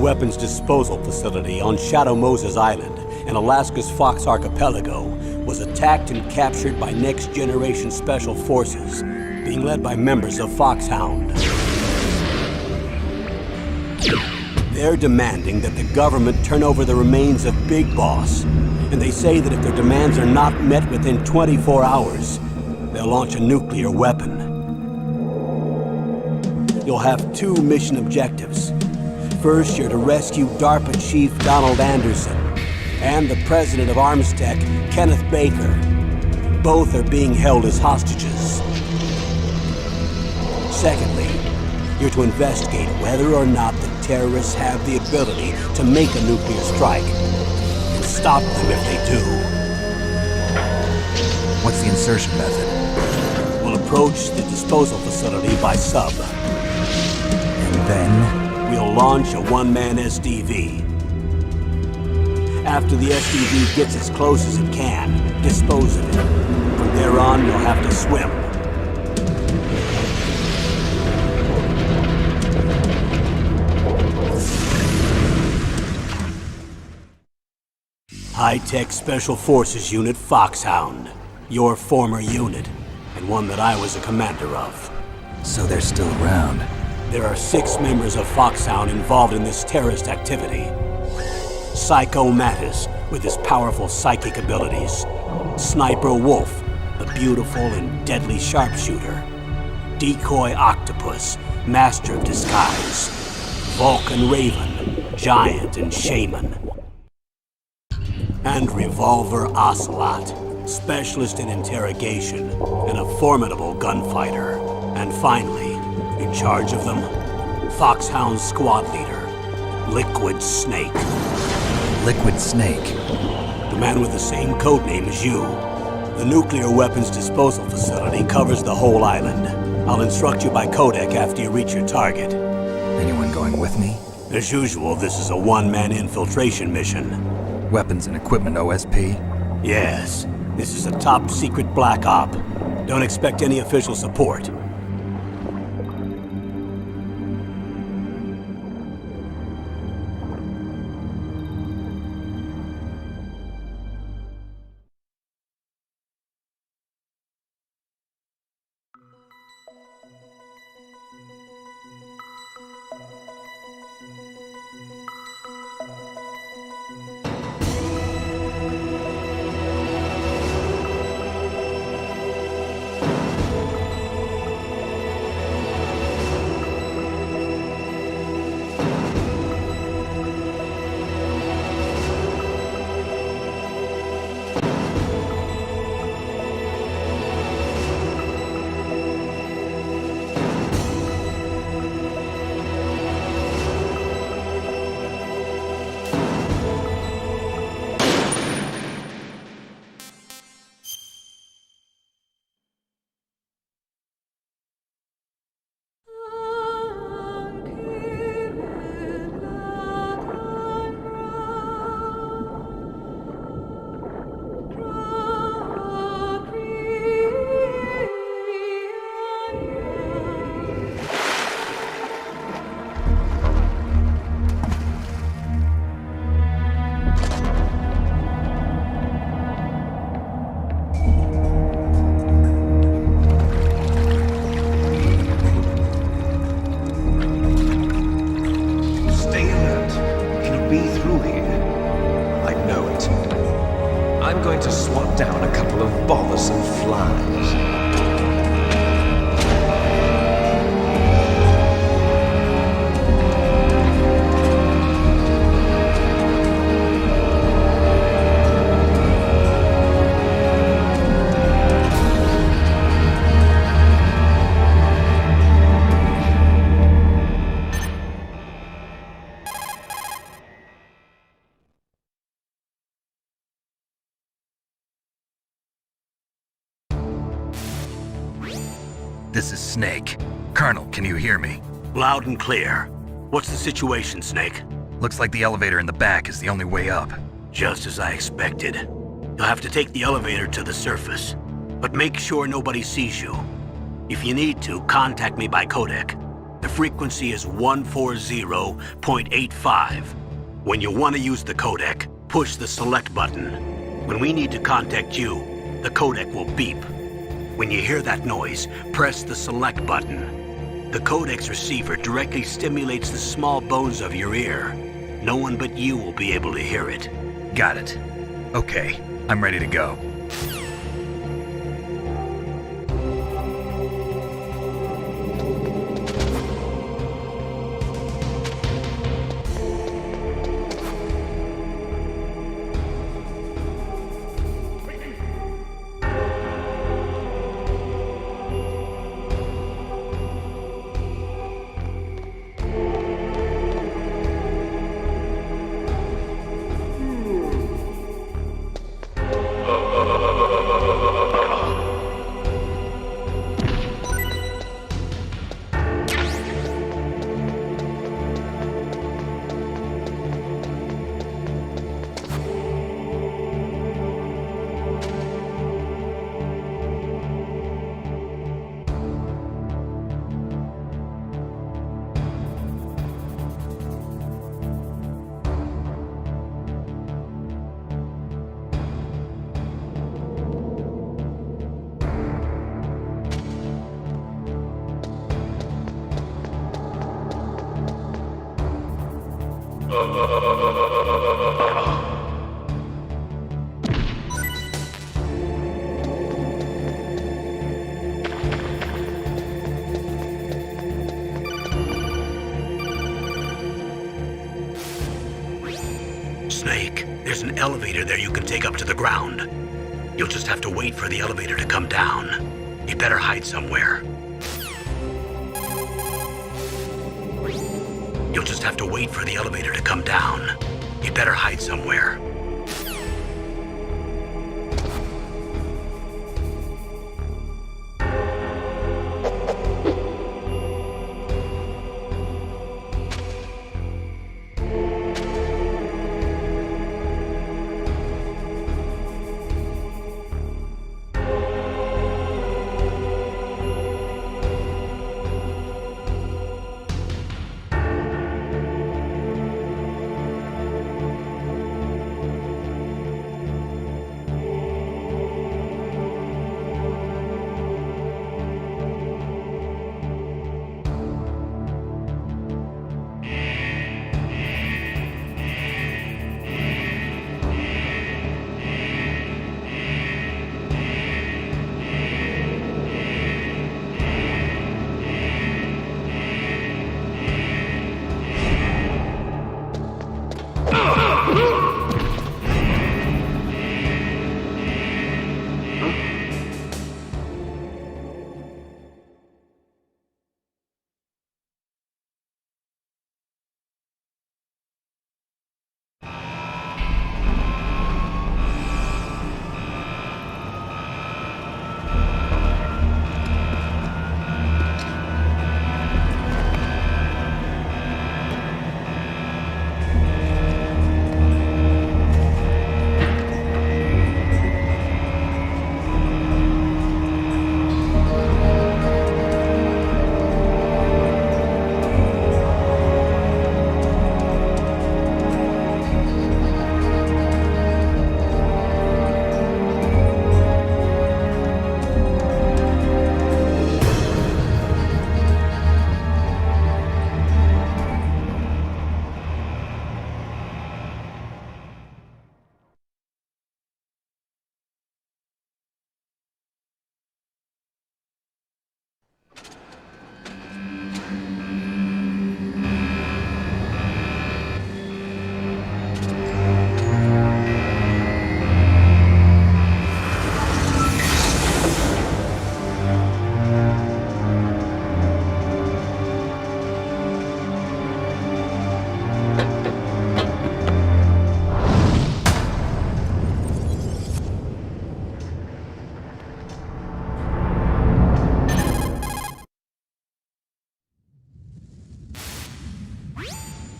weapons disposal facility on Shadow Moses Island in Alaska's Fox Archipelago was attacked and captured by Next Generation Special Forces, being led by members of Foxhound. They're demanding that the government turn over the remains of Big Boss, and they say that if their demands are not met within 24 hours, they'll launch a nuclear weapon. You'll have two mission objectives. First, you're to rescue DARPA Chief Donald Anderson and the president of Armstech, Kenneth Baker. Both are being held as hostages. Secondly, you're to investigate whether or not the terrorists have the ability to make a nuclear strike and stop them if they do. What's the insertion method? We'll approach the disposal facility by sub. And then? We'll launch a one-man SDV. After the SDV gets as close as it can, dispose of it. From there on, you'll have to swim. High-Tech Special Forces Unit Foxhound. Your former unit, and one that I was a commander of. So they're still around. There are 6 members of Foxhound involved in this terrorist activity. Psycho Mattis, with his powerful psychic abilities. Sniper Wolf, the beautiful and deadly sharpshooter. Decoy Octopus, master of disguise. Vulcan Raven, giant and shaman. And Revolver Ocelot, specialist in interrogation and a formidable gunfighter. And finally, in charge of them, Foxhound's squad leader, Liquid Snake. Liquid Snake? The man with the same codename as you. The nuclear weapons disposal facility covers the whole island. I'll instruct you by codec after you reach your target. Anyone going with me? As usual, this is a one-man infiltration mission. Weapons and equipment OSP? Yes. This is a top-secret black op. Don't expect any official support. This is Snake. Colonel, can you hear me? Loud and clear. What's the situation, Snake? Looks like the elevator in the back is the only way up. Just as I expected. You'll have to take the elevator to the surface. But make sure nobody sees you. If you need to, contact me by codec. The frequency is 140.85. When you want to use the codec, push the select button. When we need to contact you, the codec will beep. When you hear that noise, press the select button. The codec's receiver directly stimulates the small bones of your ear. No one but you will be able to hear it. Got it. Okay, I'm ready to go. Snake, there's an elevator there you can take up to the ground. You'll just have to wait for the elevator to come down. You better hide somewhere. You'll just have to wait for the elevator to come down. You better hide somewhere.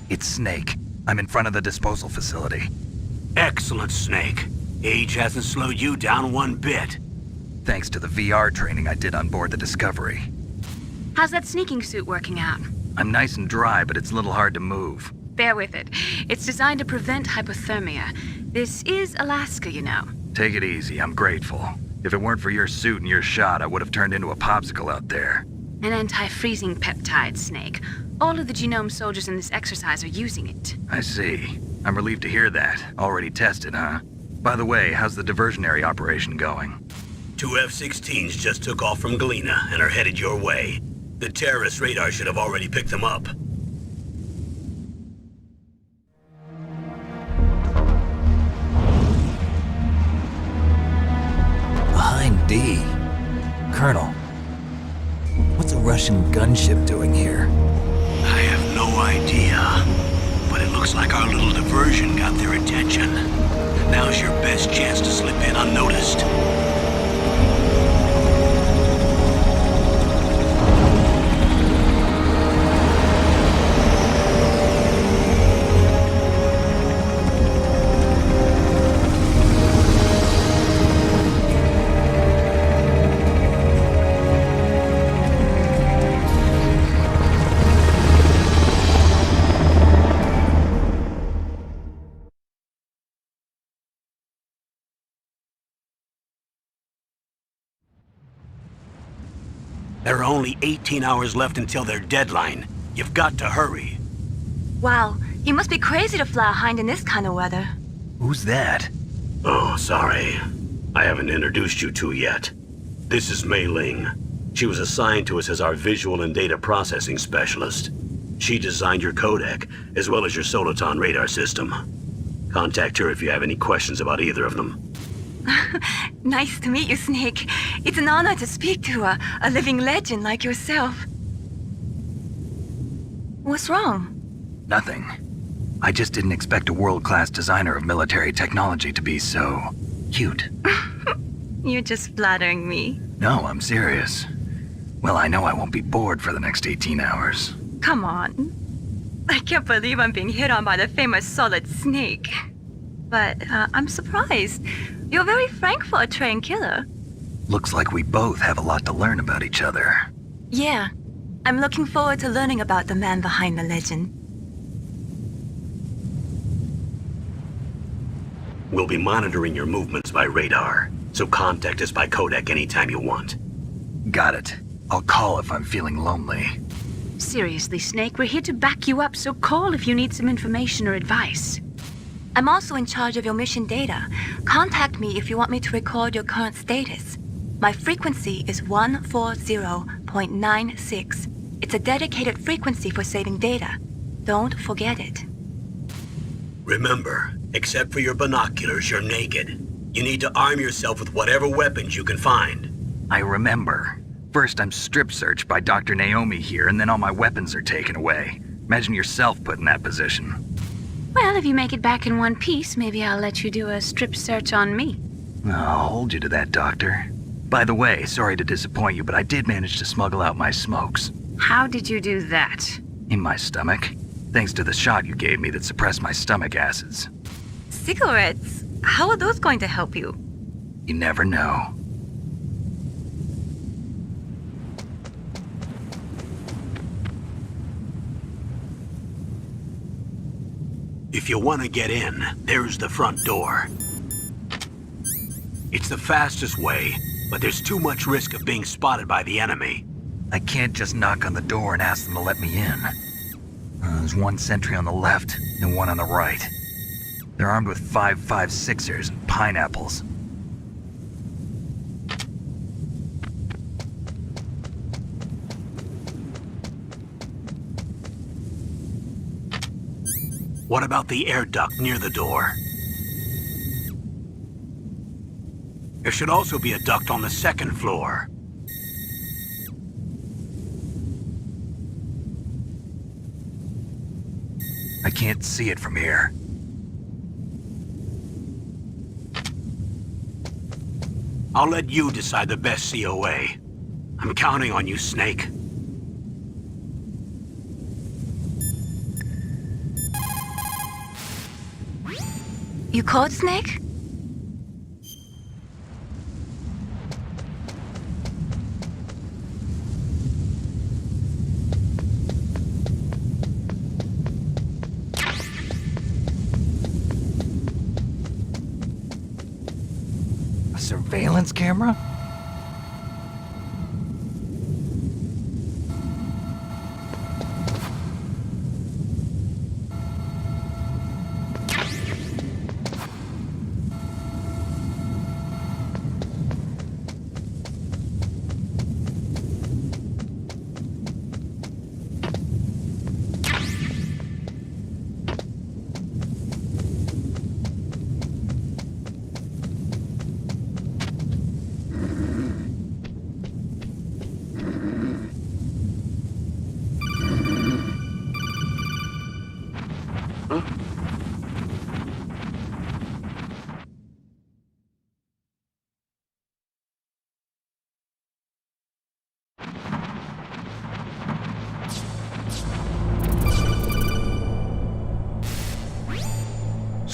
It's Snake. I'm in front of the disposal facility. Excellent, Snake. Age hasn't slowed you down one bit. Thanks to the VR training I did on board the Discovery. How's that sneaking suit working out? I'm nice and dry, but it's a little hard to move. Bear with it. It's designed to prevent hypothermia. This is Alaska, you know. Take it easy, I'm grateful. If it weren't for your suit and your shot, I would have turned into a popsicle out there. An anti-freezing peptide, Snake. All of the genome soldiers in this exercise are using it. I see. I'm relieved to hear that. Already tested, huh? By the way, how's the diversionary operation going? 2 F-16s just took off from Galena and are headed your way. The terrorist radar should have already picked them up. Behind D. Colonel, what's a Russian gunship doing here? I have no idea, but it looks like our little diversion got their attention. Now's your best chance to slip in unnoticed. There are only 18 hours left until their deadline. You've got to hurry. Wow, you must be crazy to fly a Hind in this kind of weather. Who's that? Oh, sorry. I haven't introduced you to yet. This is Mei Ling. She was assigned to us as our visual and data processing specialist. She designed your codec, as well as your Soliton radar system. Contact her if you have any questions about either of them. Nice to meet you, Snake. It's an honor to speak to a living legend like yourself. What's wrong? Nothing. I just didn't expect a world-class designer of military technology to be so cute. You're just flattering me. No, I'm serious. Well, I know I won't be bored for the next 18 hours. Come on. I can't believe I'm being hit on by the famous Solid Snake. But I'm surprised. You're very frank for a trained killer. Looks like we both have a lot to learn about each other. Yeah. I'm looking forward to learning about the man behind the legend. We'll be monitoring your movements by radar, so contact us by codec anytime you want. Got it. I'll call if I'm feeling lonely. Seriously, Snake, we're here to back you up, so call if you need some information or advice. I'm also in charge of your mission data. Contact me if you want me to record your current status. My frequency is 140.96. It's a dedicated frequency for saving data. Don't forget it. Remember, except for your binoculars, you're naked. You need to arm yourself with whatever weapons you can find. I remember. First, I'm strip searched by Dr. Naomi here, and then all my weapons are taken away. Imagine yourself put in that position. Well, if you make it back in one piece, maybe I'll let you do a strip search on me. I'll hold you to that, Doctor. By the way, sorry to disappoint you, but I did manage to smuggle out my smokes. How did you do that? In my stomach. Thanks to the shot you gave me that suppressed my stomach acids. Cigarettes? How are those going to help you? You never know. If you want to get in, there's the front door. It's the fastest way, but there's too much risk of being spotted by the enemy. I can't just knock on the door and ask them to let me in. There's one sentry on the left and one on the right. They're armed with 5.56ers and pineapples. What about the air duct near the door? There should also be a duct on the second floor. I can't see it from here. I'll let you decide the best COA. I'm counting on you, Snake. You called, Snake? surveillance camera?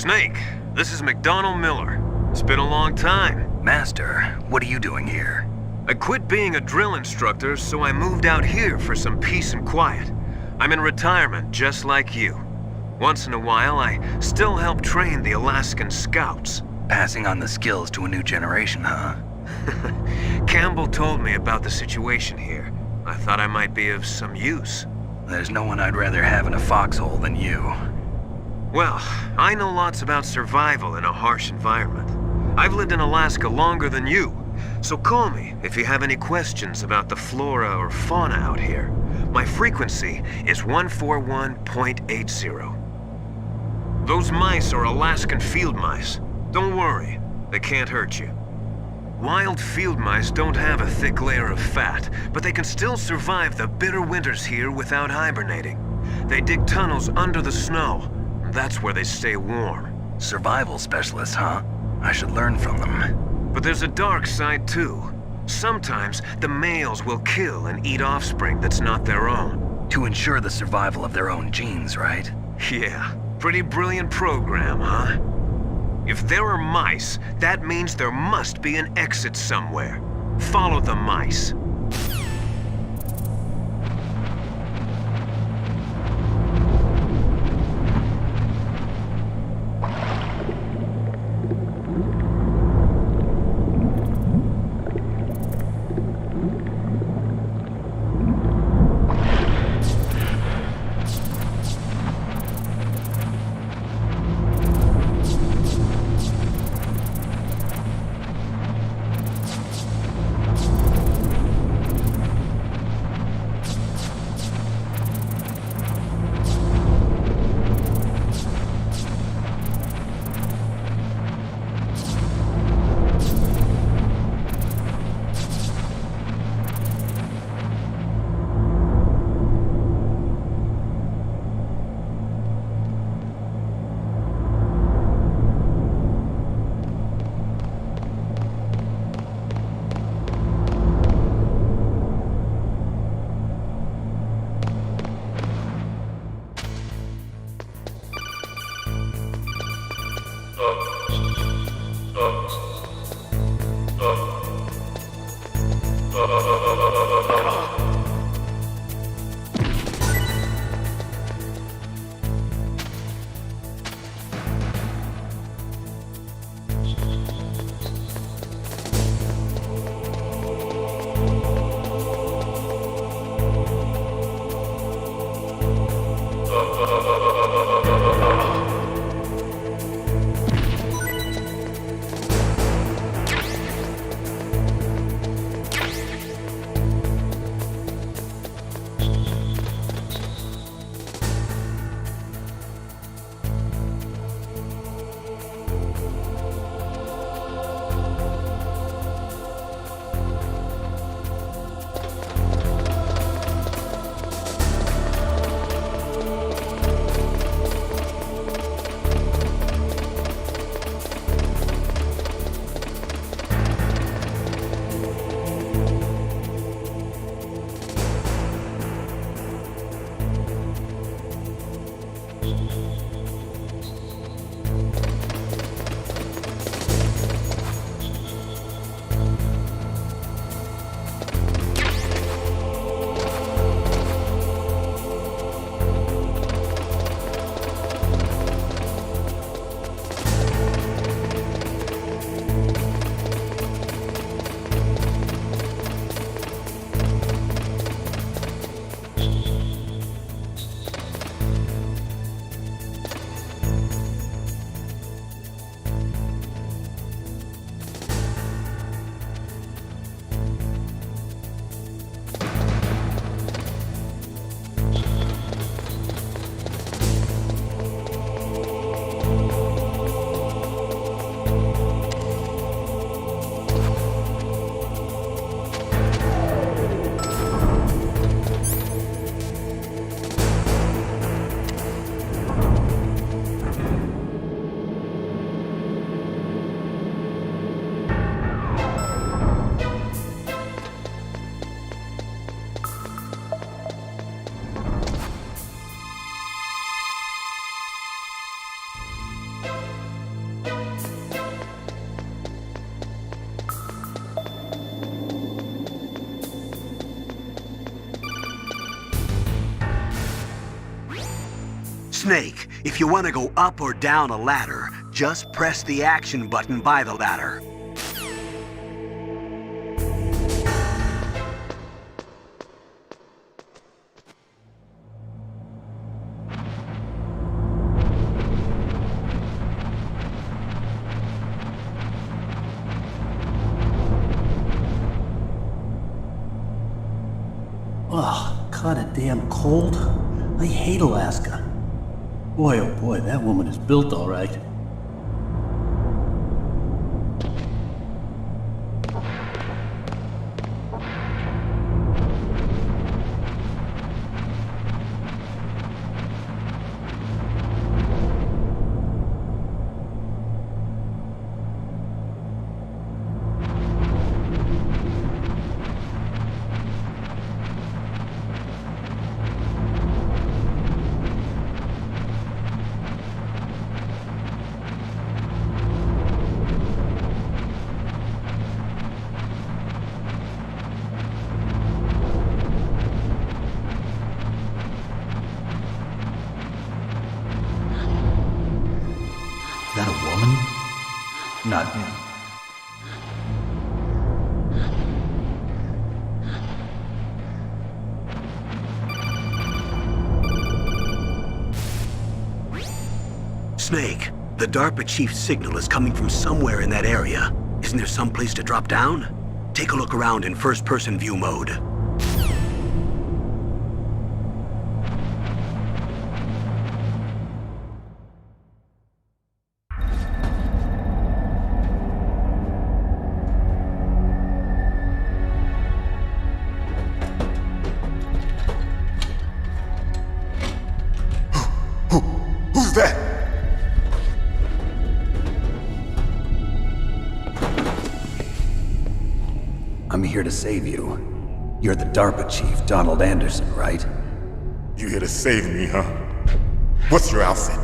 Snake, this is McDonald Miller. It's been a long time. Master, what are you doing here? I quit being a drill instructor, so I moved out here for some peace and quiet. I'm in retirement, just like you. Once in a while, I still help train the Alaskan Scouts. Passing on the skills to a new generation, huh? Campbell told me about the situation here. I thought I might be of some use. There's no one I'd rather have in a foxhole than you. Well, I know lots about survival in a harsh environment. I've lived in Alaska longer than you, so call me if you have any questions about the flora or fauna out here. My frequency is 141.80. Those mice are Alaskan field mice. Don't worry, they can't hurt you. Wild field mice don't have a thick layer of fat, but they can still survive the bitter winters here without hibernating. They dig tunnels under the snow. That's where they stay warm. Survival specialists, huh? I should learn from them. But there's a dark side too. Sometimes the males will kill and eat offspring that's not their own. To ensure the survival of their own genes, right? Yeah, pretty brilliant program, huh? If there are mice, that means there must be an exit somewhere. Follow the mice. Snake, if you want to go up or down a ladder, just press the action button by the ladder. Oh, kinda damn cold. I hate Alaska. Boy, oh boy, that woman is built all right. Is that a woman? Not him. Snake, the DARPA chief's signal is coming from somewhere in that area. Isn't there some place to drop down? Take a look around in first-person view mode. Who's that? I'm here to save you. You're the DARPA chief, Donald Anderson, right? You here to save me, huh? What's your outfit?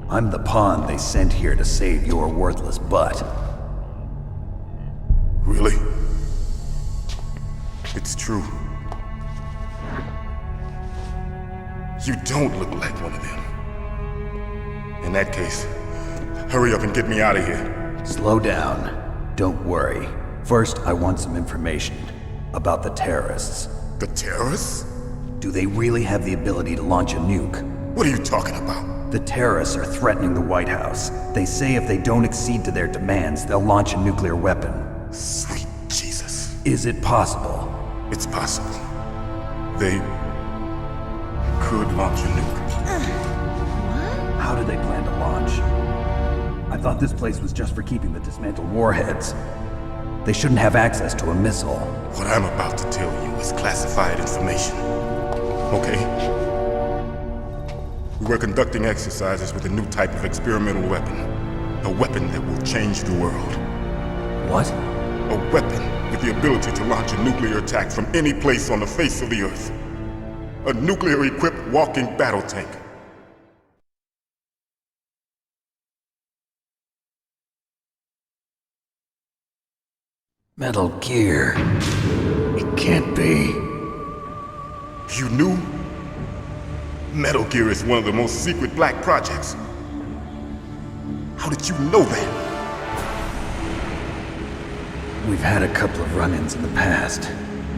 I'm the pawn they sent here to save your worthless butt. Really? It's true. You don't look like one of them. In that case, hurry up and get me out of here. Slow down. Don't worry. First, I want some information about the terrorists. The terrorists? Do they really have the ability to launch a nuke? What are you talking about? The terrorists are threatening the White House. They say if they don't accede to their demands, they'll launch a nuclear weapon. Sweet Jesus. Is it possible? It's possible. They could launch a nuke. How do they plan to launch? I thought this place was just for keeping the dismantled warheads. They shouldn't have access to a missile. What I'm about to tell you is classified information. Okay? We were conducting exercises with a new type of experimental weapon. A weapon that will change the world. What? A weapon with the ability to launch a nuclear attack from any place on the face of the Earth. A nuclear-equipped walking battle tank. Metal Gear. It can't be. You knew? Metal Gear is one of the most secret black projects. How did you know that? We've had a couple of run-ins in the past.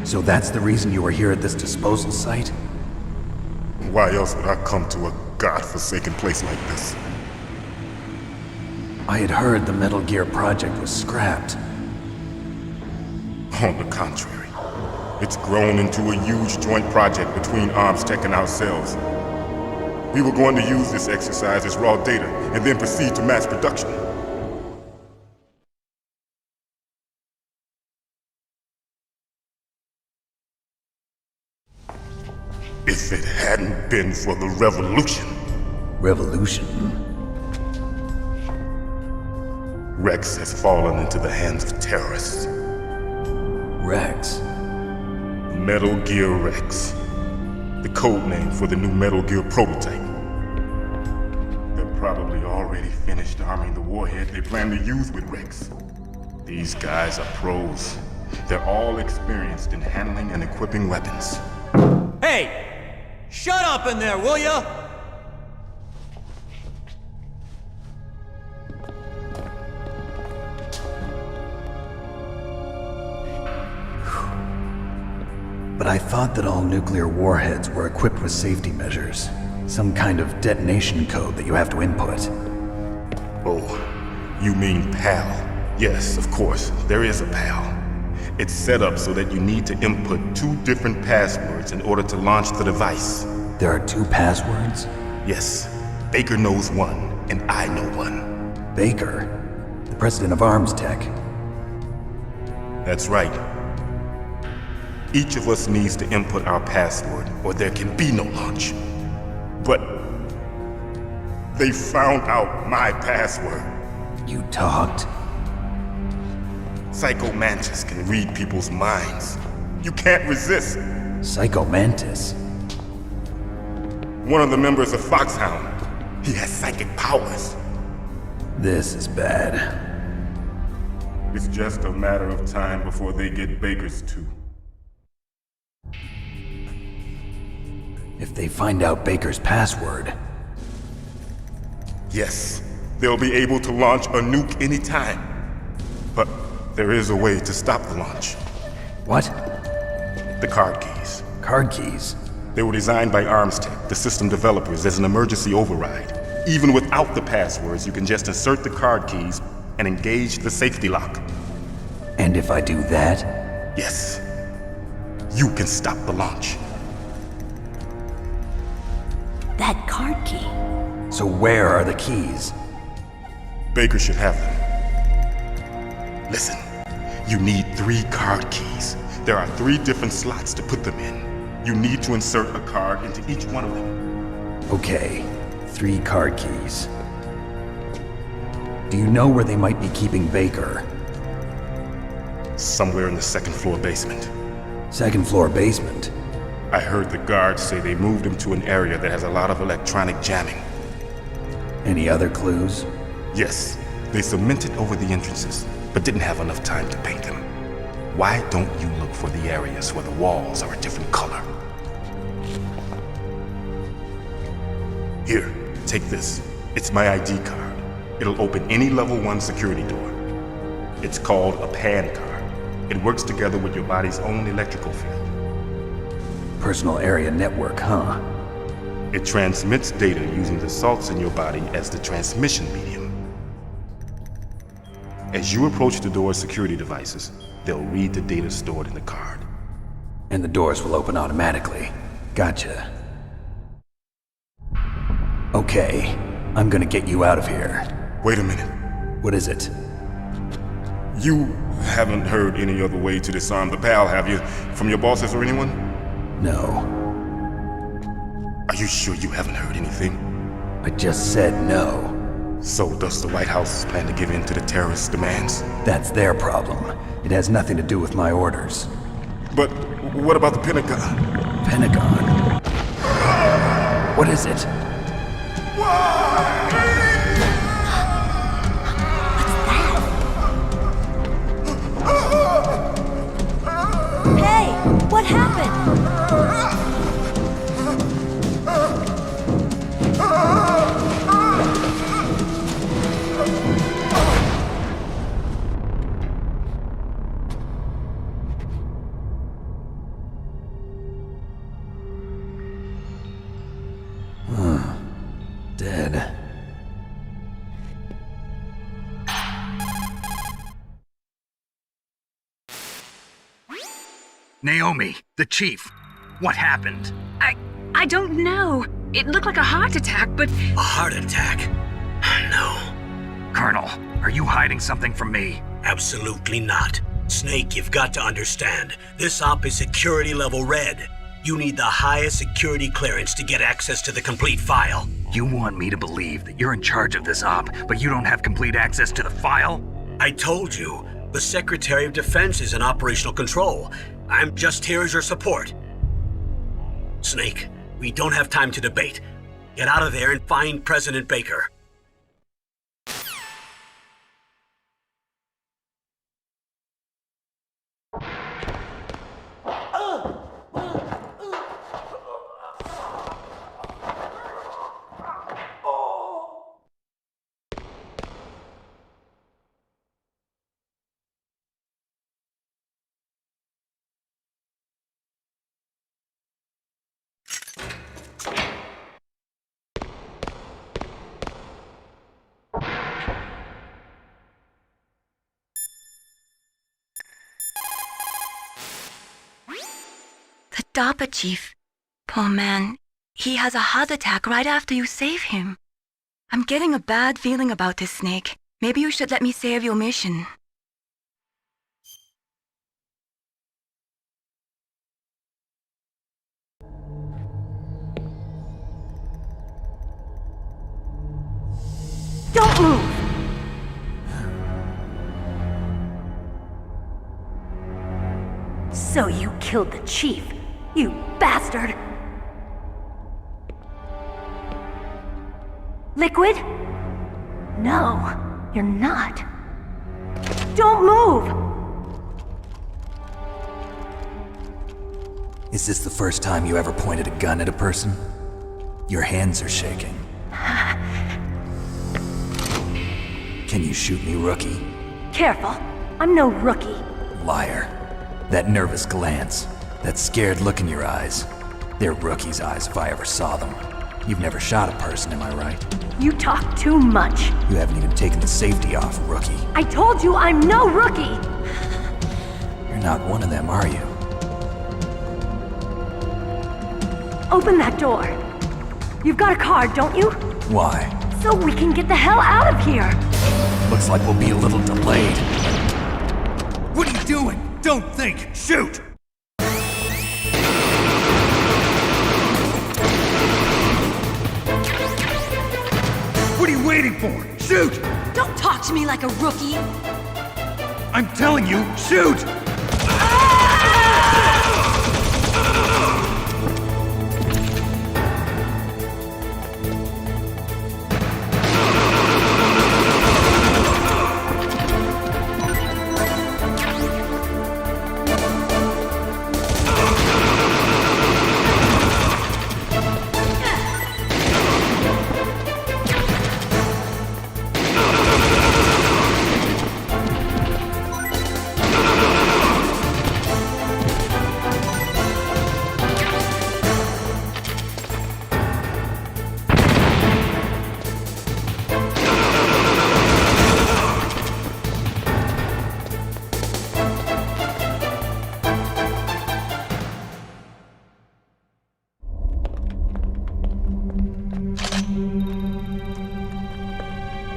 So that's the reason you were here at this disposal site? Why else would I come to a godforsaken place like this? I had heard the Metal Gear project was scrapped. On the contrary, it's grown into a huge joint project between ArmsTech and ourselves. We were going to use this exercise as raw data and then proceed to mass production. If it hadn't been for the revolution. Revolution? Rex has fallen into the hands of terrorists. Rex? Metal Gear Rex. The code name for the new Metal Gear prototype. They're probably already finished arming the warhead they plan to use with Rex. These guys are pros. They're all experienced in handling and equipping weapons. Hey! Shut up in there, will ya? I thought that all nuclear warheads were equipped with safety measures. Some kind of detonation code that you have to input. Oh, you mean PAL? Yes, of course, there is a PAL. It's set up so that you need to input 2 different passwords in order to launch the device. There are 2 passwords? Yes, Baker knows one, and I know one. Baker? The president of Arms Tech. That's right. Each of us needs to input our password, or there can be no launch. But they found out my password. You talked? Psycho Mantis can read people's minds. You can't resist. Psycho Mantis? One of the members of Foxhound. He has psychic powers. This is bad. It's just a matter of time before they get Baker's too. If they find out Baker's password... Yes, they'll be able to launch a nuke anytime. But there is a way to stop the launch. What? The card keys. Card keys? They were designed by ArmsTech, the system developers, as an emergency override. Even without the passwords, you can just insert the card keys and engage the safety lock. And if I do that? Yes. You can stop the launch. That card key. So where are the keys? Baker should have them. Listen, you need 3 card keys. There are 3 different slots to put them in. You need to insert a card into each one of them. Okay, 3 card keys. Do you know where they might be keeping Baker? Somewhere in the 2nd floor basement. 2nd floor basement? I heard the guards say they moved him to an area that has a lot of electronic jamming. Any other clues? Yes, they cemented over the entrances, but didn't have enough time to paint them. Why don't you look for the areas where the walls are a different color? Here, take this. It's my ID card. It'll open any level 1 security door. It's called a PAN card. It works together with your body's own electrical field. Personal area network, huh? It transmits data using the salts in your body as the transmission medium. As you approach the door's security devices, they'll read the data stored in the card. And the doors will open automatically. Gotcha. Okay, I'm gonna get you out of here. Wait a minute. What is it? You haven't heard any other way to disarm the PAL, have you? From your bosses or anyone? No. Are you sure you haven't heard anything? I just said no. So does the White House plan to give in to the terrorists' demands? That's their problem. It has nothing to do with my orders. But what about the Pentagon? Pentagon? What is it? Hey, what happened? Dead. Naomi, the chief. What happened? I don't know. It looked like a heart attack, but A heart attack? No, Colonel, are you hiding something from me? absolutely not. Snake, you've got to understand. This op is security level red. You need the highest security clearance to get access to the complete file. You want me to believe that you're in charge of this op, but you don't have complete access to the file? I told you, the Secretary of Defense is in operational control. I'm just here as your support. Snake, we don't have time to debate. Get out of there and find President Baker. Dapper Chief. Poor man. He has a heart attack right after you save him. I'm getting a bad feeling about this, Snake. Maybe you should let me save your mission. Don't move! So you killed the chief, you bastard! Liquid? No, you're not. Don't move! Is this the first time you ever pointed a gun at a person? Your hands are shaking. Can you shoot me, rookie? Careful, I'm no rookie. Liar. That nervous glance, that scared look in your eyes. They're rookie's eyes if I ever saw them. You've never shot a person, am I right? You talk too much. You haven't even taken the safety off, rookie. I told you I'm no rookie! You're not one of them, are you? Open that door. You've got a card, don't you? Why? So we can get the hell out of here! Looks like we'll be a little delayed. What are you doing? Don't think! Shoot! What are you waiting for? Shoot! Don't talk to me like a rookie! I'm telling you, shoot!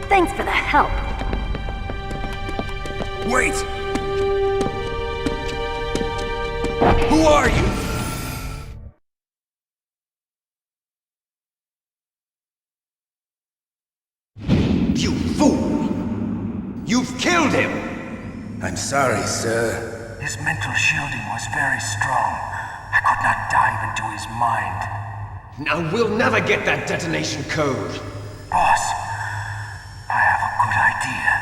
Thanks for the help. Wait! Who are you? You fool! You've killed him! I'm sorry, sir. His mental shielding was very strong. I could not dive into his mind. Now we'll never get that detonation code. Boss, I have a good idea.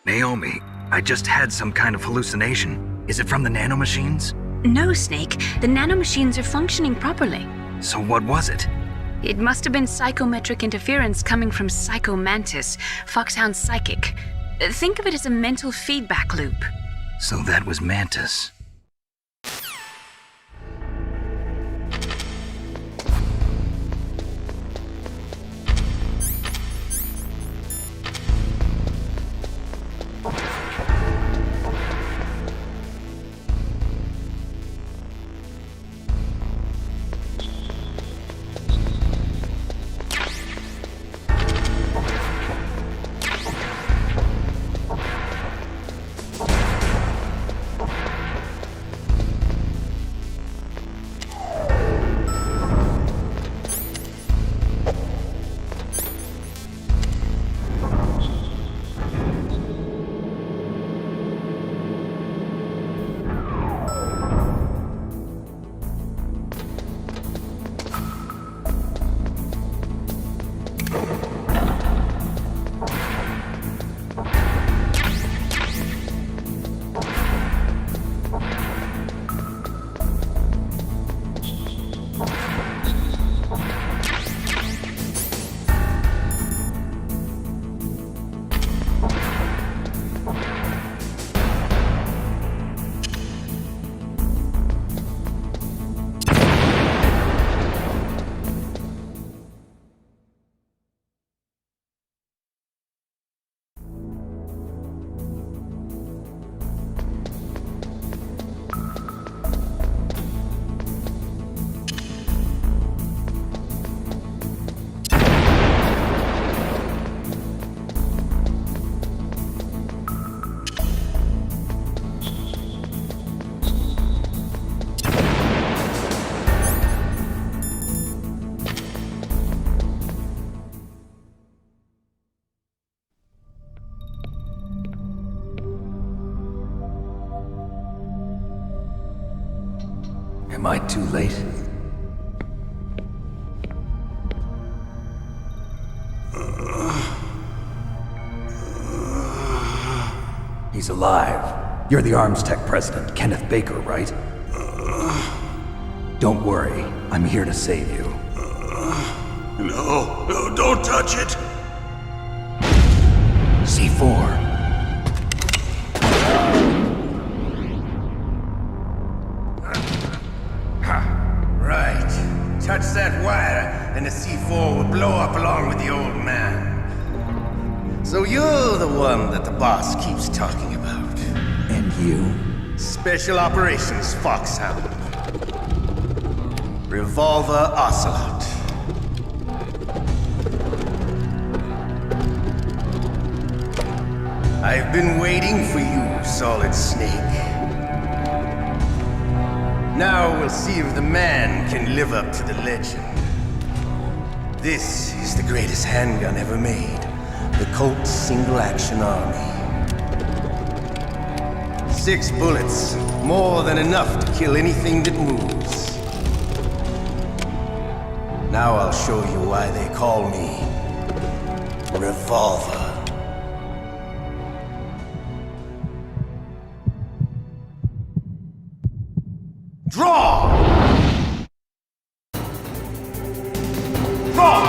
Naomi, I just had some kind of hallucination. Is it from the nanomachines? No, Snake. The nanomachines are functioning properly. So what was it? It must have been psychometric interference coming from Psycho Mantis, Foxhound's psychic. Think of it as a mental feedback loop. So that was Mantis. Am I too late? He's alive. You're the Arms Tech president, Kenneth Baker, right? Don't worry, I'm here to save you. No, don't touch it! C4. Right. Touch that wire, and the C4 will blow up along with the old man. So you're the one that the boss keeps talking about. And you? Special Operations Foxhound. Revolver Ocelot. I've been waiting for you, Solid Snake. Now we'll see if the man can live up to the legend. This is the greatest handgun ever made. The Colt Single Action Army. 6 bullets, more than enough to kill anything that moves. Now I'll show you why they call me Revolver. Draw! Draw!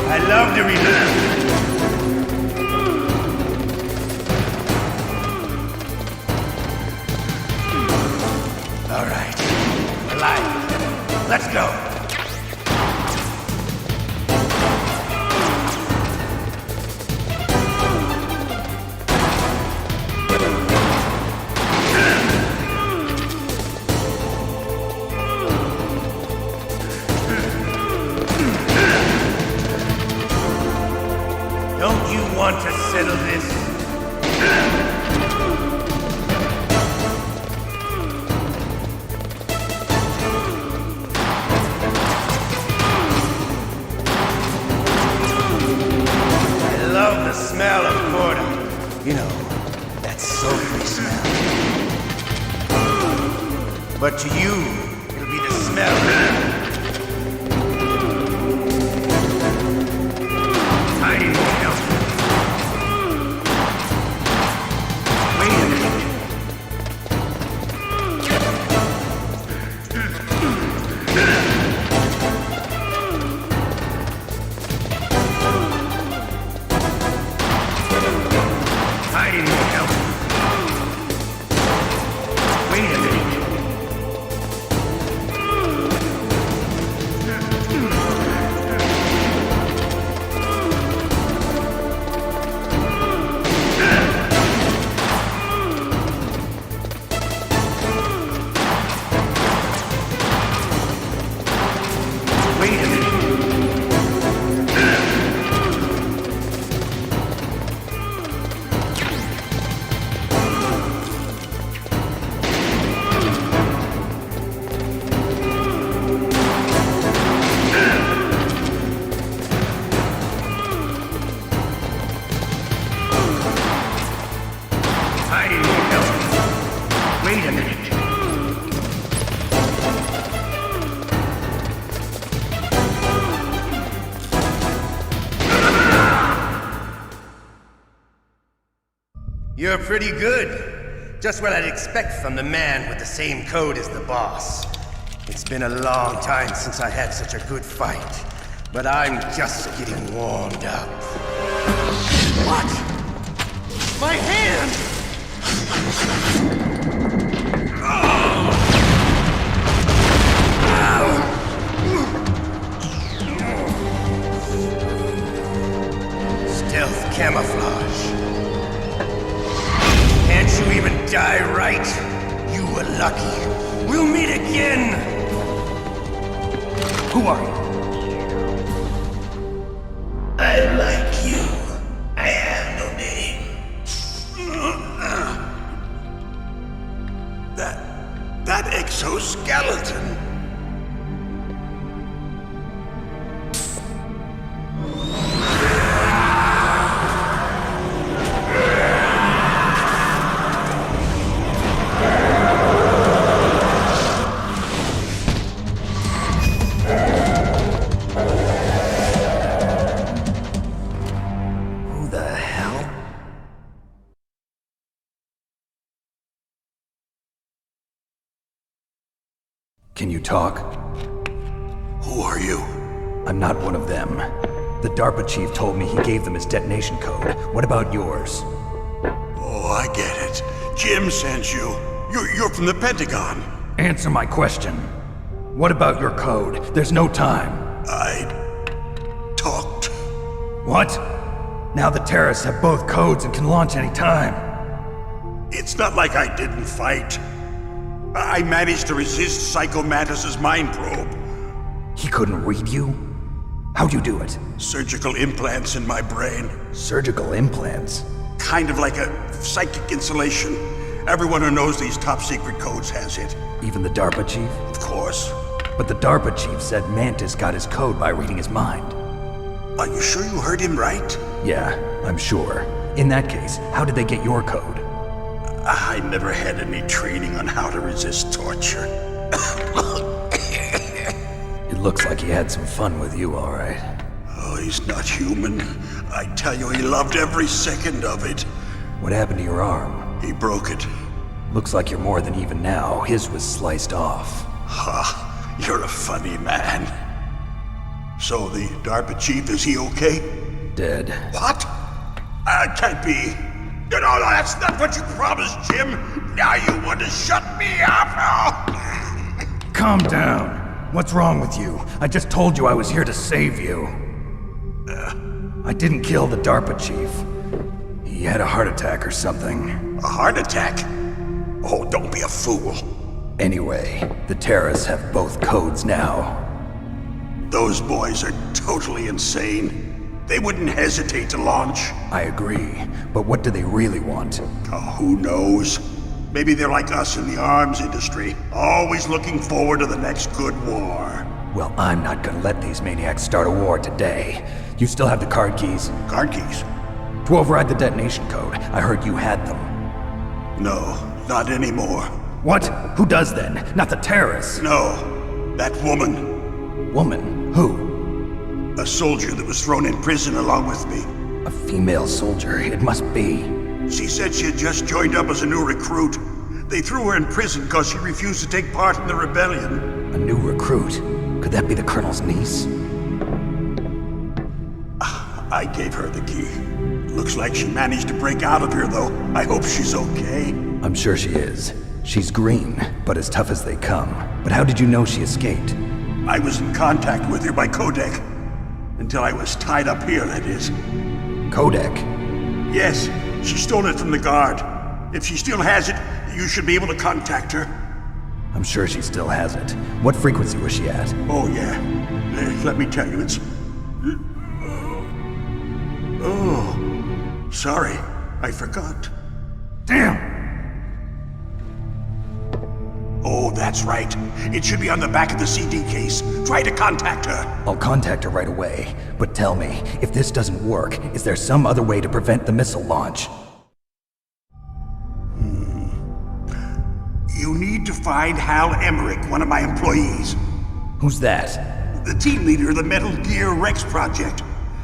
I love to reload. All right. Alive. Let's go. Don't you want to settle this? I love the smell of porter. You know, that sulphry smell. But to you, it'll be the smell. Hiding won't help. Wait a minute. Hiding won't help. Wait a minute. Hiding won't help. Wait a minute. You're pretty good. Just what I'd expect from the man with the same code as the boss. It's been a long time since I had such a good fight, but I'm just getting warmed up. What? My hand! Stealth camouflage. Can't you even die right? You were lucky. We'll meet again! Who are you? I like you. I have no name. That exoskeleton. Can you talk? Who are you? I'm not one of them. The DARPA chief told me he gave them his detonation code. What about yours? Oh, I get it. Jim sent you. You're from the Pentagon. Answer my question. What about your code? There's no time. I talked. What? Now the terrorists have both codes and can launch any time. It's not like I didn't fight. I managed to resist Psycho Mantis's mind probe. He couldn't read you? How'd you do it? Surgical implants in my brain. Surgical implants? Kind of like a psychic insulation. Everyone who knows these top secret codes has it. Even the DARPA chief? Of course. But the DARPA chief said Mantis got his code by reading his mind. Are you sure you heard him right? Yeah, I'm sure. In that case, how did they get your code? I never had any training on how to resist torture. It looks like he had some fun with you, all right. Oh, he's not human. I tell you, he loved every second of it. What happened to your arm? He broke it. Looks like you're more than even now. His was sliced off. Ha, you're a funny man. So the DARPA chief, is he okay? Dead. What? Can't be. No, that's not what you promised, Jim. Now you want to shut me up? Calm down. What's wrong with you? I just told you I was here to save you. I didn't kill the DARPA chief. He had a heart attack or something. A heart attack? Oh, don't be a fool. Anyway, the terrorists have both codes now. Those boys are totally insane. They wouldn't hesitate to launch. I agree, but what do they really want? Oh, who knows? Maybe they're like us in the arms industry, always looking forward to the next good war. Well, I'm not gonna let these maniacs start a war today. You still have the card keys? Card keys? To override the detonation code. I heard you had them. No, not anymore. What? Who does then? Not the terrorists? No, that woman. Woman? Who? A soldier that was thrown in prison along with me. A female soldier, it must be. She said she had just joined up as a new recruit. They threw her in prison because she refused to take part in the rebellion. A new recruit? Could that be the Colonel's niece? I gave her the key. Looks like she managed to break out of here, though. I hope she's okay. I'm sure she is. She's green, but as tough as they come. But how did you know she escaped? I was in contact with her by codec. Until I was tied up here, that is. Codec? Yes, she stole it from the guard. If she still has it, you should be able to contact her. I'm sure she still has it. What frequency was she at? Oh, yeah. Let me tell you, it's... Oh, sorry. I forgot. Damn! Oh, that's right. It should be on the back of the CD case. Try to contact her. I'll contact her right away. But tell me, if this doesn't work, is there some other way to prevent the missile launch? You need to find Hal Emmerich, one of my employees. Who's that? The team leader of the Metal Gear Rex project.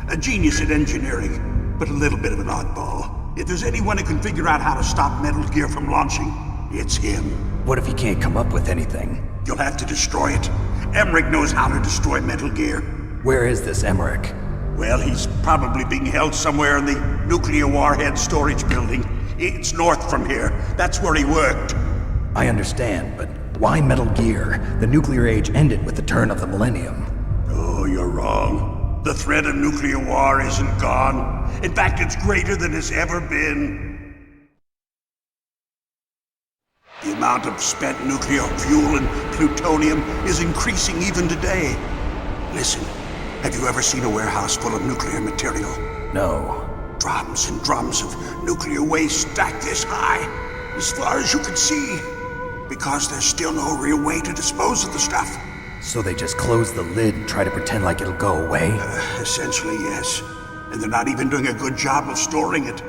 A genius at engineering, but a little bit of an oddball. If there's anyone who can figure out how to stop Metal Gear from launching, it's him. What if he can't come up with anything? You'll have to destroy it. Emmerich knows how to destroy Metal Gear. Where is this Emmerich? Well, he's probably being held somewhere in the nuclear warhead storage building. It's north from here. That's where he worked. I understand, but why Metal Gear? The nuclear age ended with the turn of the millennium. Oh, you're wrong. The threat of nuclear war isn't gone. In fact, it's greater than it's ever been. The amount of spent nuclear fuel and plutonium is increasing even today. Listen, have you ever seen a warehouse full of nuclear material? No. Drums and drums of nuclear waste stacked this high, as far as you can see. Because there's still no real way to dispose of the stuff. So they just close the lid and try to pretend like it'll go away? Essentially, yes. And they're not even doing a good job of storing it.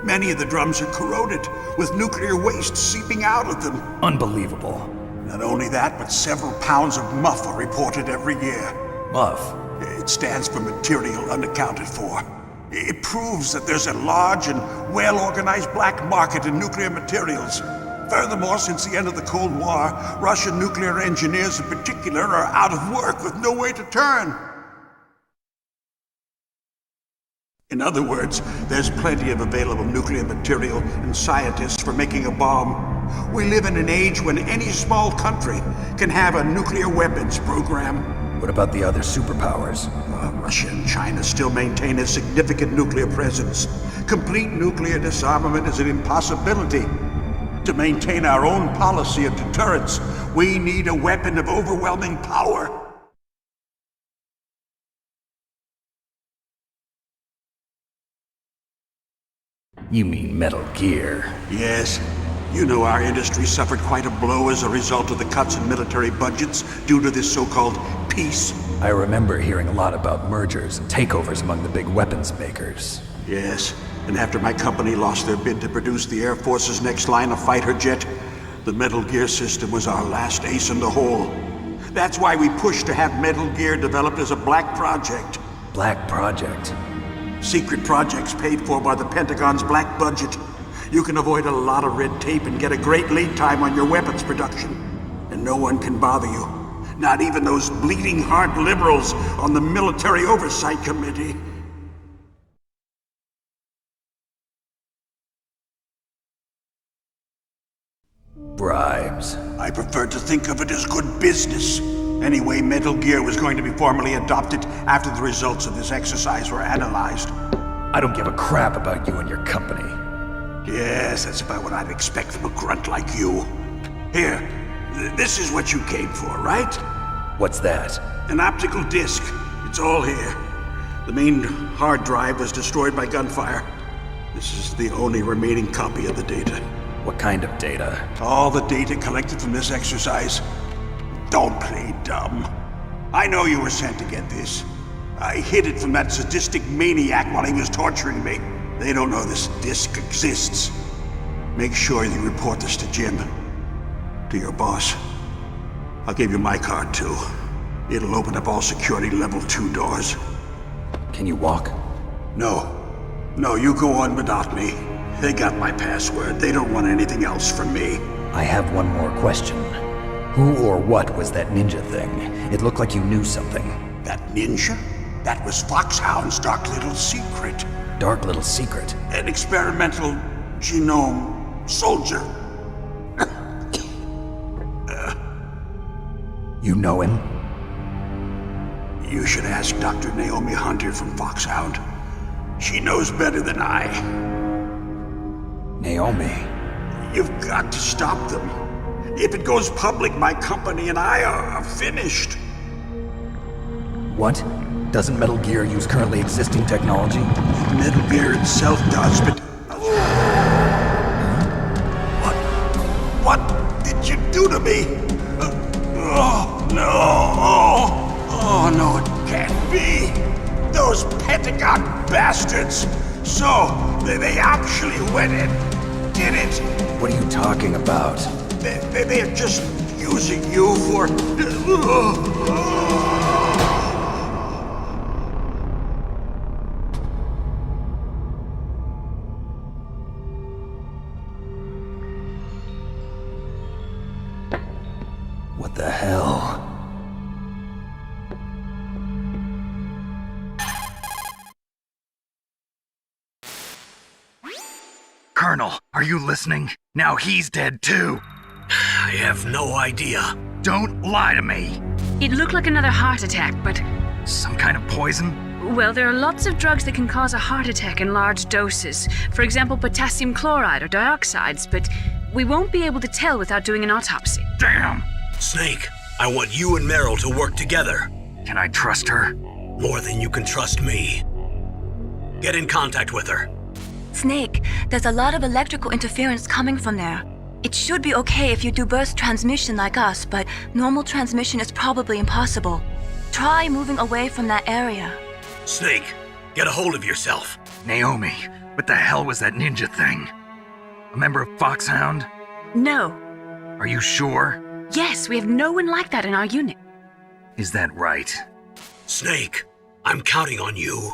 Many of the drums are corroded, with nuclear waste seeping out of them. Unbelievable. Not only that, but several pounds of MUF are reported every year. MUF? It stands for material unaccounted for. It proves that there's a large and well-organized black market in nuclear materials. Furthermore, since the end of the Cold War, Russian nuclear engineers in particular are out of work with no way to turn. In other words, there's plenty of available nuclear material and scientists for making a bomb. We live in an age when any small country can have a nuclear weapons program. What about the other superpowers? Russia and China still maintain a significant nuclear presence. Complete nuclear disarmament is an impossibility. To maintain our own policy of deterrence, we need a weapon of overwhelming power. You mean Metal Gear? Yes. You know our industry suffered quite a blow as a result of the cuts in military budgets due to this so-called peace. I remember hearing a lot about mergers and takeovers among the big weapons makers. Yes, and after my company lost their bid to produce the Air Force's next line of fighter jet, the Metal Gear system was our last ace in the hole. That's why we pushed to have Metal Gear developed as a black project. Black project? Secret projects paid for by the Pentagon's black budget. You can avoid a lot of red tape and get a great lead time on your weapons production. And no one can bother you. Not even those bleeding heart liberals on the Military Oversight Committee. Bribes. I prefer to think of it as good business. Anyway, Metal Gear was going to be formally adopted after the results of this exercise were analyzed. I don't give a crap about you and your company. Yes, that's about what I'd expect from a grunt like you. Here, this is what you came for, right? What's that? An optical disc. It's all here. The main hard drive was destroyed by gunfire. This is the only remaining copy of the data. What kind of data? All the data collected from this exercise. Don't play dumb. I know you were sent to get this. I hid it from that sadistic maniac while he was torturing me. They don't know this disc exists. Make sure you report this to Jim. To your boss. I'll give you my card too. It'll open up all security level 2 doors. Can you walk? No. No, you go on without me. They got my password. They don't want anything else from me. I have one more question. Who or what was that ninja thing? It looked like you knew something. That ninja? That was Foxhound's dark little secret. Dark little secret? An experimental genome soldier. You know him? You should ask Dr. Naomi Hunter from Foxhound. She knows better than I. Naomi? You've got to stop them. If it goes public, my company and I are finished. What? Doesn't Metal Gear use currently existing technology? Metal Gear itself does, but... What did you do to me? Oh, no. Oh, no, it can't be. Those Pentagon bastards. So, they actually went and did it. What are you talking about? They're just using you for... What the hell? Colonel, are you listening? Now he's dead too. I have no idea. Don't lie to me. It looked like another heart attack, but... Some kind of poison? Well, there are lots of drugs that can cause a heart attack in large doses. For example, potassium chloride or dioxides, but we won't be able to tell without doing an autopsy. Damn! Snake, I want you and Meryl to work together. Can I trust her? More than you can trust me. Get in contact with her. Snake, there's a lot of electrical interference coming from there. It should be okay if you do burst transmission like us, but normal transmission is probably impossible. Try moving away from that area. Snake, get a hold of yourself. Naomi, what the hell was that ninja thing? A member of Foxhound? No. Are you sure? Yes, we have no one like that in our unit. Is that right? Snake, I'm counting on you.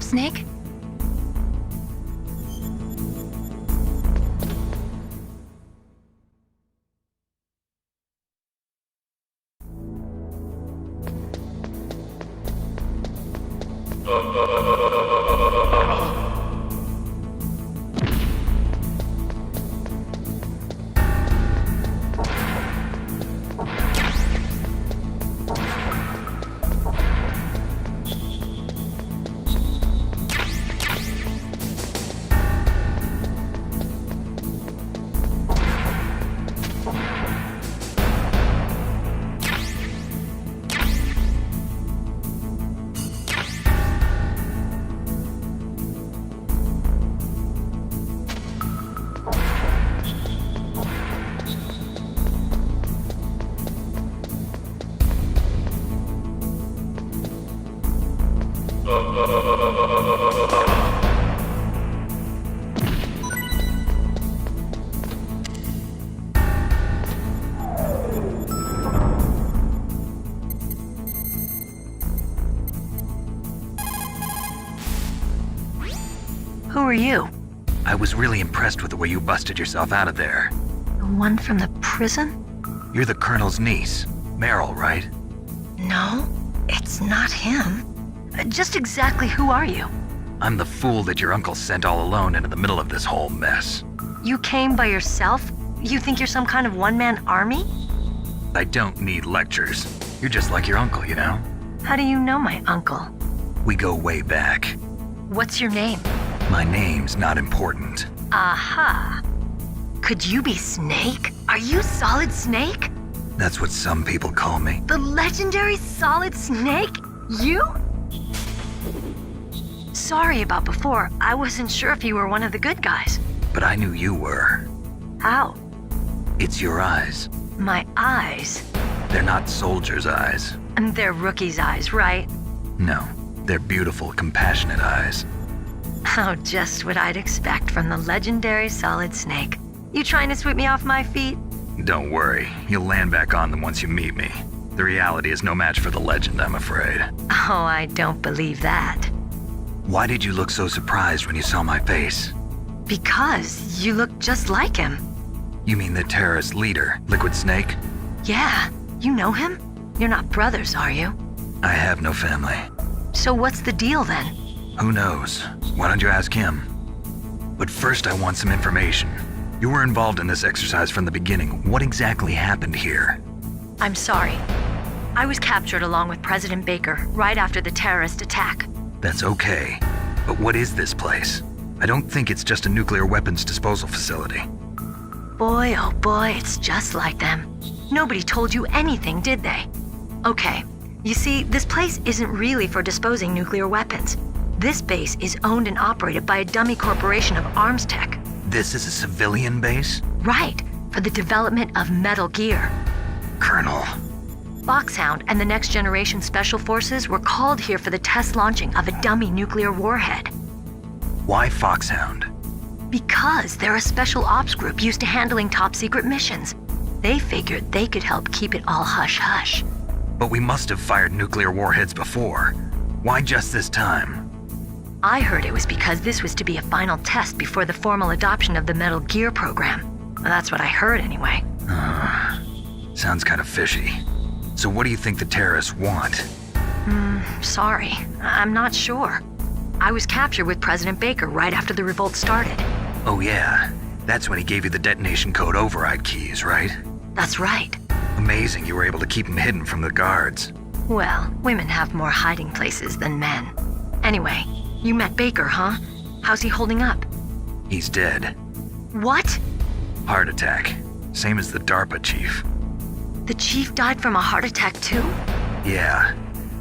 Snake? Who are you? I was really impressed with the way you busted yourself out of there. The one from the prison? You're the Colonel's niece, Meryl, right? No, it's not him. Just exactly who are you? I'm the fool that your uncle sent all alone into the middle of this whole mess. You came by yourself? You think you're some kind of one-man army? I don't need lectures. You're just like your uncle, you know? How do you know my uncle? We go way back. What's your name? My name's not important. Aha. Could you be Snake? Are you Solid Snake? That's what some people call me. The legendary Solid Snake? You? Sorry about before. I wasn't sure if you were one of the good guys. But I knew you were. How? It's your eyes. My eyes? They're not soldiers' eyes. And they're rookies' eyes, right? No, they're beautiful, compassionate eyes. Oh, just what I'd expect from the legendary Solid Snake. You trying to sweep me off my feet? Don't worry, you'll land back on them once you meet me. The reality is no match for the legend, I'm afraid. Oh, I don't believe that. Why did you look so surprised when you saw my face? Because you look just like him. You mean the terrorist leader, Liquid Snake? Yeah, you know him? You're not brothers, are you? I have no family. So what's the deal then? Who knows? Why don't you ask him? But first I want some information. You were involved in this exercise from the beginning. What exactly happened here? I'm sorry. I was captured along with President Baker right after the terrorist attack. That's okay. But what is this place? I don't think it's just a nuclear weapons disposal facility. Boy, oh boy, it's just like them. Nobody told you anything, did they? Okay, you see, this place isn't really for disposing nuclear weapons. This base is owned and operated by a dummy corporation of arms tech. This is a civilian base? Right, for the development of Metal Gear. Colonel. Foxhound and the Next Generation Special Forces were called here for the test launching of a dummy nuclear warhead. Why Foxhound? Because they're a special ops group used to handling top secret missions. They figured they could help keep it all hush-hush. But we must have fired nuclear warheads before. Why just this time? I heard it was because this was to be a final test before the formal adoption of the Metal Gear program. That's what I heard anyway. Sounds kind of fishy. So what do you think the terrorists want? Sorry. I'm not sure. I was captured with President Baker right after the revolt started. Oh yeah, that's when he gave you the detonation code override keys, right? That's right. Amazing you were able to keep him hidden from the guards. Well, women have more hiding places than men. Anyway, you met Baker, huh? How's he holding up? He's dead. What? Heart attack. Same as the DARPA chief. The chief died from a heart attack too? Yeah.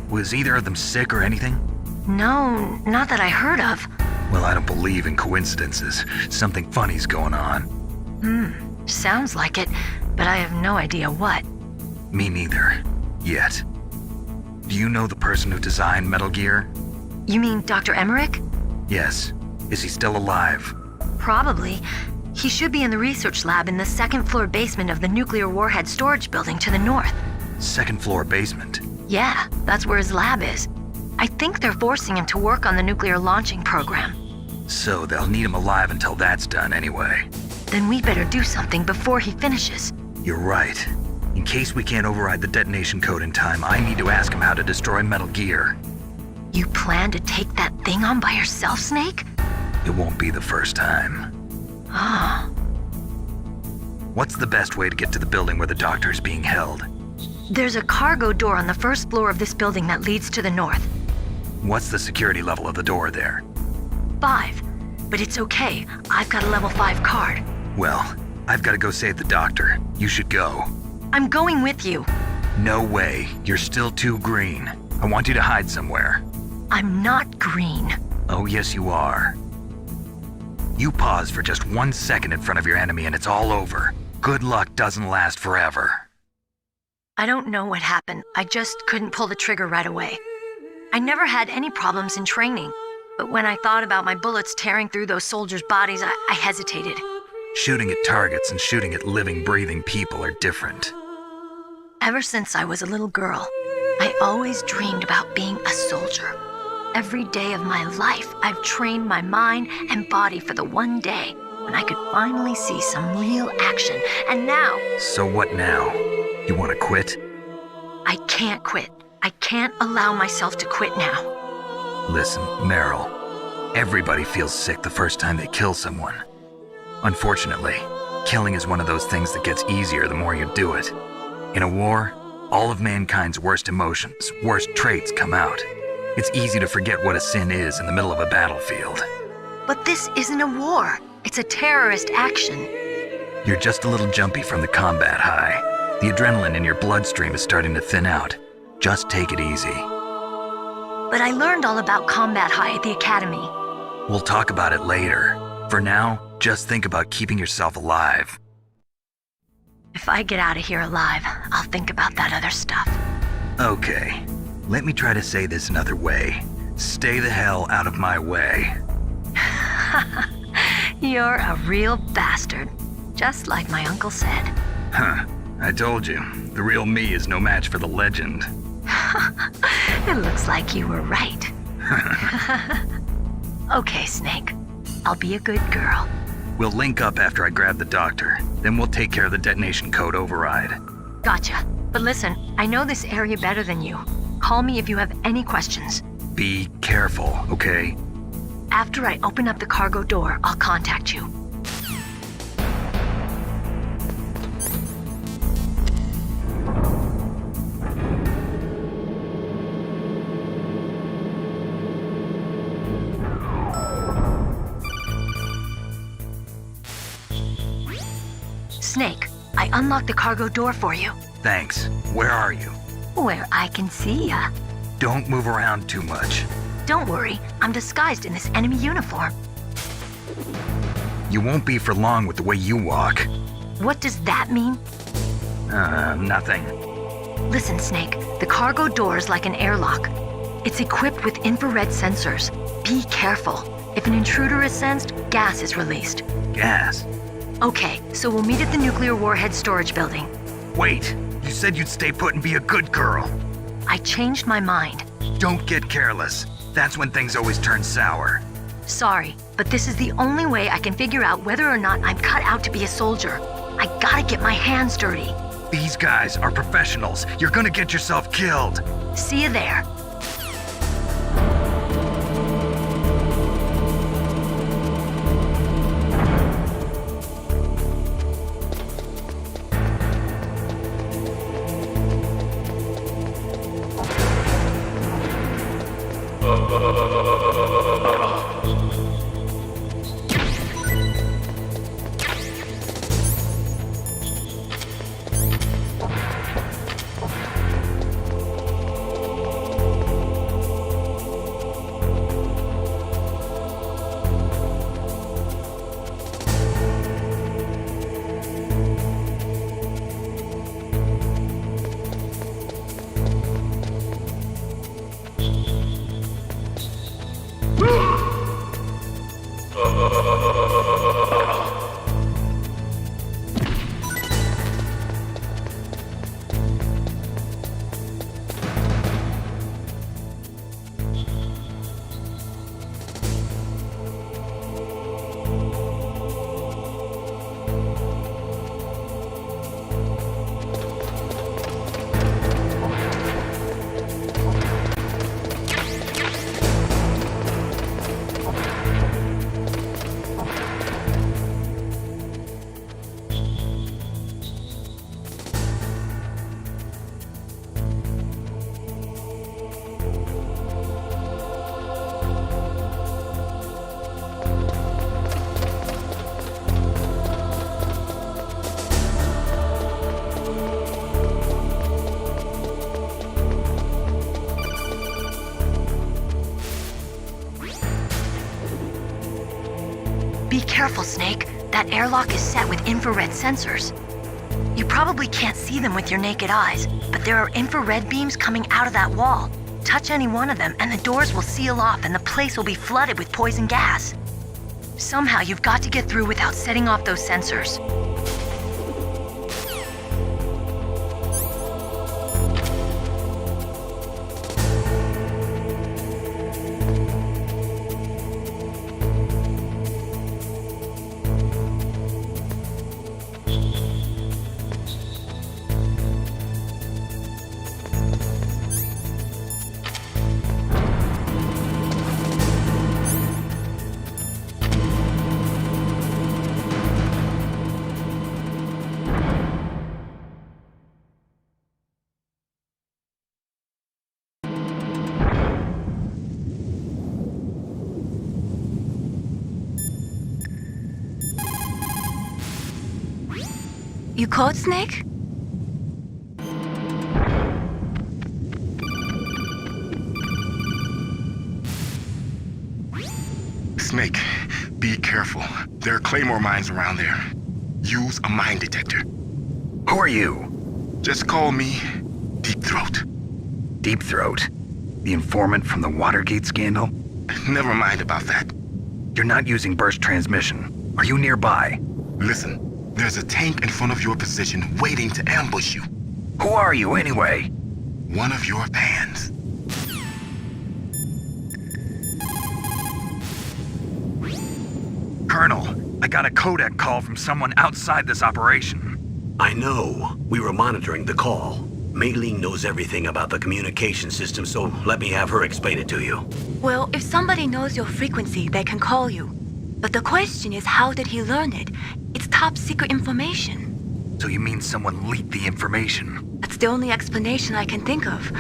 Was either of them sick or anything? No, not that I heard of. Well, I don't believe in coincidences. Something funny's going on. Sounds like it, but I have no idea what. Me neither. Yet. Do you know the person who designed Metal Gear? You mean Dr. Emmerich? Yes. Is he still alive? Probably. He should be in the research lab in the second-floor basement of the nuclear warhead storage building to the north. Second floor basement? Yeah, that's where his lab is. I think they're forcing him to work on the nuclear launching program. So they'll need him alive until that's done anyway. Then we better do something before he finishes. You're right. In case we can't override the detonation code in time, I need to ask him how to destroy Metal Gear. You plan to take that thing on by yourself, Snake? It won't be the first time. Ah. What's the best way to get to the building where the doctor is being held? There's a cargo door on the first floor of this building that leads to the north. What's the security level of the door there? 5. But it's okay. I've got a level 5 card. Well, I've got to go save the doctor. You should go. I'm going with you. No way. You're still too green. I want you to hide somewhere. I'm not green. Oh, yes, you are. You pause for just 1 second in front of your enemy and it's all over. Good luck doesn't last forever. I don't know what happened. I just couldn't pull the trigger right away. I never had any problems in training, but when I thought about my bullets tearing through those soldiers' bodies, I hesitated. Shooting at targets and shooting at living, breathing people are different. Ever since I was a little girl, I always dreamed about being a soldier. Every day of my life, I've trained my mind and body for the one day when I could finally see some real action, and now... So what now? You want to quit? I can't quit. I can't allow myself to quit now. Listen, Meryl, everybody feels sick the first time they kill someone. Unfortunately, killing is one of those things that gets easier the more you do it. In a war, all of mankind's worst emotions, worst traits come out. It's easy to forget what a sin is in the middle of a battlefield. But this isn't a war. It's a terrorist action. You're just a little jumpy from the combat high. The adrenaline in your bloodstream is starting to thin out. Just take it easy. But I learned all about combat high at the academy. We'll talk about it later. For now, just think about keeping yourself alive. If I get out of here alive, I'll think about that other stuff. Okay, let me try to say this another way. Stay the hell out of my way. You're a real bastard, just like my uncle said. Huh, I told you, the real me is no match for the legend. It looks like you were right. Okay, Snake. I'll be a good girl. We'll link up after I grab the doctor. Then we'll take care of the detonation code override. Gotcha. But listen, I know this area better than you. Call me if you have any questions. Be careful, okay? After I open up the cargo door, I'll contact you. Snake, I unlocked the cargo door for you. Thanks. Where are you? Where I can see ya. Don't move around too much. Don't worry, I'm disguised in this enemy uniform. You won't be for long with the way you walk. What does that mean? Nothing. Listen, Snake, the cargo door is like an airlock. It's equipped with infrared sensors. Be careful. If an intruder is sensed, gas is released. Gas? Okay, so we'll meet at the nuclear warhead storage building. Wait, you said you'd stay put and be a good girl. I changed my mind. Don't get careless. That's when things always turn sour. Sorry, but this is the only way I can figure out whether or not I'm cut out to be a soldier. I gotta get my hands dirty. These guys are professionals. You're gonna get yourself killed. See you there. Snake. That airlock is set with infrared sensors. You probably can't see them with your naked eyes, but there are infrared beams coming out of that wall. Touch any one of them and the doors will seal off and the place will be flooded with poison gas. Somehow you've got to get through without setting off those sensors. You caught Snake? Snake, be careful. There are Claymore mines around there. Use a mine detector. Who are you? Just call me Deep Throat. Deep Throat? The informant from the Watergate scandal? Never mind about that. You're not using burst transmission. Are you nearby? Listen, there's a tank in front of your position waiting to ambush you. Who are you anyway? One of your fans. Colonel, I got a codec call from someone outside this operation. I know. We were monitoring the call. Mei Ling knows everything about the communication system, so let me have her explain it to you. Well, if somebody knows your frequency, they can call you. But the question is, how did he learn it? It's top secret information. So you mean someone leaked the information? That's the only explanation I can think of.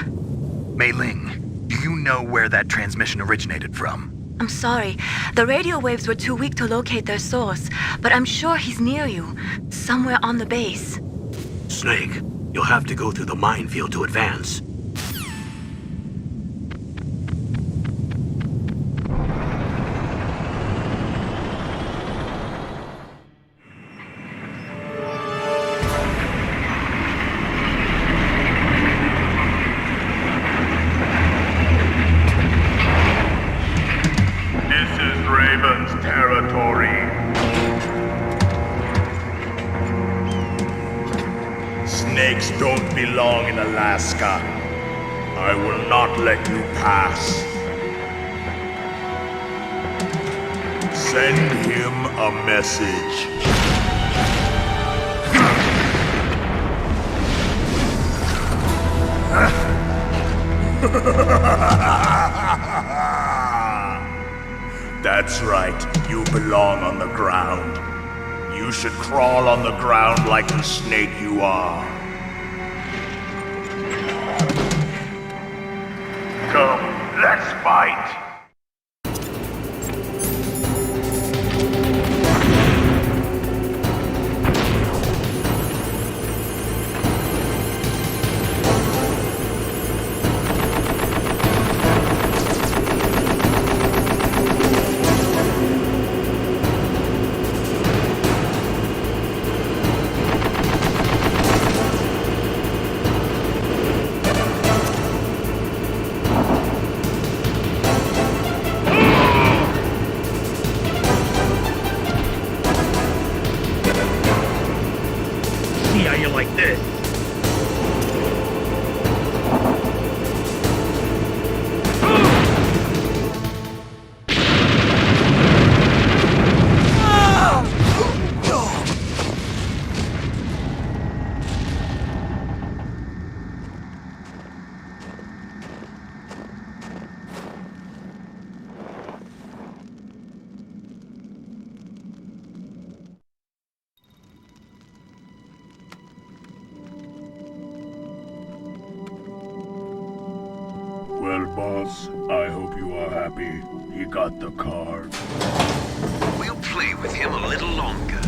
Mei Ling, do you know where that transmission originated from? I'm sorry. The radio waves were too weak to locate their source, but I'm sure he's near you, somewhere on the base. Snake, you'll have to go through the minefield to advance. Snakes don't belong in Alaska. I will not let you pass. Send him a message. That's right, you belong on the ground. You should crawl on the ground like the snake you are. Come, let's fight! Like this. Well, boss, I hope you are happy. He got the card. We'll play with him a little longer.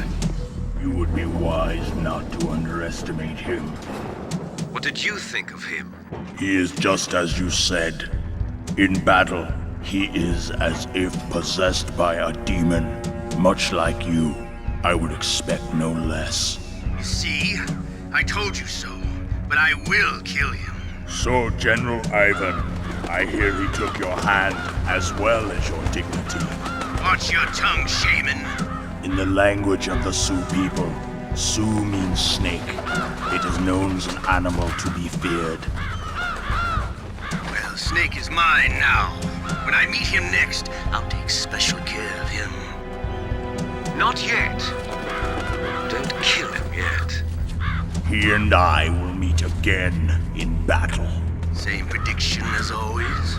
You would be wise not to underestimate him. What did you think of him? He is just as you said. In battle, he is as if possessed by a demon. much like you. I would expect no less. See? I told you so. But I will kill him. So, General Ivan, I hear he took your hand as well as your dignity. Watch your tongue, shaman. In the language of the Sioux people, Sioux means snake. It is known as an animal to be feared. Well, Snake is mine now. When I meet him next, I'll take special care of him. Not yet. Don't kill him yet. He and I will meet again in battle. Same prediction as always?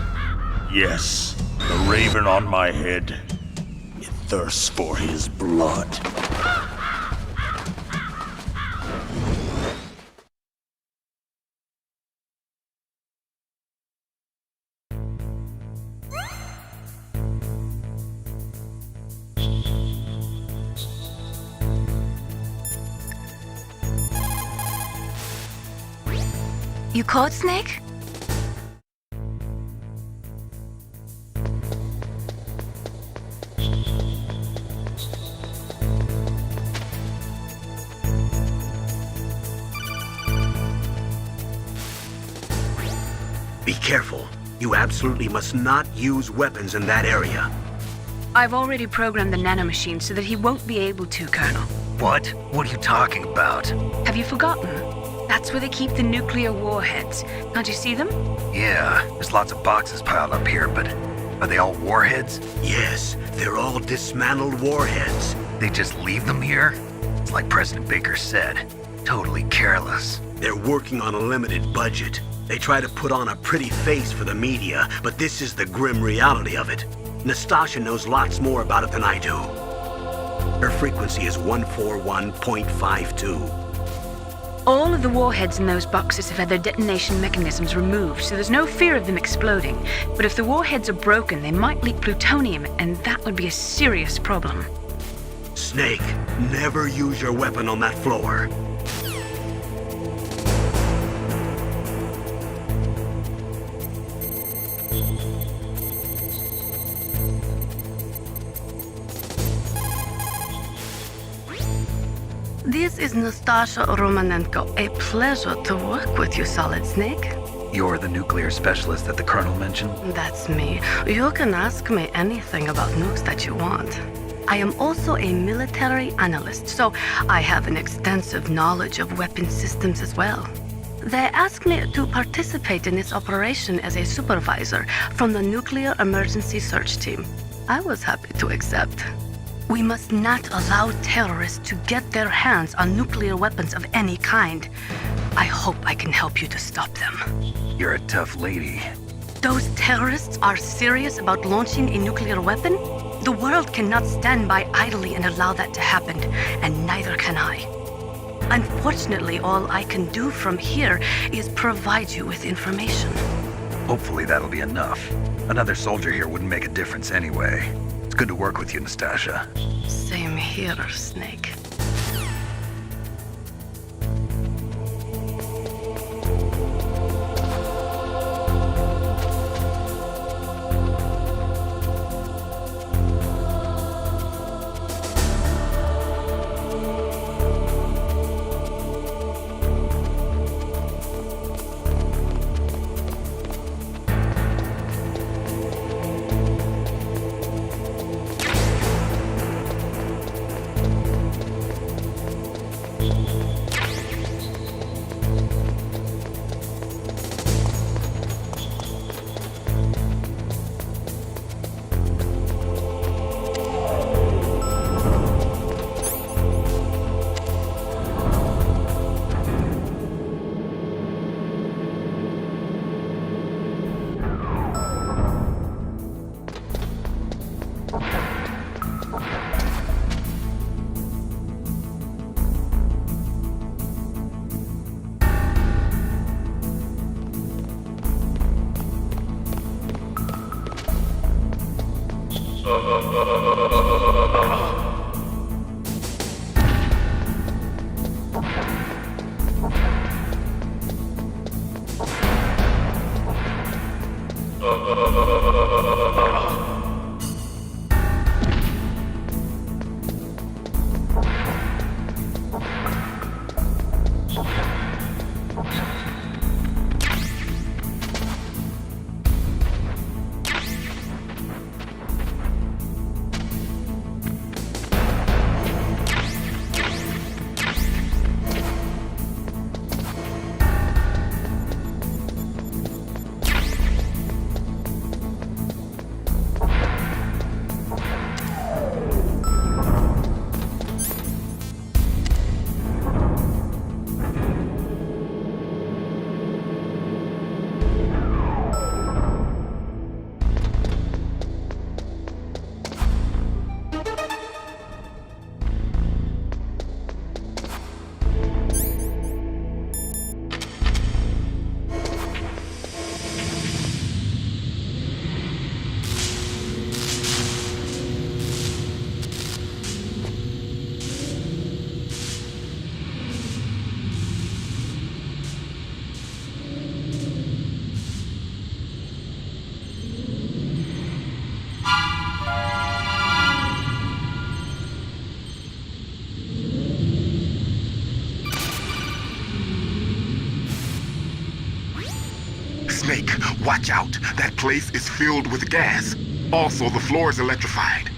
Yes, the raven on my head. It thirsts for his blood. You caught Snake? Be careful. You absolutely must not use weapons in that area. I've already programmed the nanomachine so that he won't be able to, Colonel. What? What are you talking about? Have you forgotten? That's where they keep the nuclear warheads. Can't you see them? Yeah, there's lots of boxes piled up here, but are they all warheads? Yes, they're all dismantled warheads. They just leave them here? It's like President Baker said, totally careless. They're working on a limited budget. They try to put on a pretty face for the media, but this is the grim reality of it. Nastasha knows lots more about it than I do. Her frequency is 141.52. All of the warheads in those boxes have had their detonation mechanisms removed, so there's no fear of them exploding. But if the warheads are broken, they might leak plutonium, and that would be a serious problem. Snake, never use your weapon on that floor. This is Nastasha Romanenko. A pleasure to work with you, Solid Snake. You're the nuclear specialist that the Colonel mentioned? That's me. You can ask me anything about nukes that you want. I am also a military analyst, so I have an extensive knowledge of weapon systems as well. They asked me to participate in this operation as a supervisor from the Nuclear Emergency Search Team. I was happy to accept. We must not allow terrorists to get their hands on nuclear weapons of any kind. I hope I can help you to stop them. You're a tough lady. Those terrorists are serious about launching a nuclear weapon? The world cannot stand by idly and allow that to happen, and neither can I. Unfortunately, all I can do from here is provide you with information. Hopefully that'll be enough. Another soldier here wouldn't make a difference anyway. It's good to work with you, Nastasha. Same here, Snake. Watch out! That place is filled with gas. Also, the floor is electrified.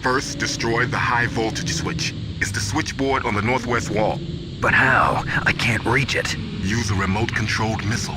First, destroy the high voltage switch. It's the switchboard on the northwest wall. But how? I can't reach it. Use a remote-controlled missile.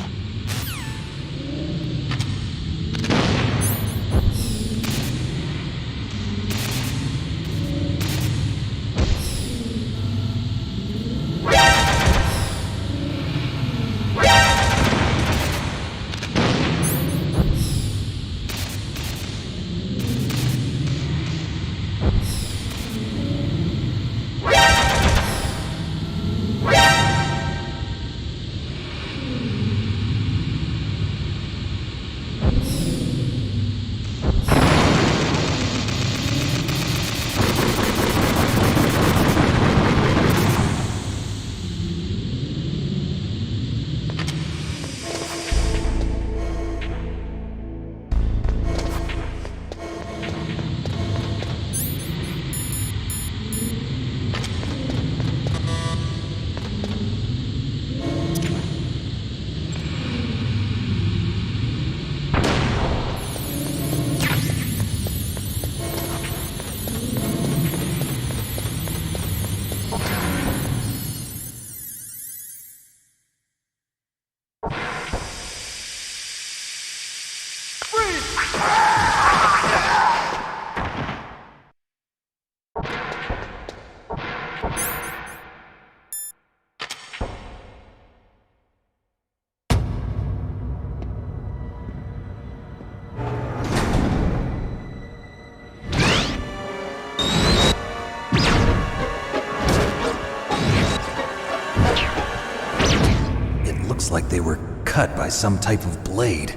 Looks like they were cut by some type of blade.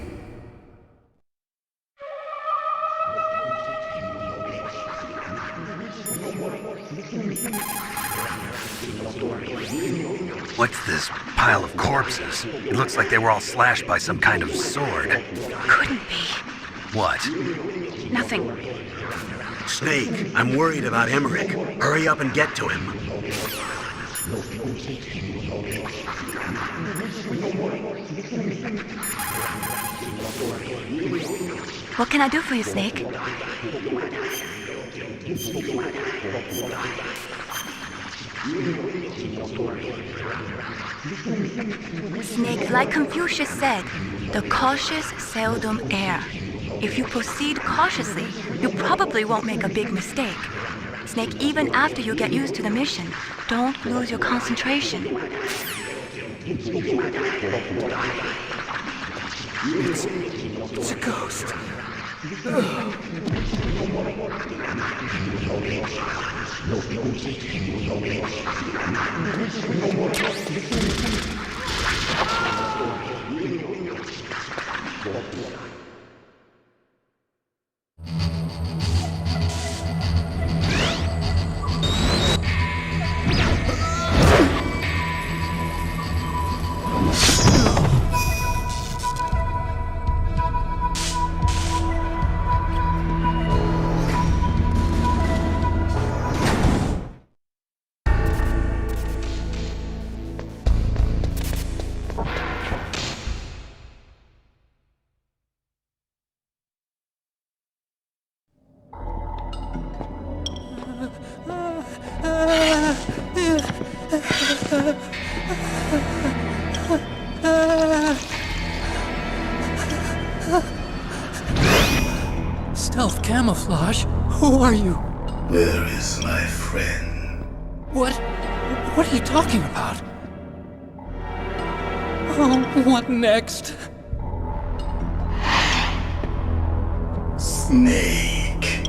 What's this pile of corpses? It looks like they were all slashed by some kind of sword. Couldn't be. What? Nothing. Snake, I'm worried about Emmerich. Hurry up and get to him. What can I do for you, Snake? Snake, like Confucius said, the cautious seldom err. If you proceed cautiously, you probably won't make a big mistake. Snake, even after you get used to the mission, don't lose your concentration. It's a ghost. Stealth camouflage? Who are you? Where is my friend? What are you talking about? Oh, what next? Snake.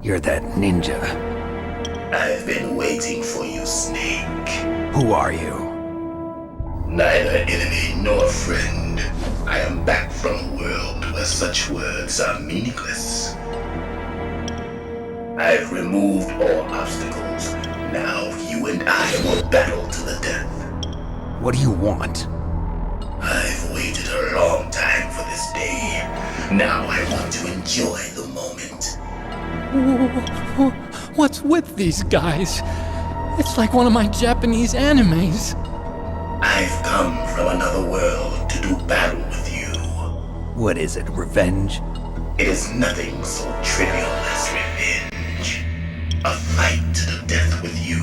You're that ninja. I've been waiting for you, Snake. Who are you? Neither enemy nor friend. I am back from a world where such words are meaningless. I've removed all obstacles. Now you and I will battle to the death. What do you want? I've waited a long time for this day. Now I want to enjoy the moment. What's with these guys? It's like one of my Japanese animes. I've come from another world to do battle with you. What is it, revenge? It is nothing so trivial as revenge. A fight to the death with you.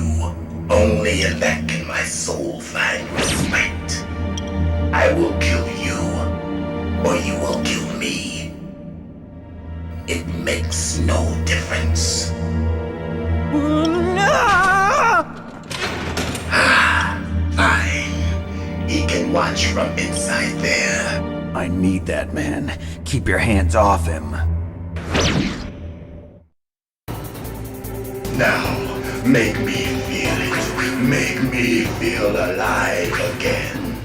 Only in that can my soul find respite. I will kill you, or you will kill me. It makes no difference. Fine. He can watch from inside there. I need that man. Keep your hands off him. Now, make me feel it. Make me feel alive again.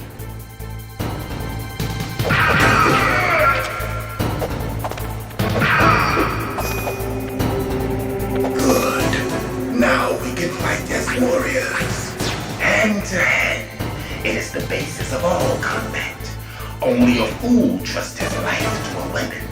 Good. Now we can fight as warriors. Hand to hand. It is the basis of all combat. Only a fool trusts his life to a weapon.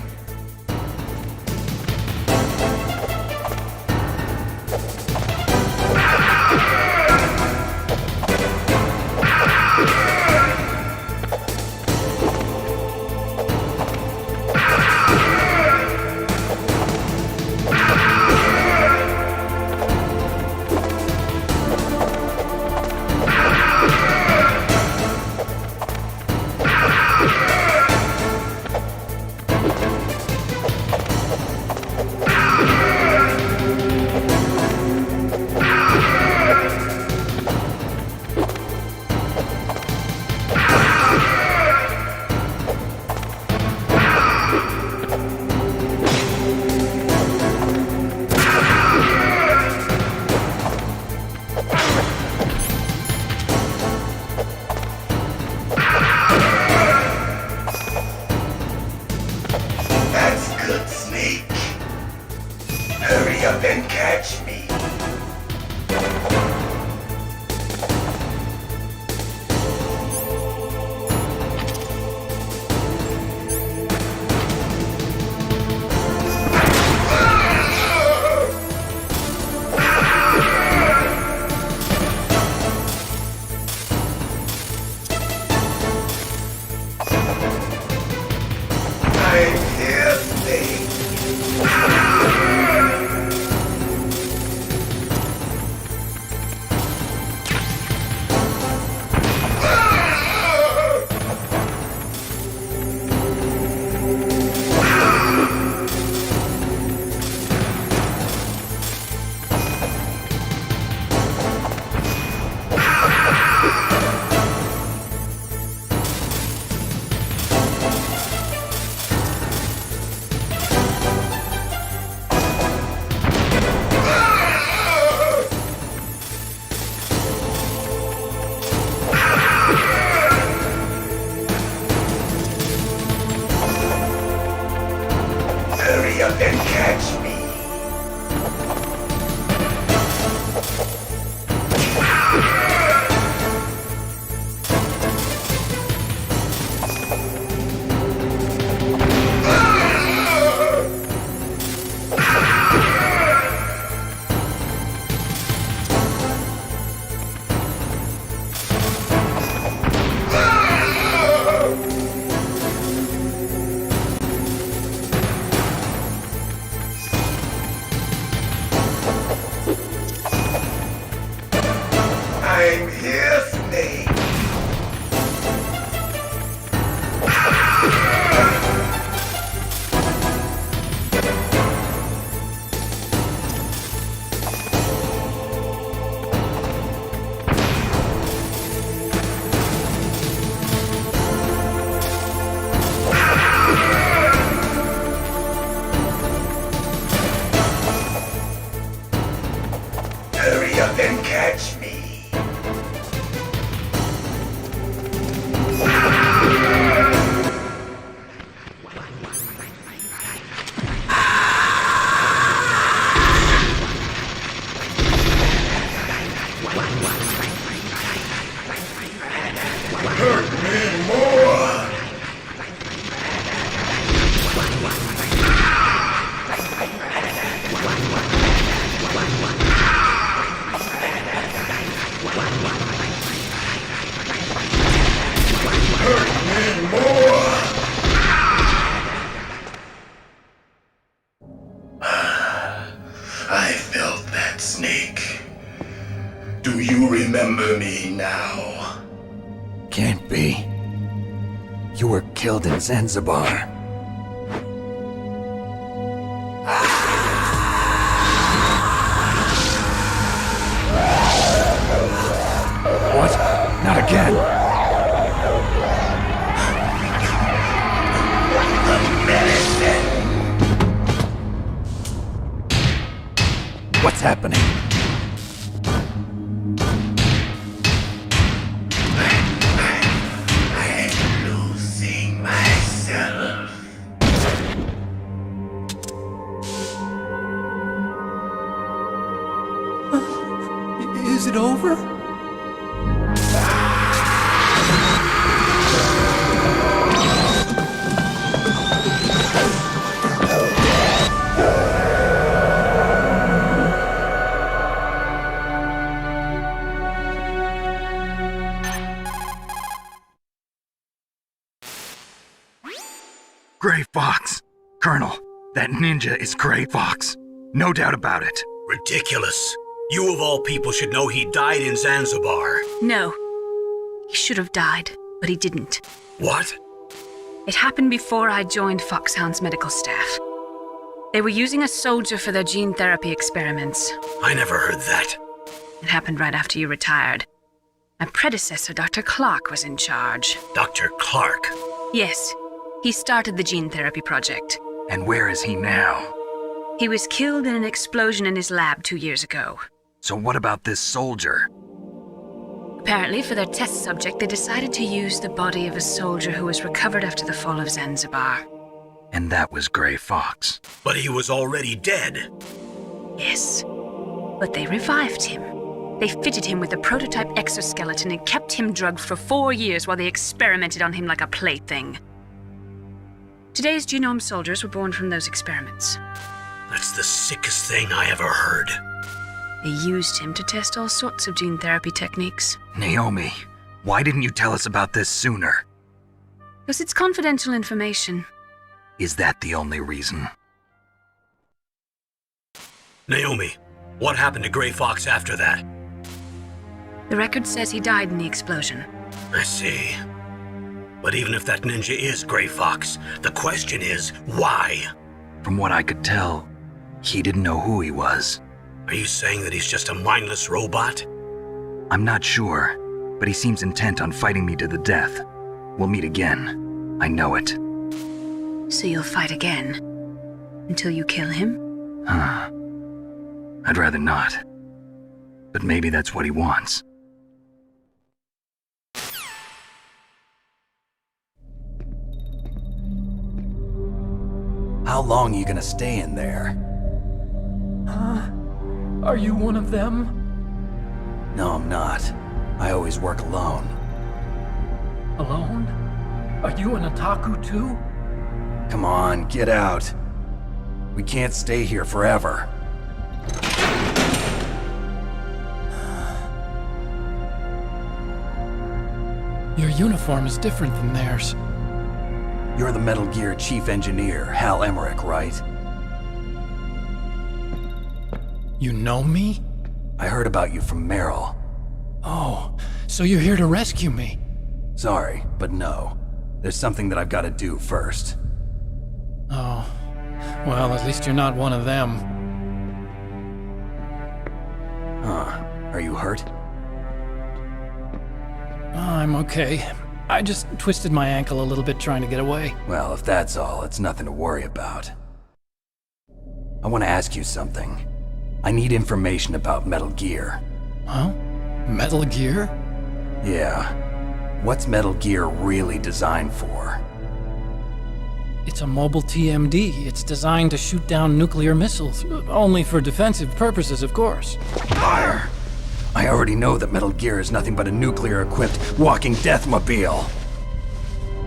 Do you remember me now? Can't be. You were killed in Zanzibar. What? Not again! What's happening? I'm losing myself. Is it over? Gray Fox! Colonel, that ninja is Gray Fox. No doubt about it. Ridiculous. You of all people should know he died in Zanzibar. No. He should have died, but he didn't. What? It happened before I joined Foxhound's medical staff. They were using a soldier for their gene therapy experiments. I never heard that. It happened right after you retired. My predecessor, Dr. Clark, was in charge. Dr. Clark? Yes. He started the gene therapy project. And where is he now? He was killed in an explosion in his lab 2 years ago. So what about this soldier? Apparently, for their test subject, they decided to use the body of a soldier who was recovered after the fall of Zanzibar. And that was Gray Fox. But he was already dead. Yes. But they revived him. They fitted him with a prototype exoskeleton and kept him drugged for 4 years while they experimented on him like a plaything. Today's genome soldiers were born from those experiments. That's the sickest thing I ever heard. They used him to test all sorts of gene therapy techniques. Naomi, why didn't you tell us about this sooner? Because it's confidential information. Is that the only reason? Naomi, what happened to Gray Fox after that? The record says he died in the explosion. I see. But even if that ninja is Gray Fox, the question is, why? From what I could tell, he didn't know who he was. Are you saying that he's just a mindless robot? I'm not sure, but he seems intent on fighting me to the death. We'll meet again. I know it. So you'll fight again? Until you kill him? Huh. I'd rather not. But maybe that's what he wants. How long are you gonna stay in there? Huh? Are you one of them? No, I'm not. I always work alone. Alone? Are you an otaku too? Come on, get out. We can't stay here forever. Your uniform is different than theirs. You're the Metal Gear Chief Engineer, Hal Emmerich, right? You know me? I heard about you from Meryl. Oh, so you're here to rescue me? Sorry, but no. There's something that I've got to do first. Oh. Well, at least you're not one of them. Huh. Are you hurt? I'm okay. I just twisted my ankle a little bit trying to get away. Well, if that's all, it's nothing to worry about. I want to ask you something. I need information about Metal Gear. Huh? Metal Gear? Yeah. What's Metal Gear really designed for? It's a mobile TMD. It's designed to shoot down nuclear missiles. Only for defensive purposes, of course. Fire! I already know that Metal Gear is nothing but a nuclear-equipped walking deathmobile.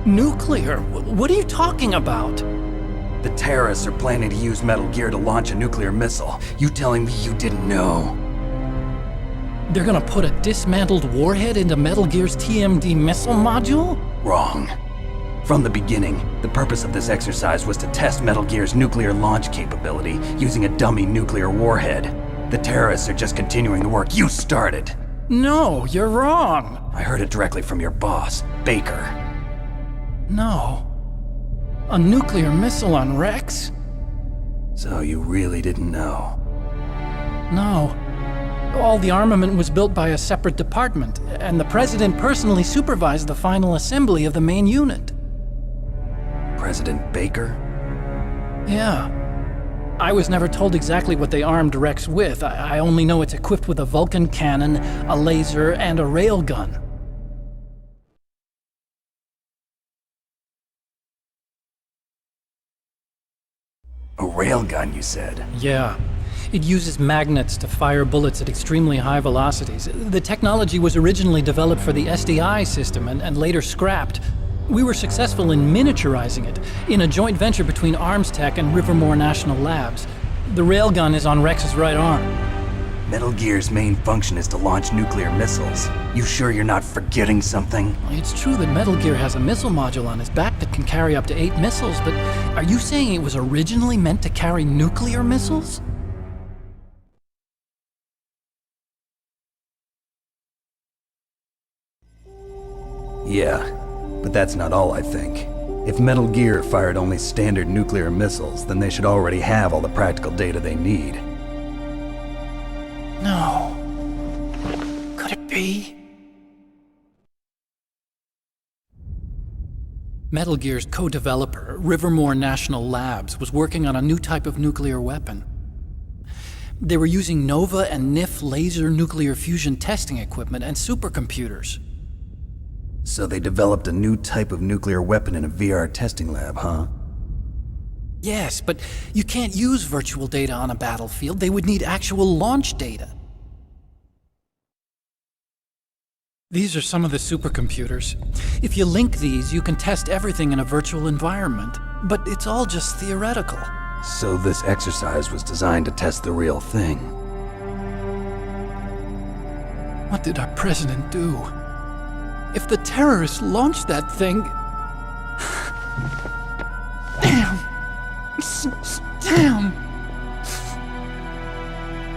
Nuclear? What are you talking about? The terrorists are planning to use Metal Gear to launch a nuclear missile. You telling me you didn't know? They're gonna put a dismantled warhead into Metal Gear's TMD missile module? Wrong. From the beginning, the purpose of this exercise was to test Metal Gear's nuclear launch capability using a dummy nuclear warhead. The terrorists are just continuing the work you started. No, you're wrong. I heard it directly from your boss, Baker. No. A nuclear missile on Rex? So you really didn't know? No. All the armament was built by a separate department, and the President personally supervised the final assembly of the main unit. President Baker? Yeah. I was never told exactly what they armed Rex with. I only know it's equipped with a Vulcan cannon, a laser, and a railgun. A railgun, you said? Yeah. It uses magnets to fire bullets at extremely high velocities. The technology was originally developed for the SDI system and later scrapped. We were successful in miniaturizing it in a joint venture between Armstech and Rivermore National Labs. The railgun is on Rex's right arm. Metal Gear's main function is to launch nuclear missiles. You sure you're not forgetting something? It's true that Metal Gear has a missile module on his back that can carry up to 8 missiles, but are you saying it was originally meant to carry nuclear missiles? Yeah, but that's not all I think. If Metal Gear fired only standard nuclear missiles, then they should already have all the practical data they need. No. Could it be? Metal Gear's co-developer, Rivermore National Labs, was working on a new type of nuclear weapon. They were using NOVA and NIF laser nuclear fusion testing equipment and supercomputers. So they developed a new type of nuclear weapon in a VR testing lab, huh? Yes, but you can't use virtual data on a battlefield. They would need actual launch data. These are some of the supercomputers. If you link these, you can test everything in a virtual environment. But it's all just theoretical. So this exercise was designed to test the real thing. What did our president do? If the terrorists launched that thing... Damn! Damn!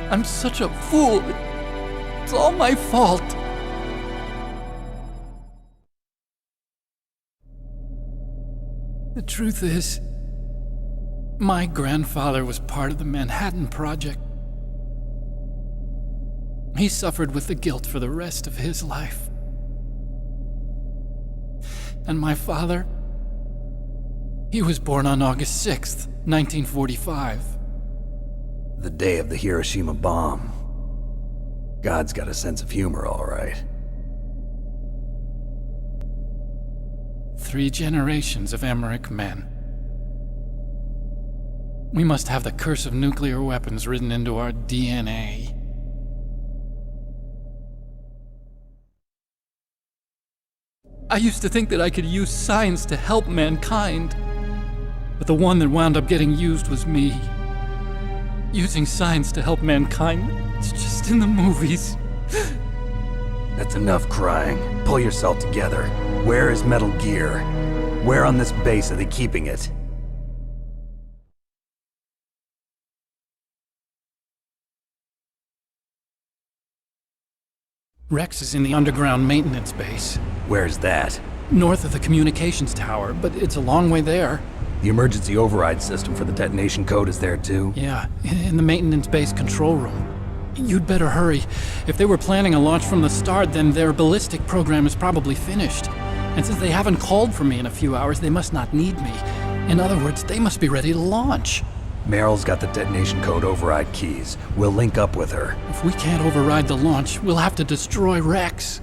I'm such a fool. It's all my fault. The truth is, my grandfather was part of the Manhattan Project. He suffered with the guilt for the rest of his life. And my father, he was born on August 6th, 1945. The day of the Hiroshima bomb. God's got a sense of humor, all right. 3 generations of Emmerich men. We must have the curse of nuclear weapons written into our DNA. I used to think that I could use science to help mankind, but the one that wound up getting used was me. Using science to help mankind, it's just in the movies. That's enough crying. Pull yourself together. Where is Metal Gear? Where on this base are they keeping it? Rex is in the underground maintenance base. Where's that? North of the communications tower, but it's a long way there. The emergency override system for the detonation code is there too? Yeah, in the maintenance base control room. You'd better hurry. If they were planning a launch from the start, then their ballistic program is probably finished. And since they haven't called for me in a few hours, they must not need me. In other words, they must be ready to launch. Meryl's got the detonation code override keys. We'll link up with her. If we can't override the launch, we'll have to destroy Rex.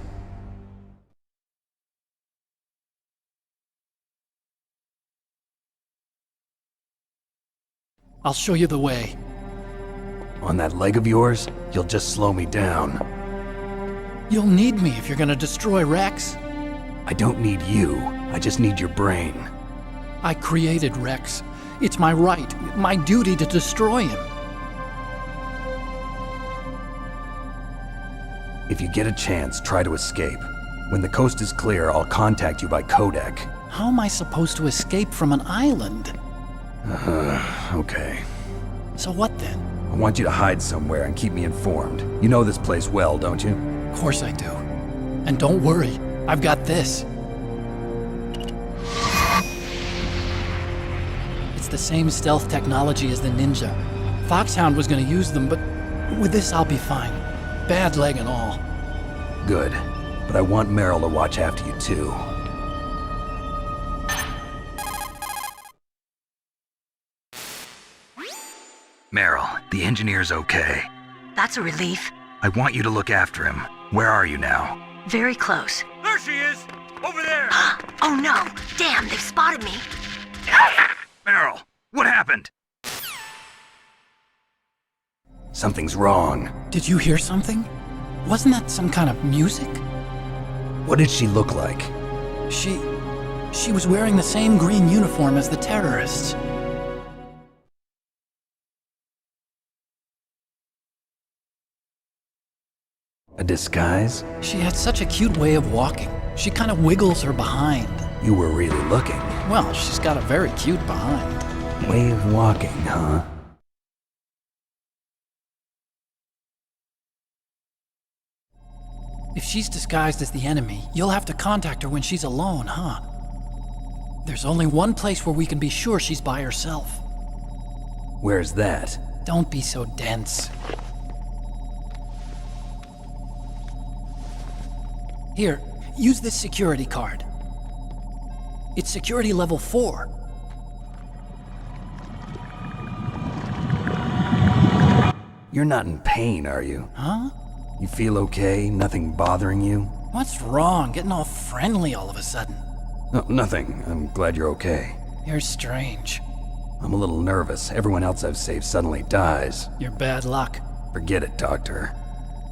I'll show you the way. On that leg of yours, you'll just slow me down. You'll need me if you're gonna destroy Rex. I don't need you. I just need your brain. I created Rex. It's my right, my duty to destroy him. If you get a chance, try to escape. When the coast is clear, I'll contact you by codec. How am I supposed to escape from an island? Okay. So what then? I want you to hide somewhere and keep me informed. You know this place well, don't you? Of course I do. And don't worry, I've got this. It's the same stealth technology as the Ninja. Foxhound was gonna use them, but with this I'll be fine. Bad leg and all. Good. But I want Meryl to watch after you too. Meryl, the engineer's okay. That's a relief. I want you to look after him. Where are you now? Very close. There she is! Over there! Oh no! Damn, they've spotted me. Meryl, what happened? Something's wrong. Did you hear something? Wasn't that some kind of music? What did she look like? She was wearing the same green uniform as the terrorists. A disguise? She had such a cute way of walking. She kind of wiggles her behind. You were really looking. Well, she's got a very cute behind. Way of walking, huh? If she's disguised as the enemy, you'll have to contact her when she's alone, huh? There's only one place where we can be sure she's by herself. Where's that? Don't be so dense. Here, use this security card. It's security level 4. You're not in pain, are you? Huh? You feel okay? Nothing bothering you? What's wrong? Getting all friendly all of a sudden. No, nothing. I'm glad you're okay. You're strange. I'm a little nervous. Everyone else I've saved suddenly dies. You're bad luck. Forget it, Doctor.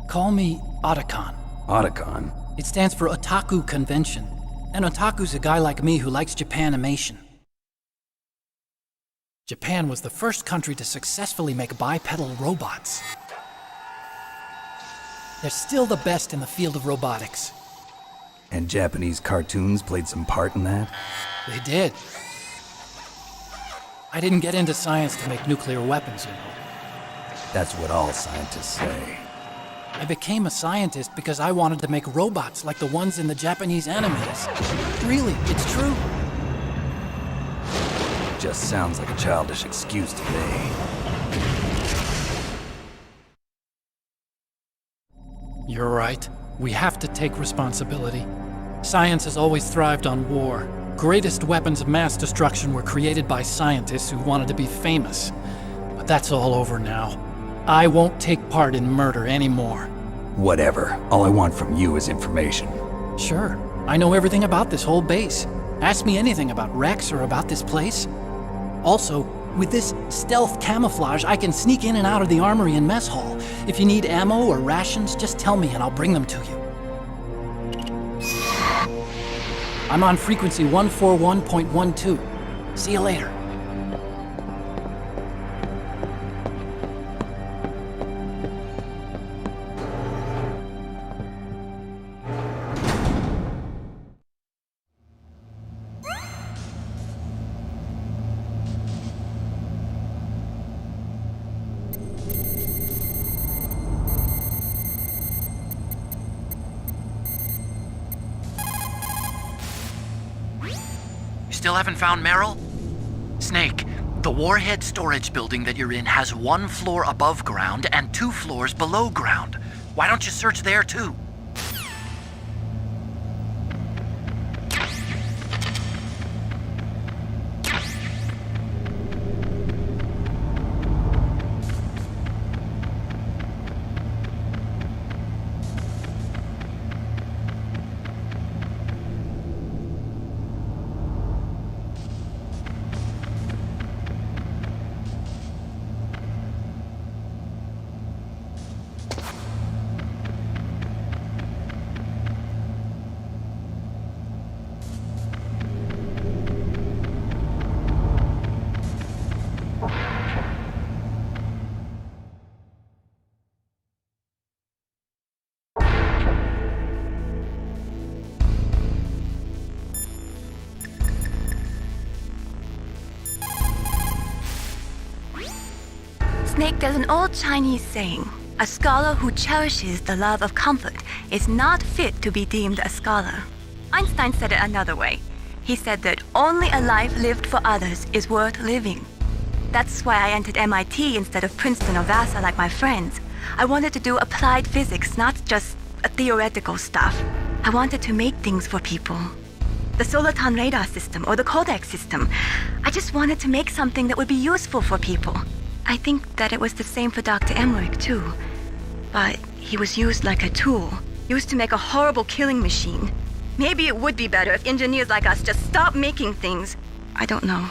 Call me Otacon. Otacon? It stands for Otaku Convention. And Otaku's a guy like me who likes Japanimation. Japan was the first country to successfully make bipedal robots. They're still the best in the field of robotics. And Japanese cartoons played some part in that? They did. I didn't get into science to make nuclear weapons, you know. That's what all scientists say. I became a scientist because I wanted to make robots like the ones in the Japanese animes. Really, it's true. Just sounds like a childish excuse to me. You're right. We have to take responsibility. Science has always thrived on war. Greatest weapons of mass destruction were created by scientists who wanted to be famous. But that's all over now. I won't take part in murder anymore. Whatever. All I want from you is information. Sure. I know everything about this whole base. Ask me anything about Rex or about this place. Also, with this stealth camouflage, I can sneak in and out of the armory and mess hall. If you need ammo or rations, just tell me and I'll bring them to you. I'm on frequency 141.12. See you later. Still haven't found Meryl? Snake, the warhead storage building that you're in has 1 floor above ground and 2 floors below ground. Why don't you search there too? Snake, there's an old Chinese saying, a scholar who cherishes the love of comfort is not fit to be deemed a scholar. Einstein said it another way. He said that only a life lived for others is worth living. That's why I entered MIT instead of Princeton or Vassar like my friends. I wanted to do applied physics, not just theoretical stuff. I wanted to make things for people. The Soliton radar system or the Codex system. I just wanted to make something that would be useful for people. I think that it was the same for Dr. Emmerich too. But he was used like a tool, used to make a horrible killing machine. Maybe it would be better if engineers like us just stopped making things. I don't know.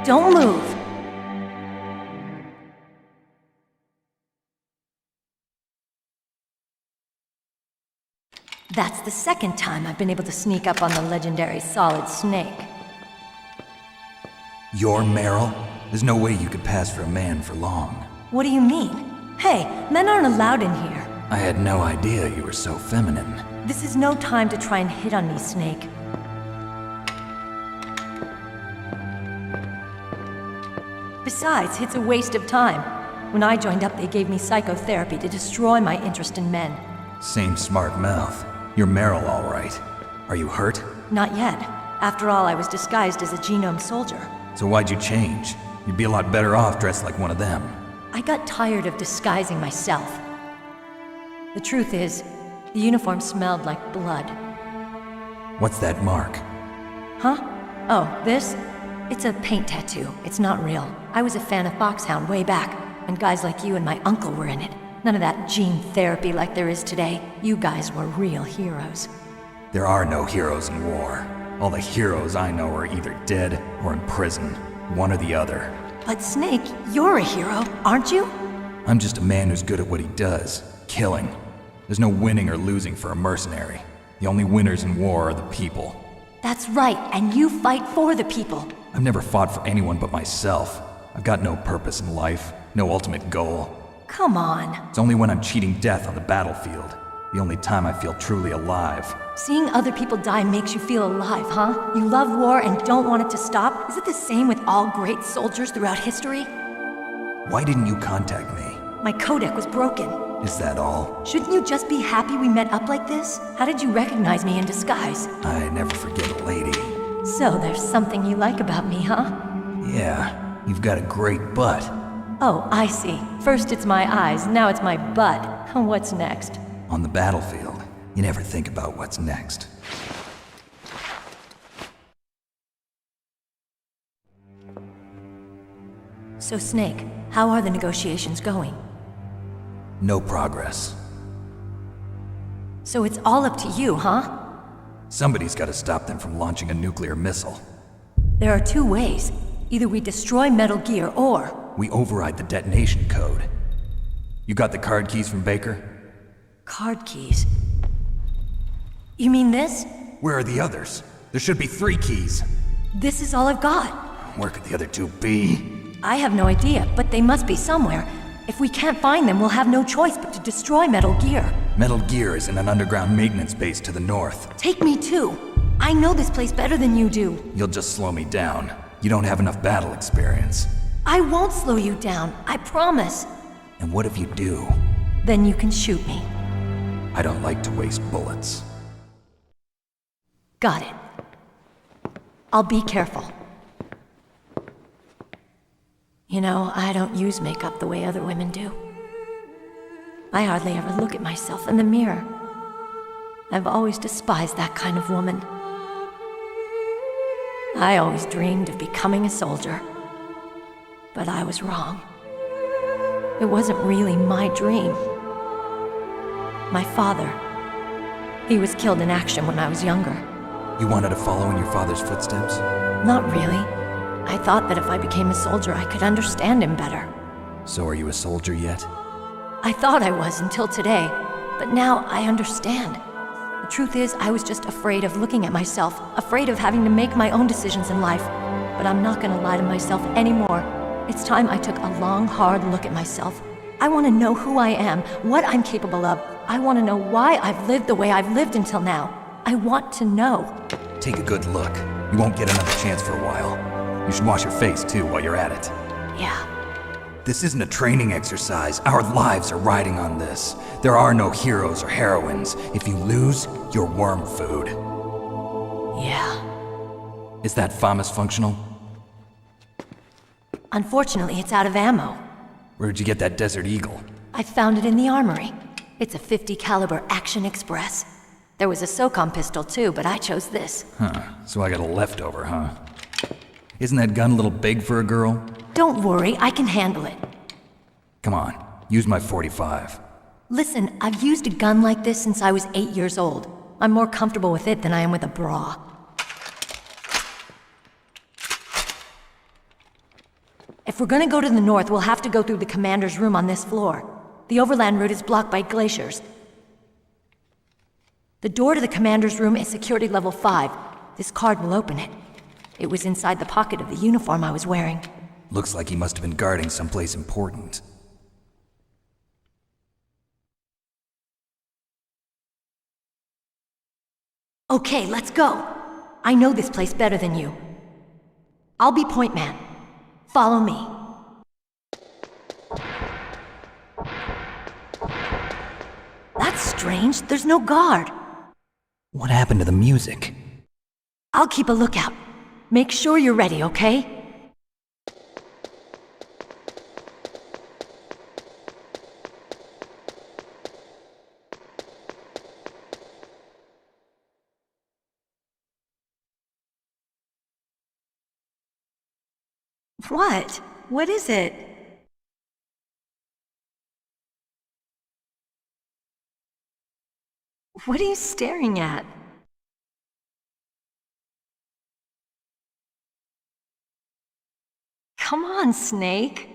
Don't move. That's the second time I've been able to sneak up on the legendary Solid Snake. You're Meryl? There's no way you could pass for a man for long. What do you mean? Hey, men aren't allowed in here. I had no idea you were so feminine. This is no time to try and hit on me, Snake. Besides, it's a waste of time. When I joined up, they gave me psychotherapy to destroy my interest in men. Same smart mouth. You're Meryl, all right. Are you hurt? Not yet. After all, I was disguised as a genome soldier. So why'd you change? You'd be a lot better off dressed like one of them. I got tired of disguising myself. The truth is, the uniform smelled like blood. What's that mark? Huh? Oh, this? It's a paint tattoo. It's not real. I was a fan of Foxhound way back, and guys like you and my uncle were in it. None of that gene therapy like there is today. You guys were real heroes. There are no heroes in war. All the heroes I know are either dead or in prison. One or the other. But Snake, you're a hero, aren't you? I'm just a man who's good at what he does. Killing. There's no winning or losing for a mercenary. The only winners in war are the people. That's right, and you fight for the people. I've never fought for anyone but myself. I've got no purpose in life, no ultimate goal. Come on. It's only when I'm cheating death on the battlefield. The only time I feel truly alive. Seeing other people die makes you feel alive, huh? You love war and don't want it to stop? Is it the same with all great soldiers throughout history? Why didn't you contact me? My codec was broken. Is that all? Shouldn't you just be happy we met up like this? How did you recognize me in disguise? I never forget a lady. So there's something you like about me, huh? Yeah, you've got a great butt. Oh, I see. First it's my eyes, now it's my butt. What's next? On the battlefield, you never think about what's next. So Snake, how are the negotiations going? No progress. So it's all up to you, huh? Somebody's got to stop them from launching a nuclear missile. There are two ways. Either we destroy Metal Gear, or... we override the detonation code. You got the card keys from Baker? Card keys? You mean this? Where are the others? There should be 3 keys. This is all I've got. Where could the other 2 be? I have no idea, but they must be somewhere. If we can't find them, we'll have no choice but to destroy Metal Gear. Metal Gear is in an underground maintenance base to the north. Take me too. I know this place better than you do. You'll just slow me down. You don't have enough battle experience. I won't slow you down, I promise. And what if you do? Then you can shoot me. I don't like to waste bullets. Got it. I'll be careful. You know, I don't use makeup the way other women do. I hardly ever look at myself in the mirror. I've always despised that kind of woman. I always dreamed of becoming a soldier. But I was wrong. It wasn't really my dream. My father, he was killed in action when I was younger. You wanted to follow in your father's footsteps? Not really. I thought that if I became a soldier, I could understand him better. So are you a soldier yet? I thought I was until today, but now I understand. The truth is, I was just afraid of looking at myself, afraid of having to make my own decisions in life. But I'm not gonna lie to myself anymore. It's time I took a long, hard look at myself. I want to know who I am, what I'm capable of. I want to know why I've lived the way I've lived until now. I want to know. Take a good look. You won't get another chance for a while. You should wash your face, too, while you're at it. Yeah. This isn't a training exercise. Our lives are riding on this. There are no heroes or heroines. If you lose, you're worm food. Yeah. Is that FAMAS functional? Unfortunately, it's out of ammo. Where'd you get that Desert Eagle? I found it in the armory. It's a .50 caliber Action Express. There was a SOCOM pistol too, but I chose this. Huh, so I got a leftover, huh? Isn't that gun a little big for a girl? Don't worry, I can handle it. Come on, use my .45. Listen, I've used a gun like this since I was 8 years old. I'm more comfortable with it than I am with a bra. If we're gonna go to the north, we'll have to go through the commander's room on this floor. The overland route is blocked by glaciers. The door to the commander's room is security level 5. This card will open it. It was inside the pocket of the uniform I was wearing. Looks like he must have been guarding someplace important. Okay, let's go. I know this place better than you. I'll be point man. Follow me. strange. There's no guard. What happened to the music? I'll keep a lookout. Make sure you're ready, okay? What? What is it? What are you staring at? Come on, Snake.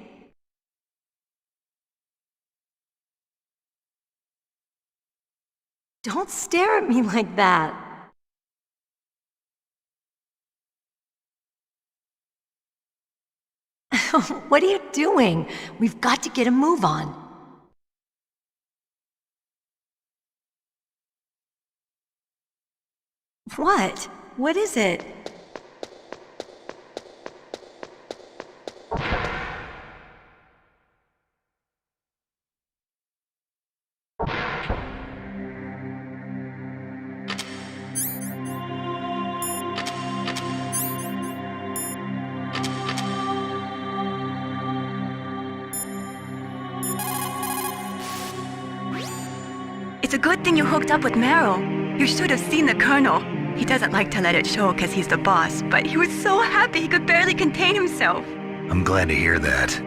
Don't stare at me like that. What are you doing? We've got to get a move on. What? What is it? It's a good thing you hooked up with Meryl. You should have seen the Colonel. He doesn't like to let it show because he's the boss, but he was so happy he could barely contain himself. I'm glad to hear that.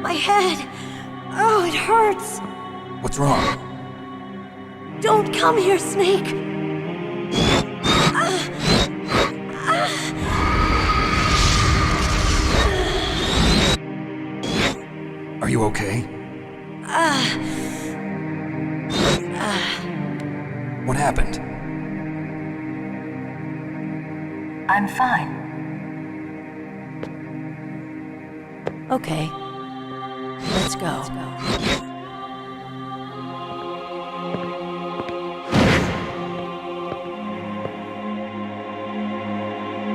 My head! Oh, it hurts! What's wrong? Don't come here, Snake! Are you okay? What happened? I'm fine. Okay. Let's go.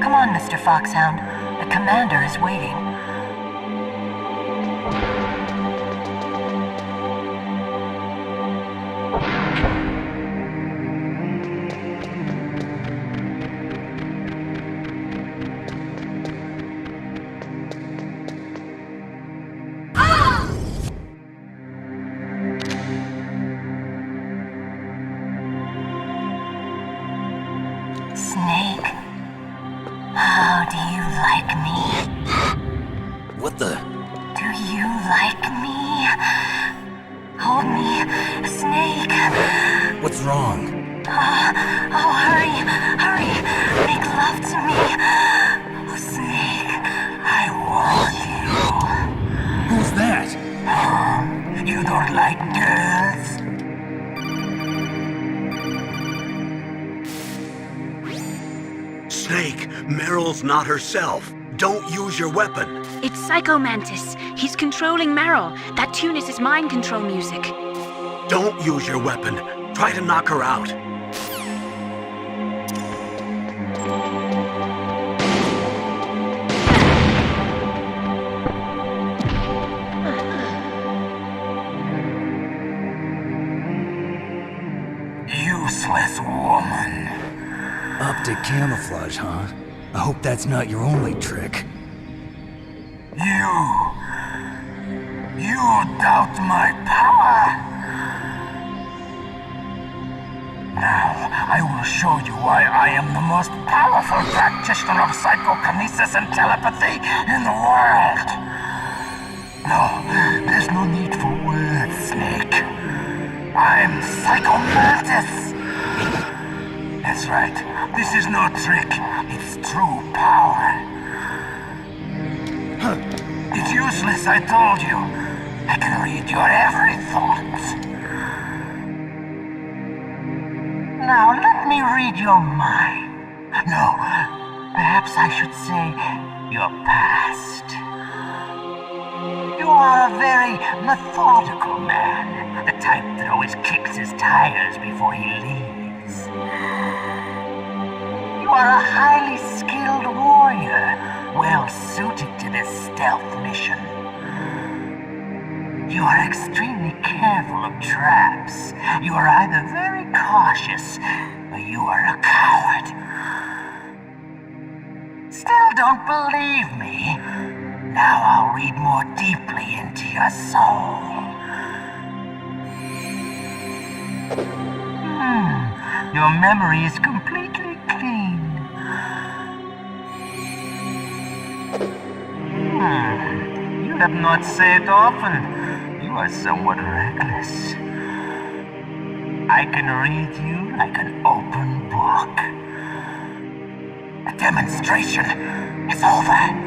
Come on, Mr. Foxhound. The commander is waiting. Snake, how do you like me? What the? Do you like me? Hold me, Snake. What's wrong? Oh, hurry, hurry. Make love to me. Oh, Snake, I want you. Who's that? You don't like girls? Snake, Meryl's not herself. Don't use your weapon. It's Psycho Mantis. He's controlling Meryl. That tune is his mind control music. Don't use your weapon. Try to knock her out. Useless woman. Optic camouflage, huh? I hope that's not your only trick. You doubt my power? Now, I will show you why I am the most powerful practitioner of psychokinesis and telepathy in the world. No, there's no need for words, Snake. I'm Psycho Mantis. That's right. This is no trick. It's true power. It's useless, I told you. I can read your every thought. Now, let me read your mind. No, perhaps I should say your past. You are a very methodical man. The type that always kicks his tires before he leaves. You are a highly skilled warrior, well suited to this stealth mission. You are extremely careful of traps. You are either very cautious, or you are a coward. Still don't believe me? Now I'll read more deeply into your soul. Your memory is completely clean. You have not said often. You are somewhat reckless. I can read you like an open book. The demonstration is over.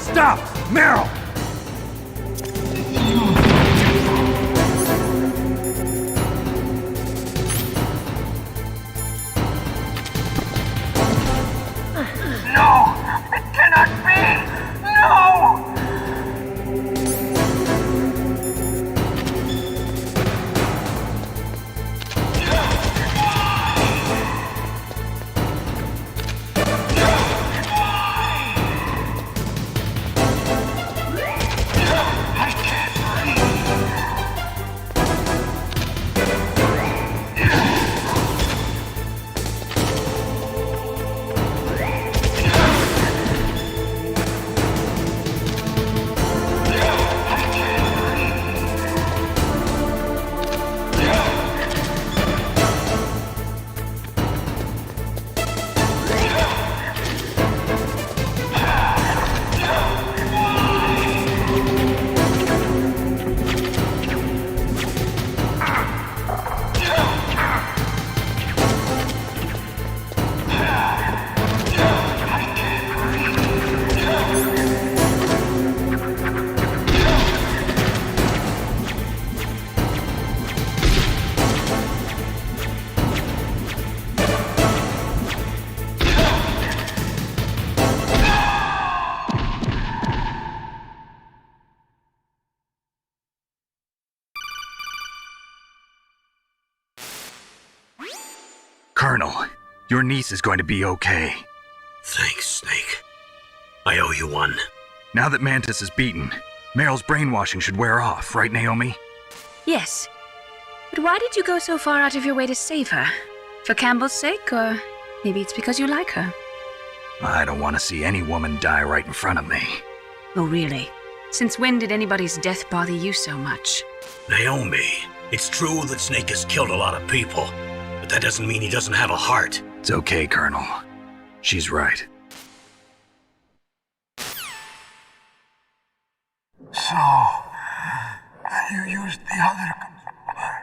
Stop! Meryl! No! It cannot be! No! Colonel, your niece is going to be okay. Thanks, Snake. I owe you one. Now that Mantis is beaten, Meryl's brainwashing should wear off, right, Naomi? Yes. But why did you go so far out of your way to save her? For Campbell's sake, or maybe it's because you like her? I don't want to see any woman die right in front of me. Oh, really? Since when did anybody's death bother you so much? Naomi, it's true that Snake has killed a lot of people, but that doesn't mean he doesn't have a heart. It's okay, Colonel. She's right. So, you used the other controller.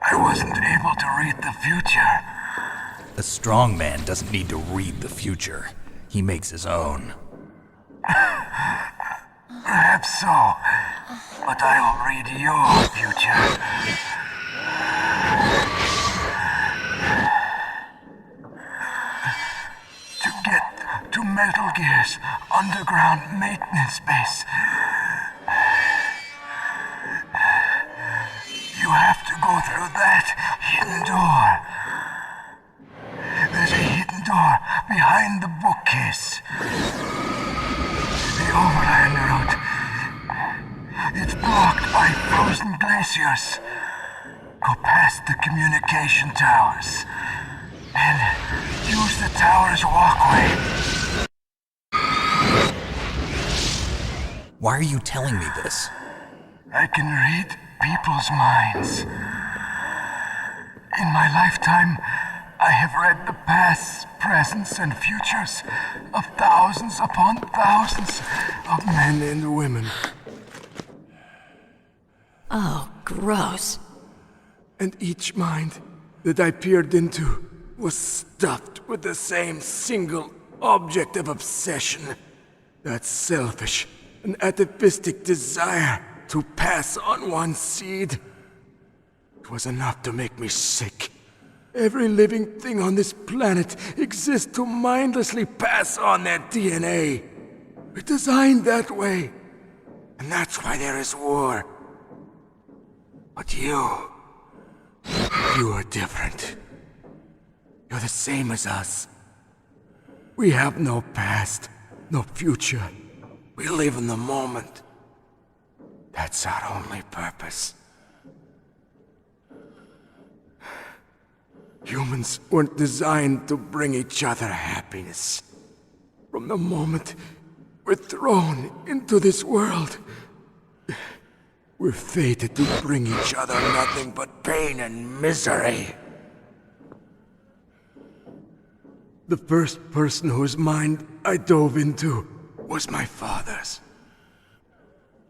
I wasn't able to read the future. A strong man doesn't need to read the future. He makes his own. Perhaps so, but I'll read your future. To get to Metal Gear's underground maintenance base, you have to go through that hidden door. There's a hidden door behind the bookcase. The overland route. It's blocked by frozen glaciers. Go past the communication towers. And use the tower's walkway. Why are you telling me this? I can read people's minds. In my lifetime, I have read the pasts, presents, and futures of thousands upon thousands of men and women. Oh, gross. And each mind that I peered into was stuffed with the same single object of obsession. That selfish and atavistic desire to pass on one seed. It was enough to make me sick. Every living thing on this planet exists to mindlessly pass on their DNA. We're designed that way. And that's why there is war. But you are different. You're the same as us. We have no past, no future. We live in the moment. That's our only purpose. Humans weren't designed to bring each other happiness. From the moment we're thrown into this world, we're fated to bring each other nothing but pain and misery. The first person whose mind I dove into was my father's.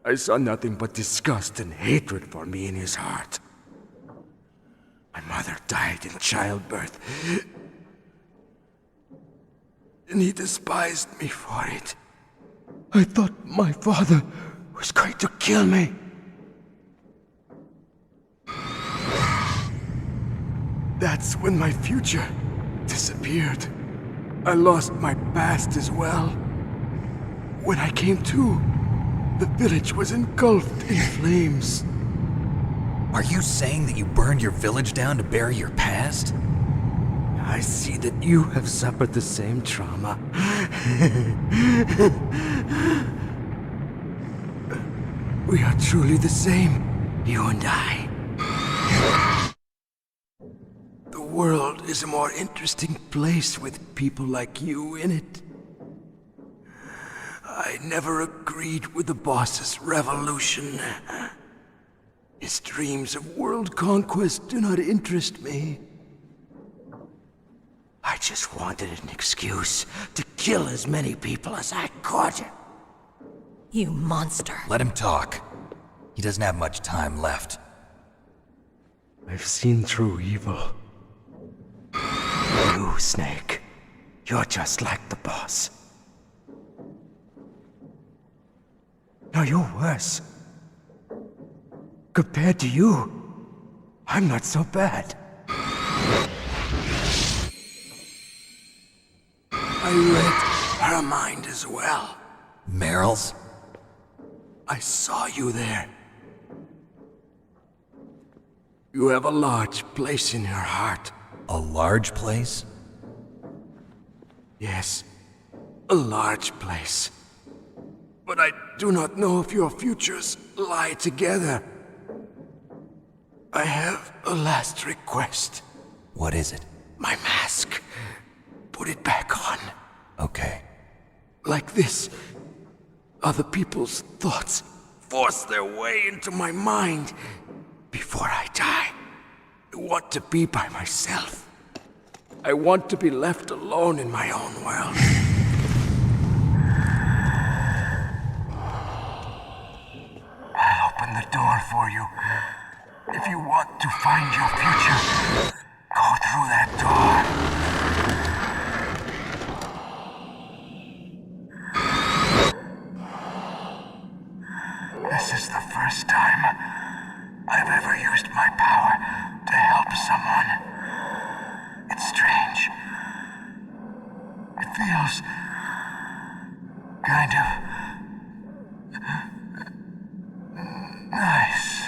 I saw nothing but disgust and hatred for me in his heart. My mother died in childbirth, and he despised me for it. I thought my father was going to kill me. That's when my future disappeared. I lost my past as well. When I came to, the village was engulfed in flames. Are you saying that you burned your village down to bury your past? I see that you have suffered the same trauma. We are truly the same, you and I. The world is a more interesting place with people like you in it. I never agreed with the boss's revolution. His dreams of world conquest do not interest me. I just wanted an excuse to kill as many people as I could. You monster. Let him talk. He doesn't have much time left. I've seen true evil. You, Snake, you're just like the boss. No, you're worse. Compared to you, I'm not so bad. I read her mind as well. Meryl's? I saw you there. You have a large place in your heart. A large place? Yes, a large place. But I do not know if your futures lie together. I have a last request. What is it? My mask. Put it back on. Okay. Like this, other people's thoughts force their way into my mind. Before I die, I want to be by myself. I want to be left alone in my own world. I'll open the door for you. If you want to find your future, go through that door. This is the first time I've ever used my power to help someone. It's strange. It feels kind of nice.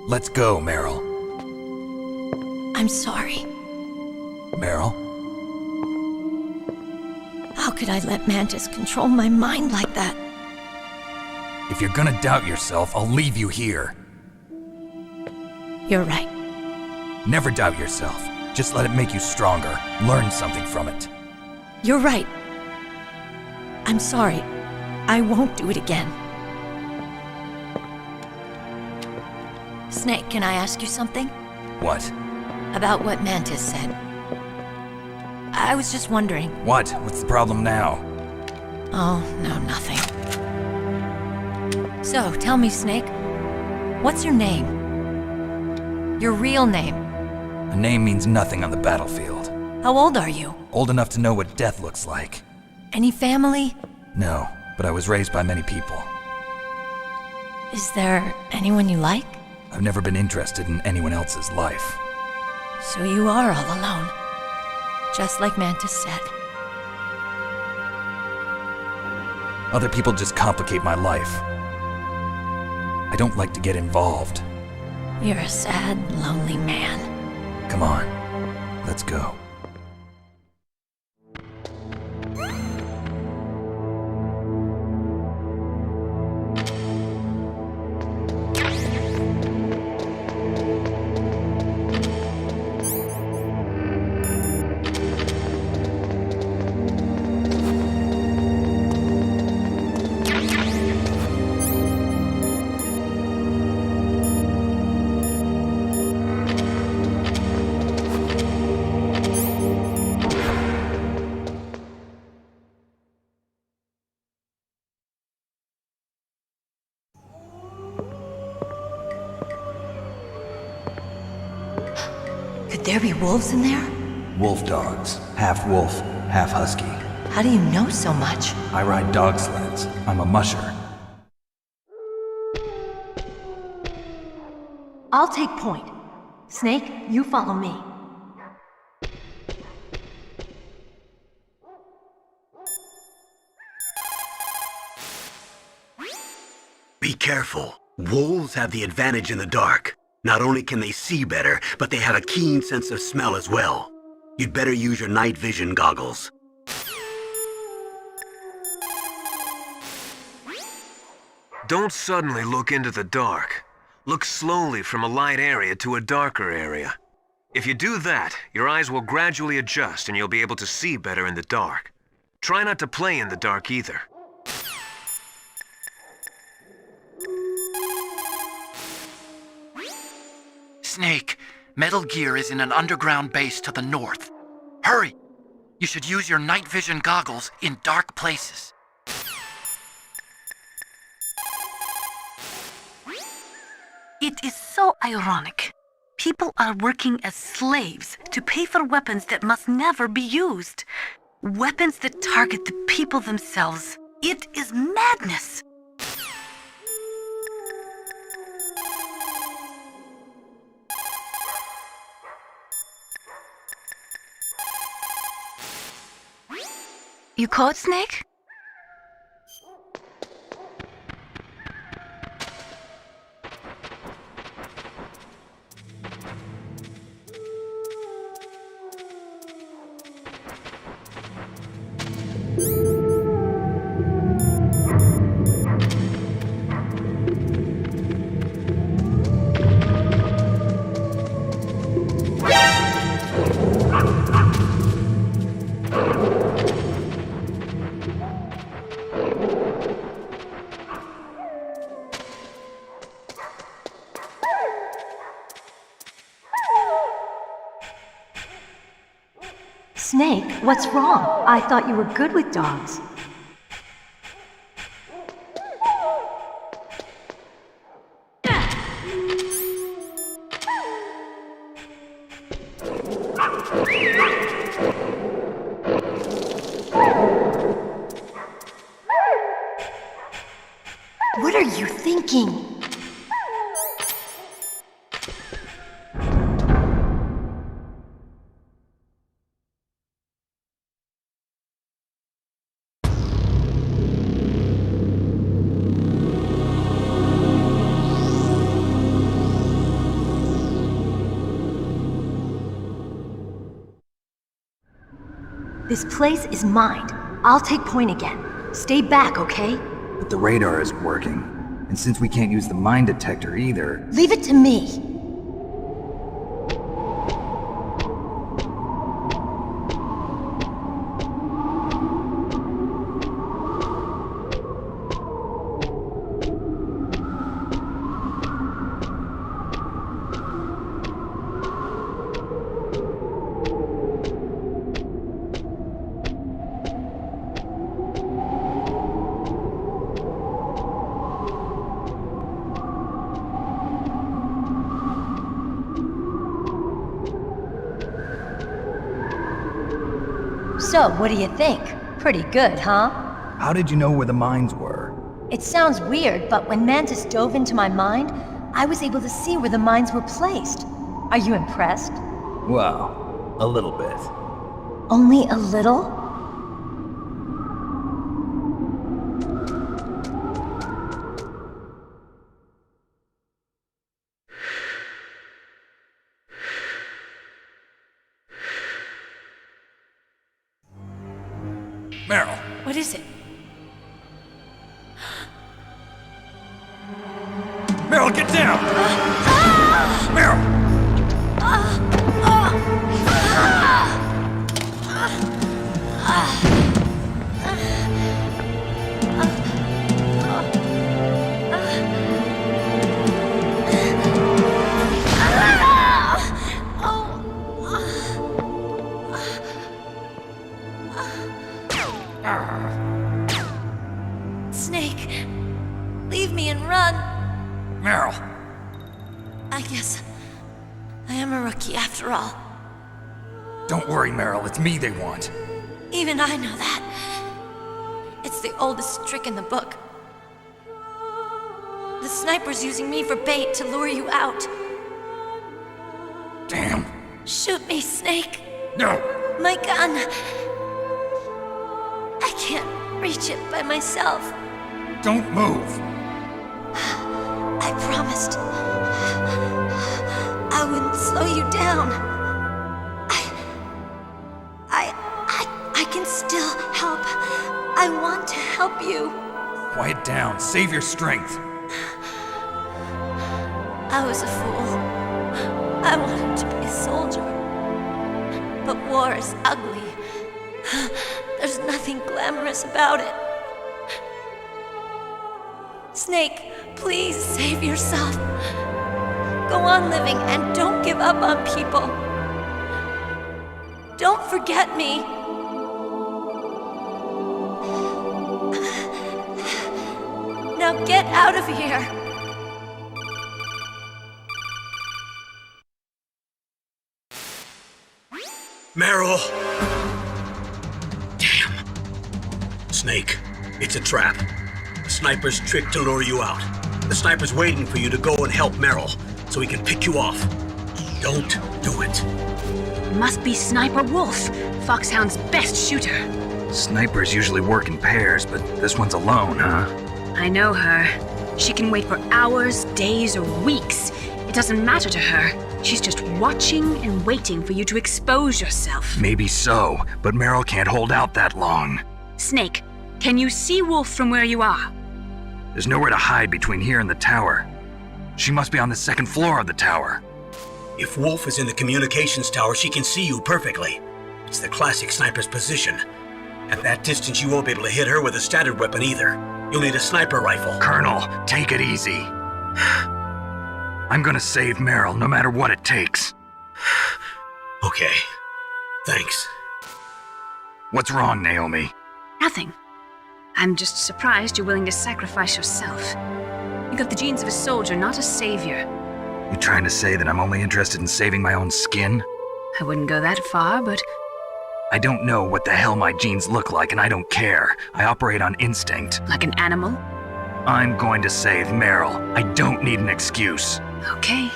Let's go, Meryl. I'm sorry. Meryl? How could I let Mantis control my mind like that? If you're gonna doubt yourself, I'll leave you here. You're right. Never doubt yourself. Just let it make you stronger. Learn something from it. You're right. I'm sorry. I won't do it again. Snake, can I ask you something? What? About what Mantis said. I was just wondering. What? What's the problem now? Oh, no, nothing. So, tell me, Snake. What's your name? Your real name? A name means nothing on the battlefield. How old are you? Old enough to know what death looks like. Any family? No, but I was raised by many people. Is there anyone you like? I've never been interested in anyone else's life. So you are all alone. Just like Mantis said. Other people just complicate my life. I don't like to get involved. You're a sad, lonely man. Come on, let's go. Could there be wolves in there? Wolf dogs. Half wolf, half husky. How do you know so much? I ride dog sleds. I'm a musher. I'll take point. Snake, you follow me. Be careful. Wolves have the advantage in the dark. Not only can they see better, but they have a keen sense of smell as well. You'd better use your night vision goggles. Don't suddenly look into the dark. Look slowly from a light area to a darker area. If you do that, your eyes will gradually adjust and you'll be able to see better in the dark. Try not to play in the dark either. Snake, Metal Gear is in an underground base to the north. Hurry! You should use your night vision goggles in dark places. It is so ironic. People are working as slaves to pay for weapons that must never be used. Weapons that target the people themselves. It is madness. You caught Snake? Snake, what's wrong? I thought you were good with dogs. What are you thinking? This place is mine. I'll take point again. Stay back, okay? But the radar isn't working. And since we can't use the mine detector either... Leave it to me. So, what do you think? Pretty good, huh? How did you know where the mines were? It sounds weird, but when Mantis dove into my mind, I was able to see where the mines were placed. Are you impressed? Well, a little bit. Only a little? Meryl! What is it? Meryl, get down! Meryl! Snake, leave me and run. Meryl! I guess I am a rookie after all. Don't worry, Meryl. It's me they want. Even I know that. It's the oldest trick in the book. The sniper's using me for bait to lure you out. Damn. Shoot me, Snake. No! My gun. I can't reach it by myself. Don't move! I promised. I wouldn't slow you down. I can still help. I want to help you. Quiet down. Save your strength. I was a fool. I wanted to be a soldier. But war is ugly. There's nothing glamorous about it. Snake, please save yourself. Go on living and don't give up on people. Don't forget me. Now get out of here. Meryl! Damn. Snake, it's a trap. The sniper's trick to lure you out. The sniper's waiting for you to go and help Meryl, so he can pick you off. Don't do it. It must be Sniper Wolf, Foxhound's best shooter. Snipers usually work in pairs, but this one's alone, huh? I know her. She can wait for hours, days, or weeks. It doesn't matter to her. She's just watching and waiting for you to expose yourself. Maybe so, but Meryl can't hold out that long. Snake, can you see Wolf from where you are? There's nowhere to hide between here and the tower. She must be on the second floor of the tower. If Wolf is in the communications tower, she can see you perfectly. It's the classic sniper's position. At that distance, you won't be able to hit her with a standard weapon either. You'll need a sniper rifle. Colonel, take it easy. I'm gonna save Meryl no matter what it takes. Okay. Thanks. What's wrong, Naomi? Nothing. I'm just surprised you're willing to sacrifice yourself. You got the genes of a soldier, not a savior. You trying to say that I'm only interested in saving my own skin? I wouldn't go that far, but... I don't know what the hell my genes look like, and I don't care. I operate on instinct. Like an animal? I'm going to save Meryl. I don't need an excuse. Okay.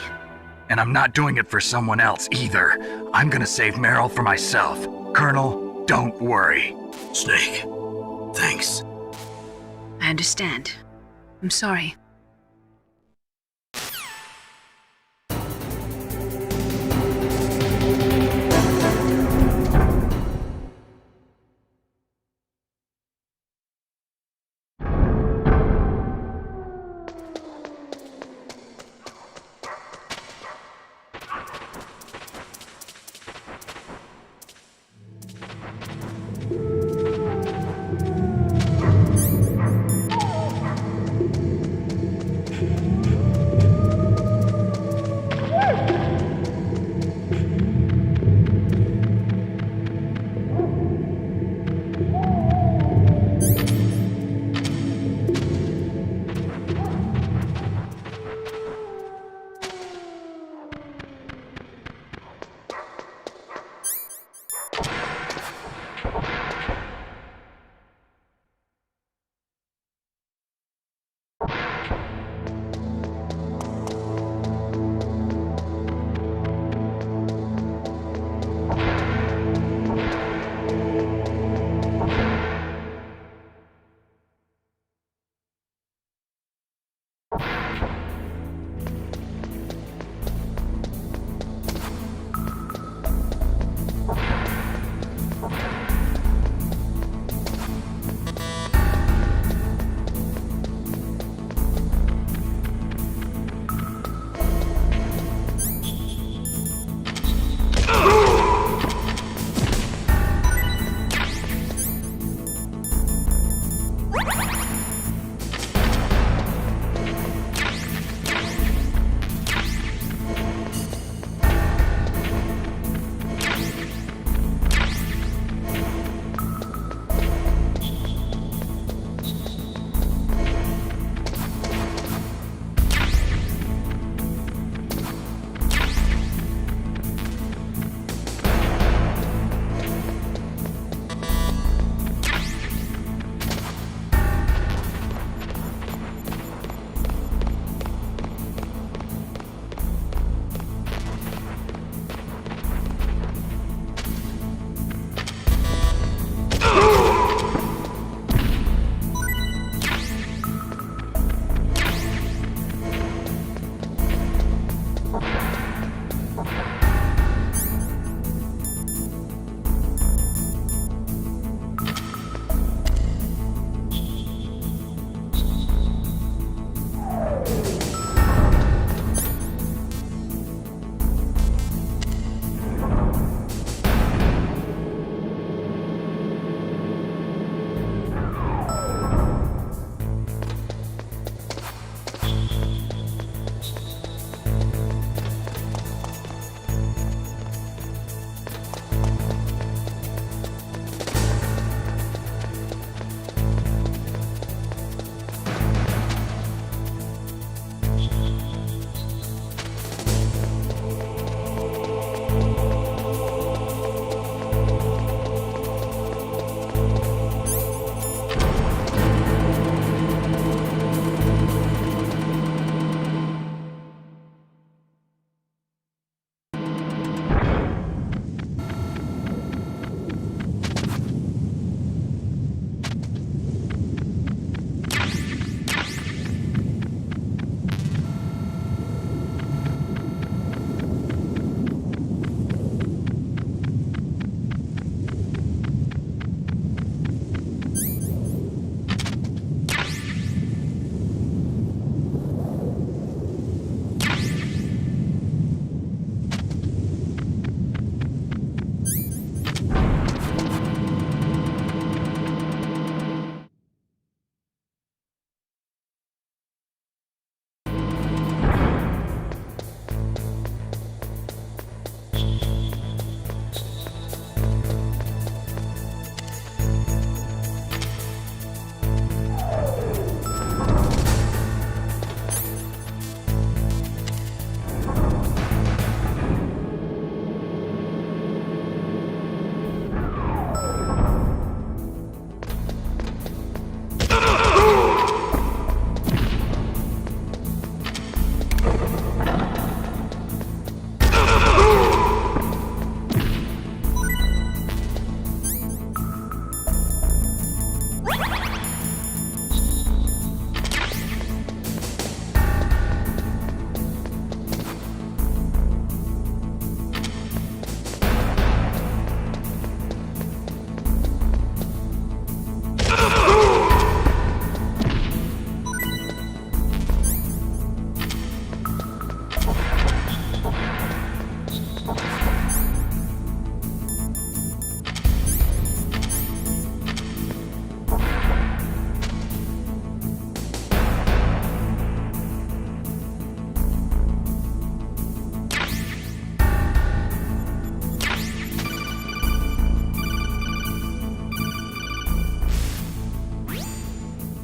And I'm not doing it for someone else either. I'm gonna save Meryl for myself. Colonel, don't worry. Snake, thanks. I understand. I'm sorry.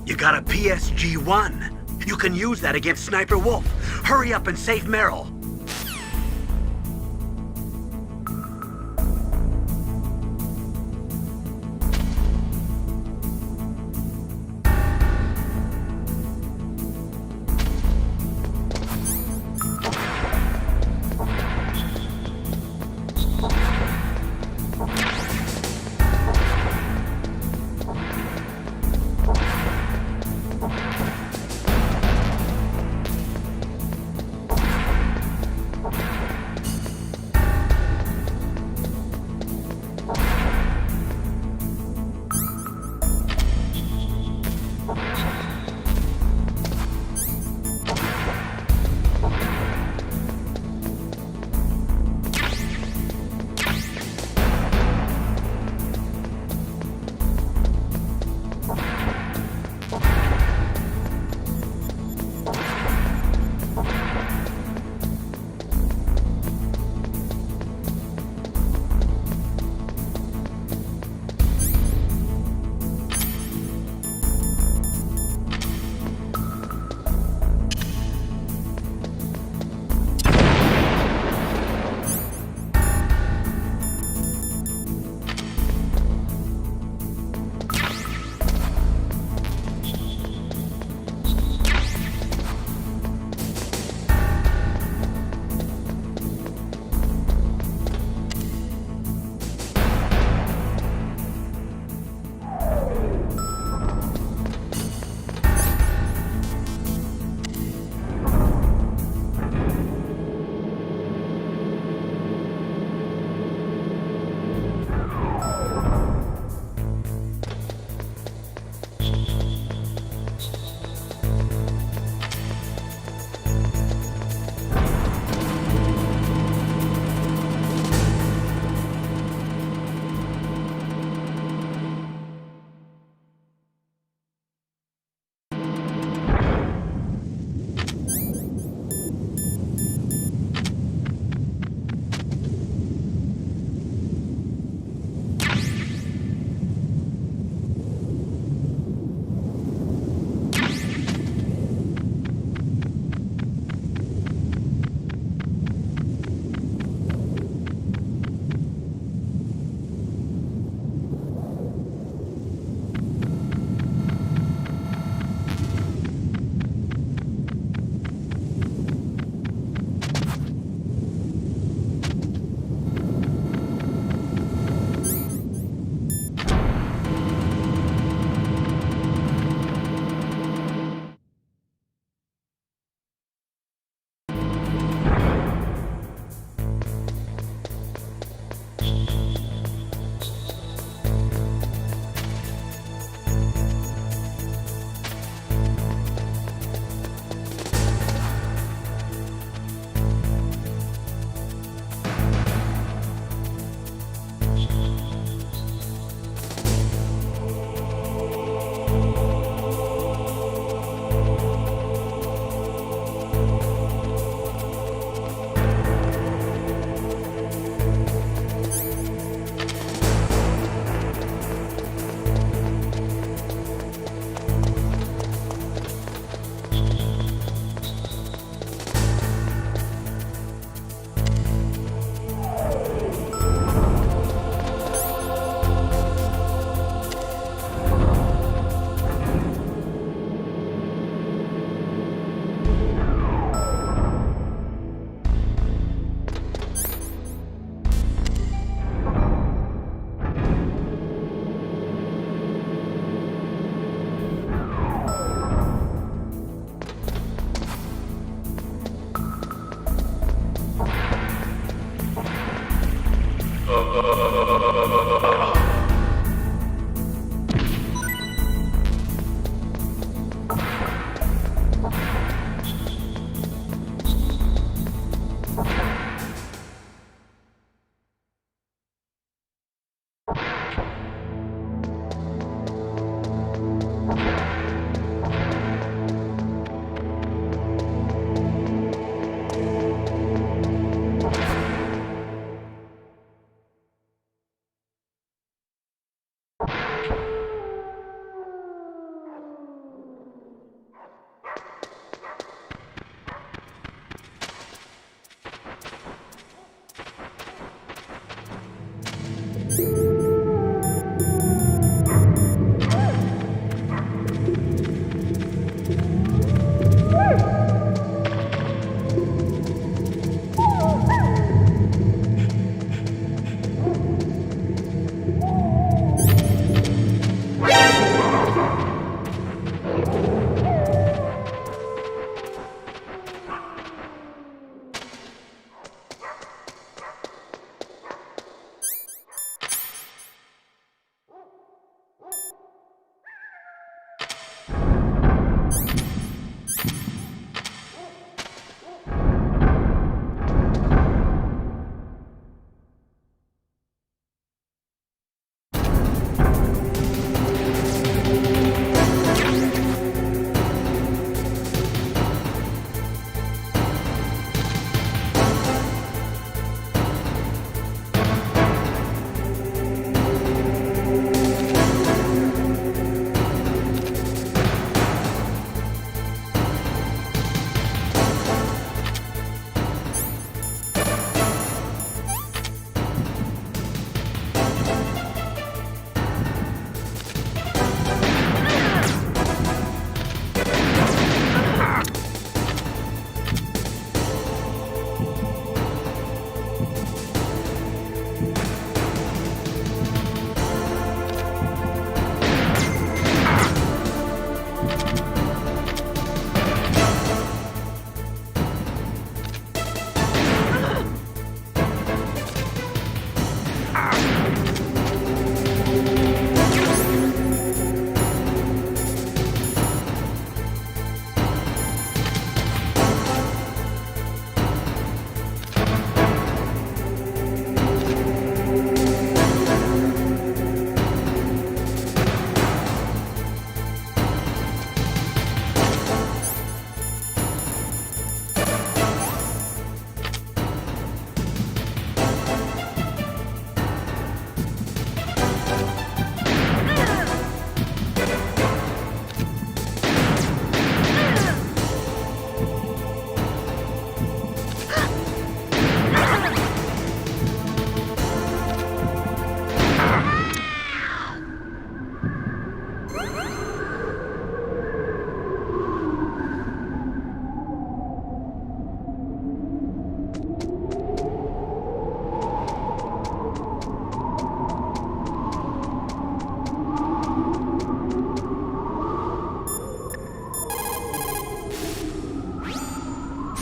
You got a PSG-1. You can use that against Sniper Wolf. Hurry up and save Meryl.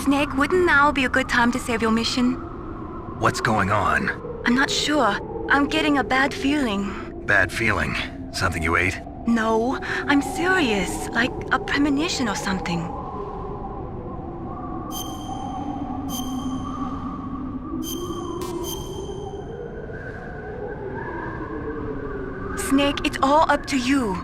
Snake, wouldn't now be a good time to save your mission? What's going on? I'm not sure. I'm getting a bad feeling. Bad feeling? Something you ate? No, I'm serious. Like a premonition or something. Snake, it's all up to you.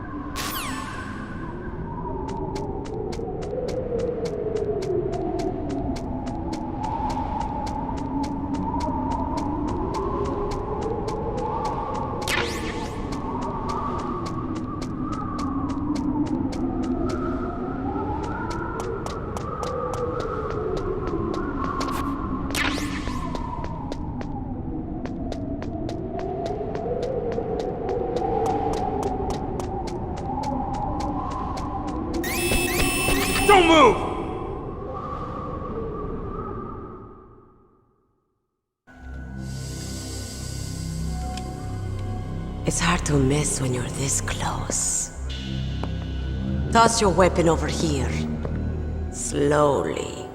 Don't move! It's hard to miss when you're this close. Toss your weapon over here. Slowly.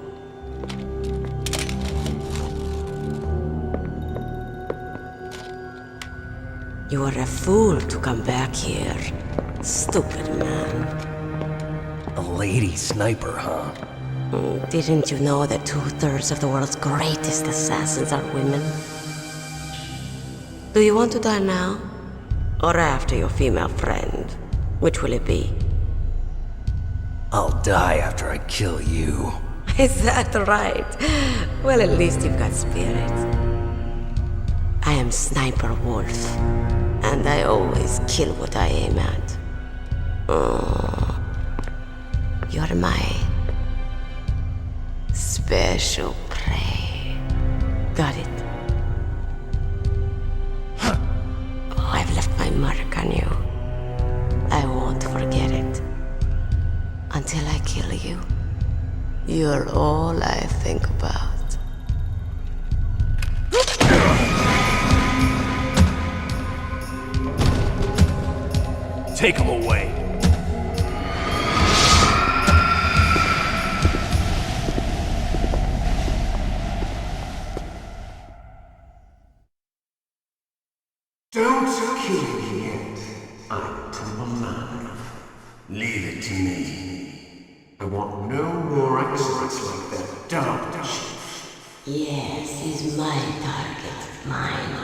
You were a fool to come back here. Stupid man. A lady sniper, huh? Didn't you know that 2/3 of the world's greatest assassins are women? Do you want to die now? Or after your female friend? Which will it be? I'll die after I kill you. Is that right? Well, at least you've got spirit. I am Sniper Wolf, and I always kill what I aim at. You're my special prey. Got it. I've left my mark on you. I won't forget it. Until I kill you. You're all I think about. Take him away. Don't kill me yet. I'm alive. Leave it to me. I want no more accidents like that dark chief. Yes, he's my target. Mine.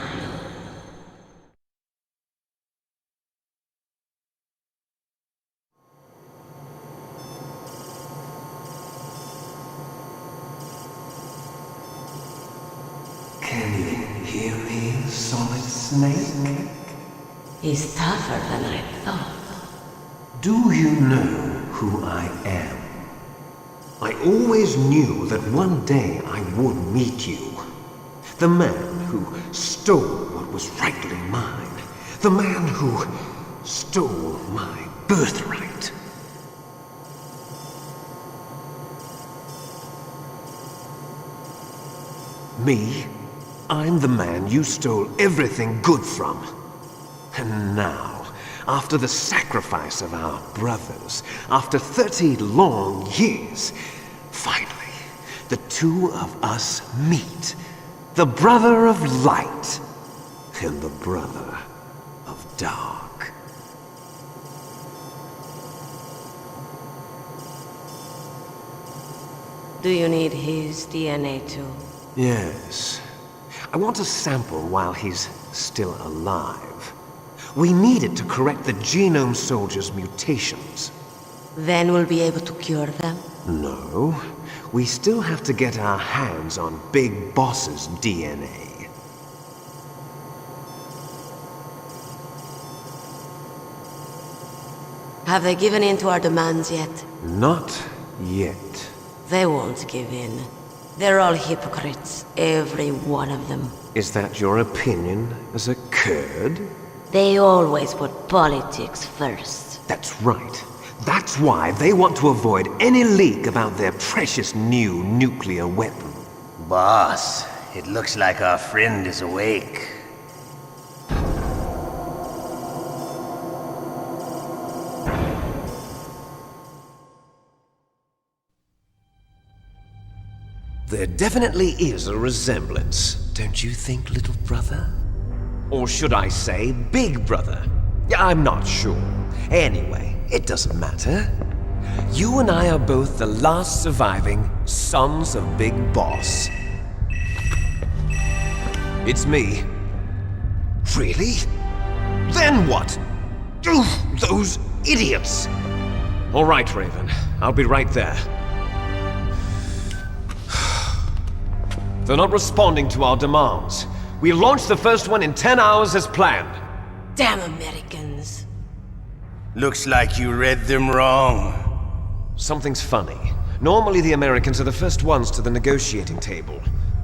Can you hear me, Solid Snake? He's tougher than I thought. Do you know who I am? I always knew that one day I would meet you. The man who stole what was rightly mine. The man who stole my birthright. Me? I'm the man you stole everything good from. And now, after the sacrifice of our brothers, after 30 long years, finally, the two of us meet. The brother of light and the brother of dark. Do you need his DNA too? Yes. I want a sample while he's still alive. We need it to correct the Genome Soldier's mutations. Then we'll be able to cure them? No. We still have to get our hands on Big Boss's DNA. Have they given in to our demands yet? Not yet. They won't give in. They're all hypocrites, every one of them. Is that your opinion as a Kurd? They always put politics first. That's right. That's why they want to avoid any leak about their precious new nuclear weapon. Boss, it looks like our friend is awake. There definitely is a resemblance, don't you think, little brother? Or should I say, big brother? I'm not sure. Anyway, it doesn't matter. You and I are both the last surviving sons of Big Boss. It's me. Really? Then what? Those idiots! All right, Raven. I'll be right there. They're not responding to our demands. We launched the first one in 10 hours as planned. Damn Americans. Looks like you read them wrong. Something's funny. Normally the Americans are the first ones to the negotiating table.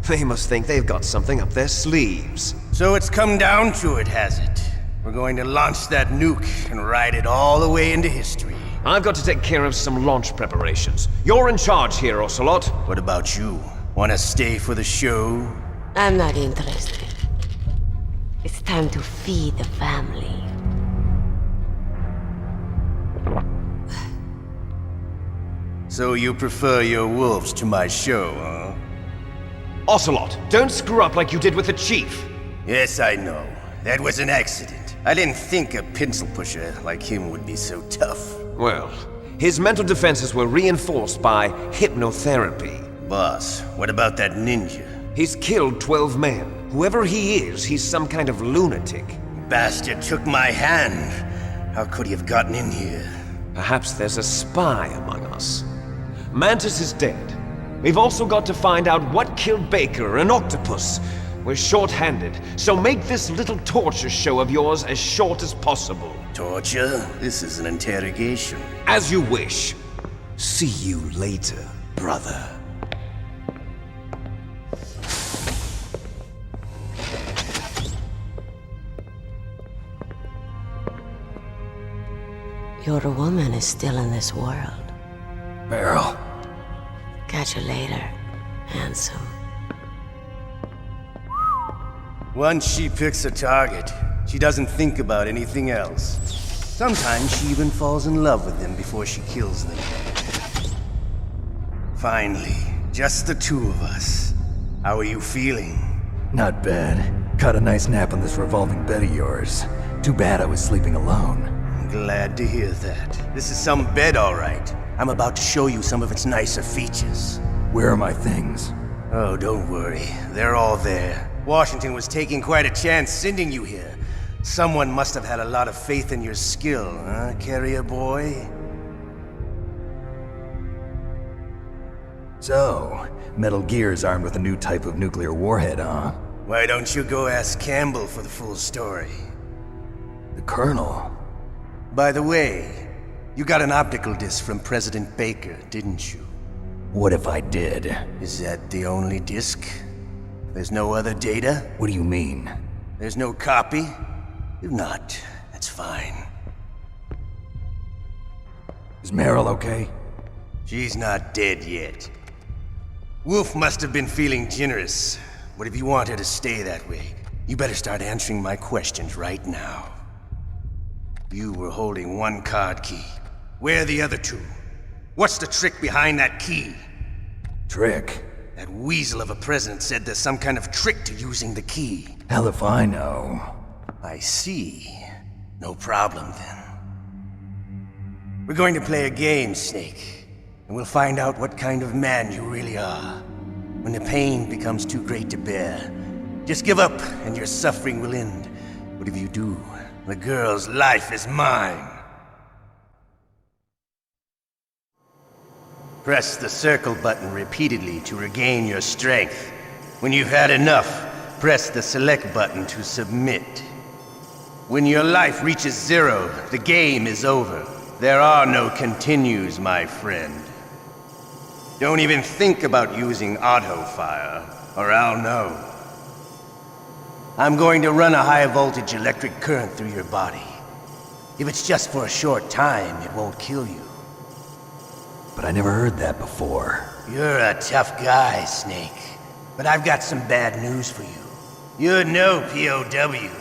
They must think they've got something up their sleeves. So it's come down to it, has it? We're going to launch that nuke and ride it all the way into history. I've got to take care of some launch preparations. You're in charge here, Ocelot. What about you? Want to stay for the show? I'm not interested. It's time to feed the family. So you prefer your wolves to my show, huh? Ocelot, don't screw up like you did with the Chief. Yes, I know. That was an accident. I didn't think a pencil pusher like him would be so tough. Well, his mental defenses were reinforced by hypnotherapy. Boss, what about that ninja? He's killed 12 men. Whoever he is, he's some kind of lunatic. Bastard took my hand. How could he have gotten in here? Perhaps there's a spy among us. Mantis is dead. We've also got to find out what killed Baker and Octopus. We're short-handed, so make this little torture show of yours as short as possible. Torture? This is an interrogation. As you wish. See you later, brother. Your woman is still in this world. Meryl. Catch you later, handsome. Once she picks a target, she doesn't think about anything else. Sometimes she even falls in love with them before she kills them. Finally, just the two of us. How are you feeling? Not bad. Caught a nice nap on this revolving bed of yours. Too bad I was sleeping alone. I'm glad to hear that. This is some bed, all right. I'm about to show you some of its nicer features. Where are my things? Oh, don't worry. They're all there. Washington was taking quite a chance sending you here. Someone must have had a lot of faith in your skill, huh, carrier boy? So, Metal Gear's armed with a new type of nuclear warhead, huh? Why don't you go ask Campbell for the full story? The Colonel? By the way, you got an optical disc from President Baker, didn't you? What if I did? Is that the only disc? There's no other data? What do you mean? There's no copy? If not, that's fine. Is Meryl okay? She's not dead yet. Wolf must have been feeling generous. But if you want her to stay that way, you better start answering my questions right now. You were holding one card key. Where are the other two? What's the trick behind that key? Trick? That weasel of a president said there's some kind of trick to using the key. Hell if I know. I see. No problem then. We're going to play a game, Snake. And we'll find out what kind of man you really are. When the pain becomes too great to bear, just give up and your suffering will end. But if you do, the girl's life is mine. Press the circle button repeatedly to regain your strength. When you've had enough, press the select button to submit. When your life reaches 0, the game is over. There are no continues, my friend. Don't even think about using auto fire, or I'll know. I'm going to run a high-voltage electric current through your body. If it's just for a short time, it won't kill you. But I never heard that before. You're a tough guy, Snake. But I've got some bad news for you. You're no POW.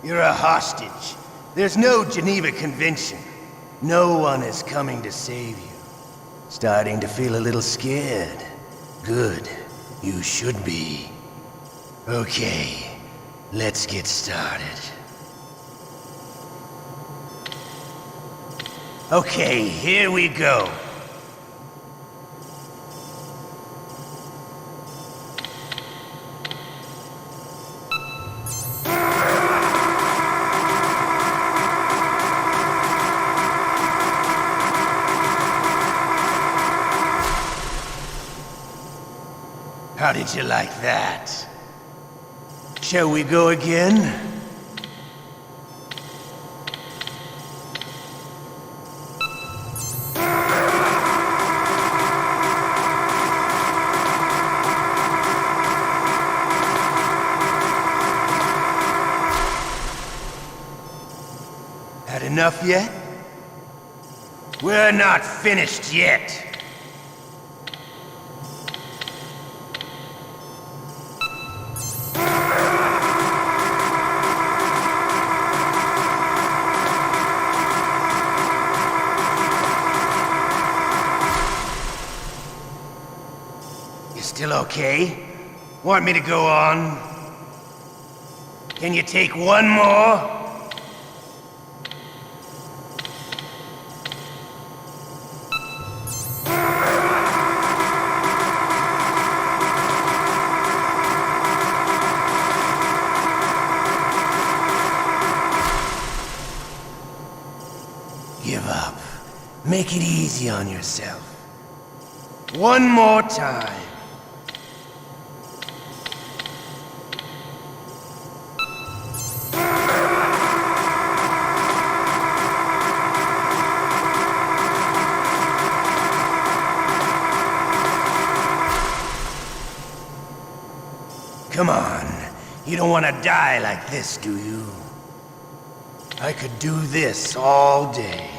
You're a hostage. There's no Geneva Convention. No one is coming to save you. Starting to feel a little scared. Good. You should be. Okay, let's get started. Okay, here we go. How did you like that? Shall we go again? Had enough yet? We're not finished yet. Still okay? Want me to go on? Can you take one more? Give up. Make it easy on yourself. One more time. Come on. You don't want to die like this, do you? I could do this all day.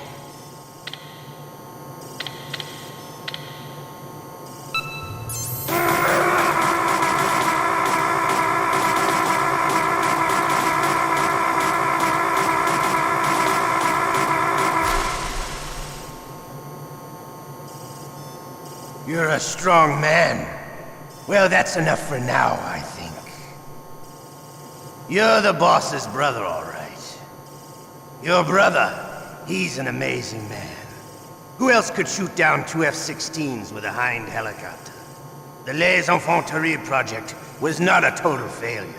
You're a strong man. Well, that's enough for now, I think. You're the boss's brother, all right. Your brother, he's an amazing man. Who else could shoot down 2 F-16s with a Hind helicopter? The Les Infanteries project was not a total failure.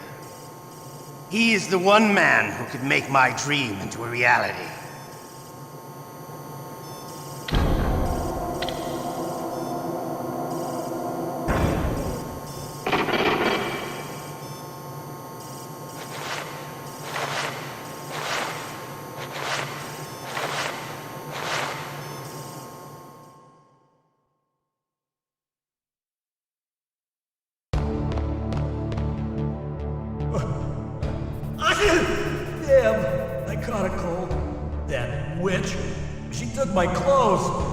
He is the one man who could make my dream into a reality. Damn, I caught a cold. That witch. She took my clothes.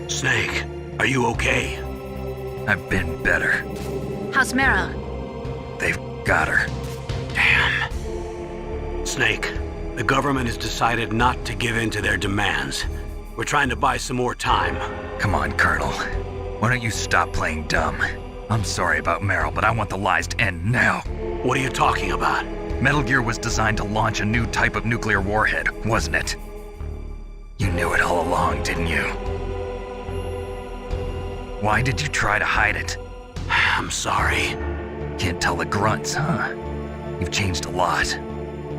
Snake, are you okay? I've been better. How's Meryl? They've got her. Damn. Snake, the government has decided not to give in to their demands. We're trying to buy some more time. Come on, Colonel. Why don't you stop playing dumb? I'm sorry about Meryl, but I want the lies to end now. What are you talking about? Metal Gear was designed to launch a new type of nuclear warhead, wasn't it? You knew it all along, didn't you? Why did you try to hide it? I'm sorry. Can't tell the grunts, huh? You've changed a lot.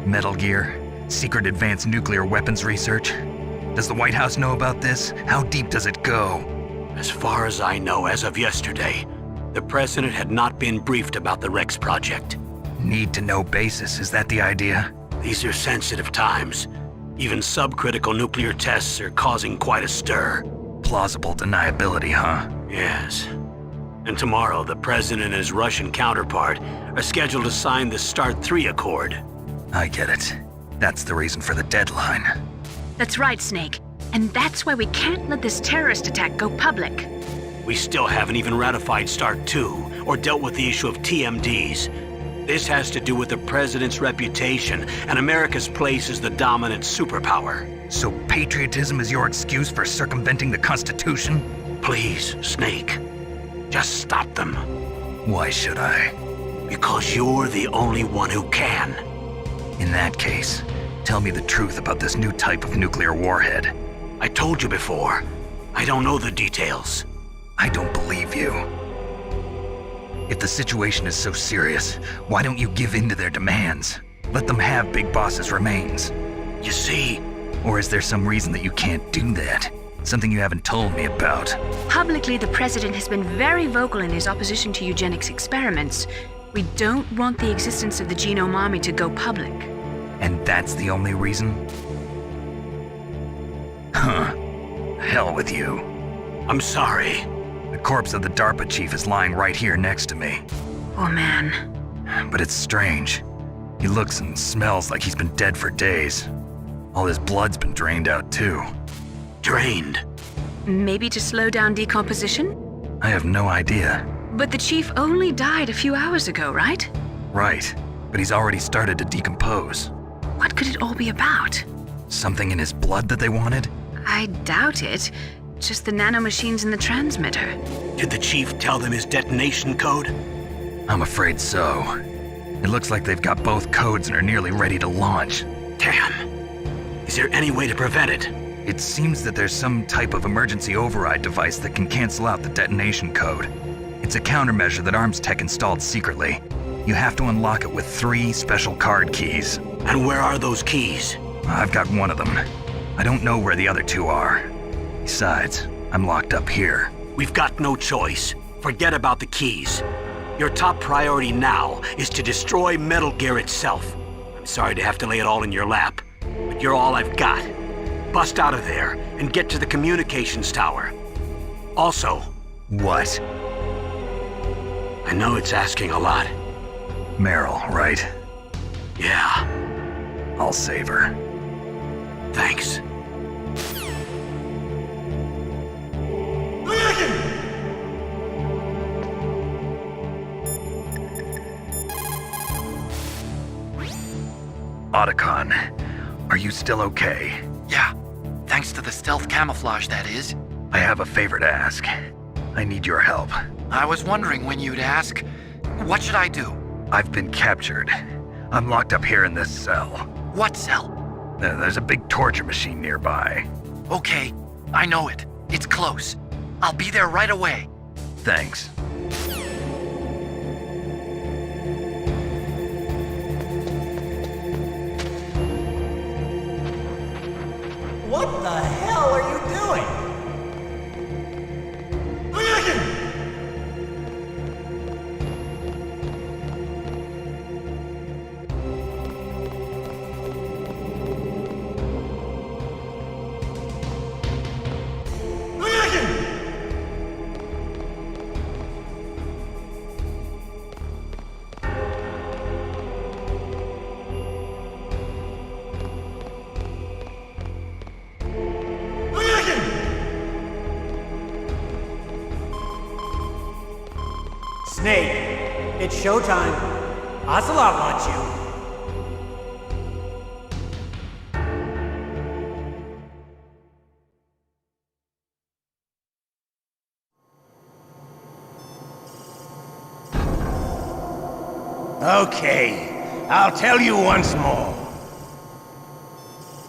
Metal Gear, secret advanced nuclear weapons research. Does the White House know about this? How deep does it go? As far as I know, as of yesterday, the president had not been briefed about the Rex project. Need-to-know basis, is that the idea? These are sensitive times. Even subcritical nuclear tests are causing quite a stir. Plausible deniability, huh? Yes. And tomorrow, the President and his Russian counterpart are scheduled to sign the START 3 Accord. I get it. That's the reason for the deadline. That's right, Snake. And that's why we can't let this terrorist attack go public. We still haven't even ratified START 2 or dealt with the issue of TMDs. This has to do with the President's reputation and America's place as the dominant superpower. So patriotism is your excuse for circumventing the Constitution? Please, Snake. Just stop them. Why should I? Because you're the only one who can. In that case, tell me the truth about this new type of nuclear warhead. I told you before. I don't know the details. I don't believe you. If the situation is so serious, why don't you give in to their demands? Let them have Big Boss's remains. You see? Or is there some reason that you can't do that? Something you haven't told me about. Publicly, the President has been very vocal in his opposition to eugenics experiments. We don't want the existence of the Genome Army to go public. And that's the only reason? Huh. Hell with you. I'm sorry. The corpse of the DARPA chief is lying right here next to me. Oh, man. But it's strange. He looks and smells like he's been dead for days. All his blood's been drained out, too. Drained? Maybe to slow down decomposition? I have no idea. But the chief only died a few hours ago, right? Right. But he's already started to decompose. What could it all be about? Something in his blood that they wanted? I doubt it. Just the nanomachines in the transmitter. Did the chief tell them his detonation code? I'm afraid so. It looks like they've got both codes and are nearly ready to launch. Damn. Is there any way to prevent it? It seems that there's some type of emergency override device that can cancel out the detonation code. It's a countermeasure that Arms Tech installed secretly. You have to unlock it with 3 special card keys. And where are those keys? I've got one of them. I don't know where the other 2 are. Besides, I'm locked up here. We've got no choice. Forget about the keys. Your top priority now is to destroy Metal Gear itself. I'm sorry to have to lay it all in your lap, but you're all I've got. Bust out of there and get to the communications tower. Also... What? I know it's asking a lot. Meryl, right? Yeah. I'll save her. Thanks. Otacon, are you still okay? Yeah, thanks to the stealth camouflage, that is. I have a favor to ask. I need your help. I was wondering when you'd ask. What should I do? I've been captured. I'm locked up here in this cell. What cell? There's a big torture machine nearby. Okay, I know it. It's close. I'll be there right away. Thanks. What the hell are you doing? Snake, it's showtime. Ocelot wants you. Okay, I'll tell you once more.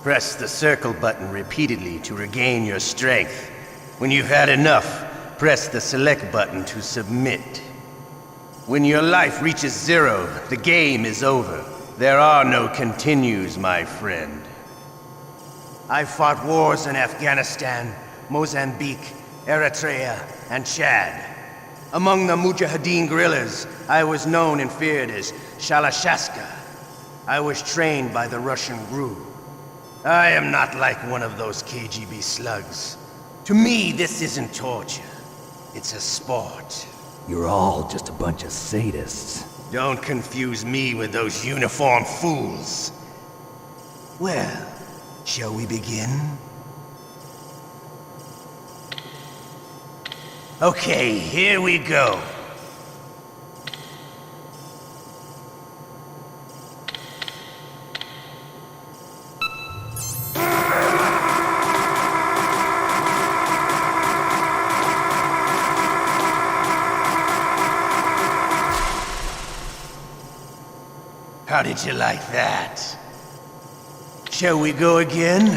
Press the circle button repeatedly to regain your strength. When you've had enough, press the select button to submit. When your life reaches 0, the game is over. There are no continues, my friend. I've fought wars in Afghanistan, Mozambique, Eritrea, and Chad. Among the Mujahideen guerrillas, I was known and feared as Shalashaska. I was trained by the Russian GRU. I am not like one of those KGB slugs. To me, this isn't torture. It's a sport. You're all just a bunch of sadists. Don't confuse me with those uniformed fools. Well, shall we begin? Okay, here we go. How did you like that? Shall we go again?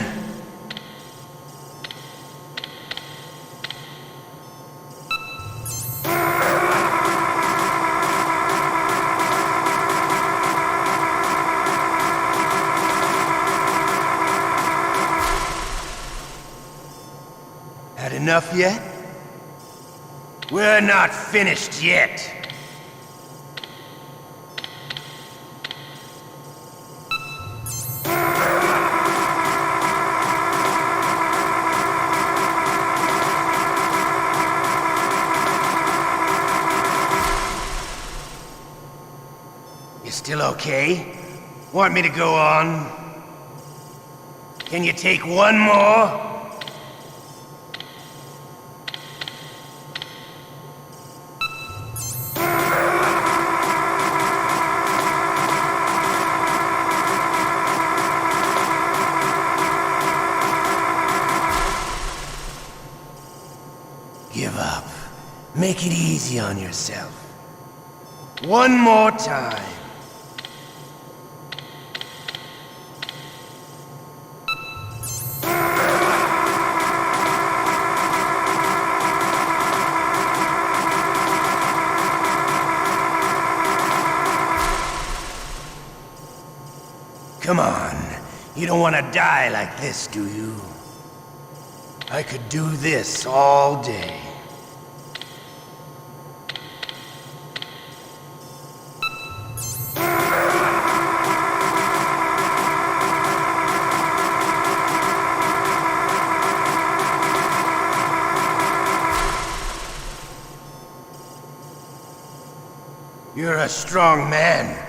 Had enough yet? We're not finished yet. Still okay? Want me to go on? Can you take one more? Give up. Make it easy on yourself. One more time. Come on. You don't want to die like this, do you? I could do this all day. You're a strong man.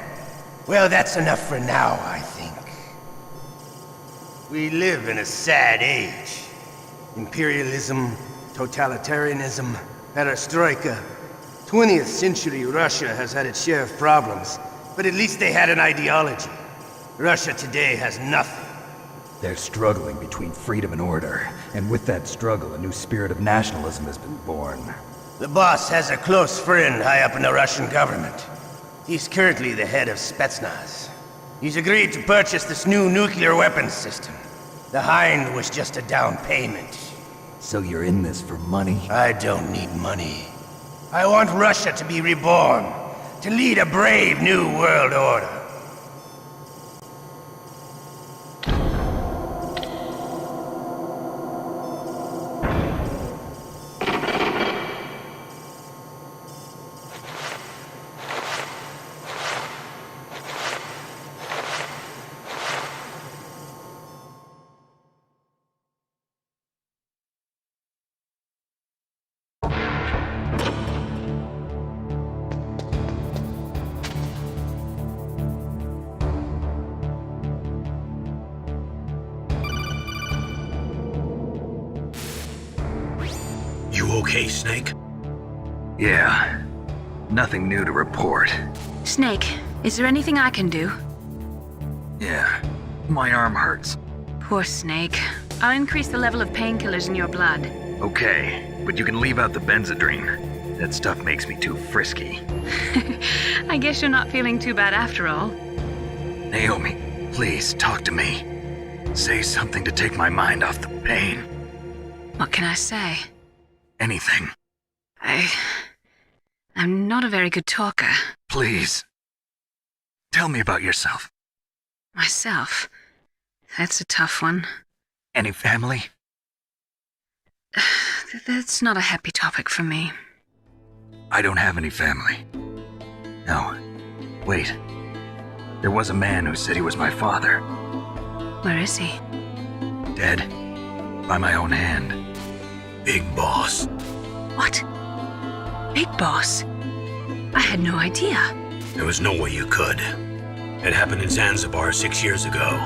Well, that's enough for now, I think. We live in a sad age. Imperialism, totalitarianism, perestroika. 20th century Russia has had its share of problems, but at least they had an ideology. Russia today has nothing. They're struggling between freedom and order, and with that struggle, a new spirit of nationalism has been born. The boss has a close friend high up in the Russian government. He's currently the head of Spetsnaz. He's agreed to purchase this new nuclear weapons system. The Hind was just a down payment. So you're in this for money? I don't need money. I want Russia to be reborn, to lead a brave new world order. You okay, Snake? Yeah. Nothing new to report. Snake, is there anything I can do? Yeah. My arm hurts. Poor Snake. I'll increase the level of painkillers in your blood. Okay, but you can leave out the Benzedrine. That stuff makes me too frisky. I guess you're not feeling too bad after all. Naomi, please talk to me. Say something to take my mind off the pain. What can I say? Anything. I'm not a very good talker. Please. Tell me about yourself. Myself? That's a tough one. Any family? That's not a happy topic for me. I don't have any family. No. Wait. There was a man who said he was my father. Where is he? Dead. By my own hand. Big Boss. What? Big Boss? I had no idea. There was no way you could. It happened in Zanzibar 6 years ago.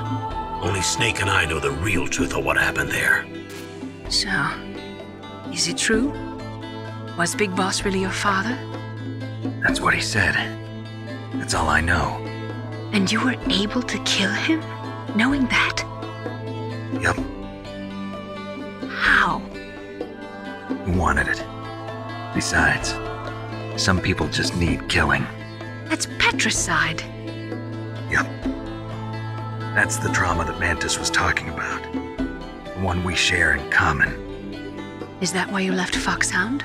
Only Snake and I know the real truth of what happened there. So, is it true? Was Big Boss really your father? That's what he said. That's all I know. And you were able to kill him, knowing that? Yup. How? He wanted it. Besides, some people just need killing. That's patricide. Yup. That's the trauma that Mantis was talking about. The one we share in common. Is that why you left Foxhound?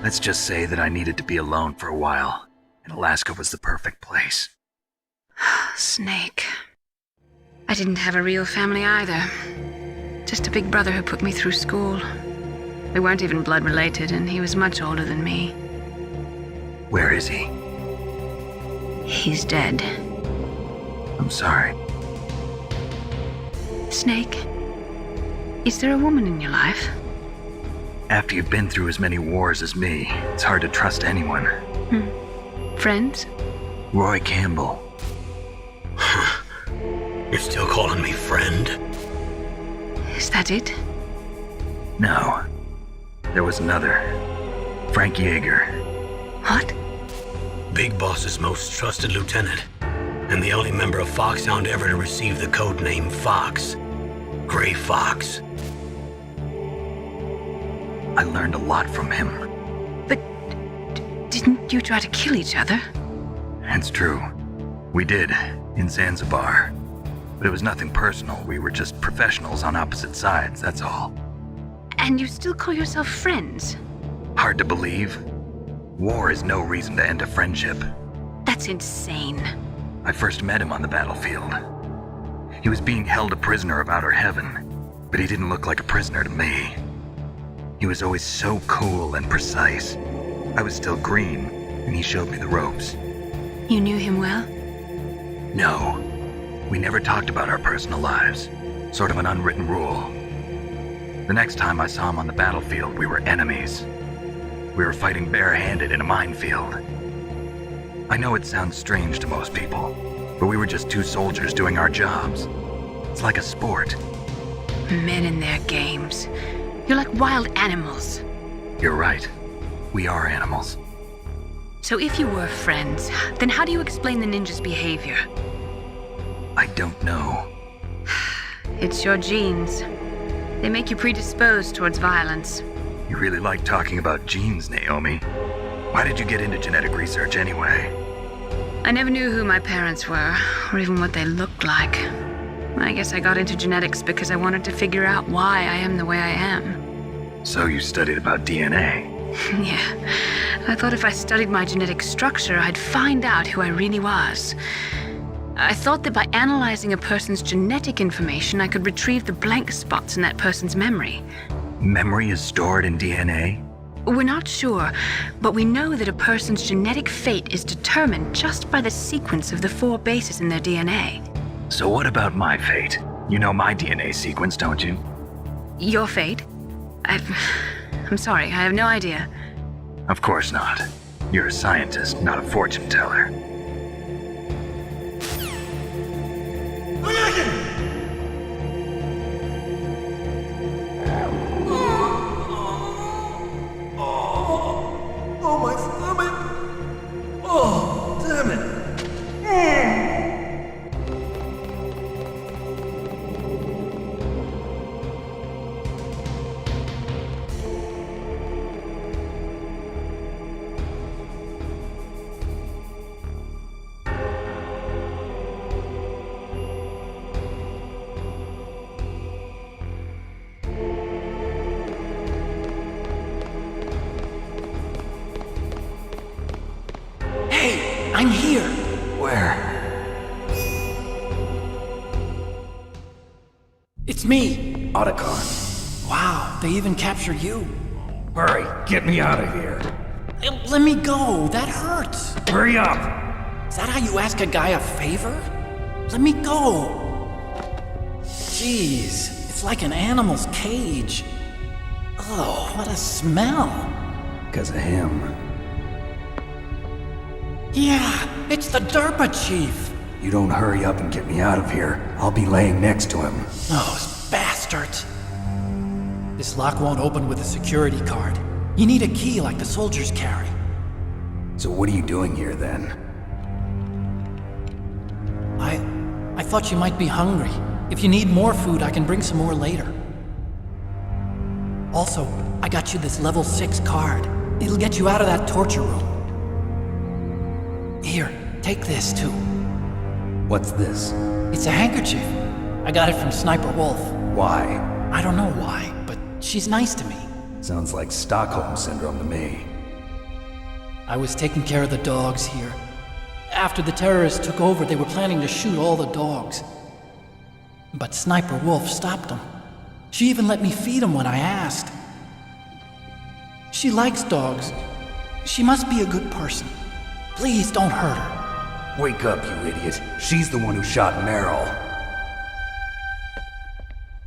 Let's just say that I needed to be alone for a while, and Alaska was the perfect place. Snake. I didn't have a real family either. Just a big brother who put me through school. We weren't even blood related, and he was much older than me. Where is he? He's dead. I'm sorry. Snake, is there a woman in your life? After you've been through as many wars as me, it's hard to trust anyone. Friends? Roy Campbell. You're still calling me friend? Is that it? No. There was another. Frank Yeager. What? Big Boss's most trusted lieutenant, and the only member of Foxhound ever to receive the code name Fox. Gray Fox. I learned a lot from him. But didn't you try to kill each other? It's true. We did, in Zanzibar. But it was nothing personal. We were just professionals on opposite sides, that's all. And you still call yourself friends? Hard to believe. War is no reason to end a friendship. That's insane. I first met him on the battlefield. He was being held a prisoner of outer heaven, but he didn't look like a prisoner to me. He was always so cool and precise. I was still green, and he showed me the ropes. You knew him well? No. We never talked about our personal lives. Sort of an unwritten rule. The next time I saw him on the battlefield, we were enemies. We were fighting barehanded in a minefield. I know it sounds strange to most people, but we were just two soldiers doing our jobs. It's like a sport. Men and their games. You're like wild animals. You're right. We are animals. So if you were friends, then how do you explain the ninja's behavior? I don't know. It's your genes. They make you predisposed towards violence. You really like talking about genes, Naomi. Why did you get into genetic research anyway? I never knew who my parents were, or even what they looked like. I guess I got into genetics because I wanted to figure out why I am the way I am. So you studied about DNA? Yeah. I thought if I studied my genetic structure, I'd find out who I really was. I thought that by analyzing a person's genetic information, I could retrieve the blank spots in that person's memory. Memory is stored in DNA? We're not sure, but we know that a person's genetic fate is determined just by the sequence of the 4 bases in their DNA. So what about my fate? You know my DNA sequence, don't you? Your fate? I'm sorry, I have no idea. Of course not. You're a scientist, not a fortune teller. Oh, my stomach! Oh, damn it! I'm here! Where? It's me! Otacon. Wow, they even captured you. Hurry, get me out of here. Let me go, that hurts. Hurry up! Is that how you ask a guy a favor? Let me go. Jeez, it's like an animal's cage. Oh, what a smell. Because of him. Yeah, it's the DARPA chief. You don't hurry up and get me out of here, I'll be laying next to him. Those bastards. This lock won't open with a security card. You need a key like the soldiers carry. So what are you doing here then? I thought you might be hungry. If you need more food, I can bring some more later. Also, I got you this level 6 card. It'll get you out of that torture room. Here, take this too. What's this? It's a handkerchief. I got it from Sniper Wolf. Why? I don't know why, but she's nice to me. Sounds like Stockholm Syndrome to me. I was taking care of the dogs here. After the terrorists took over, they were planning to shoot all the dogs. But Sniper Wolf stopped them. She even let me feed them when I asked. She likes dogs. She must be a good person. Please don't hurt her. Wake up, you idiot. She's the one who shot Meryl.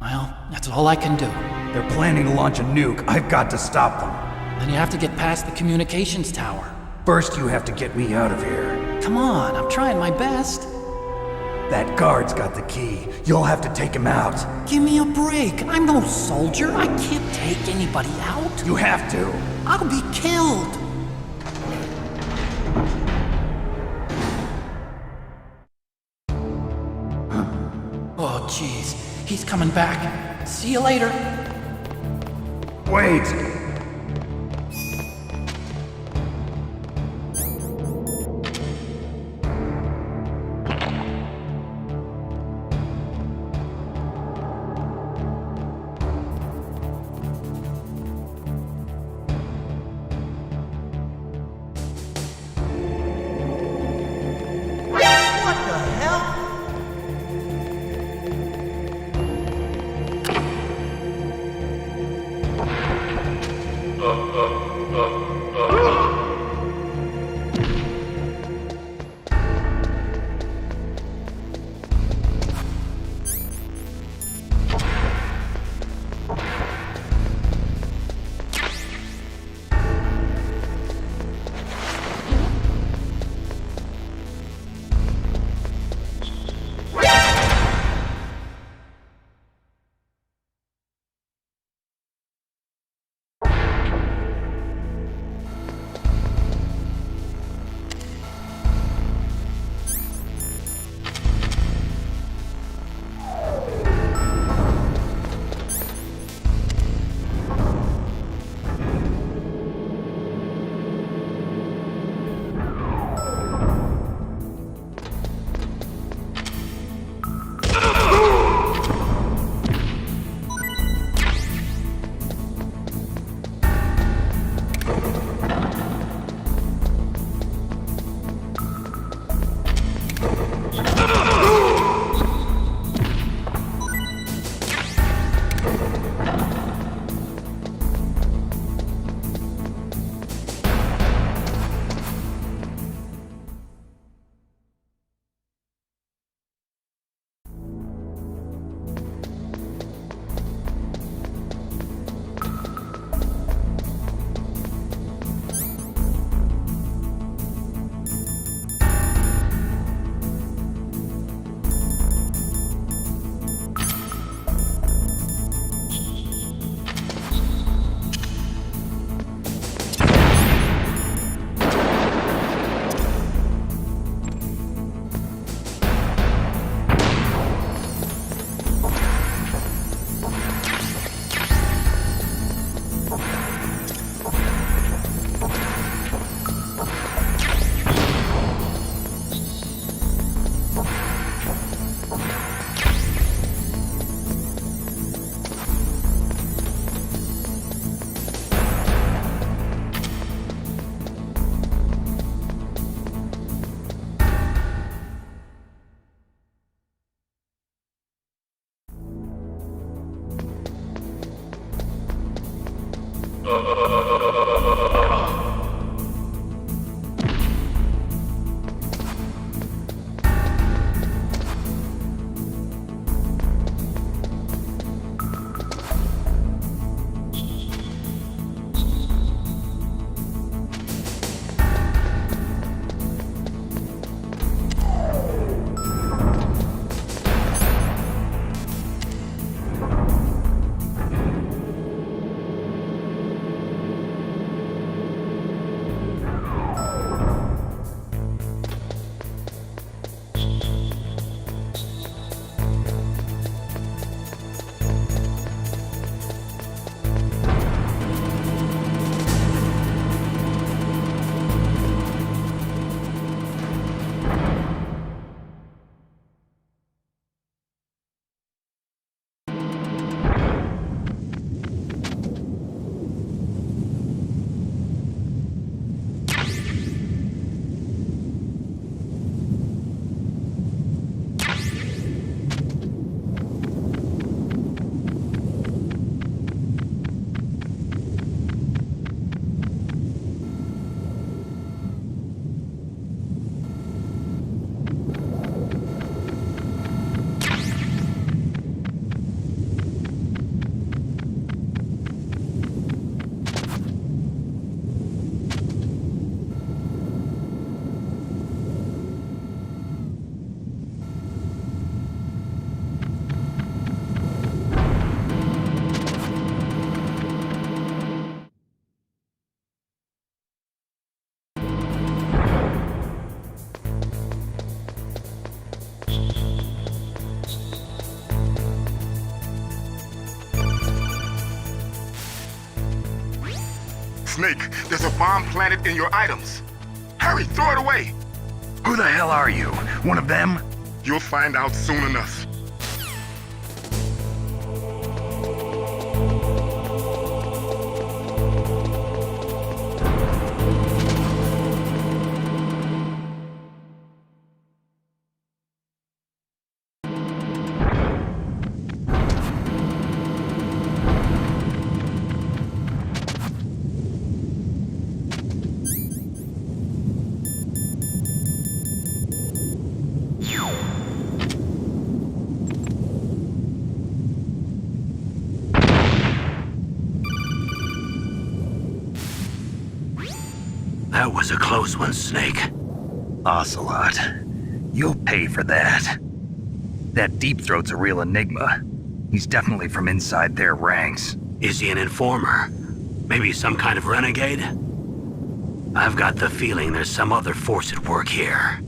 Well, that's all I can do. They're planning to launch a nuke. I've got to stop them. Then you have to get past the communications tower. First, you have to get me out of here. Come on, I'm trying my best. That guard's got the key. You'll have to take him out. Give me a break. I'm no soldier. I can't take anybody out. You have to. I'll be killed. Oh, jeez. He's coming back. See you later. Wait! Snake, there's a bomb planted in your items. Hurry, throw it away! Who the hell are you? One of them? You'll find out soon enough. That was a close one, Snake. Ocelot, you'll pay for that. That Deep Throat's a real enigma. He's definitely from inside their ranks. Is he an informer? Maybe some kind of renegade? I've got the feeling there's some other force at work here.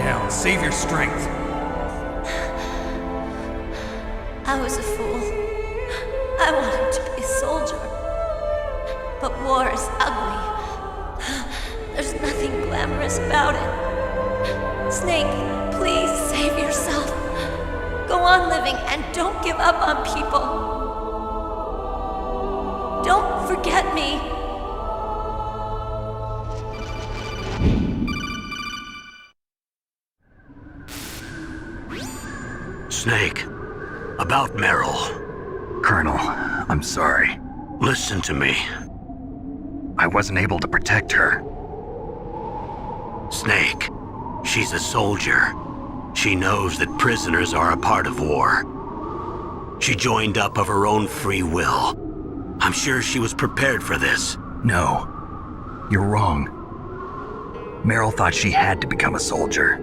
down. Save your strength. I was a fool. I wanted to be a soldier. But war is ugly. There's nothing glamorous about it. Snake, please save yourself. Go on living and don't give up on people. Don't forget me. Snake, about Meryl. Colonel, I'm sorry. Listen to me. I wasn't able to protect her. Snake, she's a soldier. She knows that prisoners are a part of war. She joined up of her own free will. I'm sure she was prepared for this. No, you're wrong. Meryl thought she had to become a soldier.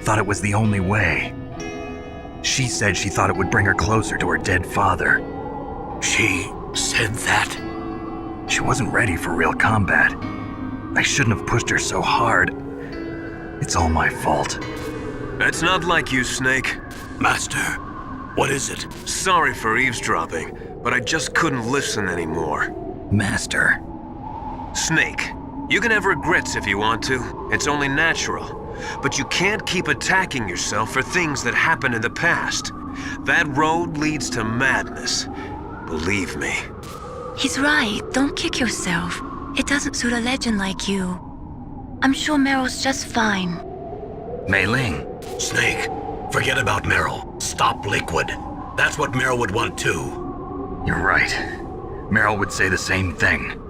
Thought it was the only way. She said she thought it would bring her closer to her dead father. She said that? She wasn't ready for real combat. I shouldn't have pushed her so hard. It's all my fault. That's not like you, Snake. Master, what is it? Sorry for eavesdropping, but I just couldn't listen anymore. Master. Snake, you can have regrets if you want to. It's only natural. But you can't keep attacking yourself for things that happened in the past. That road leads to madness. Believe me. He's right. Don't kick yourself. It doesn't suit a legend like you. I'm sure Meryl's just fine. Mei Ling. Snake, forget about Meryl. Stop Liquid. That's what Meryl would want too. You're right. Meryl would say the same thing.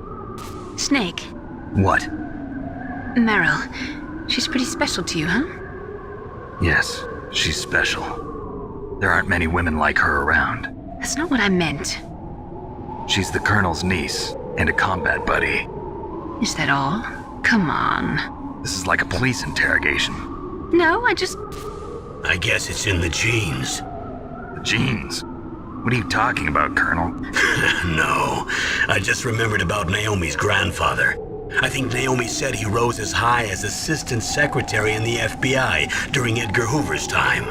Snake. What? Meryl. She's pretty special to you, huh? Yes, she's special. There aren't many women like her around. That's not what I meant. She's the Colonel's niece and a combat buddy. Is that all? Come on. This is like a police interrogation. No, I guess it's in the genes. The genes? What are you talking about, Colonel? No, I just remembered about Naomi's grandfather. I think Naomi said he rose as high as assistant secretary in the FBI during Edgar Hoover's time.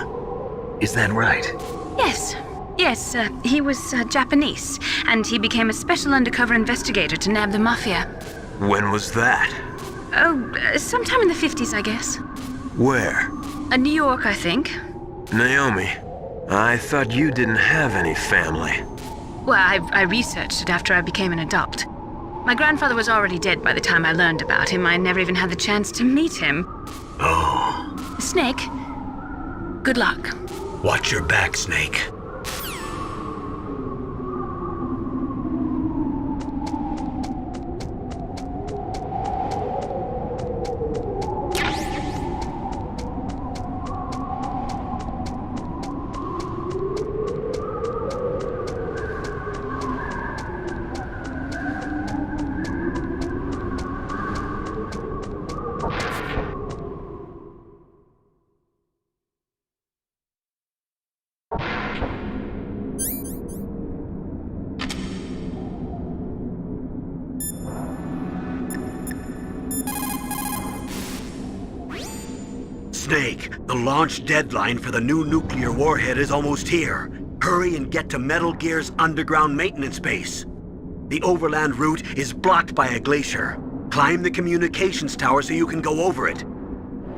Is that right? Yes. Yes, he was Japanese, and he became a special undercover investigator to nab the mafia. When was that? Oh, sometime in the 50s, I guess. Where? New York, I think. Naomi, I thought you didn't have any family. Well, I researched it after I became an adult. My grandfather was already dead by the time I learned about him. I never even had the chance to meet him. Oh. Snake, good luck. Watch your back, Snake. Snake, the launch deadline for the new nuclear warhead is almost here. Hurry and get to Metal Gear's underground maintenance base. The overland route is blocked by a glacier. Climb the communications tower so you can go over it.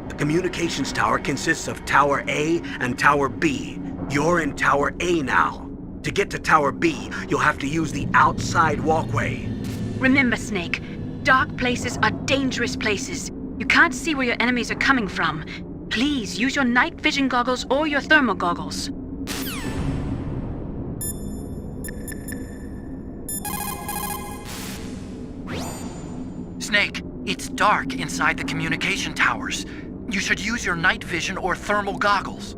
The communications tower consists of Tower A and Tower B. You're in Tower A now. To get to Tower B, you'll have to use the outside walkway. Remember, Snake, dark places are dangerous places. You can't see where your enemies are coming from. Please use your night vision goggles or your thermal goggles. Snake, it's dark inside the communication towers. You should use your night vision or thermal goggles.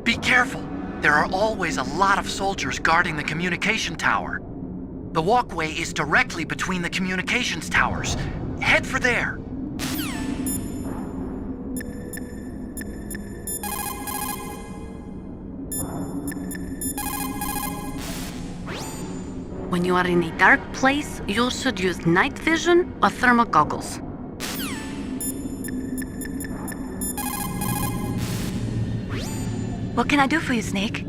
Be careful. There are always a lot of soldiers guarding the communication tower. The walkway is directly between the communications towers. Head for there. When you are in a dark place, you should use night vision or thermal goggles. What can I do for you, Snake?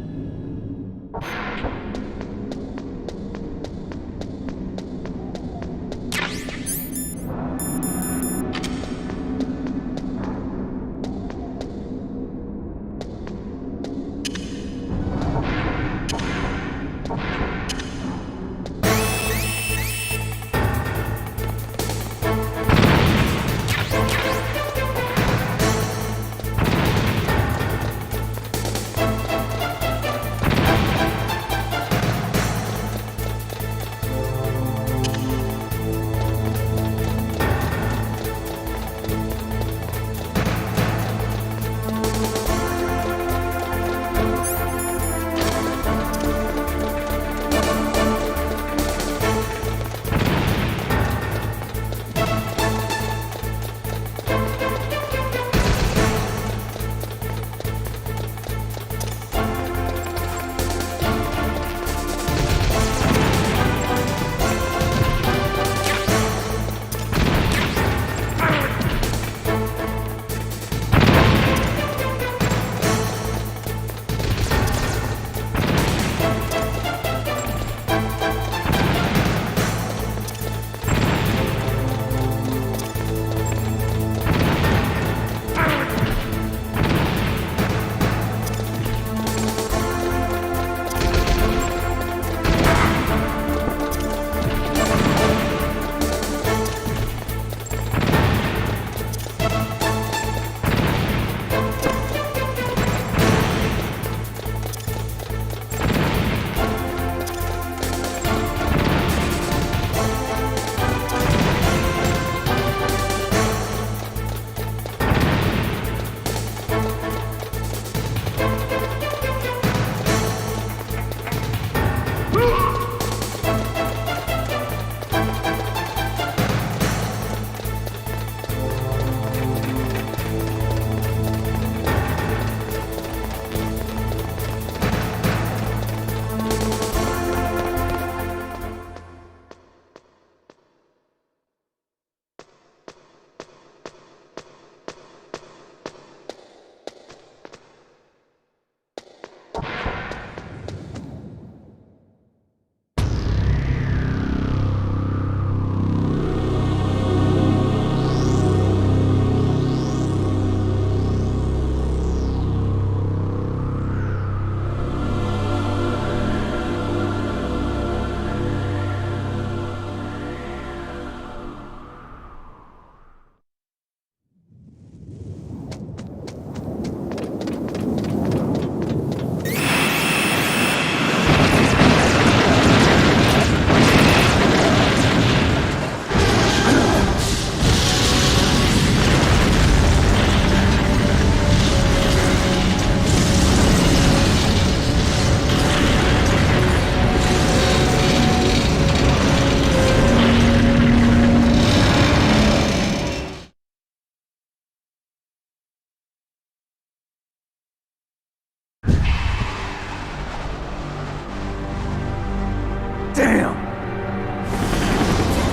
Damn!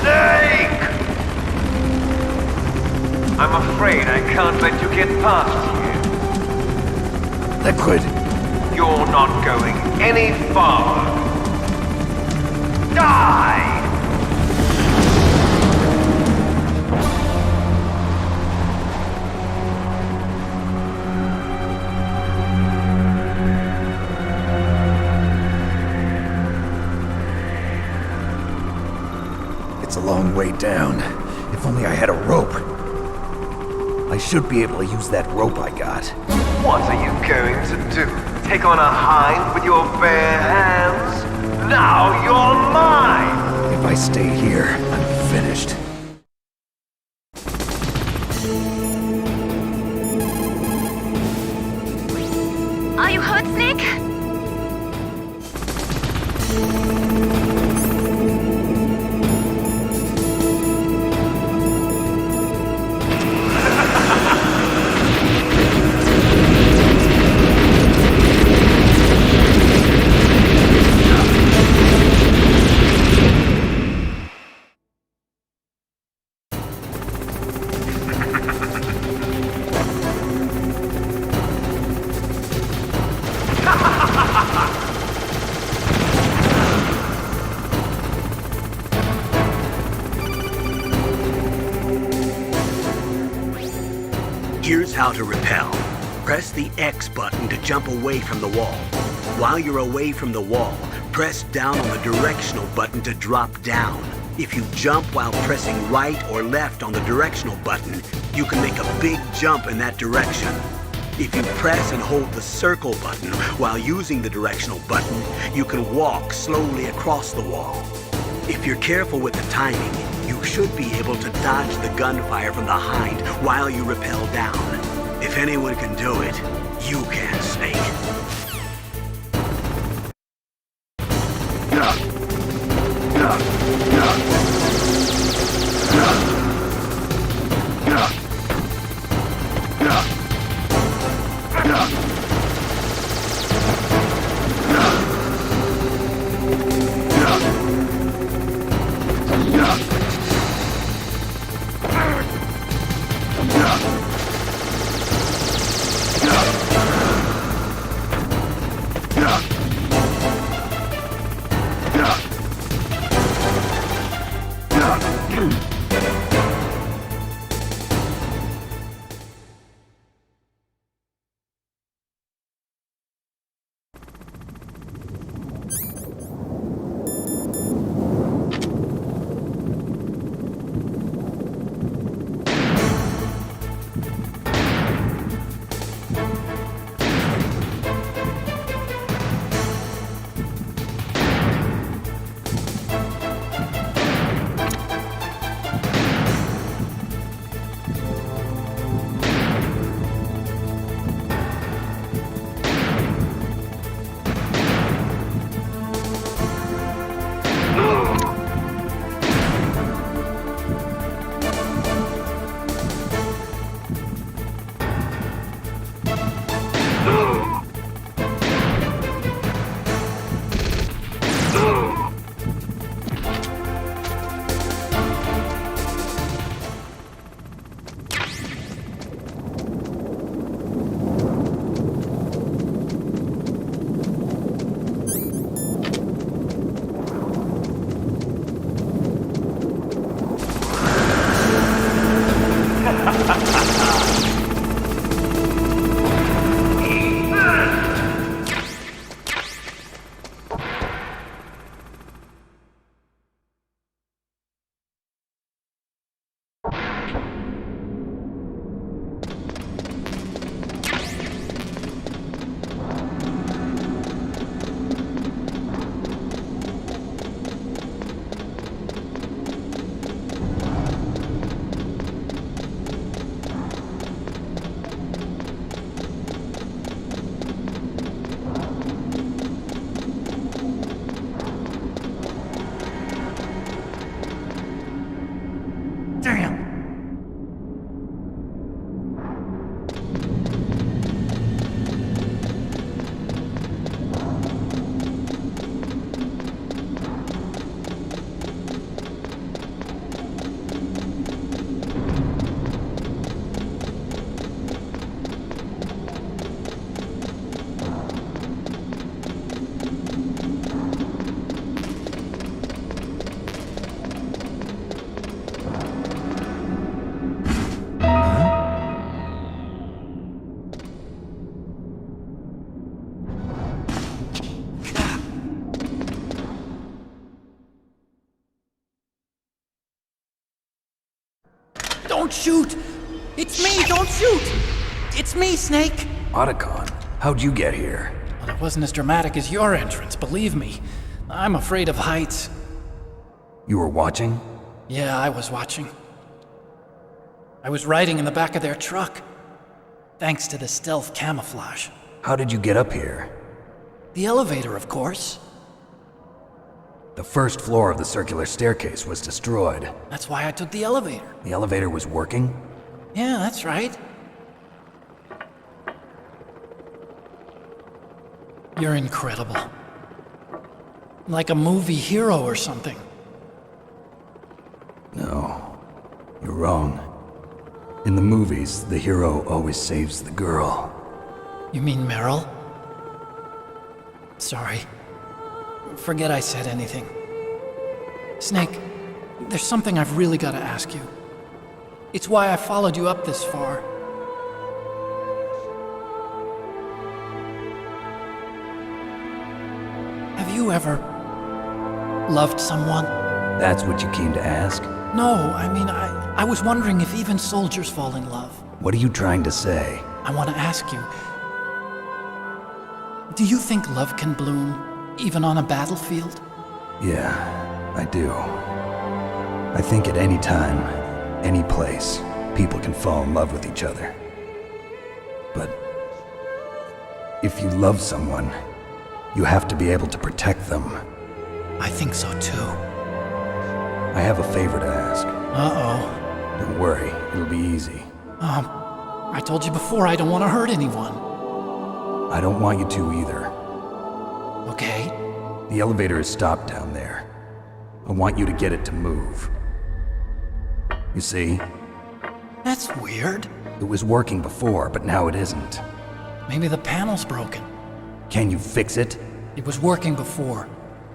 Snake! I'm afraid I can't let you get past here. Liquid! You're not going any farther. Die! It's a long way down. If only I had a rope. I should be able to use that rope I got. What are you going to do? Take on a hind with your bare hands? Now you're mine! If I stay here, I'm finished. Are you hurt, Snake? how to repel. Press the X button to jump away from the wall. While you're away from the wall, press down on the directional button to drop down. If you jump while pressing right or left on the directional button, you can make a big jump in that direction. If you press and hold the circle button while using the directional button, you can walk slowly across the wall. If you're careful with the timing, you should be able to dodge the gunfire from behind while you rappel down. If anyone can do it, you can, Snake. Don't shoot! It's me, don't shoot! It's me, Snake! Otacon, how'd you get here? Well, it wasn't as dramatic as your entrance, believe me. I'm afraid of heights. You were watching? Yeah, I was watching. I was riding in the back of their truck. Thanks to the stealth camouflage. How did you get up here? The elevator, of course. The first floor of the circular staircase was destroyed. That's why I took the elevator. The elevator was working? Yeah, that's right. You're incredible. Like a movie hero or something. No, you're wrong. In the movies, the hero always saves the girl. You mean Meryl? Sorry. Forget I said anything. Snake, there's something I've really got to ask you. It's why I followed you up this far. you ever loved someone? That's what you came to ask? No, I mean, I was wondering if even soldiers fall in love. What are you trying to say? I want to ask you, do you think love can bloom even on a battlefield? Yeah, I do. I think at any time, any place, people can fall in love with each other. But if you love someone, you have to be able to protect them. I think so too. I have a favor to ask. Uh-oh. Don't worry, it'll be easy. I told you before I don't want to hurt anyone. I don't want you to either. Okay. The elevator is stopped down there. I want you to get it to move. You see? That's weird. It was working before, but now it isn't. Maybe the panel's broken. Can you fix it? It was working before.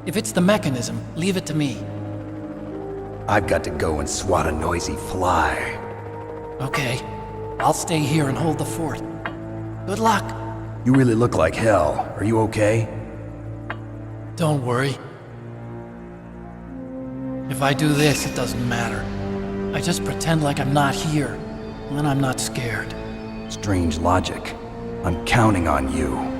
If it's the mechanism, leave it to me. I've got to go and swat a noisy fly. Okay. I'll stay here and hold the fort. Good luck. You really look like hell. Are you okay? Don't worry. If I do this, it doesn't matter. I just pretend like I'm not here, and then I'm not scared. Strange logic. I'm counting on you.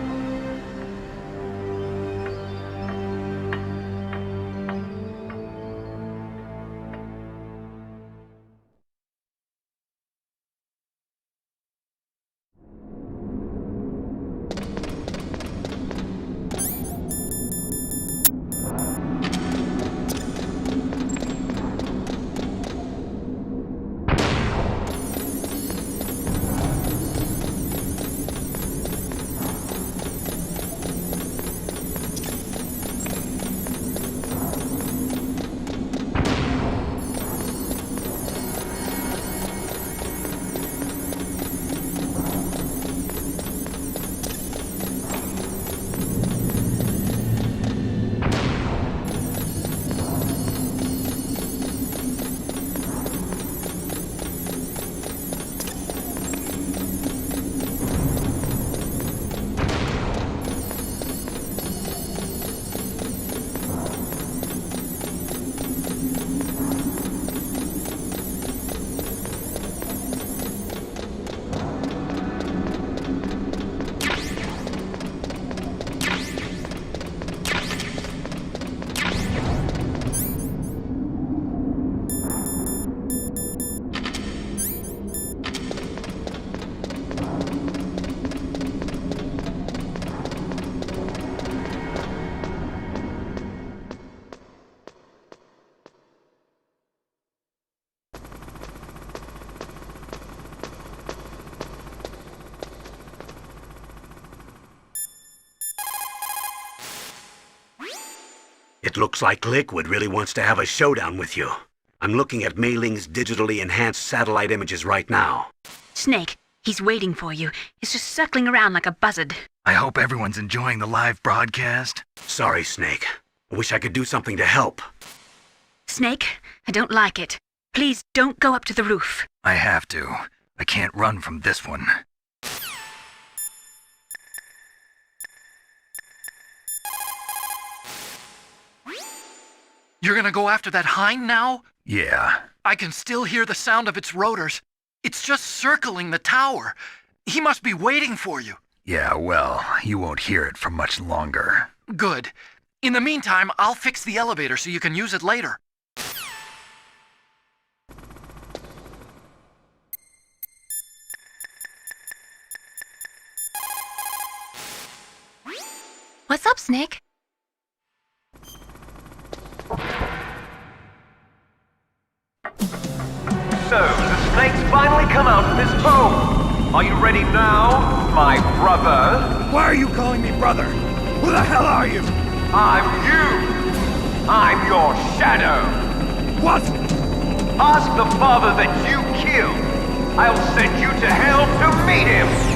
It looks like Liquid really wants to have a showdown with you. I'm looking at Mei Ling's digitally enhanced satellite images right now. Snake, he's waiting for you. He's just circling around like a buzzard. I hope everyone's enjoying the live broadcast. Sorry, Snake. I wish I could do something to help. Snake, I don't like it. Please don't go up to the roof. I have to. I can't run from this one. You're gonna go after that hind now? Yeah. I can still hear the sound of its rotors. It's just circling the tower. He must be waiting for you. Yeah, well, you won't hear it for much longer. Good. In the meantime, I'll fix the elevator so you can use it later. What's up, Snake? So, the snake's finally come out of his home. Are you ready now, my brother? Why are you calling me brother? Who the hell are you? I'm you. I'm your shadow. What? Ask the father that you killed. I'll send you to hell to meet him.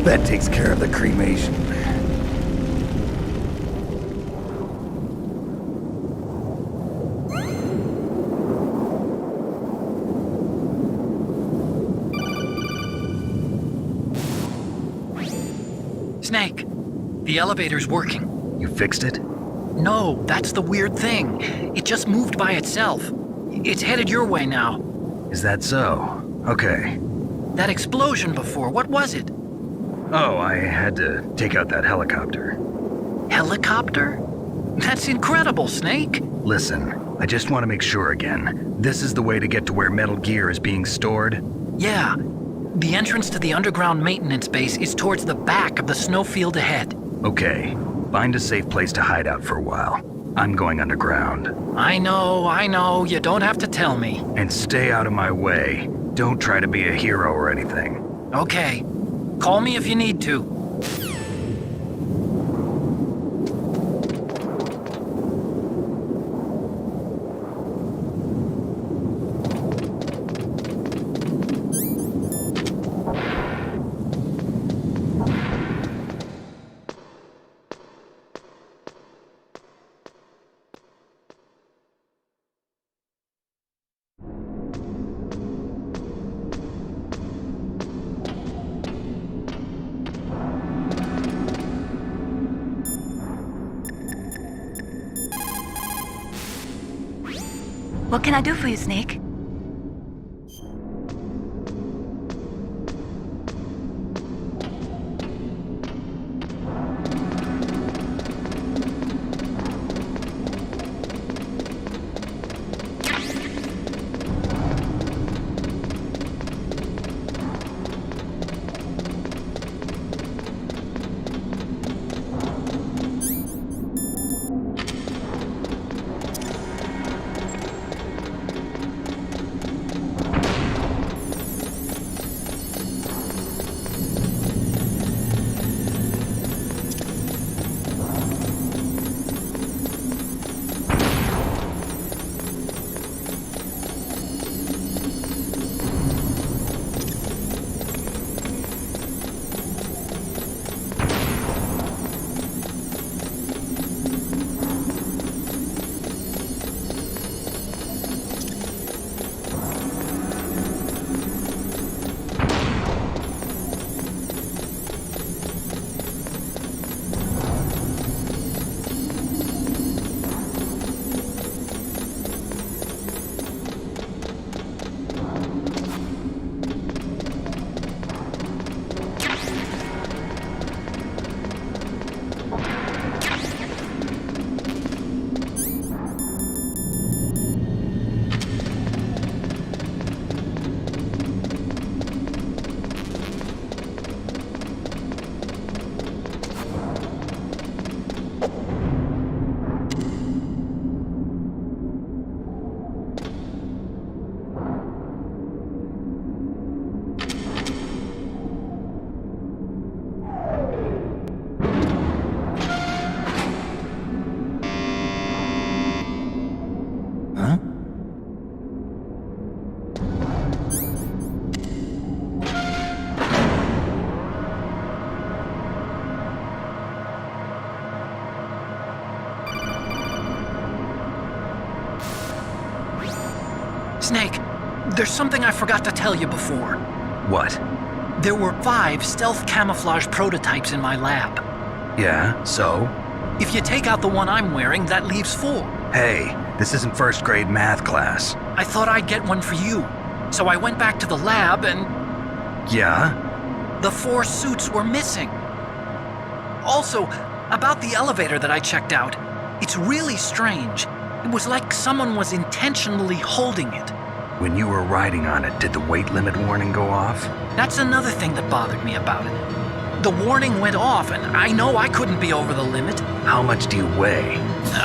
That takes care of the cremation. Snake, the elevator's working. You fixed it? No, that's the weird thing. It just moved by itself. It's headed your way now. Is that so? Okay. That explosion before, what was it? Oh, I had to take out that helicopter. Helicopter? That's incredible, Snake. Listen, I just want to make sure again. This is the way to get to where Metal Gear is being stored? Yeah. The entrance to the underground maintenance base is towards the back of the snowfield ahead. Okay. Find a safe place to hide out for a while. I'm going underground. I know. You don't have to tell me. And stay out of my way. Don't try to be a hero or anything. Okay. Call me if you need to. What can I do for you, Snake? Snake, there's something I forgot to tell you before. What? There were 5 stealth camouflage prototypes in my lab. Yeah, so? If you take out the one I'm wearing, that leaves 4. Hey, this isn't first grade math class. I thought I'd get one for you. So I went back to the lab and... Yeah? The 4 suits were missing. Also, about the elevator that I checked out, it's really strange. It was like someone was intentionally holding it. When you were riding on it, did the weight limit warning go off? That's another thing that bothered me about it. The warning went off, and I know I couldn't be over the limit. How much do you weigh?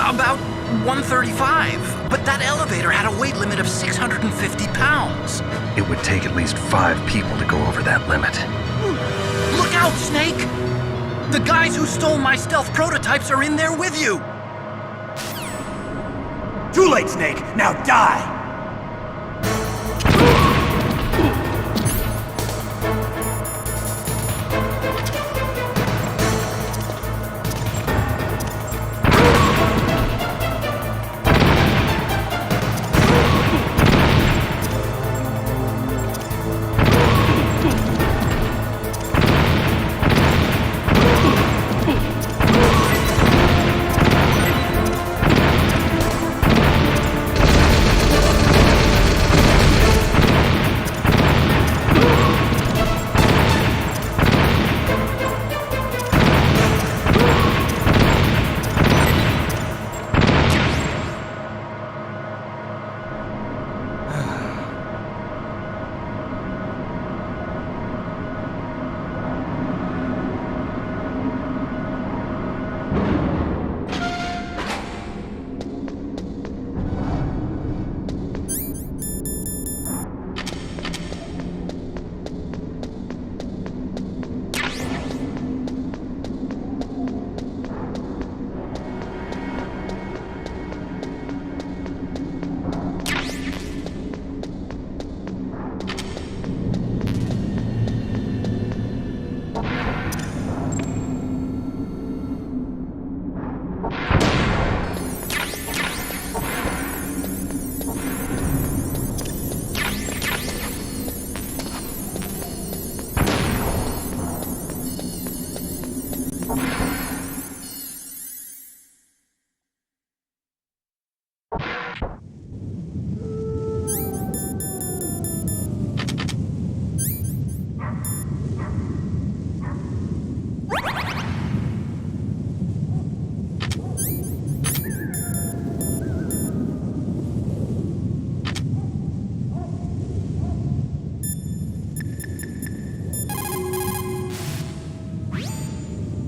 About 135. But that elevator had a weight limit of 650 pounds. It would take at least 5 people to go over that limit. Look out, Snake! The guys who stole my stealth prototypes are in there with you! Too late, Snake! Now die!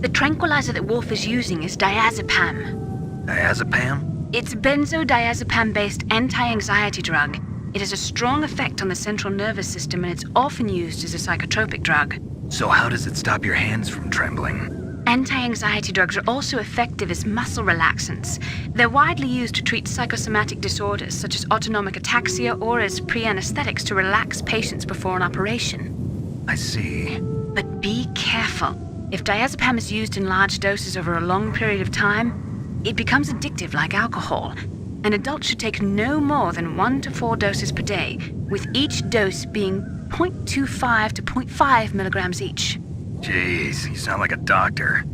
The tranquilizer that Wolf is using is diazepam. Diazepam? It's benzodiazepam-based anti-anxiety drug. It has a strong effect on the central nervous system, and it's often used as a psychotropic drug. So how does it stop your hands from trembling? Anti-anxiety drugs are also effective as muscle relaxants. They're widely used to treat psychosomatic disorders such as autonomic ataxia or as pre-anesthetics to relax patients before an operation. I see. But be careful. If diazepam is used in large doses over a long period of time, it becomes addictive like alcohol. An adult should take no more than 1 to 4 doses per day, with each dose being 0.25 to 0.5 milligrams each. Jeez, you sound like a doctor.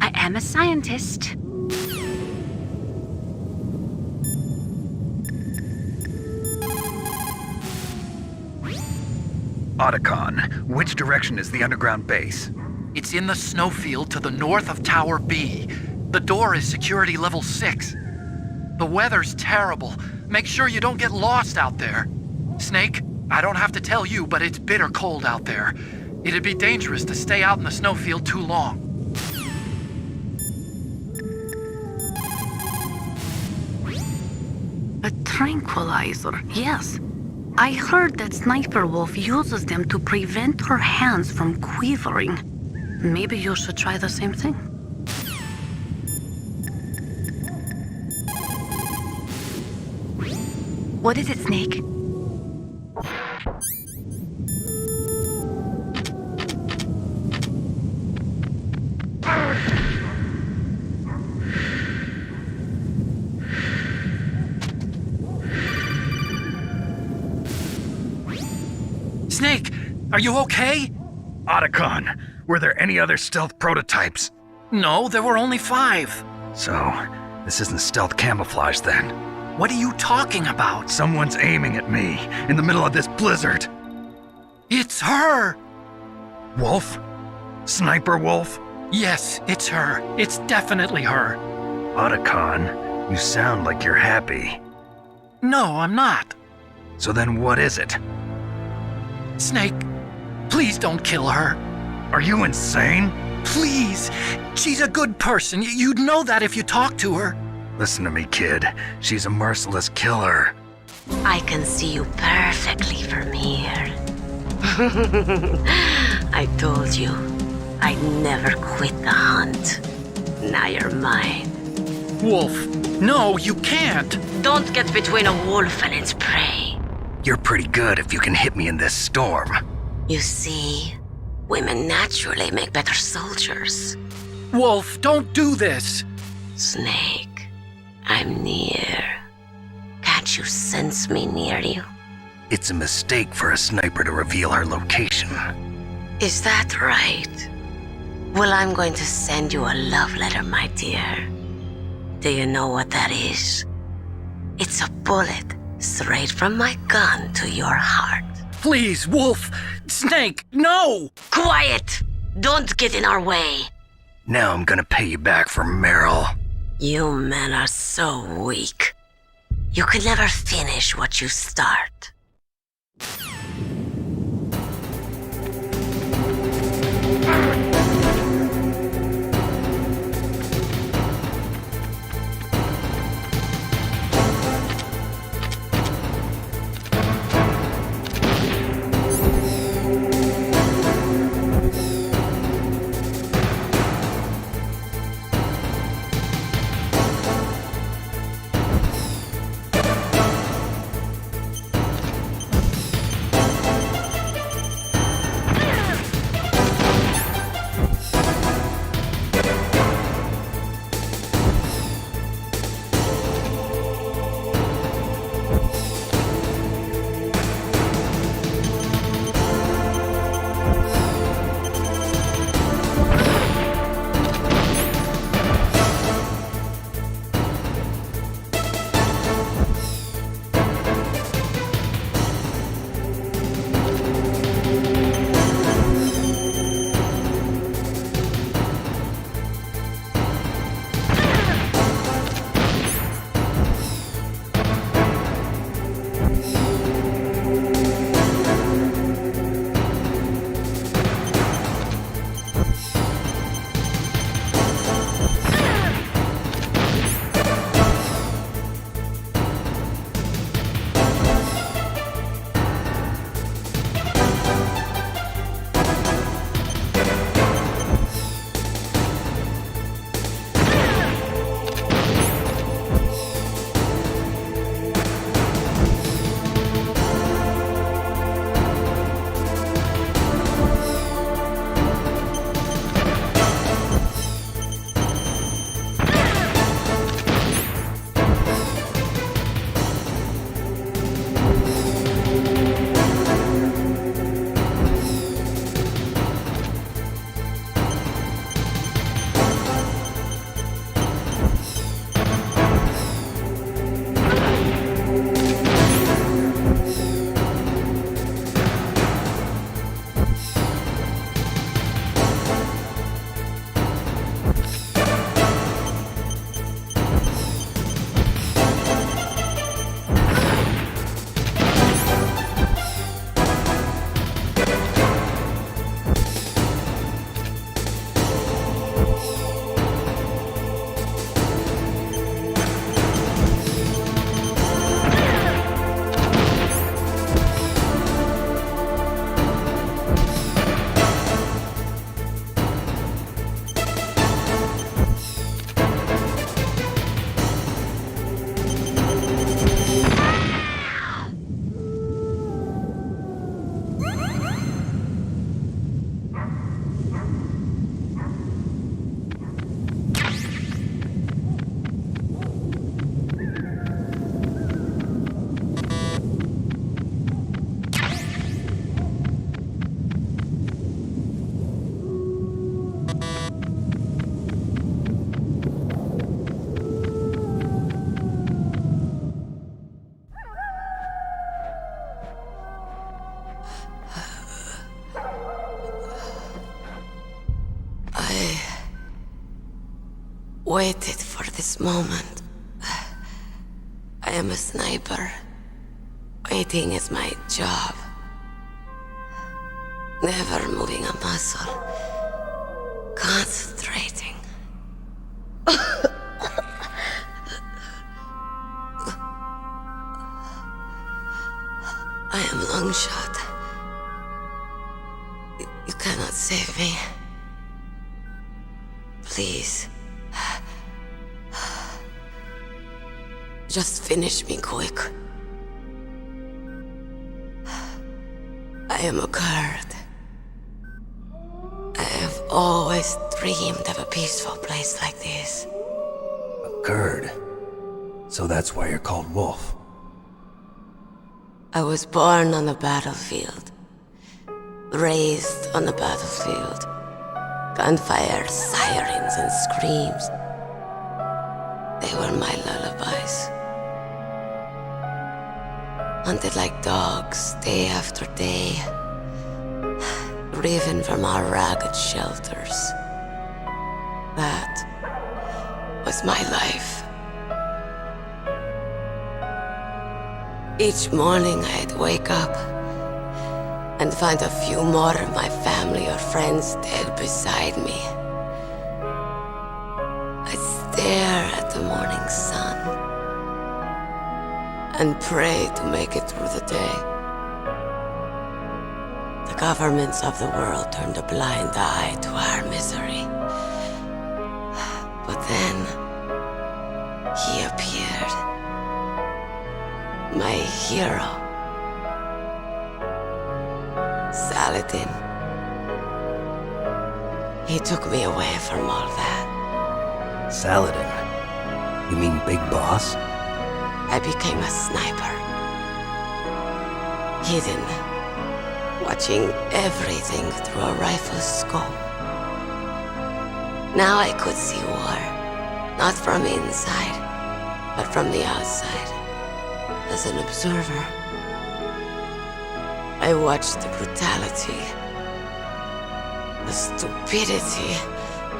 I am a scientist. Otacon, which direction is the underground base? It's in the snowfield to the north of Tower B. The door is security level 6. The weather's terrible. Make sure you don't get lost out there. Snake, I don't have to tell you, but it's bitter cold out there. It'd be dangerous to stay out in the snowfield too long. A tranquilizer, yes. I heard that Sniper Wolf uses them to prevent her hands from quivering. Maybe you should try the same thing. What is it, Snake? Snake, are you okay? Otacon, were there any other stealth prototypes? No, there were only 5. So, this isn't stealth camouflage then? What are you talking about? Someone's aiming at me in the middle of this blizzard. It's her! Wolf? Sniper Wolf? Yes, it's her. It's definitely her. Otacon, you sound like you're happy. No, I'm not. So then what is it? Snake, please don't kill her. Are you insane? Please! She's a good person. You'd know that if you talked to her. Listen to me, kid. She's a merciless killer. I can see you perfectly from here. I told you, I'd never quit the hunt. Now you're mine. Wolf, no, you can't. Don't get between a wolf and its prey. You're pretty good if you can hit me in this storm. You see, women naturally make better soldiers. Wolf, don't do this. Snake, I'm near. Can't you sense me near you? It's a mistake for a sniper to reveal her location. Is that right? Well, I'm going to send you a love letter, my dear. Do you know what that is? It's a bullet straight from my gun to your heart. Please, Wolf! Snake, no! Quiet! Don't get in our way. Now I'm gonna pay you back for Meryl. You men are so weak. You can never finish what you start. waited for this moment. I am a sniper. Waiting is my job. Never moving a muscle. Concentrating. I am Longshot. You cannot save me. Please. Just finish me quick. I am a Kurd. I have always dreamed of a peaceful place like this. A Kurd? So that's why you're called Wolf. I was born on the battlefield. Raised on the battlefield. Gunfire, sirens, and screams. They were my lullabies. Hunted like dogs, day after day. Driven from our ragged shelters. That was my life. Each morning I'd wake up and find a few more of my family or friends dead beside me. I'd stare at the morning sun and pray to make it through the day. The governments of the world turned a blind eye to our misery. But then, he appeared. My hero. Saladin. He took me away from all that. Saladin? You mean Big Boss? I became a sniper. Hidden. Watching everything through a rifle's scope. Now I could see war. Not from inside, but from the outside. As an observer. I watched the brutality, the stupidity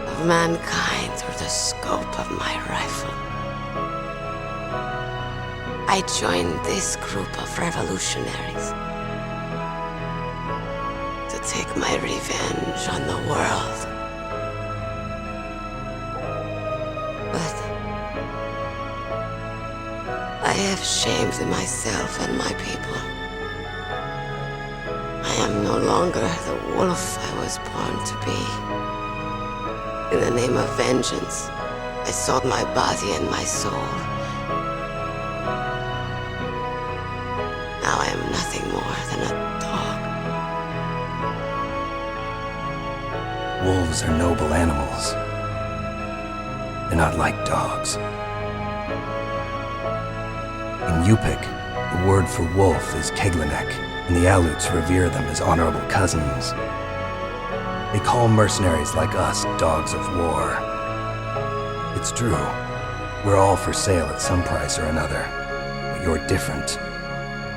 of mankind through the scope of my rifle. I joined this group of revolutionaries to take my revenge on the world. But I have shamed myself and my people. I am no longer the wolf I was born to be. In the name of vengeance, I sold my body and my soul. Now I am nothing more than a dog. Wolves are noble animals. They're not like dogs. In Yupik, the word for wolf is Keglenek, and the Aleuts revere them as honorable cousins. They call mercenaries like us dogs of war. It's true, we're all for sale at some price or another, but you're different.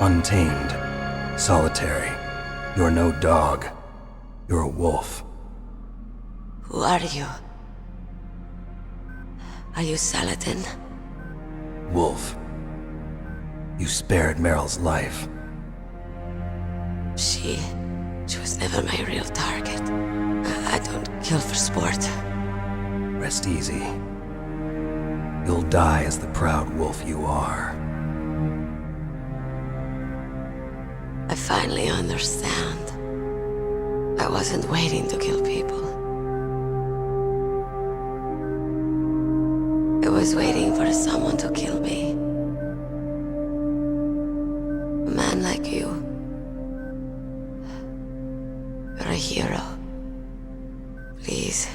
Untamed, solitary. You're no dog. You're a wolf. Who are you? Are you Saladin? Wolf. You spared Meryl's life. She was never my real target. I don't kill for sport. Rest easy. You'll die as the proud wolf you are. I finally understand. I wasn't waiting to kill people. I was waiting for someone to kill me. A man like you. You're a hero. Please,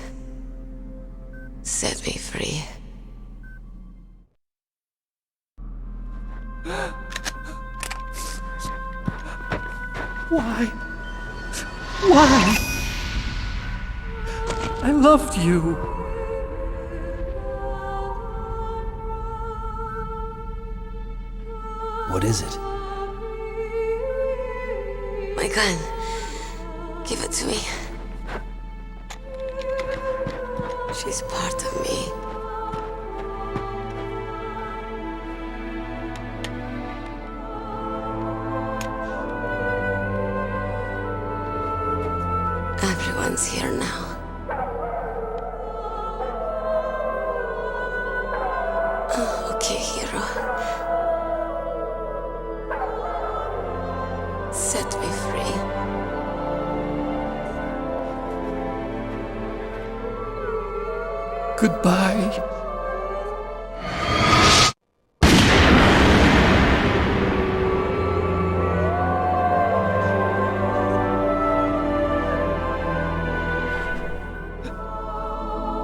set me free. Why? Why? I loved you. What is it? My gun. Give it to me. She's part of me. Everyone's here now. Okay, hero. Set me free. Goodbye.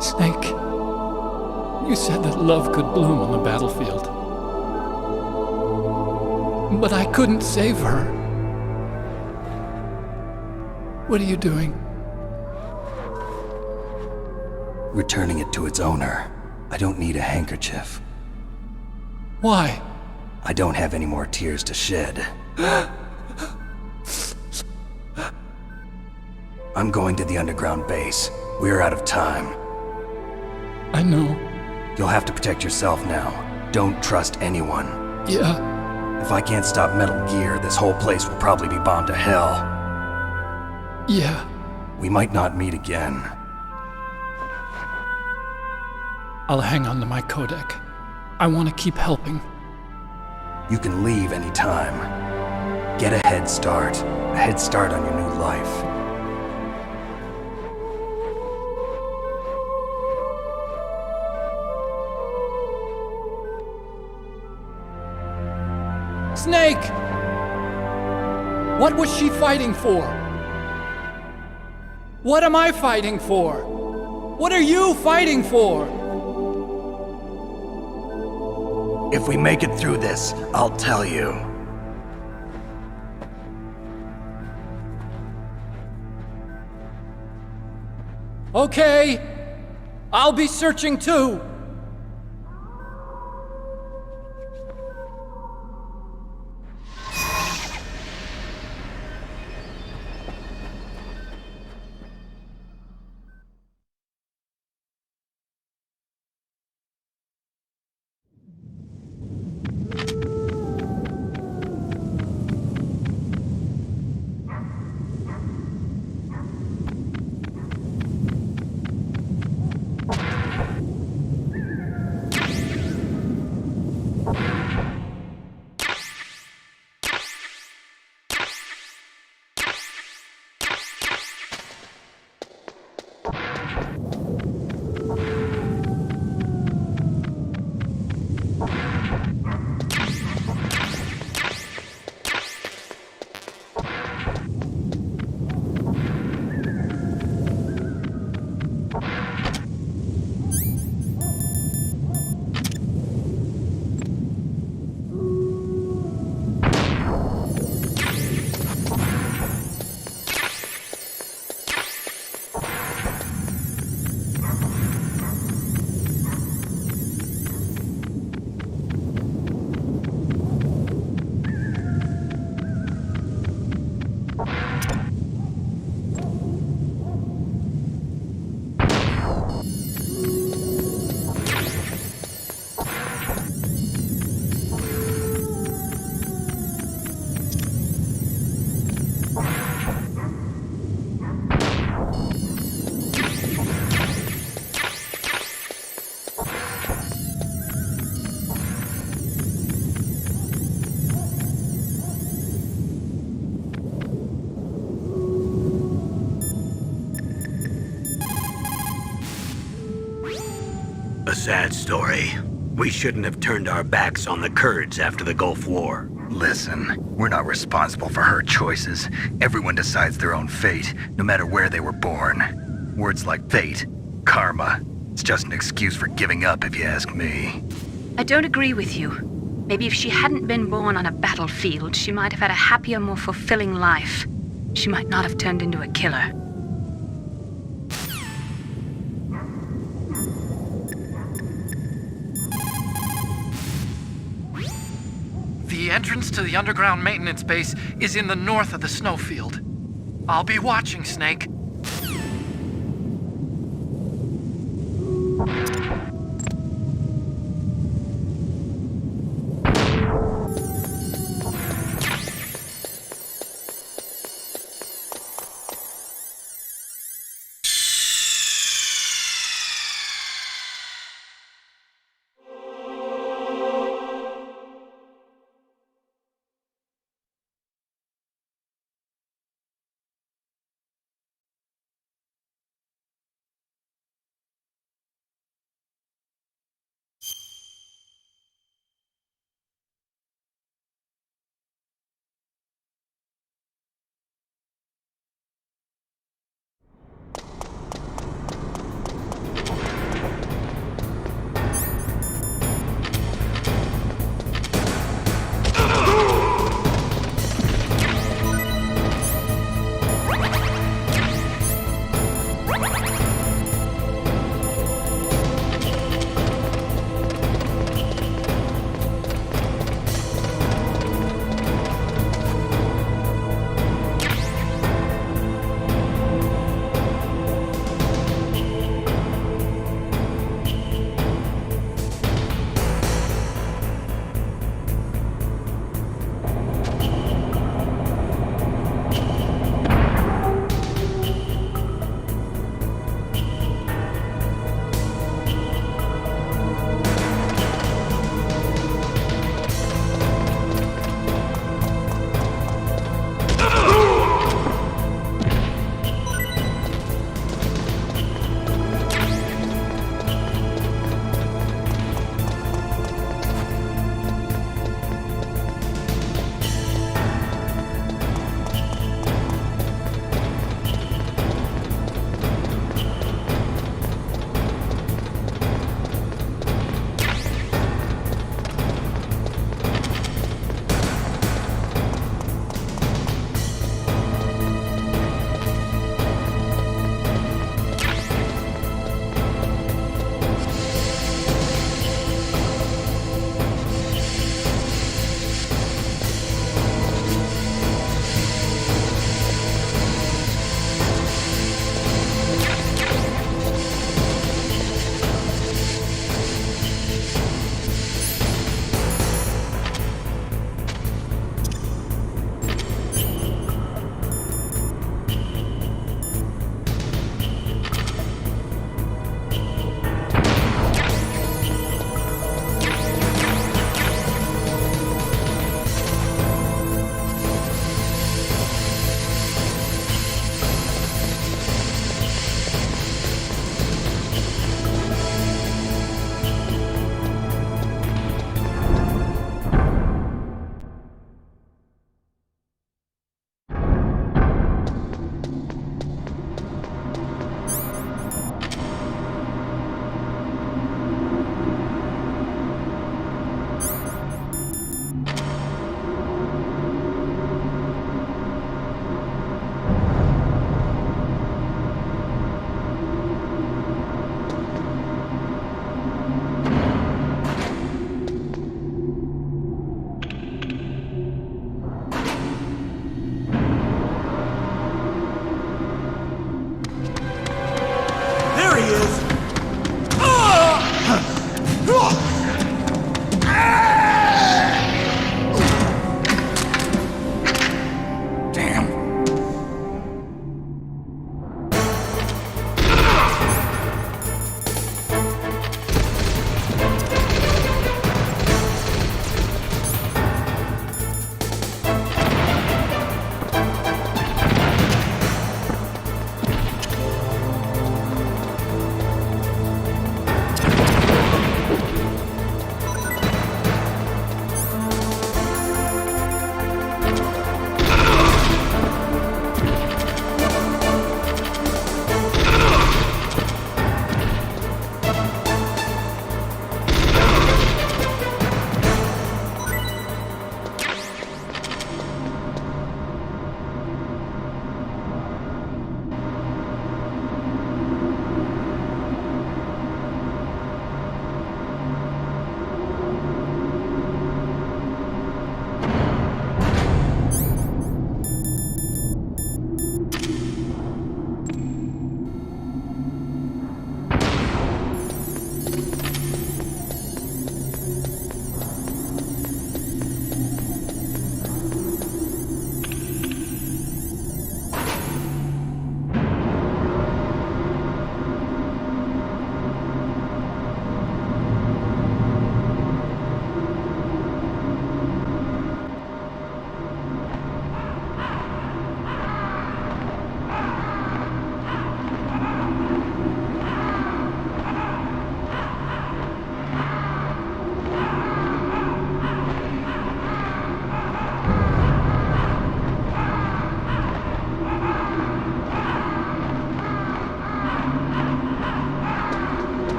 Snake, you said that love could bloom on the battlefield. But I couldn't save her. What are you doing? Returning it to its owner. I don't need a handkerchief. Why? I don't have any more tears to shed. I'm going to the underground base. We're out of time. I know. You'll have to protect yourself now. Don't trust anyone. Yeah. If I can't stop Metal Gear, this whole place will probably be bombed to hell. Yeah. We might not meet again. I'll hang on to my codec. I want to keep helping. You can leave anytime. Get a head start. A head start on your new life. Snake! What was she fighting for? What am I fighting for? What are you fighting for? If we make it through this, I'll tell you. Okay. I'll be searching too. A sad story. We shouldn't have turned our backs on the Kurds after the Gulf War. Listen, we're not responsible for her choices. Everyone decides their own fate, no matter where they were born. Words like fate, karma, it's just an excuse for giving up if you ask me. I don't agree with you. Maybe if she hadn't been born on a battlefield, she might have had a happier, more fulfilling life. She might not have turned into a killer. The entrance to the underground maintenance base is in the north of the snowfield. I'll be watching, Snake.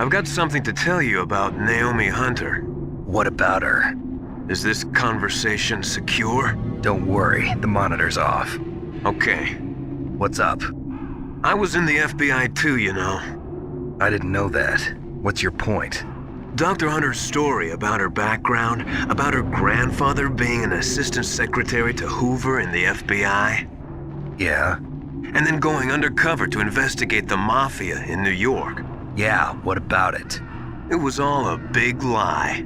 I've got something to tell you about Naomi Hunter. What about her? Is this conversation secure? Don't worry, the monitor's off. Okay. What's up? I was in the FBI too, you know. I didn't know that. What's your point? Dr. Hunter's story about her background, about her grandfather being an assistant secretary to Hoover in the FBI. Yeah? And then going undercover to investigate the Mafia in New York. Yeah, what about it? It was all a big lie.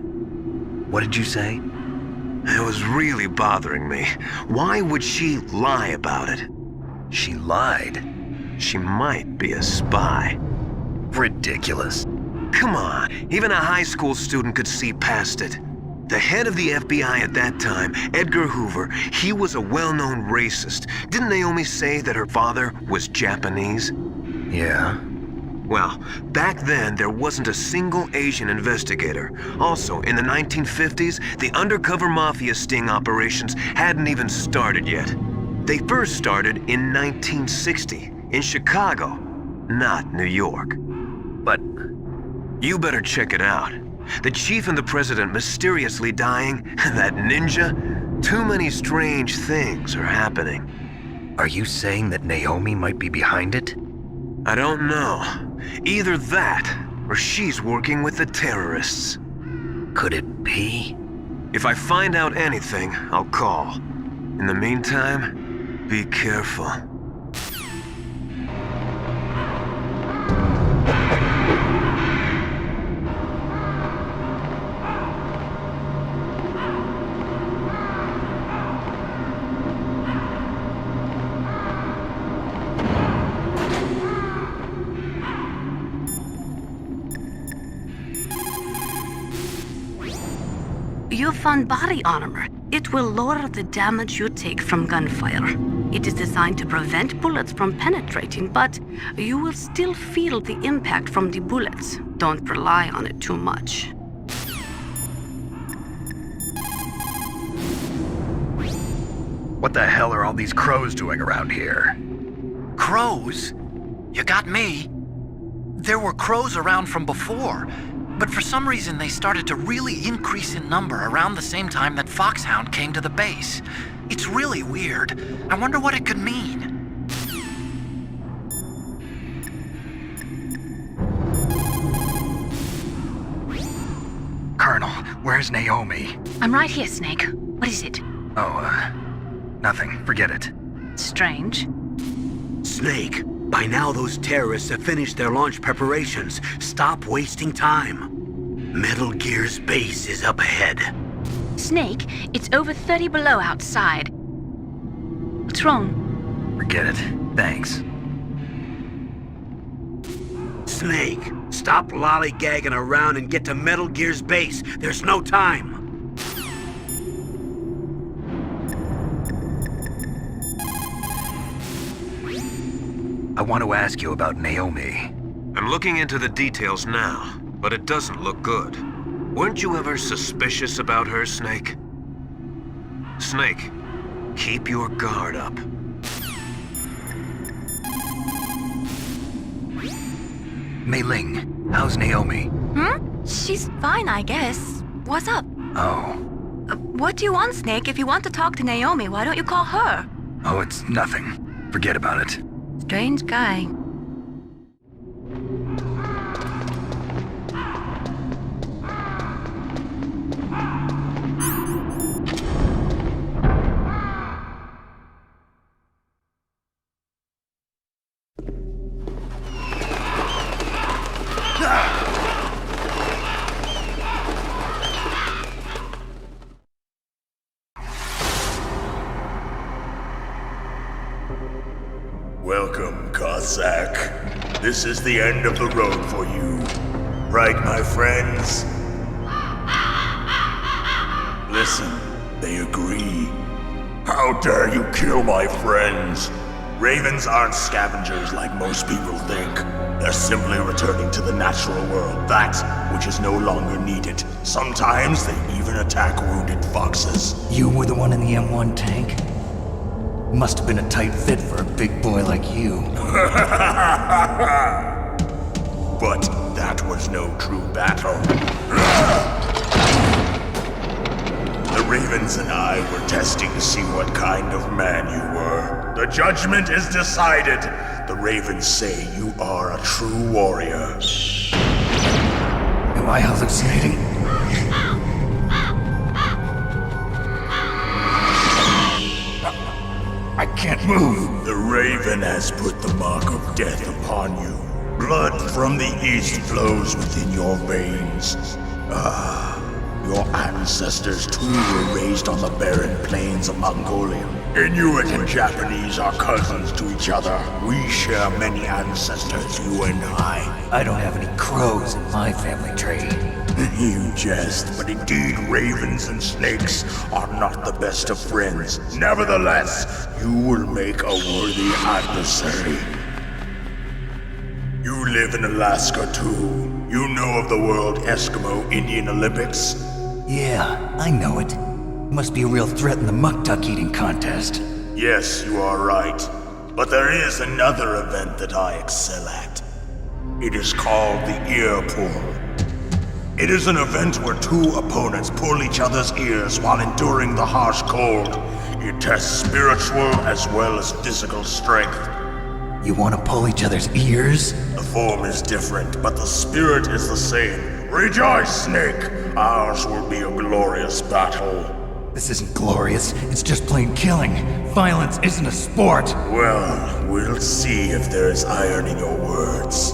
What did you say? It was really bothering me. Why would she lie about it? She lied? She might be a spy. Ridiculous. Come on, even a high school student could see past it. The head of the FBI at that time, Edgar Hoover, he was a well-known racist. Didn't Naomi say that her father was Japanese? Yeah. Well, back then, there wasn't a single Asian investigator. Also, in the 1950s, the undercover mafia sting operations hadn't even started yet. They first started in 1960, in Chicago, not New York. But you better check it out. The chief and the president mysteriously dying, that ninja, too many strange things are happening. Are you saying that Naomi might be behind it? I don't know. Either that, or she's working with the terrorists. Could it be? If I find out anything, I'll call. In the meantime, be careful. You found body armor. It will lower the damage you take from gunfire. It is designed to prevent bullets from penetrating, but you will still feel the impact from the bullets. Don't rely on it too much. What the hell are all these crows doing around here? Crows? You got me. There were crows around from before, but for some reason they started to really increase in number around the same time that Foxhound came to the base. It's really weird. I wonder what it could mean. Colonel, where's Naomi? I'm right here, Snake. What is it? Oh, nothing. Forget it. Strange. Snake, by now those terrorists have finished their launch preparations. Stop wasting time. Metal Gear's base is up ahead. Snake, it's over 30 below outside. What's wrong? Forget it. Thanks. Snake, stop lollygagging around and get to Metal Gear's base. There's no time. I want to ask you about Naomi. I'm looking into the details now, but it doesn't look good. Weren't you ever suspicious about her, Snake? Snake, keep your guard up. Mei Ling, how's Naomi? She's fine, I guess. What's up? Oh. What do you want, Snake? If you want to talk to Naomi, why don't you call her? Oh, it's nothing. Forget about it. Strange guy. Welcome, Cossack. This is the end of the road for you. Right, my friends? Listen, they agree. How dare you kill my friends? Ravens aren't scavengers like most people think. They're simply returning to the natural world, that which is no longer needed. Sometimes they even attack wounded foxes. You were the one in the M1 tank? Must have been a tight fit for a big boy like you. But that was was no true battle. The Ravens and I were testing to see what kind of man you were. The judgment is decided. The Ravens say you are a true warrior. Am I hallucinating? I can't move. The Raven has put the mark of death upon you. Blood from the east flows within your veins. Your ancestors too were raised on the barren plains of Mongolia. Inuit and Japanese are cousins to each other. We share many ancestors, you and I. I don't have any crows in my family tree. You jest, but indeed ravens and snakes are not the best of friends. Nevertheless, you will make a worthy adversary. You live in Alaska too. You know of the World Eskimo Indian Olympics? Yeah, I know it. Must be a real threat in the muck-duck eating contest. Yes, you are right. But there is another event that I excel at. It is called the ear pull. It is an event where two opponents pull each other's ears while enduring the harsh cold. It tests spiritual as well as physical strength. You want to pull each other's ears? The form is different, but the spirit is the same. Rejoice, Snake! Ours will be a glorious battle. This isn't glorious, it's just plain killing. Violence isn't a sport. Well, we'll see if there is iron in your words.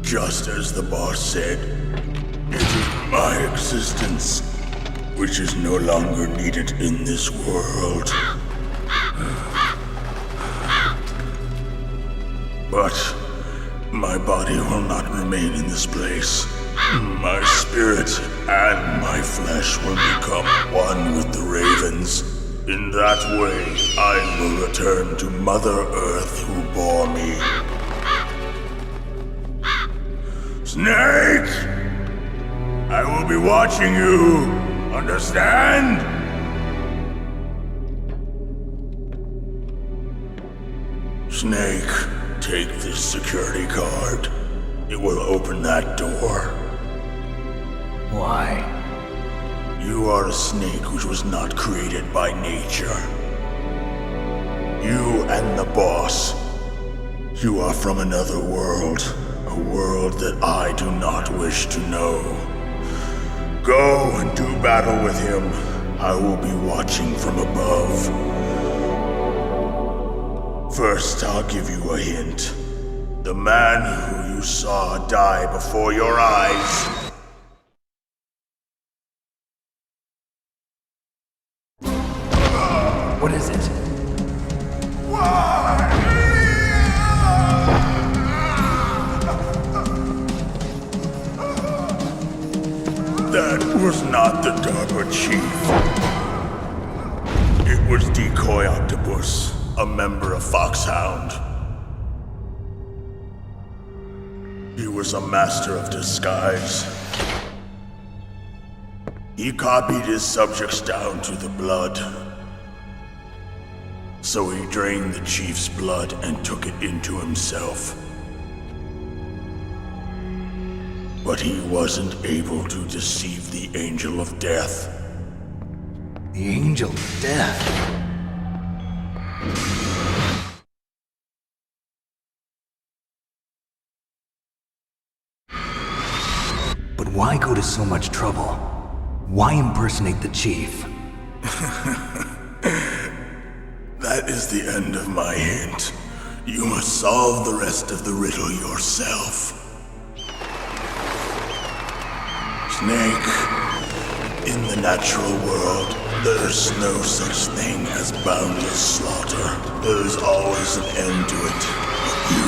Just as the boss said, it is my existence which is no longer needed in this world. But my body will not remain in this place. My spirit and my flesh will become one with the ravens. In that way, I will return to Mother Earth who bore me. Snake! I will be watching you. Understand? Snake, take this security card. It will open that door. Why? You are a snake which was not created by nature. You and the boss. You are from another world. A world that I do not wish to know. Go and do battle with him. I will be watching from above. First, I'll give you a hint. The man who you saw die before your eyes. What is it? That was not the DARPA chief. It was Decoy Octopus, a member of Foxhound. He was a master of disguise. He copied his subjects down to the blood. So he drained the chief's blood and took it into himself. But he wasn't able to deceive the Angel of Death. The Angel of Death? But why go to so much trouble? Why impersonate the Chief? That is the end of my hint. You must solve the rest of the riddle yourself. Snake, in the natural world, there's no such thing as boundless slaughter. There's always an end to it. But you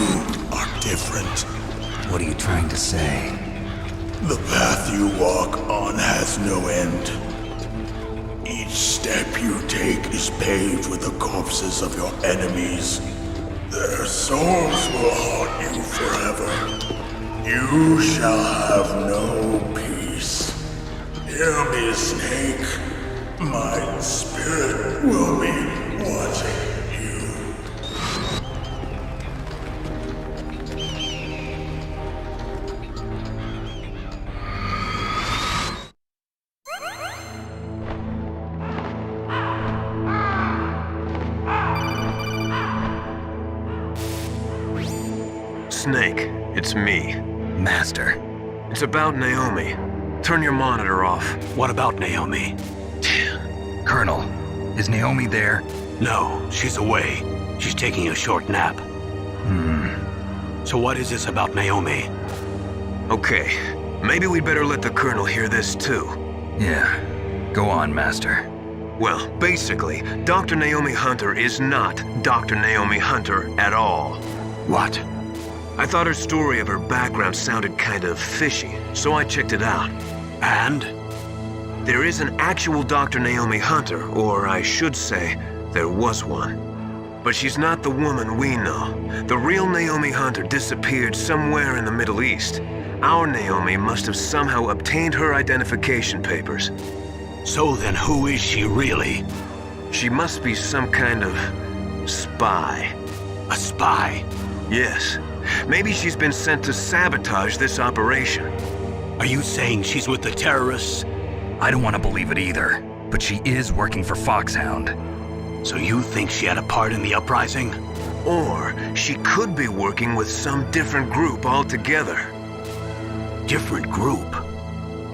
are different. What are you trying to say? The path you walk on has no end. Each step you take is paved with the corpses of your enemies. Their souls will haunt you forever. You shall have no peace. Hear me, Snake. My spirit will be watching you. Snake, it's me. Master. It's about Naomi. Turn your monitor off. What about Naomi? Colonel, is Naomi there? No, she's away. She's taking a short nap. So what is this about Naomi? Okay, maybe we'd better let the Colonel hear this too. Yeah, go on, Master. Well, basically, Dr. Naomi Hunter is not Dr. Naomi Hunter at all. What? I thought her story of her background sounded kind of fishy, so I checked it out. And? There is an actual Dr. Naomi Hunter, or I should say, there was one. But she's not the woman we know. The real Naomi Hunter disappeared somewhere in the Middle East. Our Naomi must have somehow obtained her identification papers. So then who is she really? She must be some kind of spy. A spy? Yes. Maybe she's been sent to sabotage this operation. Are you saying she's with the terrorists? I don't want to believe it either, but she is working for Foxhound. So you think she had a part in the uprising? Or she could be working with some different group altogether. Different group?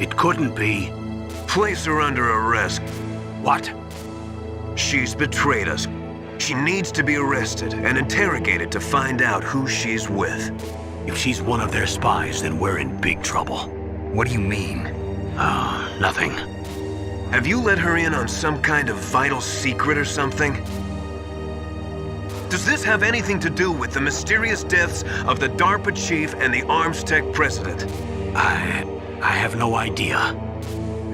It couldn't be. Place her under arrest. What? She's betrayed us. She needs to be arrested and interrogated to find out who she's with. If she's one of their spies, then we're in big trouble. What do you mean? Nothing. Have you let her in on some kind of vital secret or something? Does this have anything to do with the mysterious deaths of the DARPA chief and the Armstech president? I have no idea.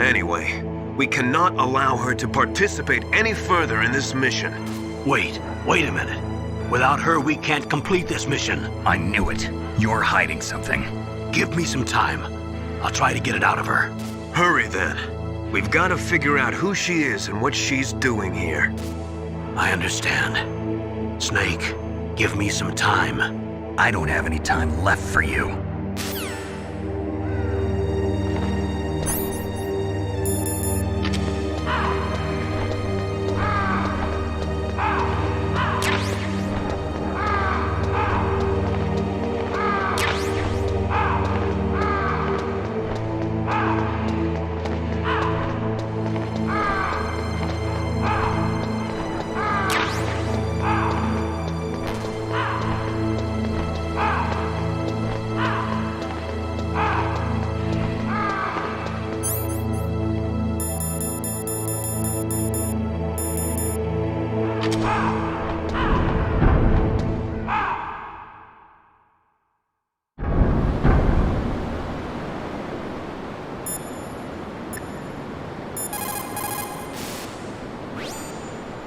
Anyway, we cannot allow her to participate any further in this mission. Wait a minute. Without her, we can't complete this mission. I knew it. You're hiding something. Give me some time. I'll try to get it out of her. Hurry then. We've got to figure out who she is and what she's doing here. I understand. Snake, give me some time. I don't have any time left for you.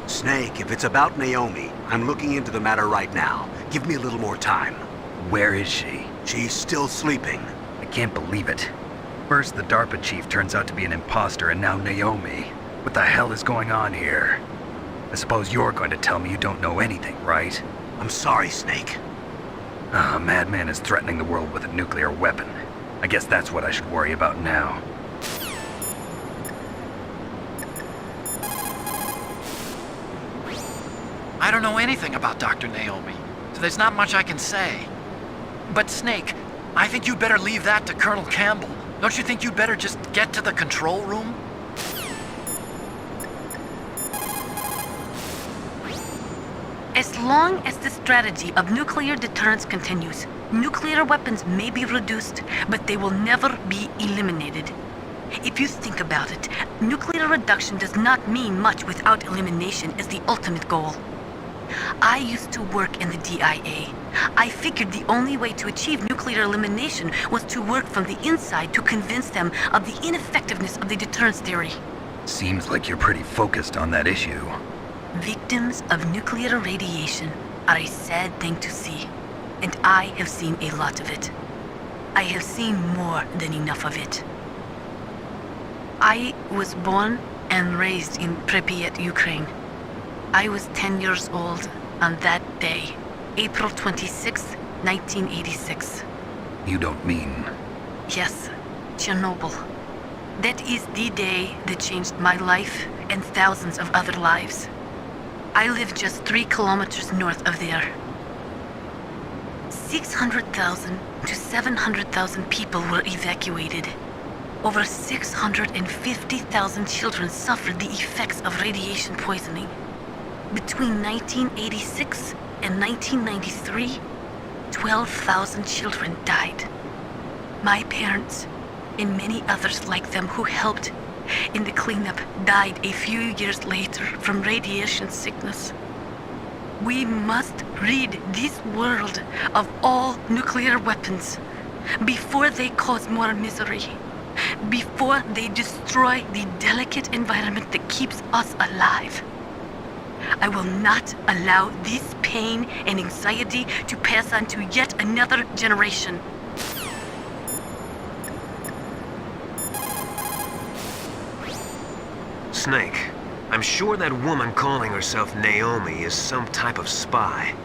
Snake, if it's about Naomi, I'm looking into the matter right now. Give me a little more time. Where is she? She's still sleeping. I can't believe it. First, the DARPA chief turns out to be an imposter, and now Naomi. What the hell is going on here? I suppose you're going to tell me you don't know anything, right? I'm sorry, Snake. A madman is threatening the world with a nuclear weapon. I guess that's what I should worry about now. I don't know anything about Dr. Naomi, so there's not much I can say. But Snake, I think you'd better leave that to Colonel Campbell. Don't you think you'd better just get to the control room? As long as the strategy of nuclear deterrence continues, nuclear weapons may be reduced, but they will never be eliminated. If you think about it, nuclear reduction does not mean much without elimination as the ultimate goal. I used to work in the DIA. I figured the only way to achieve nuclear elimination was to work from the inside to convince them of the ineffectiveness of the deterrence theory. Seems like you're pretty focused on that issue. Victims of nuclear radiation are a sad thing to see, and I have seen a lot of it. I have seen more than enough of it. I was born and raised in Pripyat, Ukraine. I was 10 years old on that day, April 26, 1986. You don't mean... Yes, Chernobyl. That is the day that changed my life and thousands of other lives. I live just 3 kilometers north of there. 600,000 to 700,000 people were evacuated. Over 650,000 children suffered the effects of radiation poisoning. Between 1986 and 1993, 12,000 children died. My parents, and many others like them who helped in the cleanup, died a few years later from radiation sickness. We must rid this world of all nuclear weapons before they cause more misery, before they destroy the delicate environment that keeps us alive. I will not allow this pain and anxiety to pass on to yet another generation. Snake, I'm sure that woman calling herself Naomi is some type of spy.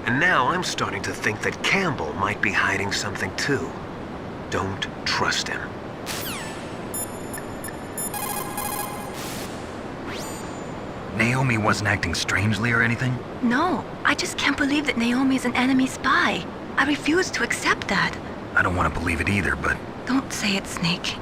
And now I'm starting to think that Campbell might be hiding something too. Don't trust him. Naomi wasn't acting strangely or anything? No, I just can't believe that Naomi is an enemy spy. I refuse to accept that. I don't want to believe it either, but... Don't say it, Snake.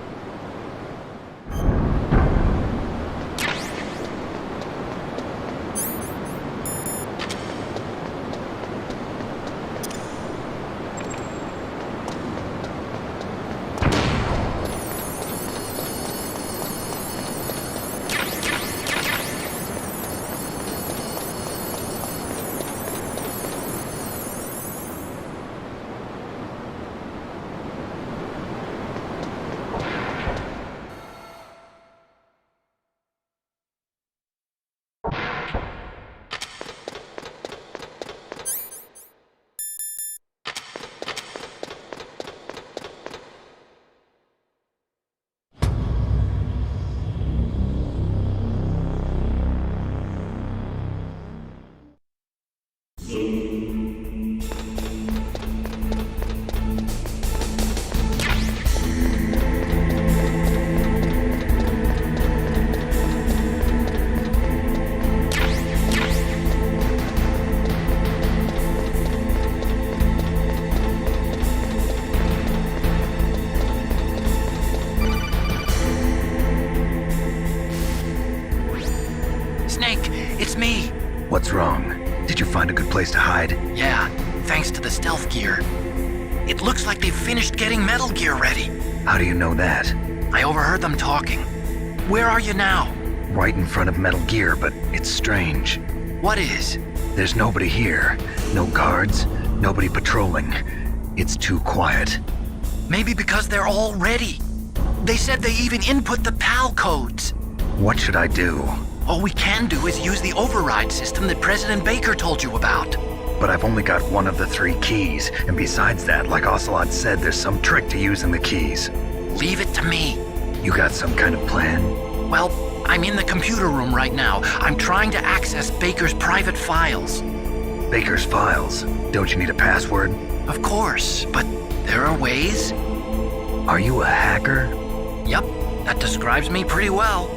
What's wrong? Did you find a good place to hide? Yeah, thanks to the stealth gear. It looks like they've finished getting Metal Gear ready. How do you know that? I overheard them talking. Where are you now? Right in front of Metal Gear, but it's strange. What is? There's nobody here. No guards, nobody patrolling. It's too quiet. Maybe because they're all ready. They said they even input the PAL codes. What should I do? All we can do is use the override system that President Baker told you about. But I've only got one of the 3 keys, and besides that, like Ocelot said, there's some trick to using the keys. Leave it to me. You got some kind of plan? Well, I'm in the computer room right now. I'm trying to access Baker's private files. Baker's files? Don't you need a password? Of course, but there are ways. Are you a hacker? Yep, that describes me pretty well.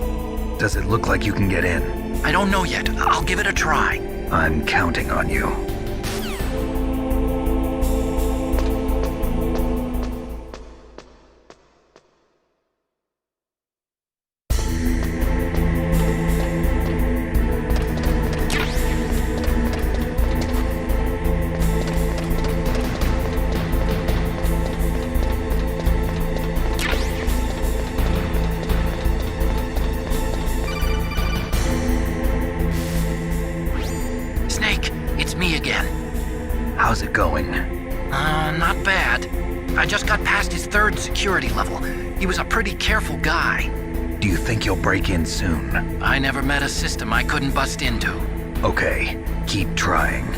Does it look like you can get in? I don't know yet. I'll give it a try. I'm counting on you. Snake, it's me again. How's it going? Not bad. I just got past his 3rd security level. He was a pretty careful guy. Do you think you'll break in soon? I never met a system I couldn't bust into. Okay, keep trying.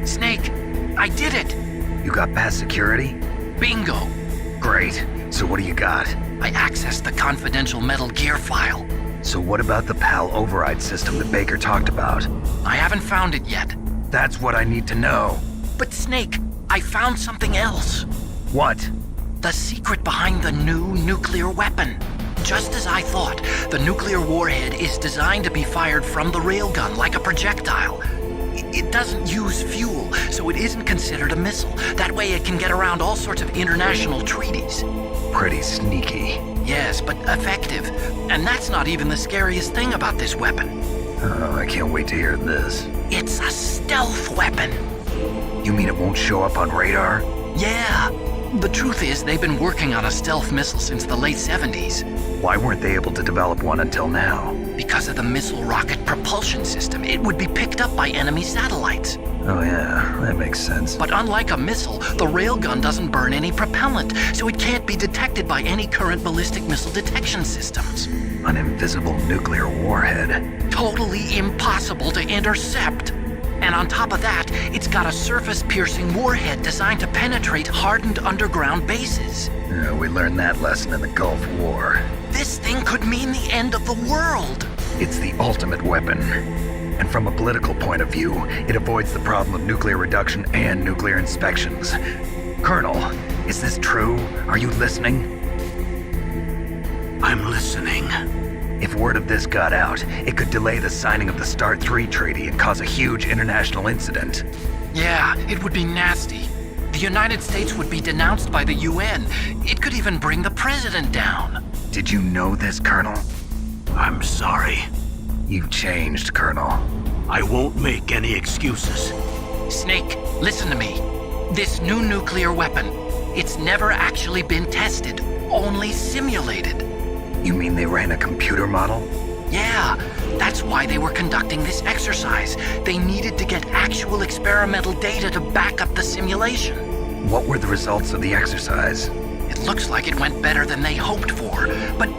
Snake, I did it! You got past security? Bingo! Great. So what do you got? I accessed the confidential Metal Gear file. So what about the PAL override system that Baker talked about? I haven't found it yet. That's what I need to know. But Snake, I found something else. What? The secret behind the new nuclear weapon. Just as I thought, the nuclear warhead is designed to be fired from the railgun like a projectile. It doesn't use fuel, so it isn't considered a missile. That way it can get around all sorts of international treaties. Pretty sneaky. Yes, but effective. And that's not even the scariest thing about this weapon. Oh, I can't wait to hear this. It's a stealth weapon. You mean it won't show up on radar? Yeah. The truth is, they've been working on a stealth missile since the late 70s. Why weren't they able to develop one until now? Because of the missile rocket propulsion system. It would be picked up by enemy satellites. Oh yeah, that makes sense. But unlike a missile, the railgun doesn't burn any propellant, so it can't be detected by any current ballistic missile detection systems. An invisible nuclear warhead. Totally impossible to intercept. And on top of that, it's got a surface-piercing warhead designed to penetrate hardened underground bases. Yeah, we learned that lesson in the Gulf War. This thing could mean the end of the world. It's the ultimate weapon. And from a political point of view, it avoids the problem of nuclear reduction and nuclear inspections. Colonel, is this true? Are you listening? I'm listening. If word of this got out, it could delay the signing of the START 3 treaty and cause a huge international incident. Yeah, it would be nasty. The United States would be denounced by the UN. It could even bring the president down. Did you know this, Colonel? I'm sorry. You've changed, Colonel. I won't make any excuses. Snake, listen to me. This new nuclear weapon, it's never actually been tested, only simulated. You mean they ran a computer model? Yeah, that's why they were conducting this exercise. They needed to get actual experimental data to back up the simulation. What were the results of the exercise? It looks like it went better than they hoped for, but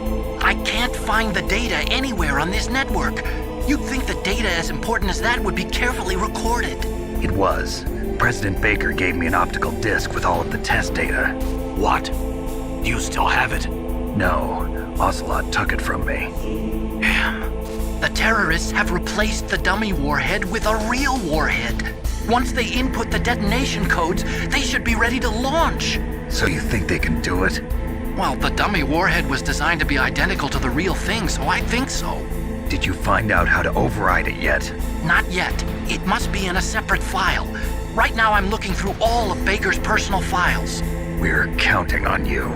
I can't find the data anywhere on this network. You'd think the data as important as that would be carefully recorded. It was. President Baker gave me an optical disc with all of the test data. What? Do you still have it? No. Ocelot took it from me. Damn. The terrorists have replaced the dummy warhead with a real warhead. Once they input the detonation codes, they should be ready to launch. So you think they can do it? Well, the dummy warhead was designed to be identical to the real thing, so I think so. Did you find out how to override it yet? Not yet. It must be in a separate file. Right now I'm looking through all of Baker's personal files. We're counting on you.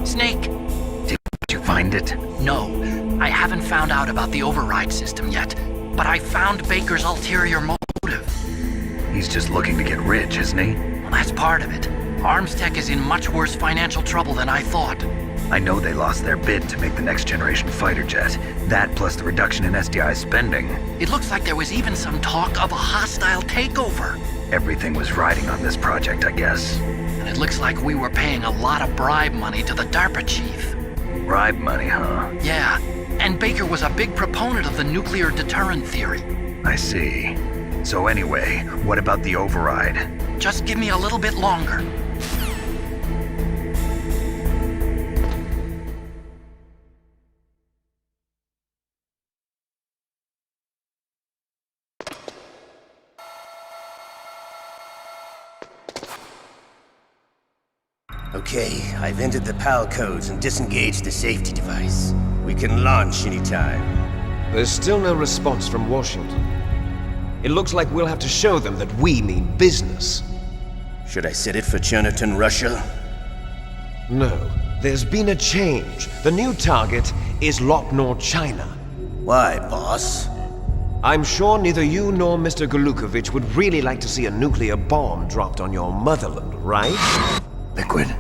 Snake! Did you find it? No, I haven't found out about the override system yet, but I found Baker's ulterior motive. He's just looking to get rich, isn't he? Well, that's part of it. Armstech is in much worse financial trouble than I thought. I know they lost their bid to make the next generation fighter jet. That plus the reduction in SDI spending. It looks like there was even some talk of a hostile takeover. Everything was riding on this project, I guess. And it looks like we were paying a lot of bribe money to the DARPA chief. Bribe money, huh? Yeah, and Baker was a big proponent of the nuclear deterrent theory. I see. So anyway, what about the override? Just give me a little bit longer. Okay, I've entered the PAL codes and disengaged the safety device. We can launch anytime. There's still no response from Washington. It looks like we'll have to show them that we mean business. Should I set it for Cherniton, Russia? No, there's been a change. The new target is Lopnor, China. Why, boss? I'm sure neither you nor Mr. Golukovich would really like to see a nuclear bomb dropped on your motherland, right? Liquid.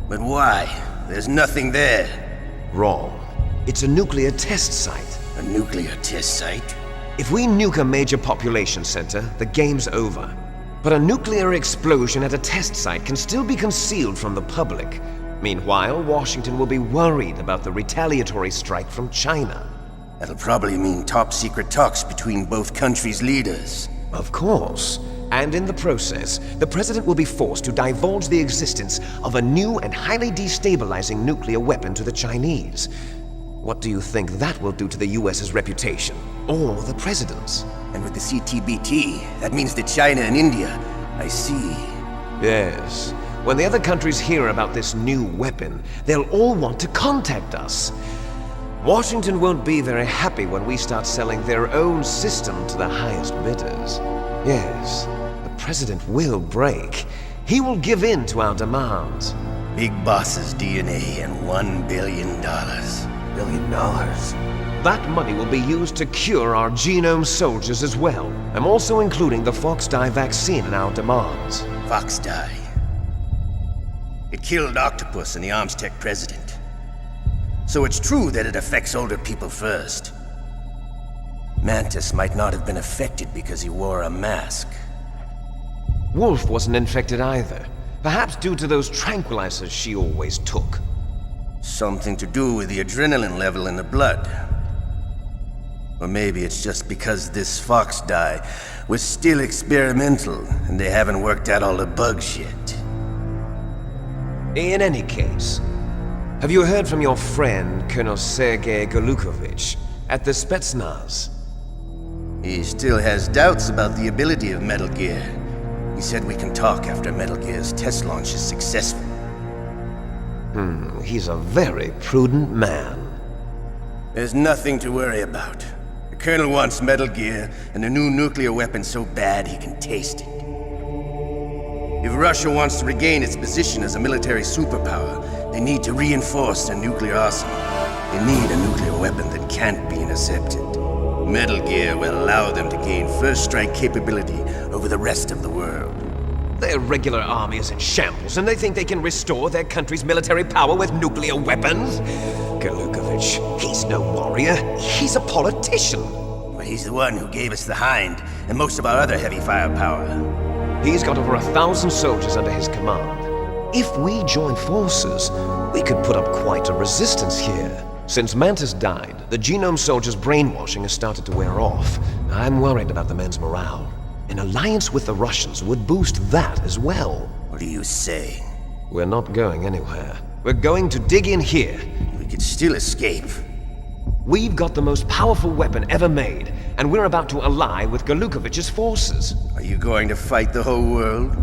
But why? There's nothing there. Wrong. It's a nuclear test site. A nuclear test site? If we nuke a major population center, the game's over. But a nuclear explosion at a test site can still be concealed from the public. Meanwhile, Washington will be worried about the retaliatory strike from China. That'll probably mean top-secret talks between both countries' leaders. Of course. And in the process, the president will be forced to divulge the existence of a new and highly destabilizing nuclear weapon to the Chinese. What do you think that will do to the US's reputation? Or the president's? And with the CTBT, that means that China and India. I see. Yes. When the other countries hear about this new weapon, they'll all want to contact us. Washington won't be very happy when we start selling their own system to the highest bidders. Yes, the president will break. He will give in to our demands. Big Boss's DNA and $1 billion. $1 billion? That money will be used to cure our genome soldiers as well. I'm also including the Foxdie vaccine in our demands. Foxdie? It killed Octopus and the Armstech president. So it's true that it affects older people first. Mantis might not have been affected because he wore a mask. Wolf wasn't infected either. Perhaps due to those tranquilizers she always took. Something to do with the adrenaline level in the blood. Or maybe it's just because this Foxdie was still experimental and they haven't worked out all the bugs yet. In any case, have you heard from your friend, Colonel Sergei Golukovich, at the Spetsnaz? He still has doubts about the ability of Metal Gear. He said we can talk after Metal Gear's test launch is successful. He's a very prudent man. There's nothing to worry about. The Colonel wants Metal Gear and a new nuclear weapon so bad he can taste it. If Russia wants to regain its position as a military superpower, they need to reinforce their nuclear arsenal. They need a nuclear weapon that can't be intercepted. Metal Gear will allow them to gain first strike capability over the rest of the world. Their regular army is in shambles, and they think they can restore their country's military power with nuclear weapons? Golukovich, he's no warrior. He's a politician. But he's the one who gave us the Hind and most of our other heavy firepower. He's got over 1,000 soldiers under his command. If we join forces, we could put up quite a resistance here. Since Mantis died, the genome soldiers' brainwashing has started to wear off. I'm worried about the men's morale. An alliance with the Russians would boost that as well. What are you saying? We're not going anywhere. We're going to dig in here. We could still escape. We've got the most powerful weapon ever made, and we're about to ally with Golukovich's forces. Are you going to fight the whole world?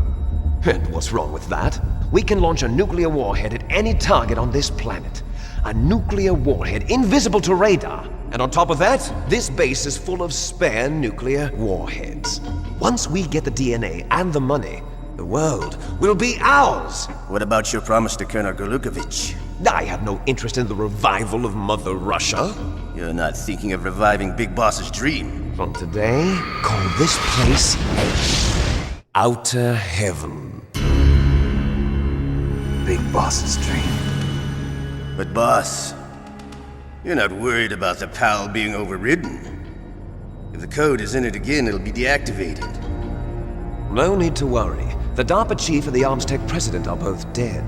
And what's wrong with that? We can launch a nuclear warhead at any target on this planet. A nuclear warhead invisible to radar. And on top of that, this base is full of spare nuclear warheads. Once we get the DNA and the money, the world will be ours! What about your promise to Colonel Golukovich? I have no interest in the revival of Mother Russia. You're not thinking of reviving Big Boss's dream. From today, call this place Outer Heaven. Big Boss's dream. But boss, you're not worried about the PAL being overridden. If the code is in it again, it'll be deactivated. No need to worry. The DARPA chief and the Armstech president are both dead.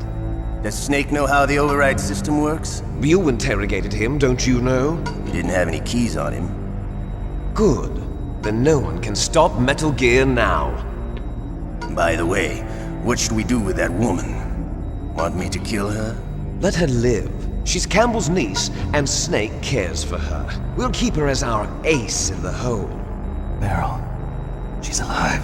Does Snake know how the override system works? You interrogated him, don't you know? He didn't have any keys on him. Good. Then no one can stop Metal Gear now. By the way, what should we do with that woman? Want me to kill her? Let her live. She's Campbell's niece, and Snake cares for her. We'll keep her as our ace in the hole. Meryl, she's alive.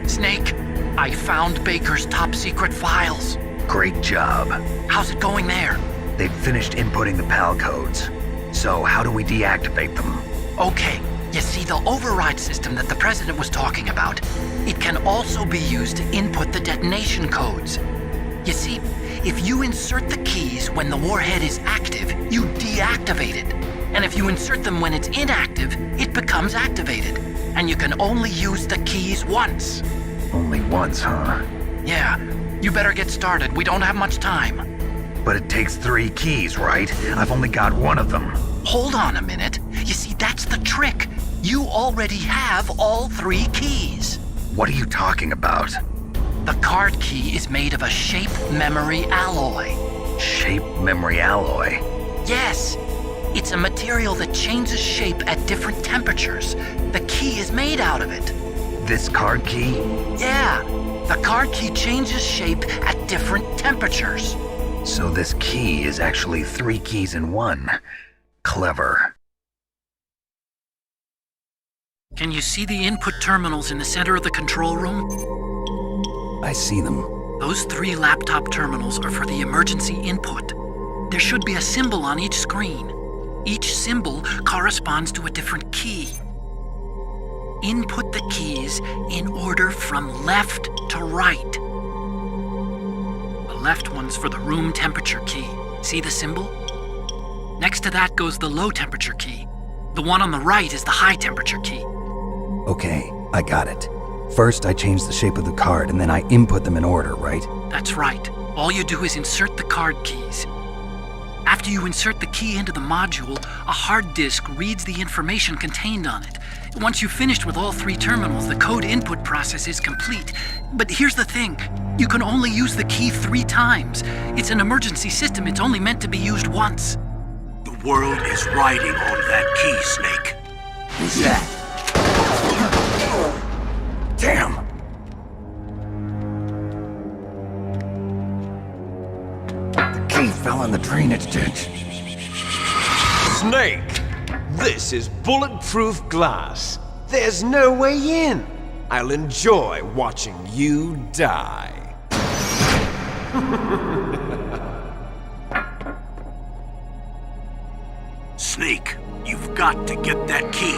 Snake, I found Baker's top secret files. Great job. How's it going there? They've finished inputting the PAL codes. So how do we deactivate them? Okay, you see the override system that the president was talking about, it can also be used to input the detonation codes. You see, if you insert the keys when the warhead is active, you deactivate it. And if you insert them when it's inactive, it becomes activated. And you can only use the keys once. Only once, huh? Yeah, you better get started. We don't have much time. But it takes 3 keys, right? I've only got 1 of them. Hold on a minute. You see, that's the trick. You already have all 3 keys. What are you talking about? The card key is made of a shape memory alloy. Shape memory alloy? Yes. It's a material that changes shape at different temperatures. The key is made out of it. This card key? Yeah. The card key changes shape at different temperatures. So this key is actually 3 keys in 1. Clever. Can you see the input terminals in the center of the control room? I see them. Those 3 laptop terminals are for the emergency input. There should be a symbol on each screen. Each symbol corresponds to a different key. Input the keys in order from left to right. The left one's for the room temperature key. See the symbol? Next to that goes the low temperature key. The one on the right is the high temperature key. Okay, I got it. First, I change the shape of the card, and then I input them in order, right? That's right. All you do is insert the card keys. After you insert the key into the module, a hard disk reads the information contained on it. Once you've finished with all 3 terminals, the code input process is complete. But here's the thing. You can only use the key 3 times. It's an emergency system. It's only meant to be used once. The world is riding on that key, Snake. Who's that? Damn! The key fell in the drainage ditch. Snake! This is bulletproof glass. There's no way in. I'll enjoy watching you die. Snake, you've got to get that key.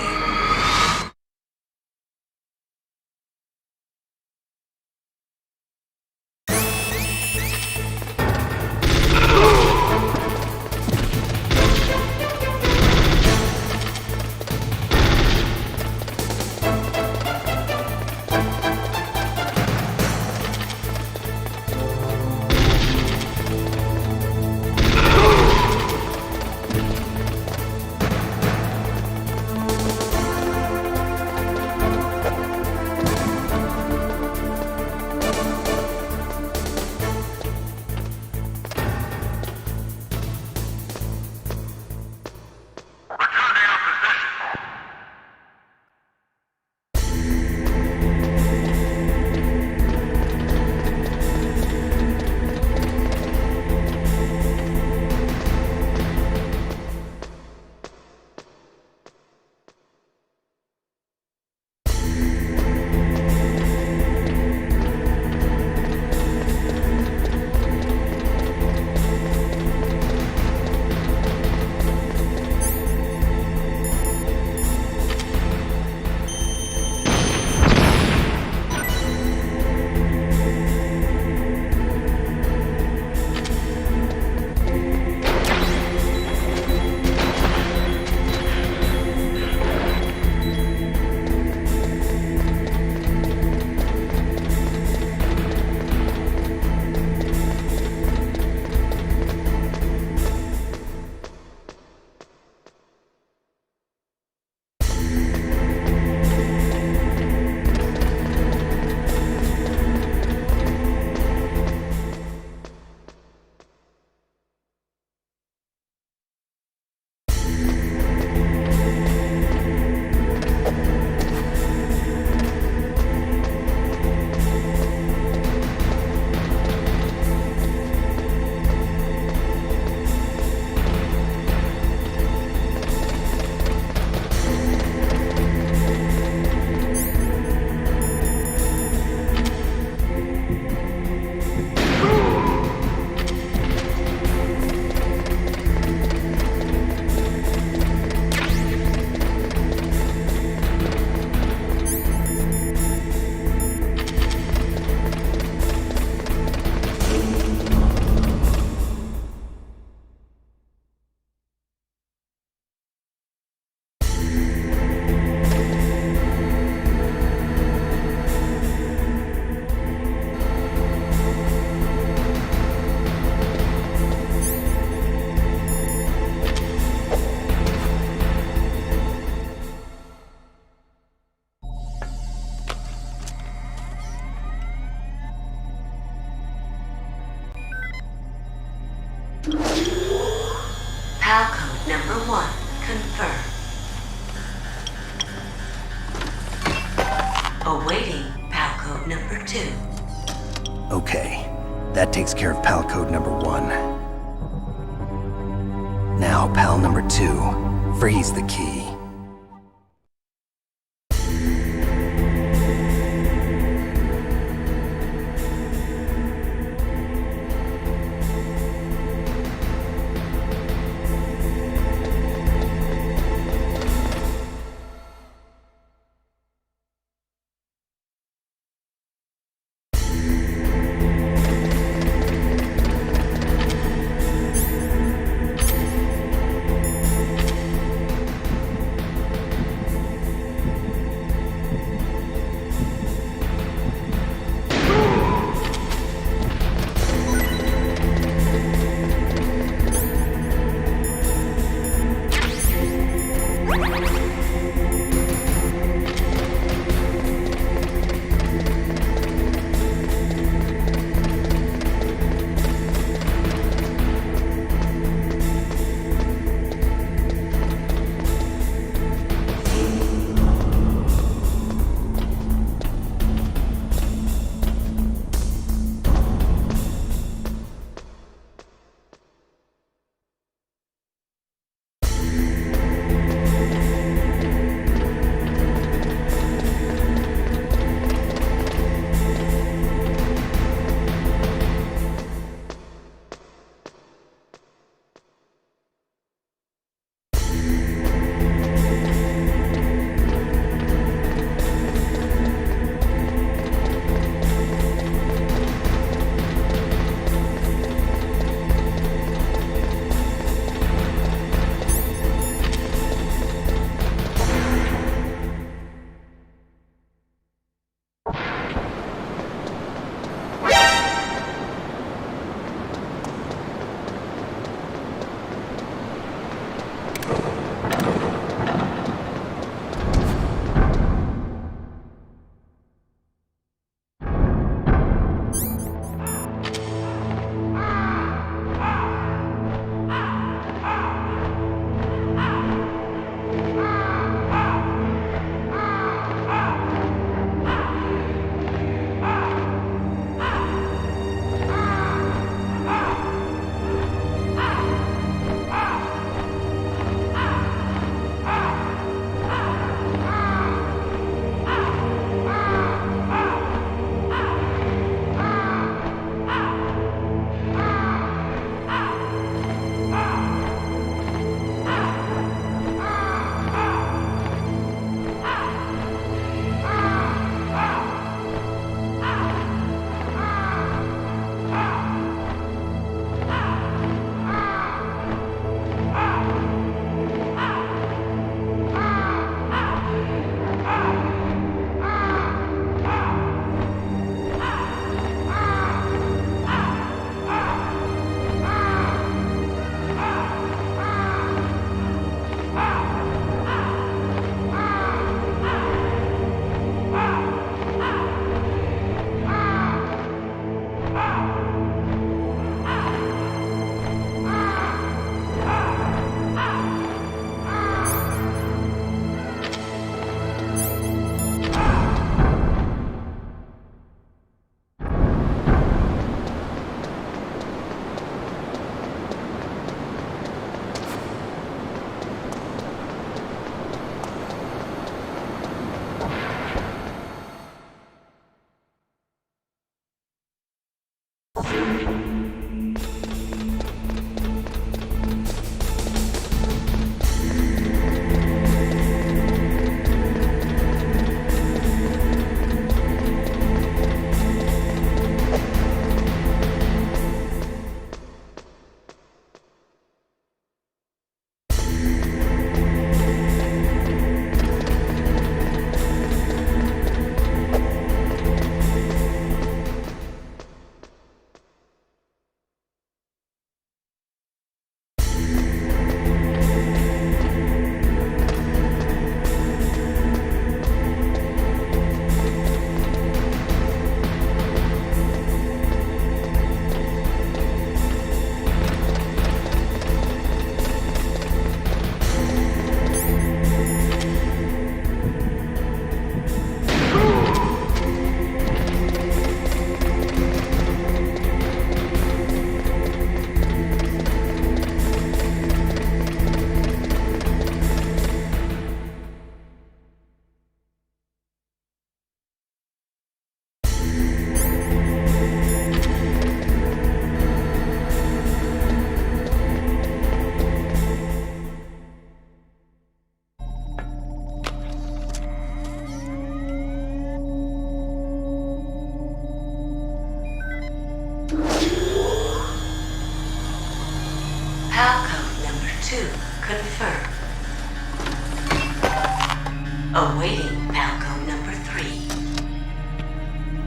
PAL code number 1 confirmed. Awaiting PAL code number 2. Okay, that takes care of PAL code number 1. Now, PAL number 2, freeze the key.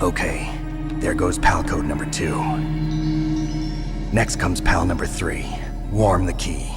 Okay, there goes pal code number 2. Next comes pal number 3. Warm the key.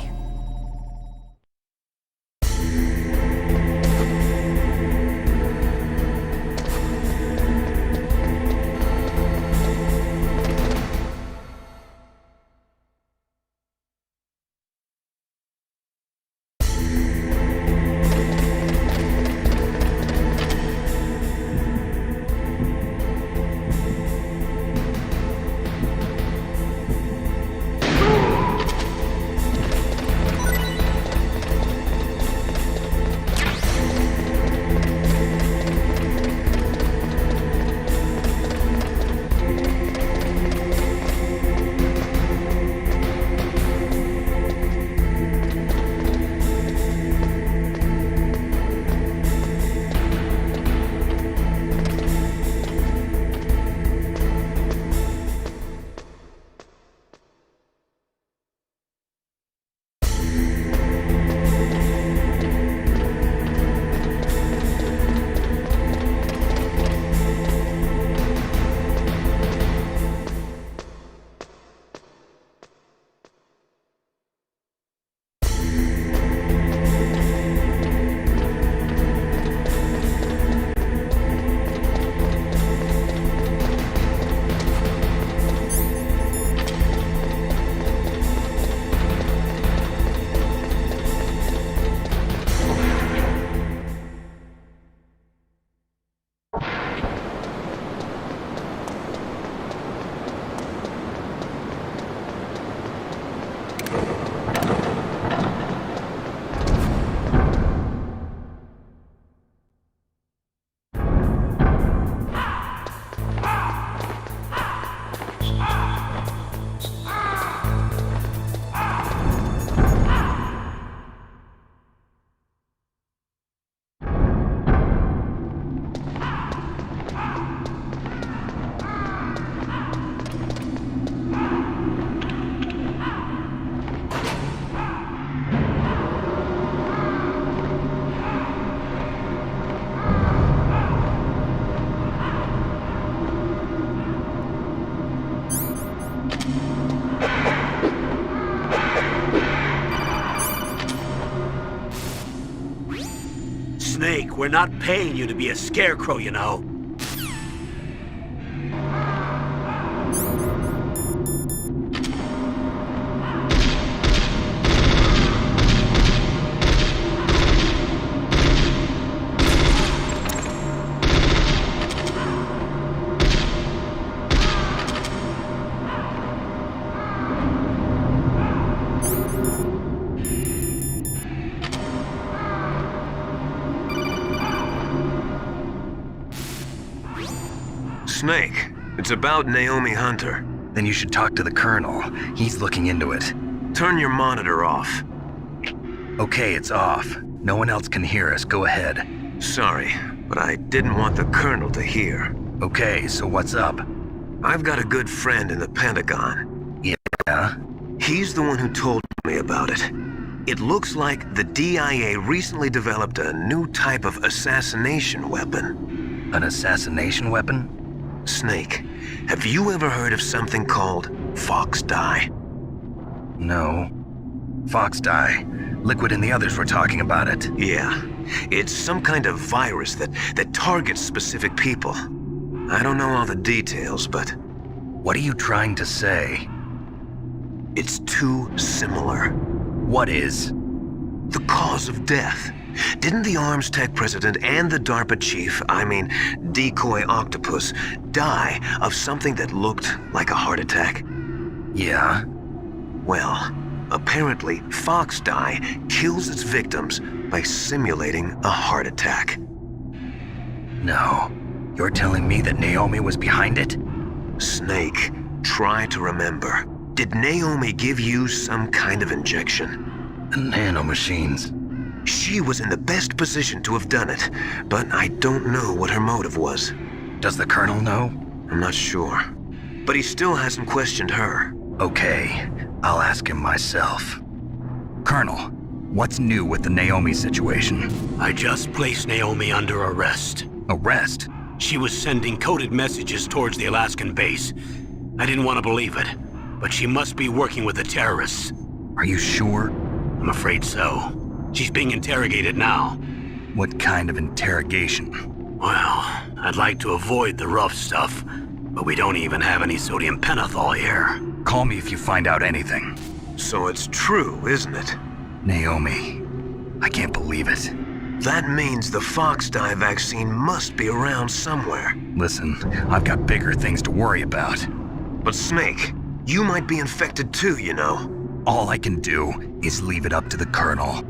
Snake, we're not paying you to be a scarecrow, you know. Snake, it's about Naomi Hunter. Then you should talk to the Colonel. He's looking into it. Turn your monitor off. Okay, it's off. No one else can hear us. Go ahead. Sorry, but I didn't want the Colonel to hear. Okay, so what's up? I've got a good friend in the Pentagon. Yeah? He's the one who told me about it. It looks like the DIA recently developed a new type of assassination weapon. An assassination weapon? Snake, have you ever heard of something called Fox Dye? No. Fox Dye. Liquid and the others were talking about it. Yeah. It's some kind of virus that targets specific people. I don't know all the details, but... What are you trying to say? It's too similar. What is? The cause of death. Didn't the Arms Tech president and the DARPA chief, Decoy Octopus, die of something that looked like a heart attack? Yeah? Well, apparently Fox Dye kills its victims by simulating a heart attack. No. You're telling me that Naomi was behind it? Snake, try to remember. Did Naomi give you some kind of injection? Nanomachines. She was in the best position to have done it, but I don't know what her motive was. Does the Colonel know? I'm not sure. But he still hasn't questioned her. Okay, I'll ask him myself. Colonel, what's new with the Naomi situation? I just placed Naomi under arrest. Arrest? She was sending coded messages towards the Alaskan base. I didn't want to believe it, but she must be working with the terrorists. Are you sure? I'm afraid so. She's being interrogated now. What kind of interrogation? Well, I'd like to avoid the rough stuff, but we don't even have any sodium pentothal here. Call me if you find out anything. So it's true, isn't it? Naomi, I can't believe it. That means the Fox dye vaccine must be around somewhere. Listen, I've got bigger things to worry about. But Snake, you might be infected too, you know. All I can do is leave it up to the Colonel.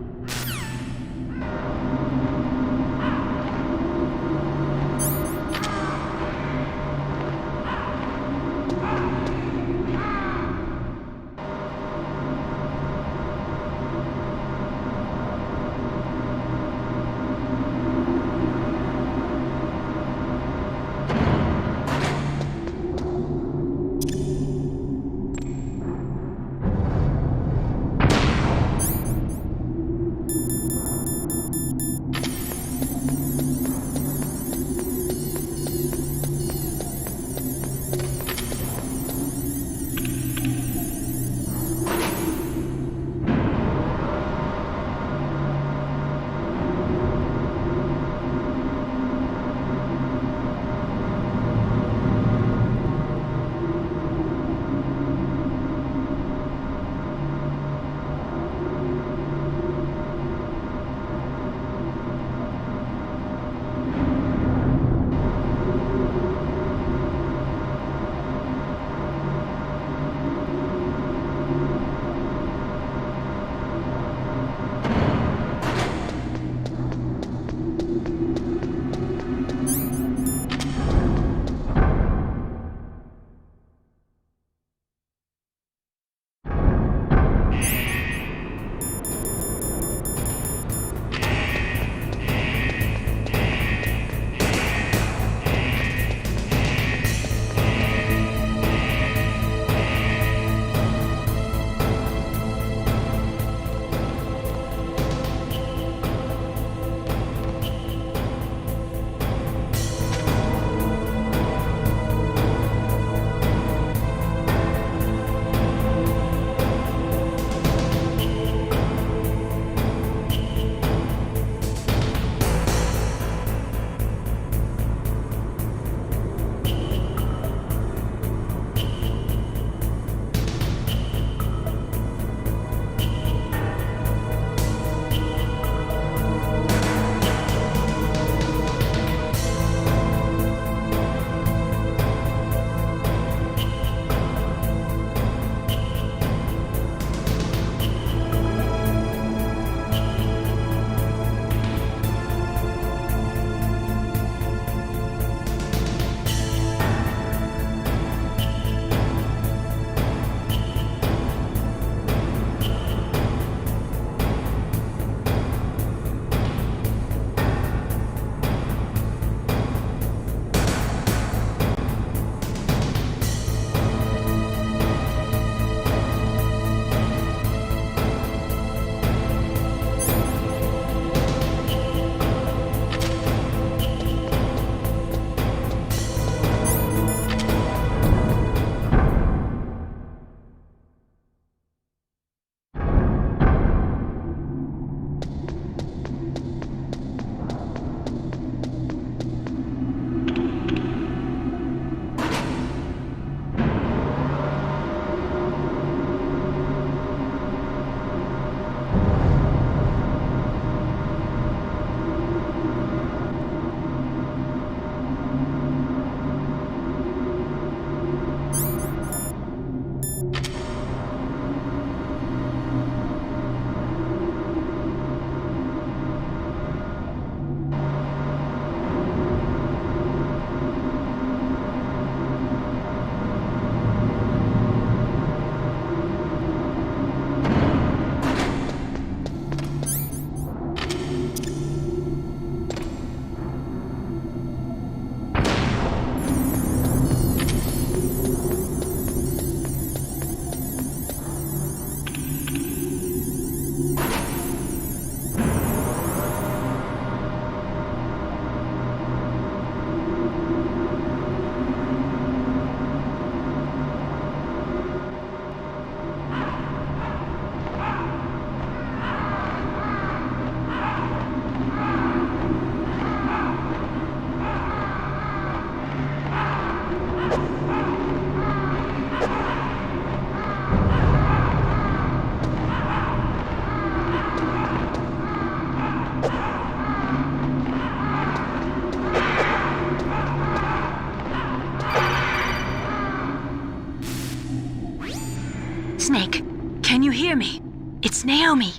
Snake, can you hear me? It's Naomi.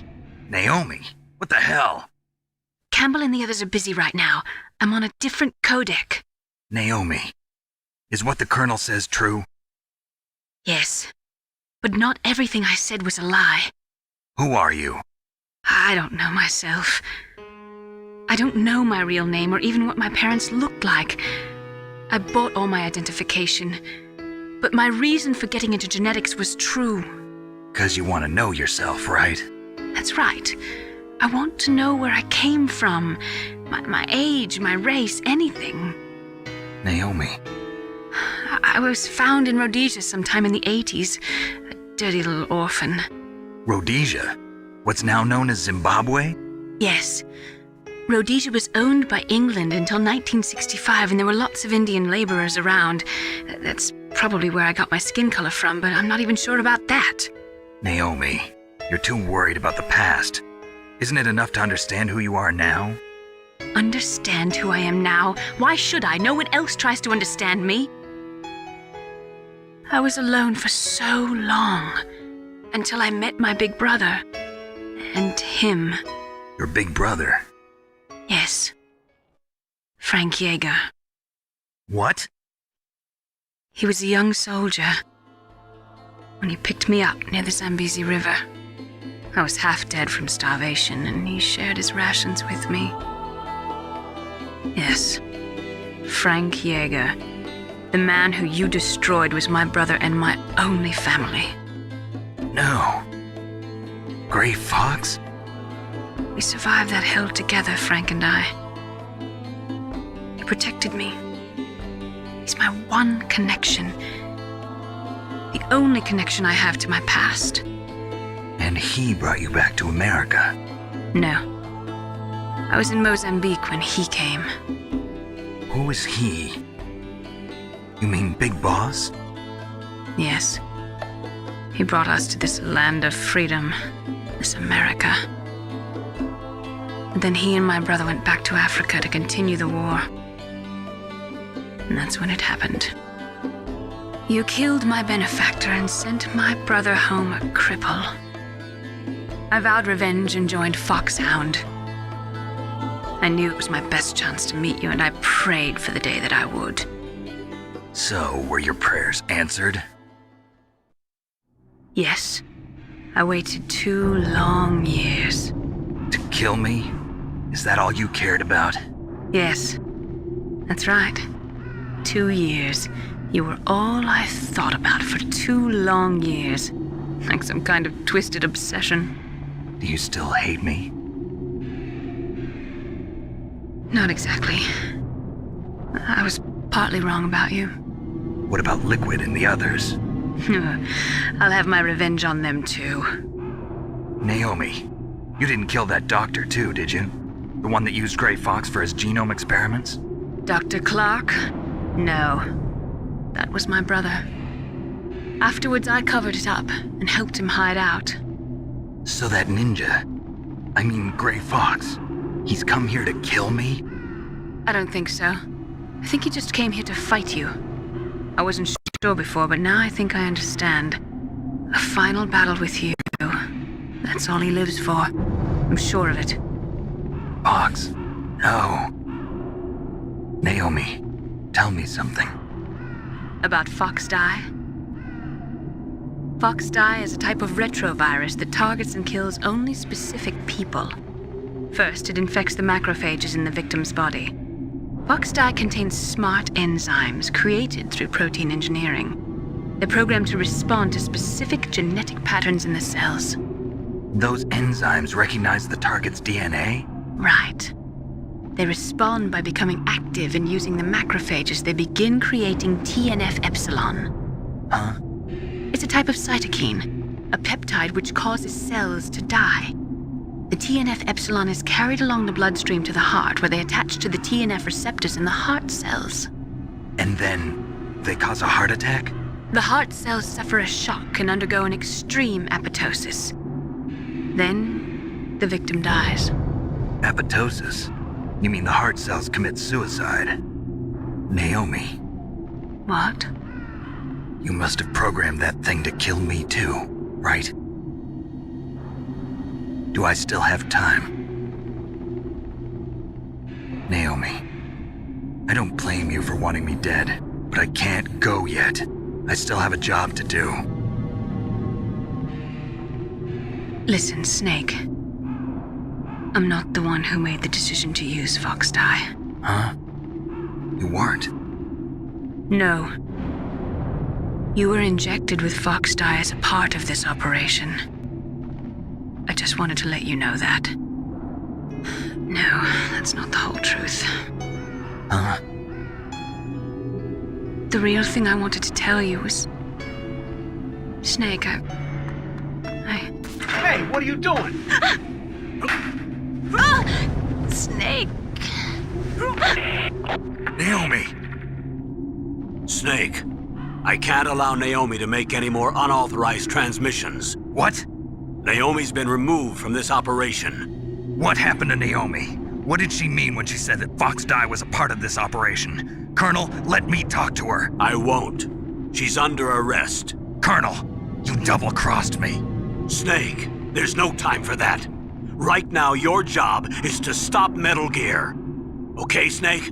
Naomi? What the hell? Campbell and the others are busy right now. I'm on a different codec. Naomi, is what the Colonel says true? Yes, but not everything I said was a lie. Who are you? I don't know myself. I don't know my real name or even what my parents looked like. I bought all my identification, but my reason for getting into genetics was true. 'Cause you want to know yourself, right? That's right. I want to know where I came from, my age, my race, anything. Naomi. I was found in Rhodesia sometime in the 80s, a dirty little orphan. Rhodesia? What's now known as Zimbabwe? Yes. Rhodesia was owned by England until 1965, and there were lots of Indian laborers around. That's probably where I got my skin color from, but I'm not even sure about that. Naomi, you're too worried about the past. Isn't it enough to understand who you are now? Understand who I am now? Why should I? No one else tries to understand me. I was alone for so long, until I met my big brother. And him. Your big brother? Yes. Frank Yeager. What? He was a young soldier when he picked me up near the Zambezi River. I was half dead from starvation, and he shared his rations with me. Yes, Frank Yeager. The man who you destroyed was my brother and my only family. No. Gray Fox? We survived that hell together, Frank and I. He protected me. He's my one connection. The only connection I have to my past. And he brought you back to America? No. I was in Mozambique when he came. Who is he? You mean Big Boss? Yes. He brought us to this land of freedom, this America. And then he and my brother went back to Africa to continue the war. And that's when it happened. You killed my benefactor and sent my brother home a cripple. I vowed revenge and joined Foxhound. I knew it was my best chance to meet you, and I prayed for the day that I would. So, were your prayers answered? Yes. I waited 2 long years. To kill me? Is that all you cared about? Yes. That's right. 2 years. You were all I thought about for 2 long years. Like some kind of twisted obsession. Do you still hate me? Not exactly. I was partly wrong about you. What about Liquid and the others? I'll have my revenge on them too. Naomi, you didn't kill that doctor too, did you? The one that used Gray Fox for his genome experiments? Dr. Clark? No. That was my brother. Afterwards, I covered it up and helped him hide out. So that ninja, I mean Gray Fox, he's come here to kill me? I don't think so. I think he just came here to fight you. I wasn't sure before, but now I think I understand. A final battle with you. That's all he lives for. I'm sure of it. Fox? No. Naomi, tell me something. About FoxDie? FoxDie is a type of retrovirus that targets and kills only specific people. First, it infects the macrophages in the victim's body. FoxDie contains smart enzymes created through protein engineering. They're programmed to respond to specific genetic patterns in the cells. Those enzymes recognize the target's DNA? Right. They respond by becoming active and using the macrophages. They begin creating TNF-epsilon. Huh? It's a type of cytokine, a peptide which causes cells to die. The TNF-epsilon is carried along the bloodstream to the heart, where they attach to the TNF receptors in the heart cells. And then they cause a heart attack? The heart cells suffer a shock and undergo an extreme apoptosis. Then, the victim dies. Apoptosis? You mean the heart cells commit suicide? Naomi. What? You must have programmed that thing to kill me too. right? Do I still have time? Naomi, I don't blame you for wanting me dead, but I can't go yet. I still have a job to do. Listen, Snake. I'm not the one who made the decision to use Fox Dye. Huh? You weren't? No. You were injected with Fox Dye as a part of this operation. I just wanted to let you know that. No, that's not the whole truth. Huh? The real thing I wanted to tell you was... Snake, I... Hey, what are you doing? Snake! Naomi! Snake, I can't allow Naomi to make any more unauthorized transmissions. What? Naomi's been removed from this operation. What happened to Naomi? What did she mean when she said that Fox Dye was a part of this operation? Colonel, let me talk to her. I won't. She's under arrest. Colonel, you double-crossed me. Snake, there's no time for that. Right now, your job is to stop Metal Gear. Okay, Snake?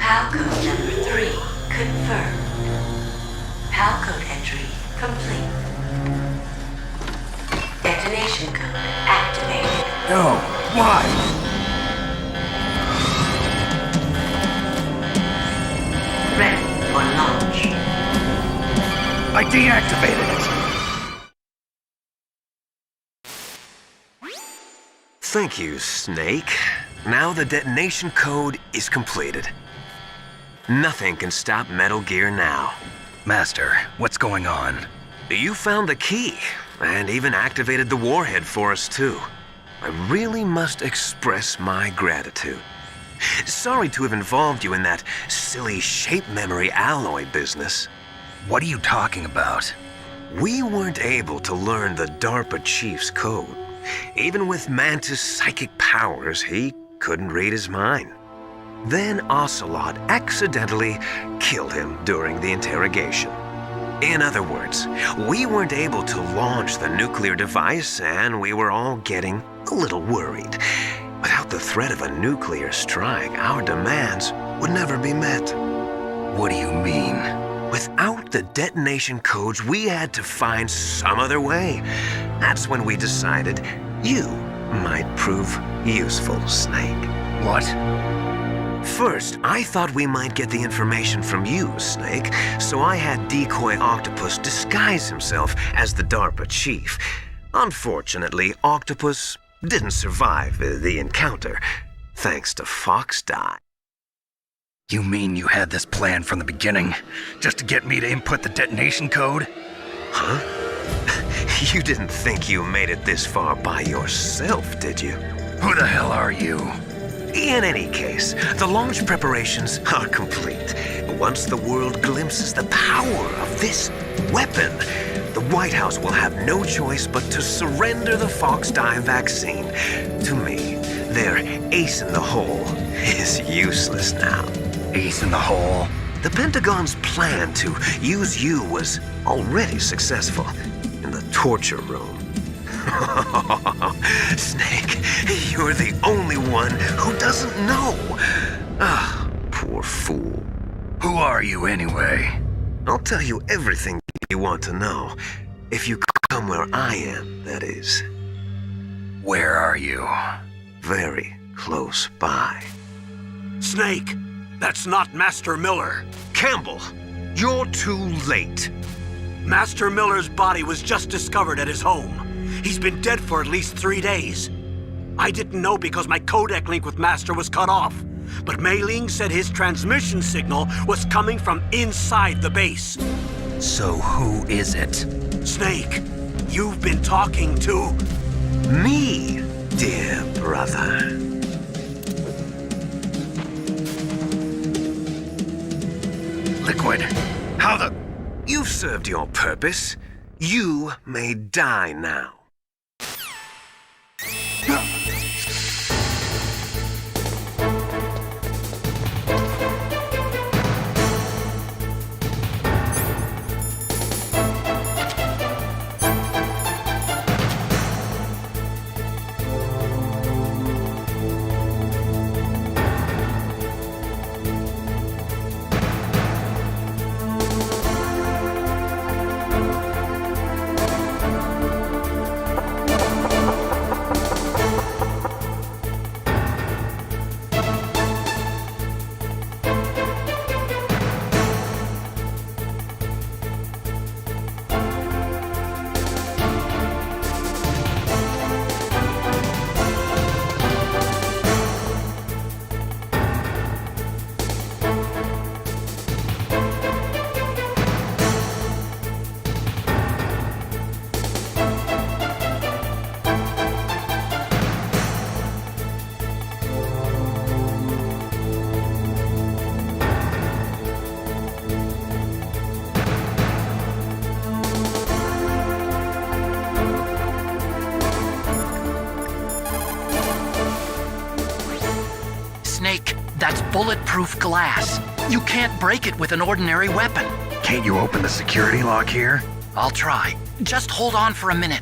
Palcode number 3 confirmed. Palcode entry complete. Detonation code activated. No, why? Ready for launch. I deactivated it. Thank you, Snake. Now the detonation code is completed. Nothing can stop Metal Gear now. Master, what's going on? You found the key, and even activated the warhead for us, too. I really must express my gratitude. Sorry to have involved you in that silly shape memory alloy business. What are you talking about? We weren't able to learn the DARPA chief's code. Even with Mantis' psychic powers, he couldn't read his mind. Then Ocelot accidentally killed him during the interrogation. In other words, we weren't able to launch the nuclear device, and we were all getting a little worried. Without the threat of a nuclear strike, our demands would never be met. What do you mean? Without the detonation codes, we had to find some other way. That's when we decided you might prove useful, Snake. What? First, I thought we might get the information from you, Snake, so I had Decoy Octopus disguise himself as the DARPA chief. Unfortunately, Octopus didn't survive the encounter, thanks to Foxdie. You mean you had this plan from the beginning, just to get me to input the detonation code? Huh? You didn't think you made it this far by yourself, did you? Who the hell are you? In any case, the launch preparations are complete. Once the world glimpses the power of this weapon, the White House will have no choice but to surrender the Foxdie vaccine to me. Their ace in the hole is useless now. Ace in the hole? The Pentagon's plan to use you was already successful in the torture room. Snake, you're the only one who doesn't know. Ah, poor fool. Who are you anyway? I'll tell you everything you want to know. If you come where I am, that is. Where are you? Very close by. Snake, that's not Master Miller. Campbell, you're too late. Master Miller's body was just discovered at his home. He's been dead for at least 3 days. I didn't know because my codec link with Master was cut off. But Mei Ling said his transmission signal was coming from inside the base. So who is it? Snake, you've been talking to... me, dear brother. Liquid, how the... You've served your purpose. You may die now. Snake, that's bulletproof glass. You can't break it with an ordinary weapon. Can't you open the security lock here? I'll try. Just hold on for a minute.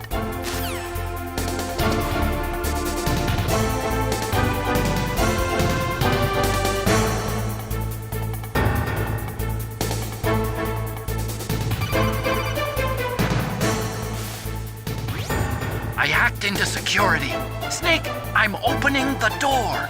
I hacked into security. Snake, I'm opening the door.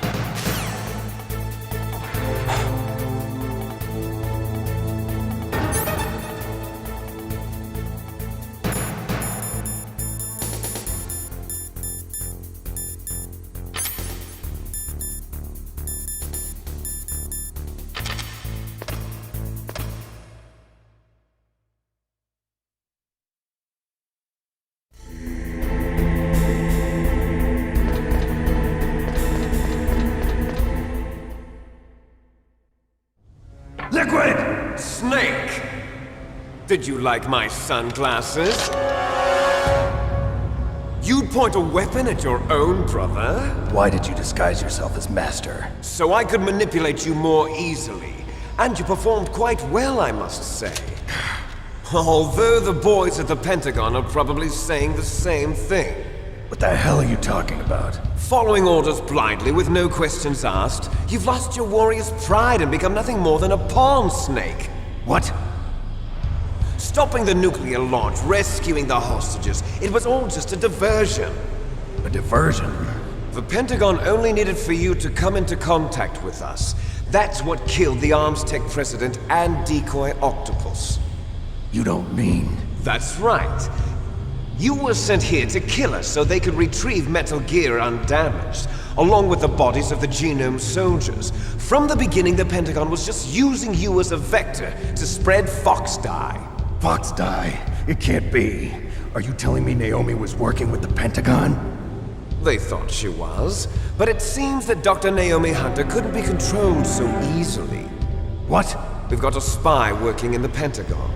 Liquid! Snake! Did you like my sunglasses? You'd point a weapon at your own brother? Why did you disguise yourself as Master? So I could manipulate you more easily. And you performed quite well, I must say. Although the boys at the Pentagon are probably saying the same thing. What the hell are you talking about? Following orders blindly with no questions asked, you've lost your warrior's pride and become nothing more than a pawn snake. What? Stopping the nuclear launch, rescuing the hostages, it was all just a diversion. A diversion? The Pentagon only needed for you to come into contact with us. That's what killed the Armstech president and decoy Octopus. You don't mean... That's right. You were sent here to kill us so they could retrieve Metal Gear undamaged, along with the bodies of the Genome soldiers. From the beginning, the Pentagon was just using you as a vector to spread Fox Dye. Fox Dye? It can't be. Are you telling me Naomi was working with the Pentagon? They thought she was, but it seems that Dr. Naomi Hunter couldn't be controlled so easily. What? We've got a spy working in the Pentagon.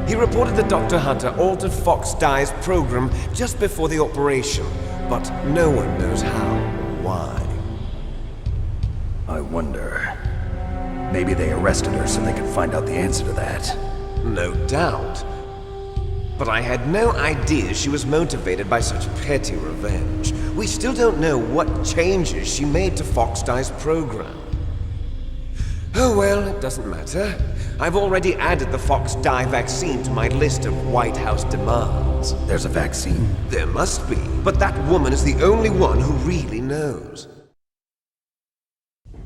He reported that Dr. Hunter altered Fox Dye's program just before the operation, but no one knows how or why. I wonder... Maybe they arrested her so they could find out the answer to that. No doubt. But I had no idea she was motivated by such petty revenge. We still don't know what changes she made to Fox Dye's program. Oh well, it doesn't matter. I've already added the Fox Dye vaccine to my list of White House demands. There's a vaccine? There must be, but that woman is the only one who really knows.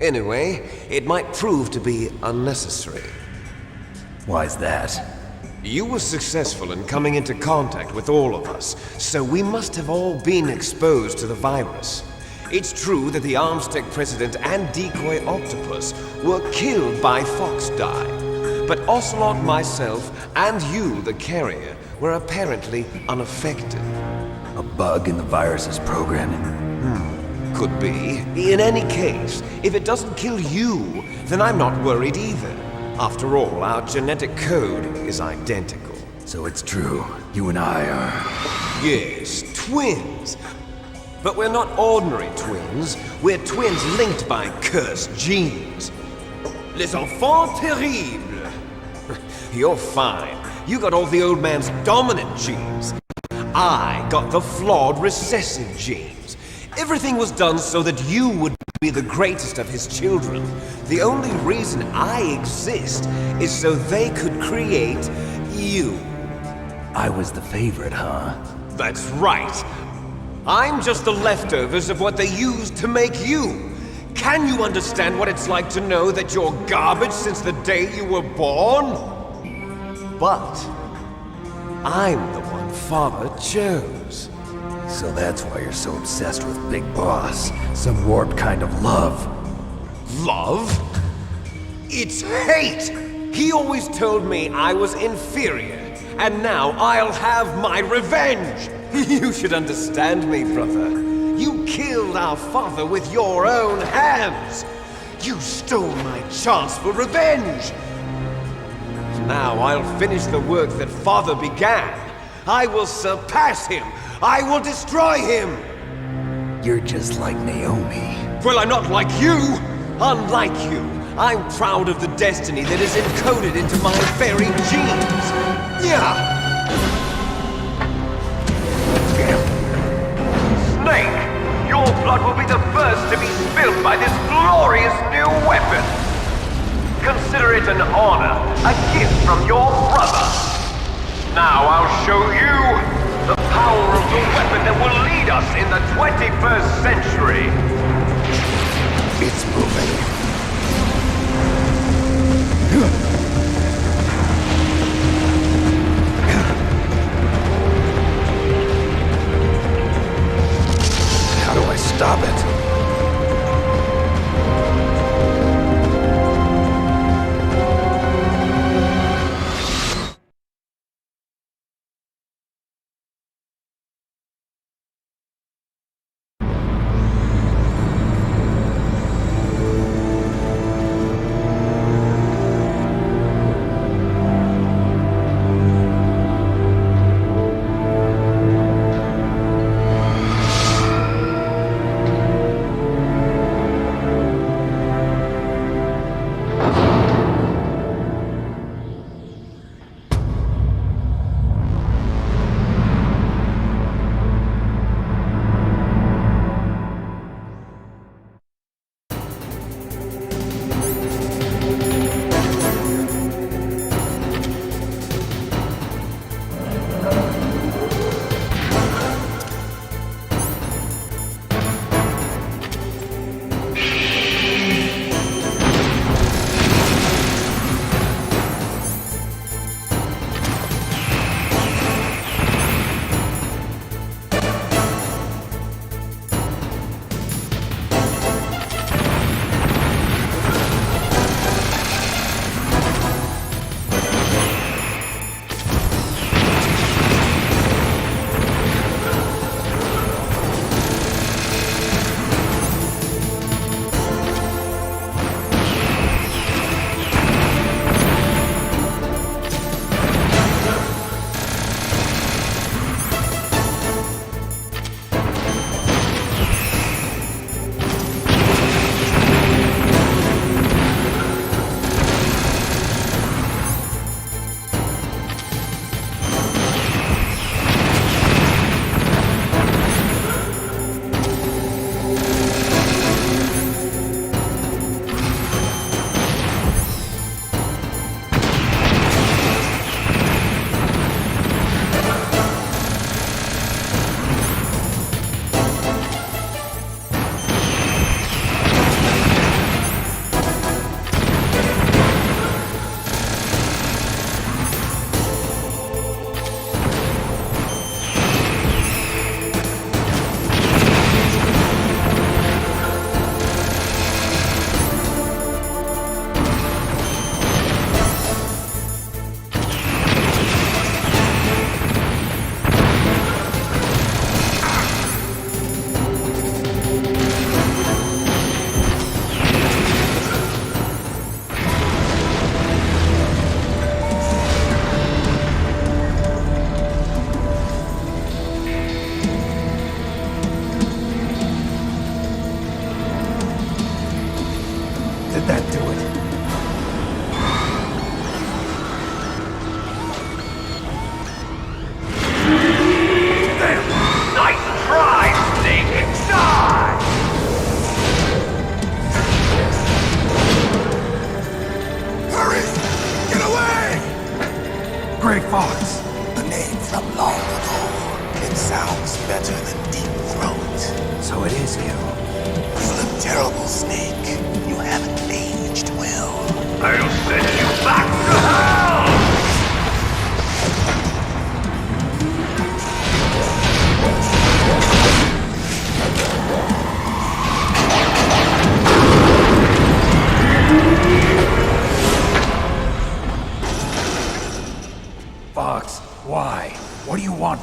Anyway, it might prove to be unnecessary. Why's that? You were successful in coming into contact with all of us, so we must have all been exposed to the virus. It's true that the Armstech president and decoy Octopus were killed by Fox Dye, but Ocelot, myself, and you, the carrier, were apparently unaffected. A bug in the virus's programming? Could be. In any case, if it doesn't kill you, then I'm not worried either. After all, our genetic code is identical. So it's true, you and I are... Yes, twins. But we're not ordinary twins. We're twins linked by cursed genes. Les enfants terribles. You're fine. You got all the old man's dominant genes. I got the flawed recessive genes. Everything was done so that you would be the greatest of his children. The only reason I exist is so they could create you. I was the favorite, huh? That's right. I'm just the leftovers of what they used to make you. Can you understand what it's like to know that you're garbage since the day you were born? But I'm the one Father chose. So that's why you're so obsessed with Big Boss. Some warped kind of love. Love? It's hate! He always told me I was inferior, and now I'll have my revenge! You should understand me, brother. You killed our father with your own hands! You stole my chance for revenge! Now I'll finish the work that Father began. I will surpass him! I will destroy him! You're just like Naomi. Well, I'm not like you! Unlike you, I'm proud of the destiny that is encoded into my very genes! Yeah! Snake, your blood will be the first to be spilled by this glorious new weapon! Consider it an honor, a gift from your brother! Now I'll show you the power of the weapon that will lead us in the 21st century! It's moving. How do I stop it?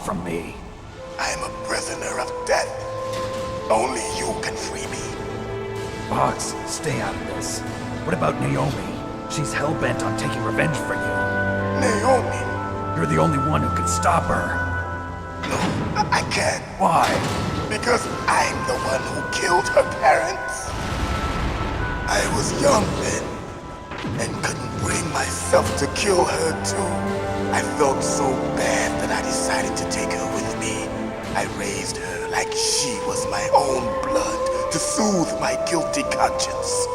from me. I'm a prisoner of death. Only you can free me. Fox, stay out of this. What about Naomi? She's hell-bent on taking revenge for you. Naomi? You're the only one who can stop her. No, I can't. Why? Because I'm the one who killed her parents. I was young then, and couldn't bring myself to kill her too. I felt so bad that I decided to take her with me. I raised her like she was my own blood to soothe my guilty conscience.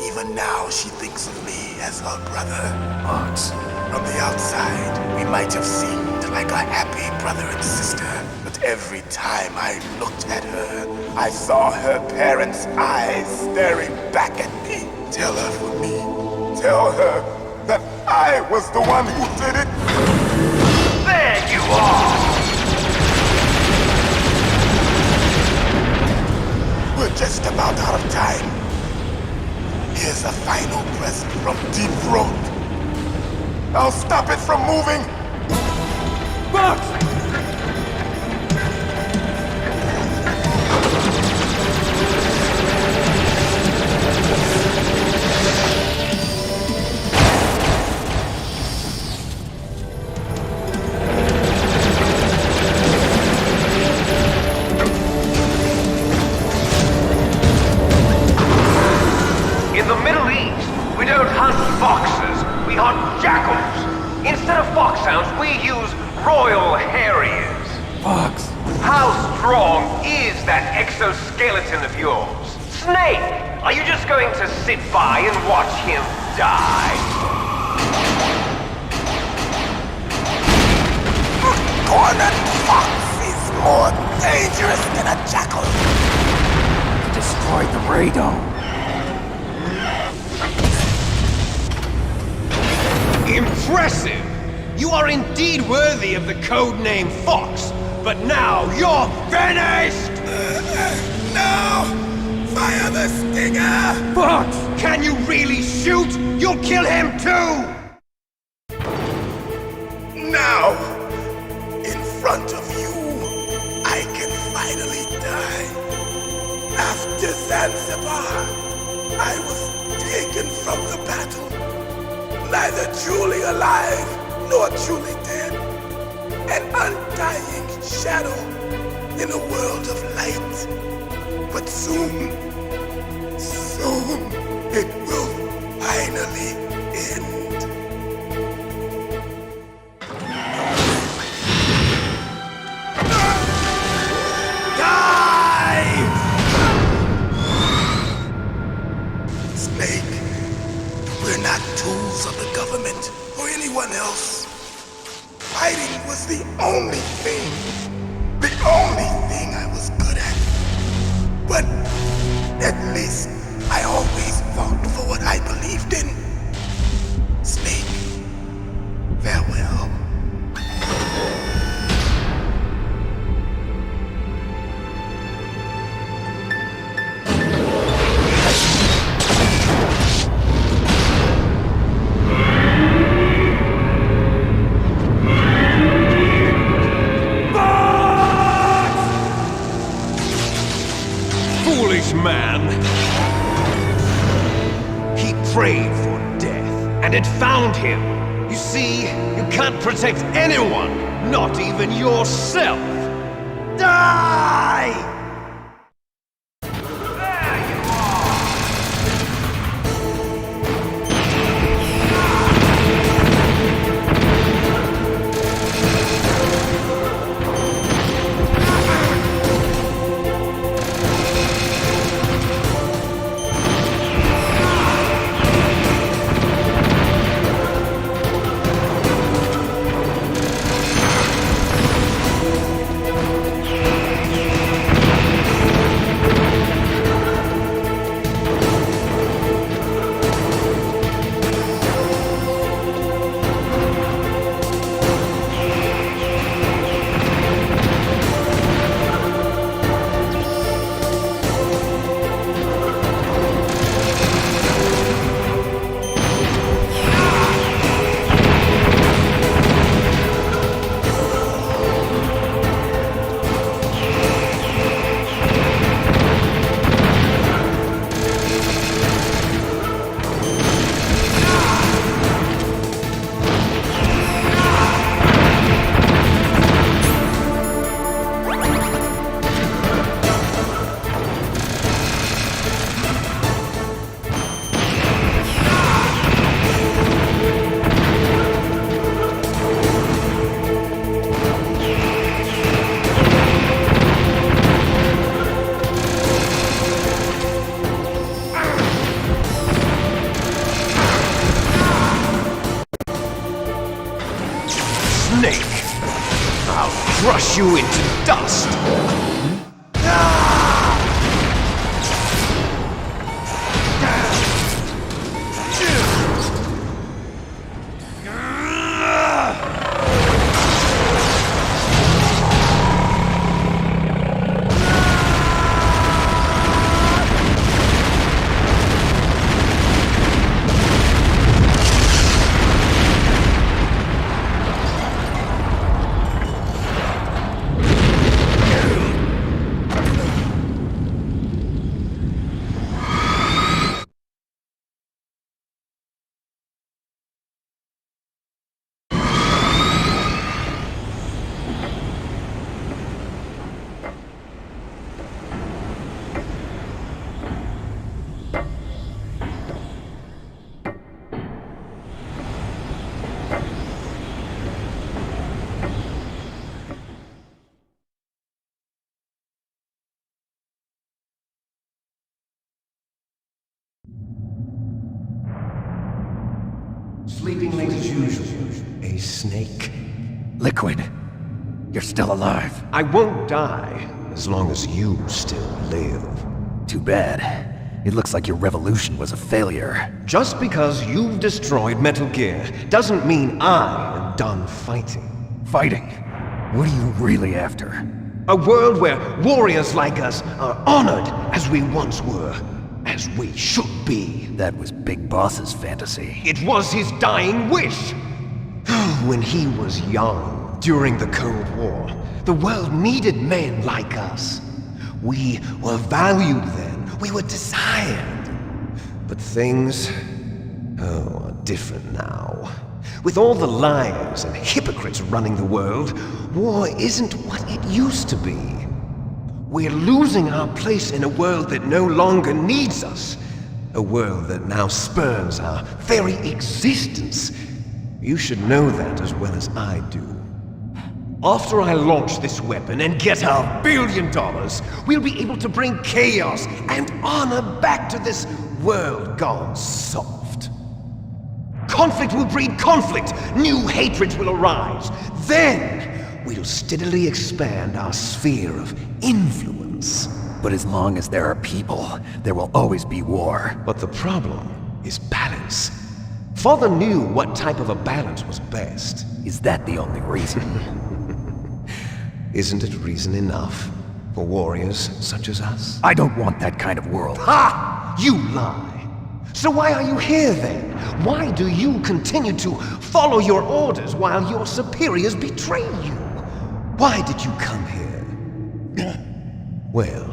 Even now, she thinks of me as her brother. Fox. From the outside, we might have seemed like a happy brother and sister, but every time I looked at her, I saw her parents' eyes staring back at me. Tell her for me. Tell her that I was the one who did it. There you are! We're just about out of time. Here's a final present from Deep Throat. I'll stop it from moving. Fox! In the Middle East, we don't hunt foxes, we hunt jackals. Instead of foxhounds, we use Royal Harriers. Fox! How strong is that exoskeleton of yours? Snake, are you just going to sit by and watch him die? Cornered fox is more dangerous than a jackal. Destroyed the radome. Impressive! You are indeed worthy of the codename Fox, but now you're finished! No! Fire the stinger! Fox! Can you really shoot? You'll kill him too! Now, in front of you, I can finally die. After Zanzibar, I was taken from the battle. Neither truly alive nor truly dead. An undying shadow in a world of light. But soon, it will finally end. Die! Snake, we're not tools of the government or anyone else. Fighting was the only thing I was good at. But at least I always fought for what I believed in. Snake, farewell. Man. He prayed for death, and it found him. You see, you can't protect anyone, not even yourself. Die! crush you into dust! Sleeping late as usual. A snake. Liquid, you're still alive. I won't die as long as you still live. Too bad. It looks like your revolution was a failure. Just because you've destroyed Metal Gear doesn't mean I am done fighting. Fighting? What are you really after? A world where warriors like us are honored as we once were. As we should be. That was Big Boss's fantasy. It was his dying wish! When he was young, during the Cold War, the world needed men like us. We were valued then. We were desired. But things, are different now. With all the liars and hypocrites running the world, war isn't what it used to be. We're losing our place in a world that no longer needs us. A world that now spurns our very existence. You should know that as well as I do. After I launch this weapon and get our $1 billion, we'll be able to bring chaos and honor back to this world gone soft. Conflict will breed conflict. New hatreds will arise. Then we'll steadily expand our sphere of influence. But as long as there are people, there will always be war. But the problem is balance. Father knew what type of a balance was best. Is that the only reason? Isn't it reason enough for warriors such as us? I don't want that kind of world. Ha! You lie! So why are you here then? Why do you continue to follow your orders while your superiors betray you? Why did you come here? Well,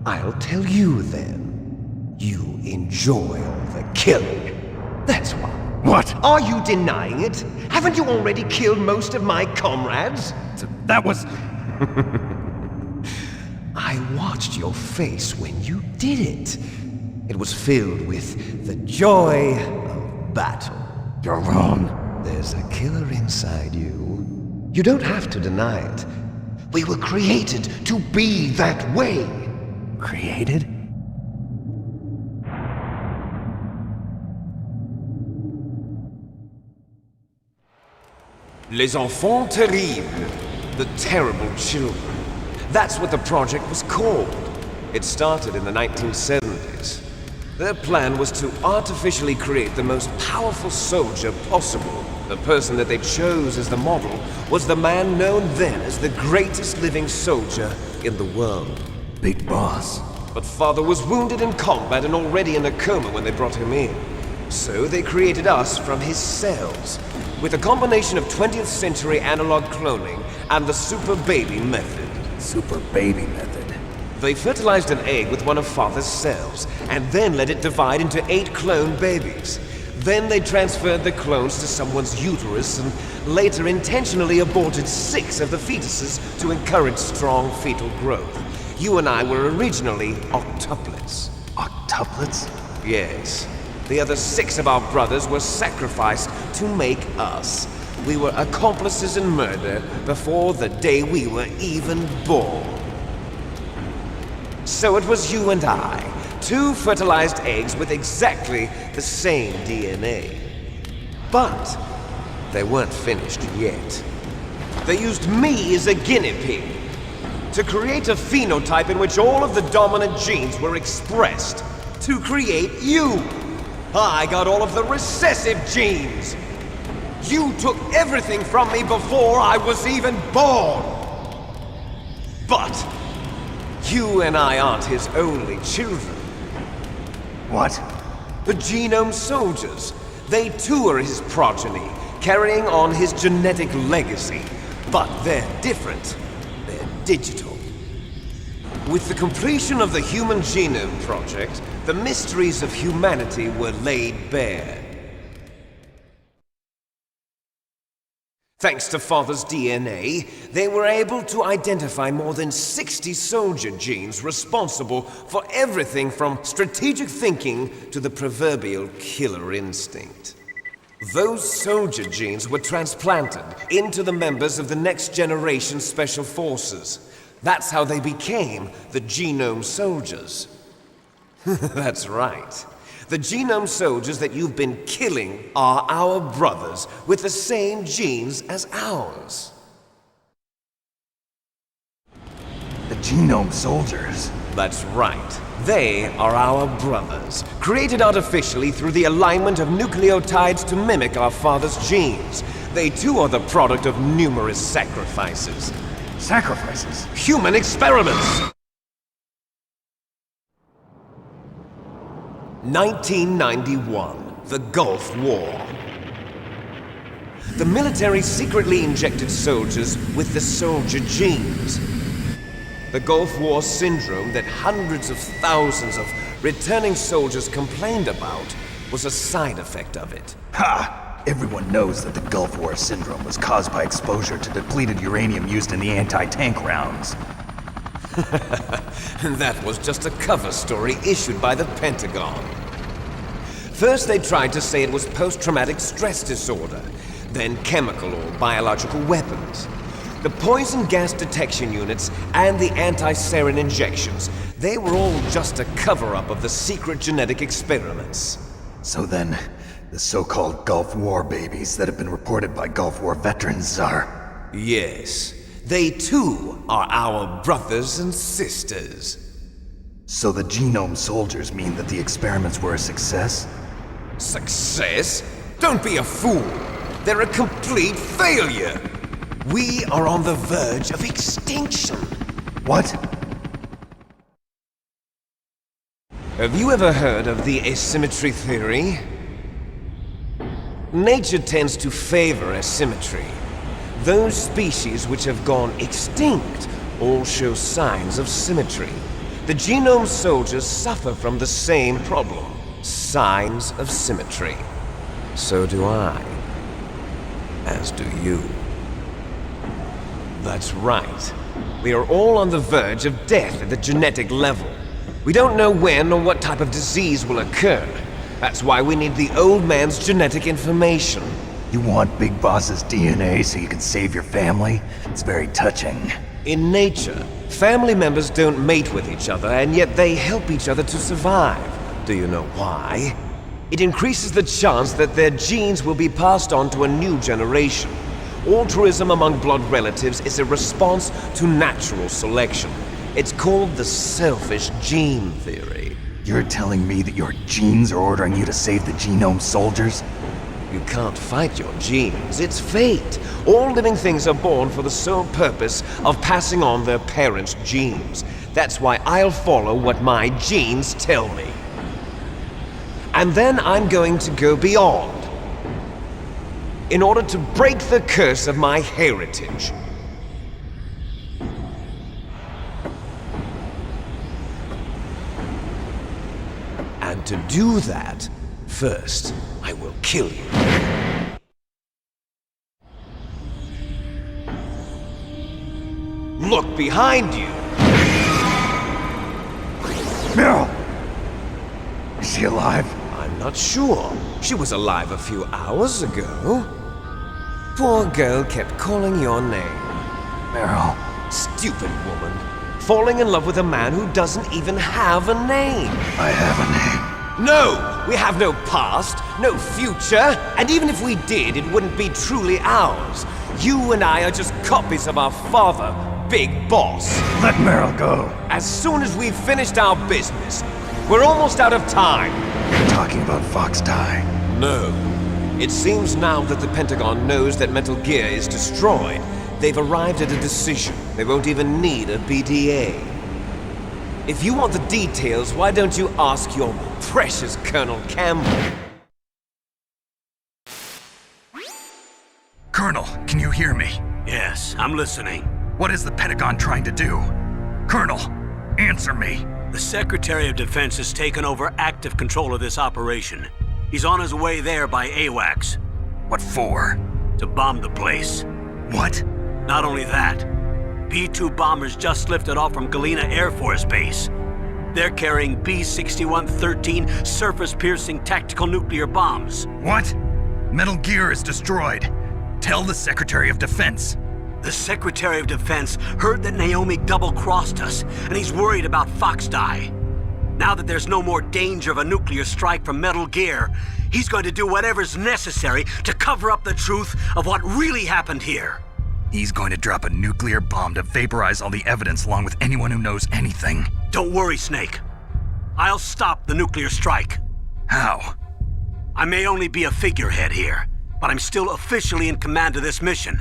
I'll tell you then. You enjoy all the killing. That's why. What? Are you denying it? Haven't you already killed most of my comrades? That was... I watched your face when you did it. It was filled with the joy of battle. You're wrong. There's a killer inside you. You don't have to deny it. We were created to be that way. Created? Les enfants terribles. The terrible children. That's what the project was called. It started in the 1970s. Their plan was to artificially create the most powerful soldier possible. The person that they chose as the model was the man known then as the greatest living soldier in the world. Big Boss. But Father was wounded in combat and already in a coma when they brought him in. So they created us from his cells, with a combination of 20th century analog cloning and the Super Baby method. Super Baby method? They fertilized an egg with one of Father's cells, and then let it divide into 8 clone babies. Then they transferred the clones to someone's uterus and later intentionally aborted 6 of the fetuses to encourage strong fetal growth. You and I were originally octuplets. Octuplets? Yes. The other 6 of our brothers were sacrificed to make us. We were accomplices in murder before the day we were even born. So it was you and I, 2 fertilized eggs with exactly the same DNA. But they weren't finished yet. they used me as a guinea pig to create a phenotype in which all of the dominant genes were expressed to create you. I got all of the recessive genes. You took everything from me before I was even born. But you and I aren't his only children. What? The Genome Soldiers. They too are his progeny, carrying on his genetic legacy. But they're different. They're digital. With the completion of the Human Genome Project, the mysteries of humanity were laid bare. Thanks to Father's DNA, they were able to identify more than 60 soldier genes responsible for everything from strategic thinking to the proverbial killer instinct. Those soldier genes were transplanted into the members of the Next Generation Special Forces. That's how they became the Genome Soldiers. That's right. The Genome Soldiers that you've been killing are our brothers with the same genes as ours. The Genome Soldiers? That's right. They are our brothers, created artificially through the alignment of nucleotides to mimic our father's genes. They too are the product of numerous sacrifices. Sacrifices? Human experiments! 1991, the Gulf War. The military secretly injected soldiers with the soldier genes. The Gulf War syndrome that hundreds of thousands of returning soldiers complained about was a side effect of it. Ha! Everyone knows that the Gulf War syndrome was caused by exposure to depleted uranium used in the anti-tank rounds. That was just a cover story issued by the Pentagon. First they tried to say it was post-traumatic stress disorder, then chemical or biological weapons. The poison gas detection units and the anti-sarin injections, they were all just a cover-up of the secret genetic experiments. So then, the so-called Gulf War babies that have been reported by Gulf War veterans are... Yes. They too are our brothers and sisters. So the Genome Soldiers mean that the experiments were a success? Success? Don't be a fool! They're a complete failure! We are on the verge of extinction. What? Have you ever heard of the asymmetry theory? Nature tends to favor asymmetry. Those species which have gone extinct all show signs of symmetry. The Genome Soldiers suffer from the same problem. Signs of symmetry. So do I. As do you. That's right. We are all on the verge of death at the genetic level. We don't know when or what type of disease will occur. That's why we need the old man's genetic information. You want Big Boss's DNA so you can save your family? It's very touching. In nature, family members don't mate with each other, and yet they help each other to survive. Do you know why? It increases the chance that their genes will be passed on to a new generation. Altruism among blood relatives is a response to natural selection. It's called the selfish gene theory. You're telling me that your genes are ordering you to save the Genome Soldiers? You can't fight your genes. It's fate. All living things are born for the sole purpose of passing on their parents' genes. That's why I'll follow what my genes tell me. And then I'm going to go beyond. In order to break the curse of my heritage. And to do that, first, I will kill you. Look behind you! Meryl! Is she alive? I'm not sure. She was alive a few hours ago. Poor girl kept calling your name. Meryl. Stupid woman. Falling in love with a man who doesn't even have a name. I have a name. No! We have no past, no future, and even if we did, it wouldn't be truly ours. You and I are just copies of our father, Big Boss. Let Meryl go. As soon as we've finished our business, we're almost out of time. You're talking about Fox Die. No. It seems now that the Pentagon knows that Metal Gear is destroyed, they've arrived at a decision. They won't even need a BDA. If you want the details, why don't you ask your precious Colonel Campbell? Colonel, can you hear me? Yes, I'm listening. What is the Pentagon trying to do? Colonel, answer me. The Secretary of Defense has taken over active control of this operation. He's on his way there by AWACS. What for? To bomb the place. What? Not only that, B-2 bombers just lifted off from Galena Air Force Base. They're carrying B-6113 surface-piercing tactical nuclear bombs. What? Metal Gear is destroyed. Tell the Secretary of Defense. The Secretary of Defense heard that Naomi double-crossed us, and he's worried about Fox Die. Now that there's no more danger of a nuclear strike from Metal Gear, he's going to do whatever's necessary to cover up the truth of what really happened here. He's going to drop a nuclear bomb to vaporize all the evidence along with anyone who knows anything. Don't worry, Snake. I'll stop the nuclear strike. How? I may only be a figurehead here, but I'm still officially in command of this mission.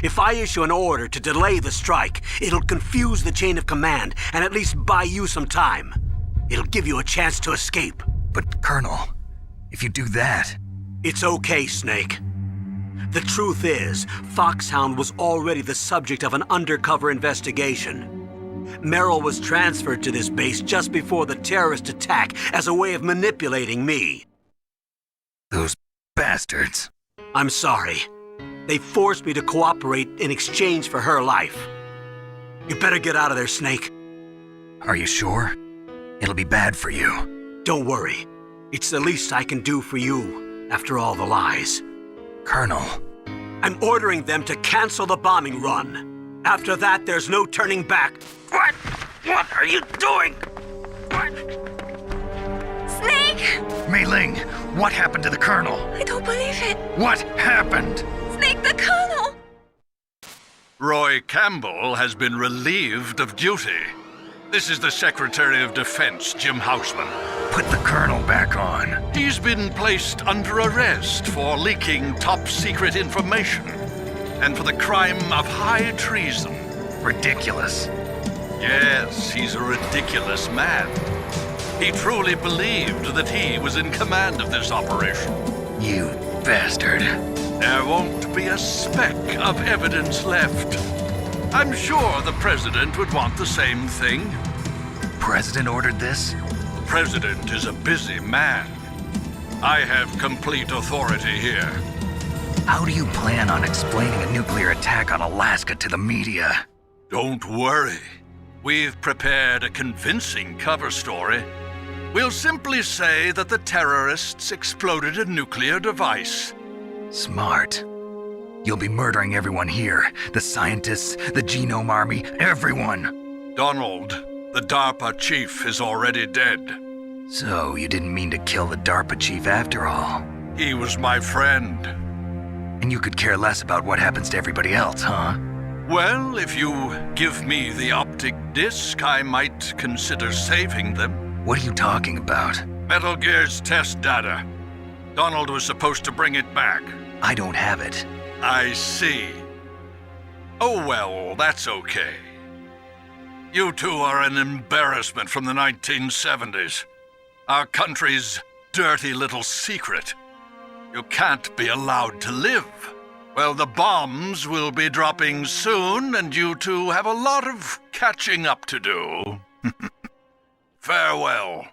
If I issue an order to delay the strike, it'll confuse the chain of command and at least buy you some time. It'll give you a chance to escape. But, Colonel, if you do that... It's okay, Snake. The truth is, Foxhound was already the subject of an undercover investigation. Meryl was transferred to this base just before the terrorist attack as a way of manipulating me. Those bastards. I'm sorry. They forced me to cooperate in exchange for her life. You better get out of there, Snake. Are you sure? It'll be bad for you. Don't worry. It's the least I can do for you, after all the lies. Colonel. I'm ordering them to cancel the bombing run. After that, there's no turning back. What? What are you doing? What? Snake! Mei Ling, what happened to the Colonel? I don't believe it. What happened? Snake, the Colonel! Roy Campbell has been relieved of duty. This is the Secretary of Defense, Jim Houseman. Put the Colonel back on. He's been placed under arrest for leaking top-secret information and for the crime of high treason. Ridiculous. Yes, he's a ridiculous man. He truly believed that he was in command of this operation. You bastard. There won't be a speck of evidence left. I'm sure the President would want the same thing. President ordered this? President is a busy man. I have complete authority here. How do you plan on explaining a nuclear attack on Alaska to the media? Don't worry. We've prepared a convincing cover story. We'll simply say that the terrorists exploded a nuclear device. Smart. You'll be murdering everyone here. The scientists, the Genome Army, everyone. Donald, the DARPA chief, is already dead. So you didn't mean to kill the DARPA chief after all? He was my friend. And you could care less about what happens to everybody else, huh? Well, if you give me the optic disc, I might consider saving them. What are you talking about? Metal Gear's test data. Donald was supposed to bring it back. I don't have it. I see. Oh well, that's okay. You two are an embarrassment from the 1970s. Our country's dirty little secret. You can't be allowed to live. Well, the bombs will be dropping soon, and you two have a lot of catching up to do. Farewell.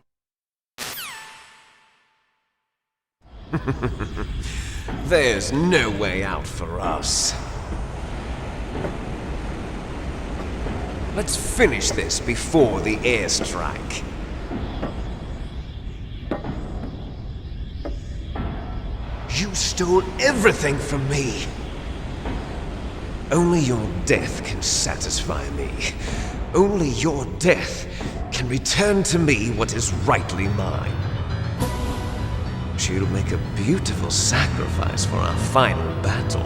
There's no way out for us. Let's finish this before the airstrike. You stole everything from me. Only your death can satisfy me. Only your death can return to me what is rightly mine. she'll make a beautiful sacrifice for our final battle.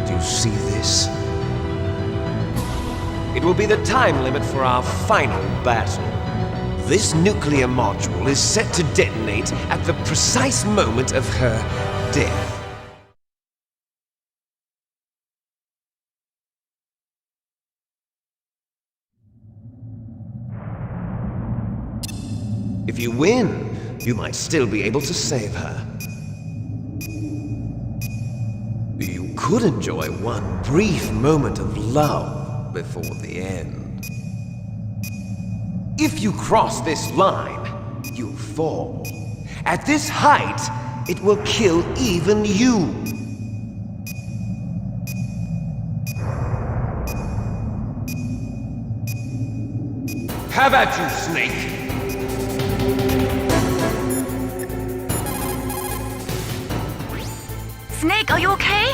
Do you see this? It will be the time limit for our final battle. This nuclear module is set to detonate at the precise moment of her death. If you win, you might still be able to save her. You could enjoy one brief moment of love before the end. If you cross this line, you fall. At this height, it will kill even you. Have at you, Snake! Snake, are you okay?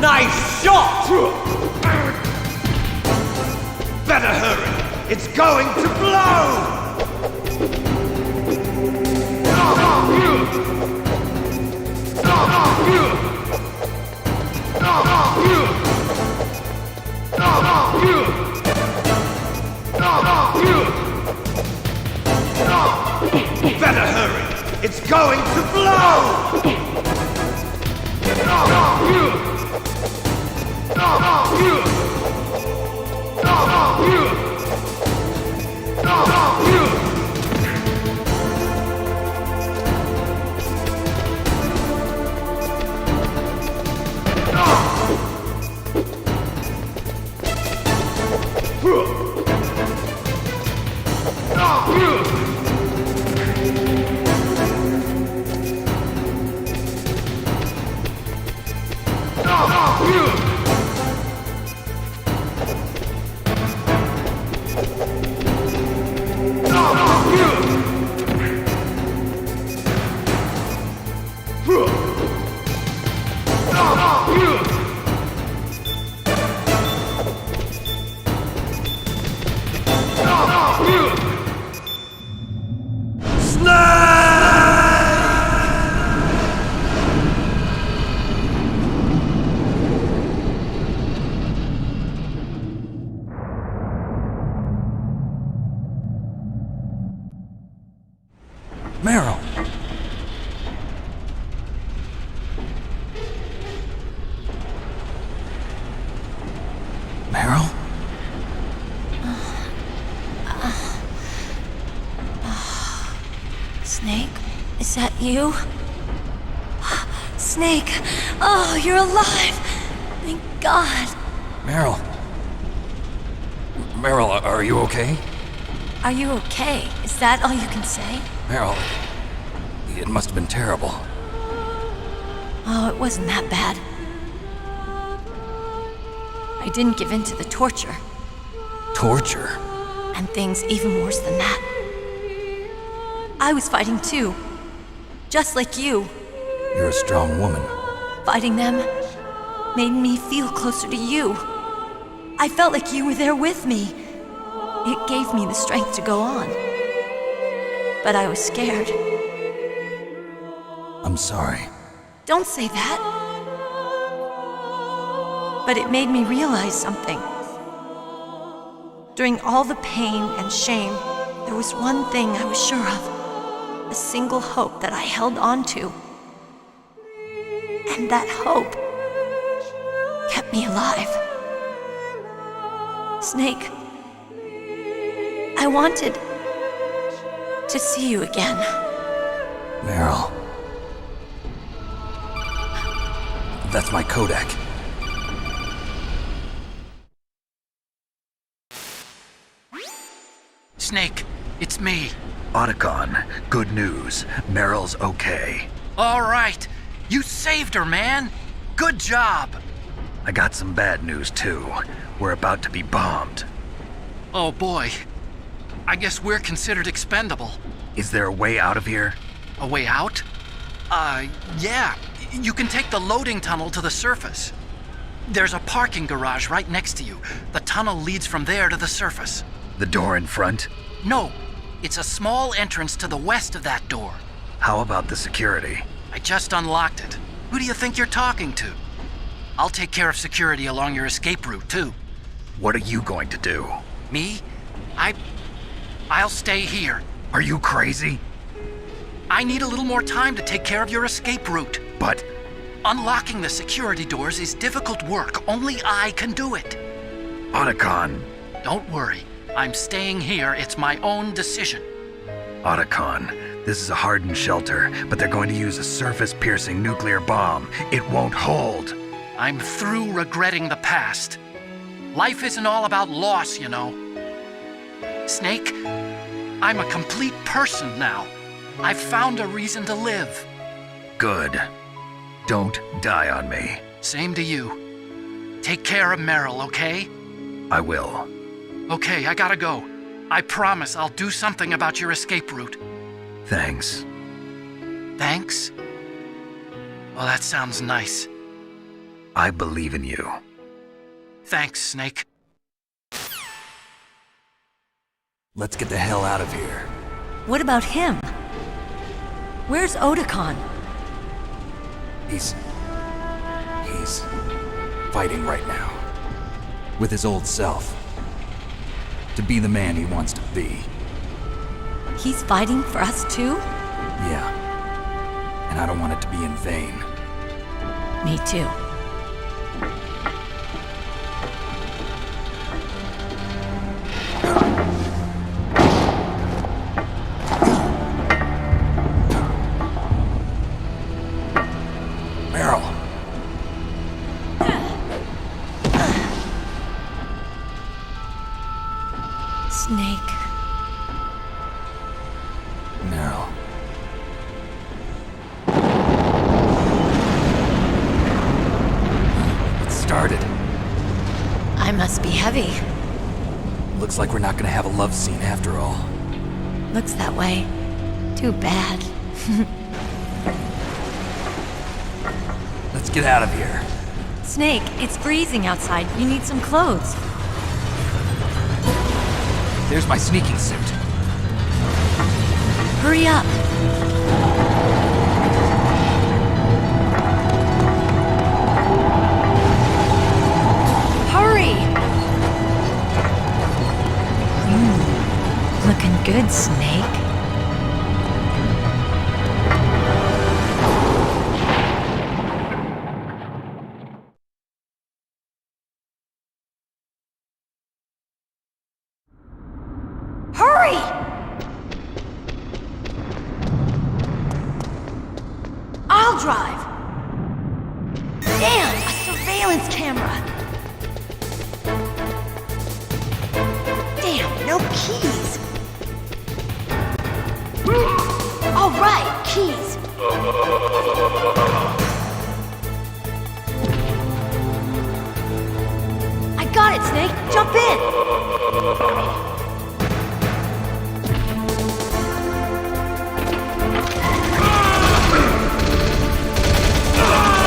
Nice shot! Better hurry! It's going to blow! Better hurry! It's going to blow! Meryl! Meryl? Snake? Is that you? Snake! Oh, you're alive! Thank God! Meryl? Meryl, are you okay? Are you okay? Is that all you can say? Meryl, it must have been terrible. Oh, it wasn't that bad. I didn't give in to the torture. Torture? And things even worse than that. I was fighting too. Just like you. You're a strong woman. Fighting them made me feel closer to you. I felt like you were there with me. It gave me the strength to go on. But I was scared. I'm sorry. Don't say that. But it made me realize something. During all the pain and shame, there was one thing I was sure of. A single hope that I held on to. And that hope kept me alive. Snake, I wanted to see you again. Meryl. That's my Kodak. Snake, it's me. Otacon, good news. Meryl's okay. All right. You saved her, man. Good job. I got some bad news, too. We're about to be bombed. Oh, boy. I guess we're considered expendable. Is there a way out of here? A way out? Yeah. You can take the loading tunnel to the surface. There's a parking garage right next to you. The tunnel leads from there to the surface. The door in front? No. It's a small entrance to the west of that door. How about the security? I just unlocked it. Who do you think you're talking to? I'll take care of security along your escape route, too. What are you going to do? Me? I'll stay here. Are you crazy? I need a little more time to take care of your escape route. But... unlocking the security doors is difficult work. Only I can do it. Otacon. Don't worry. I'm staying here. It's my own decision. Otacon, this is a hardened shelter, but they're going to use a surface-piercing nuclear bomb. It won't hold. I'm through regretting the past. Life isn't all about loss, you know. Snake, I'm a complete person now. I've found a reason to live. Good. Don't die on me. Same to you. Take care of Meryl, okay? I will. Okay, I gotta go. I promise I'll do something about your escape route. Thanks. Thanks? Well, that sounds nice. I believe in you. Thanks, Snake. Let's get the hell out of here. What about him? Where's Otacon? He's fighting right now. With his old self. To be the man he wants to be. He's fighting for us too? Yeah. And I don't want it to be in vain. Me too. Meryl. Snake. Meryl. It started. I must be heavy. Looks like we're not gonna have a love scene after all. Looks that way. Too bad. Let's get out of here. Snake, it's freezing outside. You need some clothes. There's my sneaking suit. Hurry up. Hurry! Looking good, Snake. Hurry! I'll drive. Damn, a surveillance camera. Damn, no keys. All right, keys. I got it, Snake. Jump in.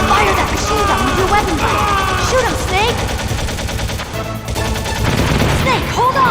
Fire that machine gun with your weapon gun! Shoot him, Snake! Snake, hold on!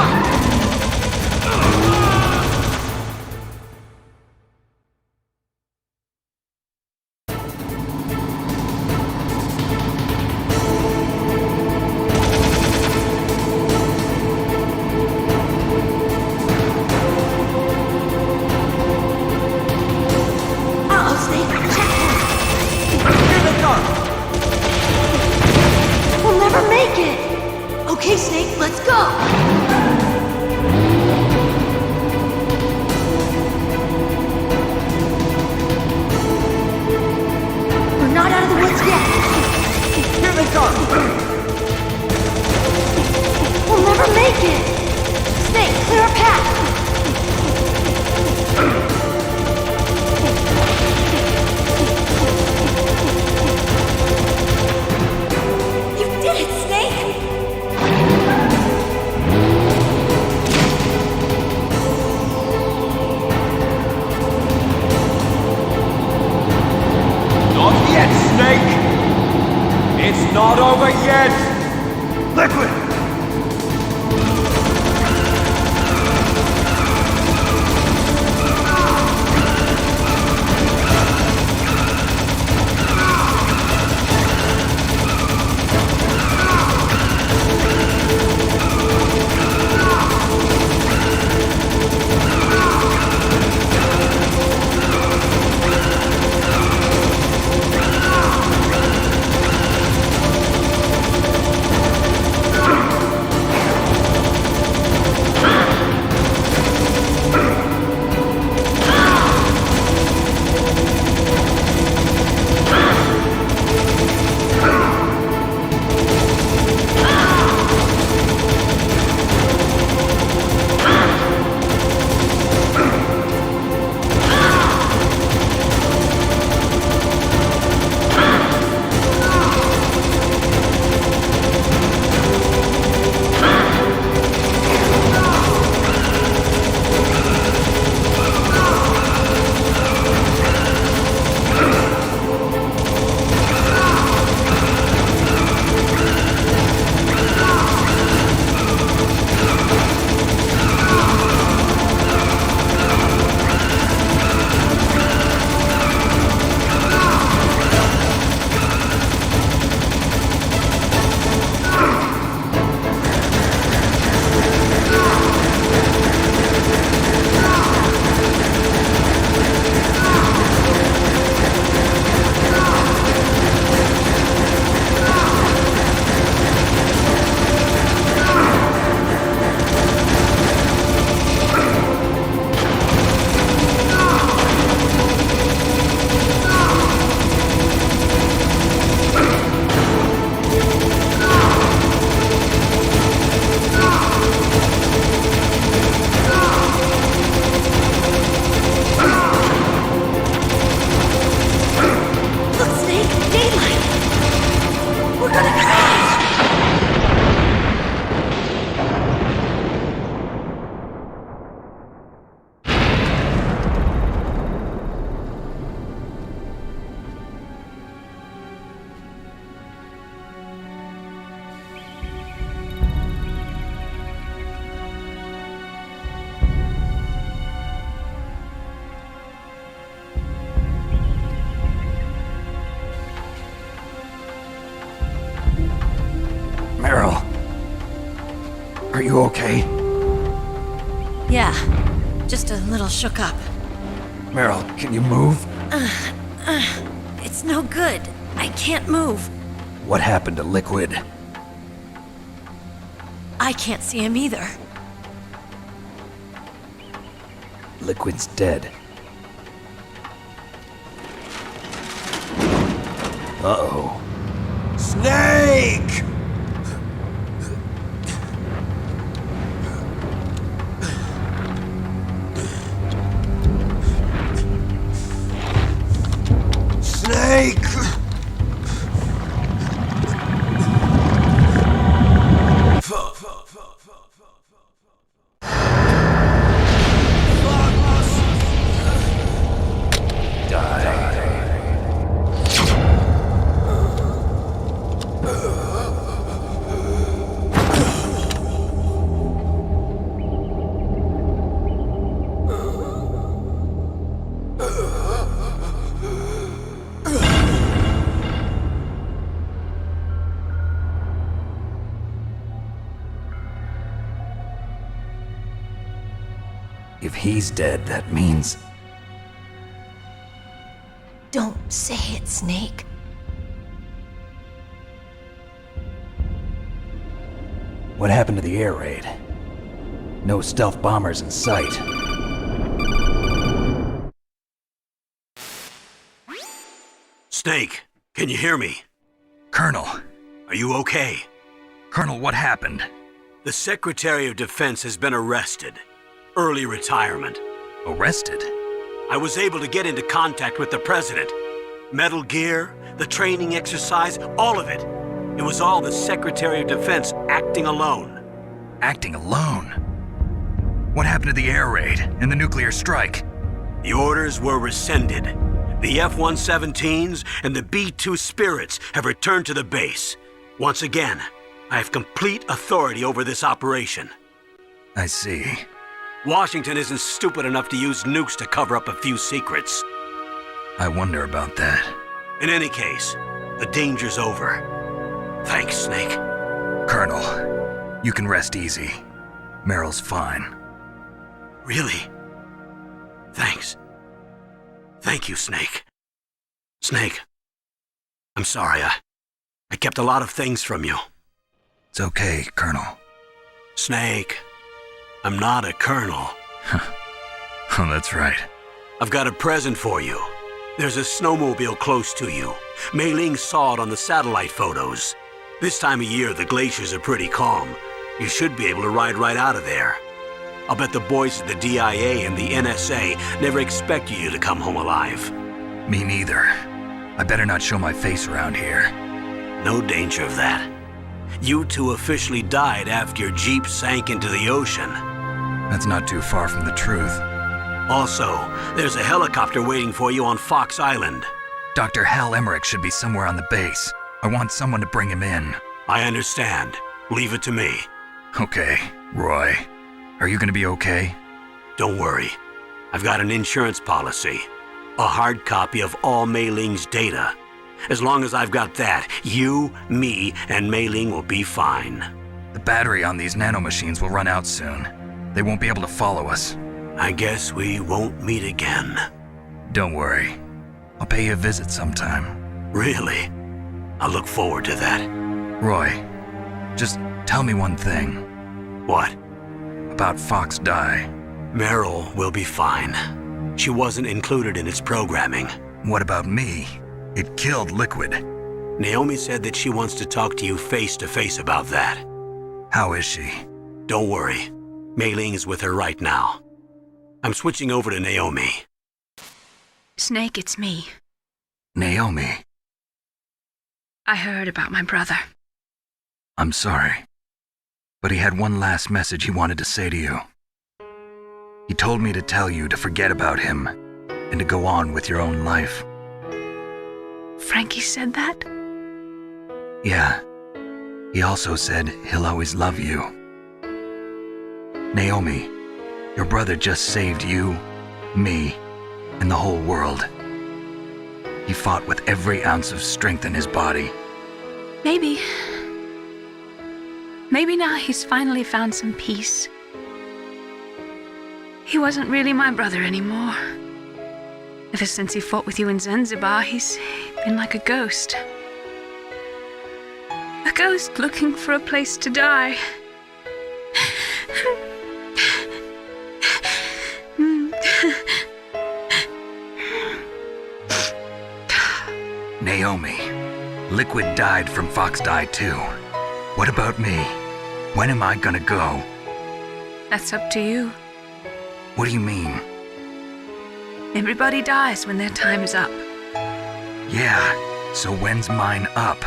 You okay? Yeah, just a little shook up. Meryl, can you move? It's no good. I can't move. What happened to Liquid? I can't see him either. Liquid's dead. Uh-oh. Snake! Snake! If he's dead, that means... Don't say it, Snake. What happened to the air raid? No stealth bombers in sight. Snake, can you hear me? Colonel. Are you okay? Colonel, what happened? The Secretary of Defense has been arrested. Early retirement. Arrested? I was able to get into contact with the President. Metal Gear, the training exercise, all of it. It was all the Secretary of Defense acting alone. Acting alone? What happened to the air raid and the nuclear strike? The orders were rescinded. The F-117s and the B-2 Spirits have returned to the base. Once again, I have complete authority over this operation. I see. Washington isn't stupid enough to use nukes to cover up a few secrets. I wonder about that. In any case, the danger's over. Thanks, Snake. Colonel, you can rest easy. Meryl's fine. Really? Thanks. Thank you, Snake. Snake, I'm sorry. I kept a lot of things from you. It's okay, Colonel. Snake, I'm not a colonel. Oh, that's right. I've got a present for you. There's a snowmobile close to you. Mei Ling saw it on the satellite photos. This time of year, the glaciers are pretty calm. You should be able to ride right out of there. I'll bet the boys at the DIA and the NSA never expected you to come home alive. Me neither. I better not show my face around here. No danger of that. You two officially died after your Jeep sank into the ocean. That's not too far from the truth. Also, there's a helicopter waiting for you on Fox Island. Dr. Hal Emmerich should be somewhere on the base. I want someone to bring him in. I understand. Leave it to me. Okay, Roy. Are you gonna be okay? Don't worry. I've got an insurance policy. A hard copy of all Mei Ling's data. As long as I've got that, you, me, and Mei Ling will be fine. The battery on these nanomachines will run out soon. They won't be able to follow us. I guess we won't meet again. Don't worry. I'll pay you a visit sometime. Really? I look forward to that. Roy, just tell me one thing. What? About Fox Die. Meryl will be fine. She wasn't included in its programming. What about me? It killed Liquid. Naomi said that she wants to talk to you face to face about that. How is she? Don't worry. Mei Ling is with her right now. I'm switching over to Naomi. Snake, it's me. Naomi. I heard about my brother. I'm sorry. But he had one last message he wanted to say to you. He told me to tell you to forget about him and to go on with your own life. Frankie said that? Yeah. He also said he'll always love you. Naomi, your brother just saved you, me, and the whole world. He fought with every ounce of strength in his body. Maybe. Maybe now he's finally found some peace. He wasn't really my brother anymore. Ever since he fought with you in Zanzibar, he's been like a ghost. A ghost looking for a place to die. Naomi, Liquid died from Fox Die too. What about me? When am I gonna go? That's up to you. What do you mean? Everybody dies when their time is up. Yeah, so when's mine up?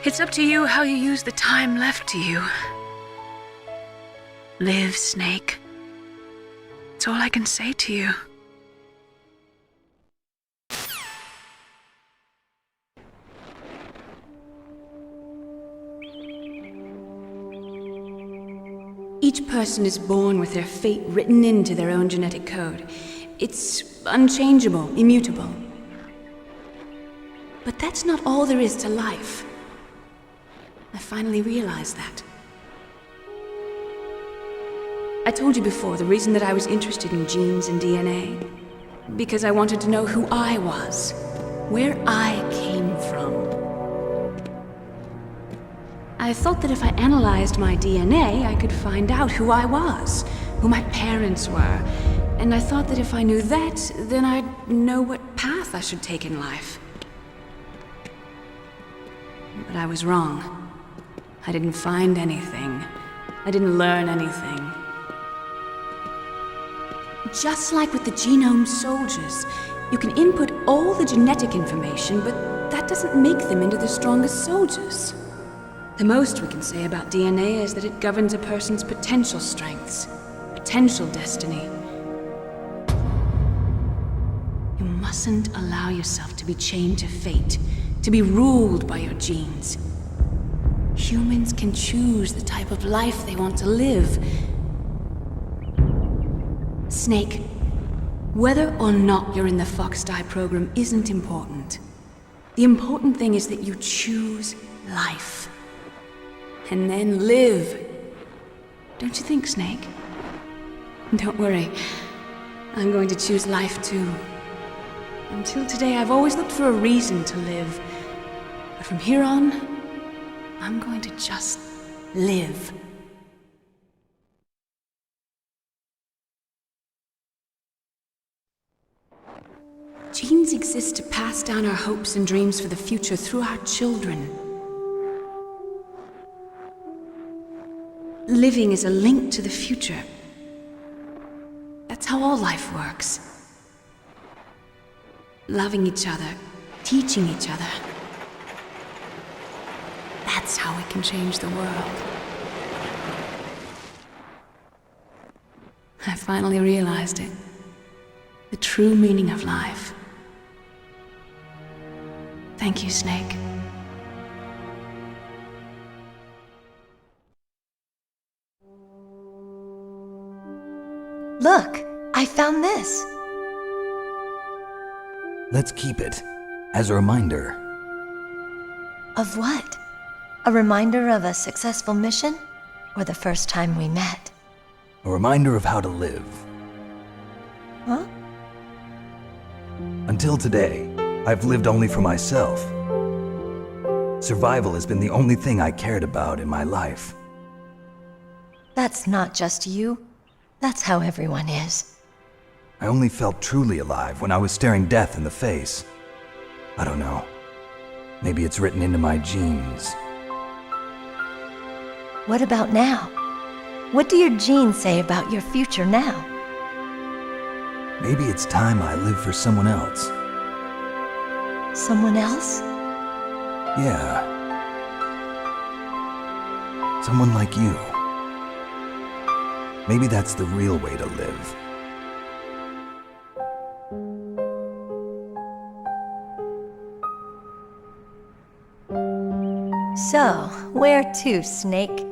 It's up to you how you use the time left to you. Live, Snake. That's all I can say to you. Each person is born with their fate written into their own genetic code. It's unchangeable, immutable. But that's not all there is to life. I finally realized that. I told you before the reason that I was interested in genes and DNA. Because I wanted to know who I was, where I came from. I thought that if I analyzed my DNA, I could find out who I was, who my parents were. And I thought that if I knew that, then I'd know what path I should take in life. But I was wrong. I didn't find anything. I didn't learn anything. Just like with the genome soldiers, you can input all the genetic information, but that doesn't make them into the strongest soldiers. The most we can say about DNA is that it governs a person's potential strengths, potential destiny. You mustn't allow yourself to be chained to fate, to be ruled by your genes. Humans can choose the type of life they want to live. Snake, whether or not you're in the Fox Die program isn't important. The important thing is that you choose life. And then live. Don't you think, Snake? Don't worry. I'm going to choose life too. Until today, I've always looked for a reason to live. But from here on, I'm going to just live. Genes exist to pass down our hopes and dreams for the future through our children. Living is a link to the future. That's how all life works. Loving each other, teaching each other. That's how we can change the world. I finally realized it. The true meaning of life. Thank you, Snake. Look, I found this. Let's keep it as a reminder. Of what? A reminder of a successful mission? Or the first time we met? A reminder of how to live. Huh? Until today, I've lived only for myself. Survival has been the only thing I cared about in my life. That's not just you. That's how everyone is. I only felt truly alive when I was staring death in the face. I don't know. Maybe it's written into my genes. What about now? What do your genes say about your future now? Maybe it's time I live for someone else. Someone else? Yeah. Someone like you. Maybe that's the real way to live. So, where to, Snake?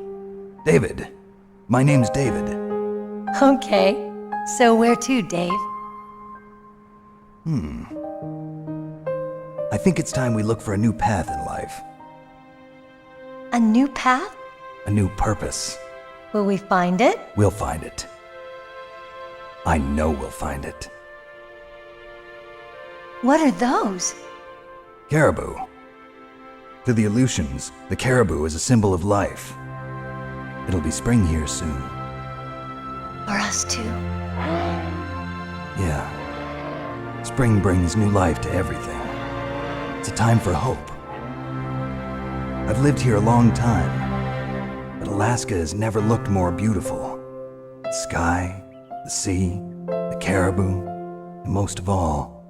David. My name's David. Okay. So where to, Dave? I think it's time we look for a new path in life. A new path? A new purpose. Will we find it? We'll find it. I know we'll find it. What are those? Caribou. To the Aleutians, the caribou is a symbol of life. It'll be spring here soon. For us too. Yeah. Spring brings new life to everything. It's a time for hope. I've lived here a long time, but Alaska has never looked more beautiful. The sky, the sea, the caribou, and most of all,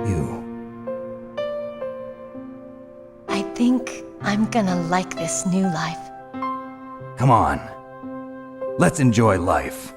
you. I think I'm gonna like this new life. Come on. Let's enjoy life.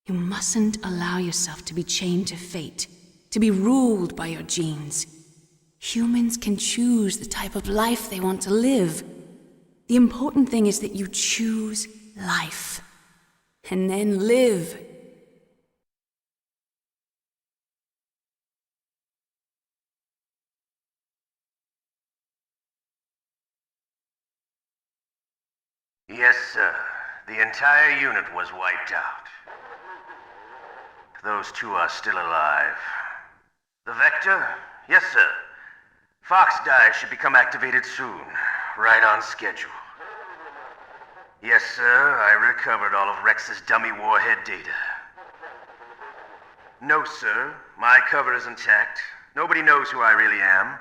You mustn't allow yourself to be chained to fate, to be ruled by your genes. Humans can choose the type of life they want to live. The important thing is that you choose life. And then live. Yes, sir. The entire unit was wiped out. Those two are still alive. The Vector? Yes, sir. Fox Die should become activated soon. Right on schedule. Yes, sir. I recovered all of Rex's dummy warhead data. No, sir. My cover is intact. Nobody knows who I really am.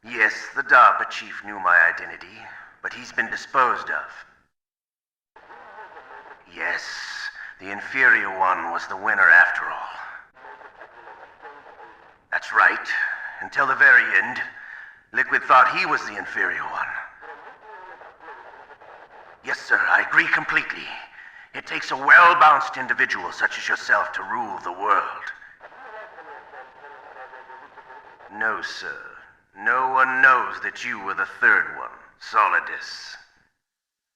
Yes, the DARPA chief knew my identity, but he's been disposed of. Yes, the inferior one was the winner after all. That's right. Until the very end, Liquid thought he was the inferior one. Yes, sir, I agree completely. It takes a well-balanced individual such as yourself to rule the world. No, sir. No one knows that you were the third one, Solidus.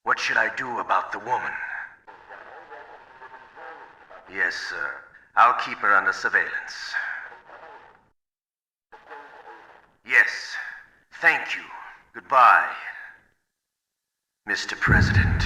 What should I do about the woman? Yes, sir. I'll keep her under surveillance. Yes. Thank you. Goodbye, Mr. President.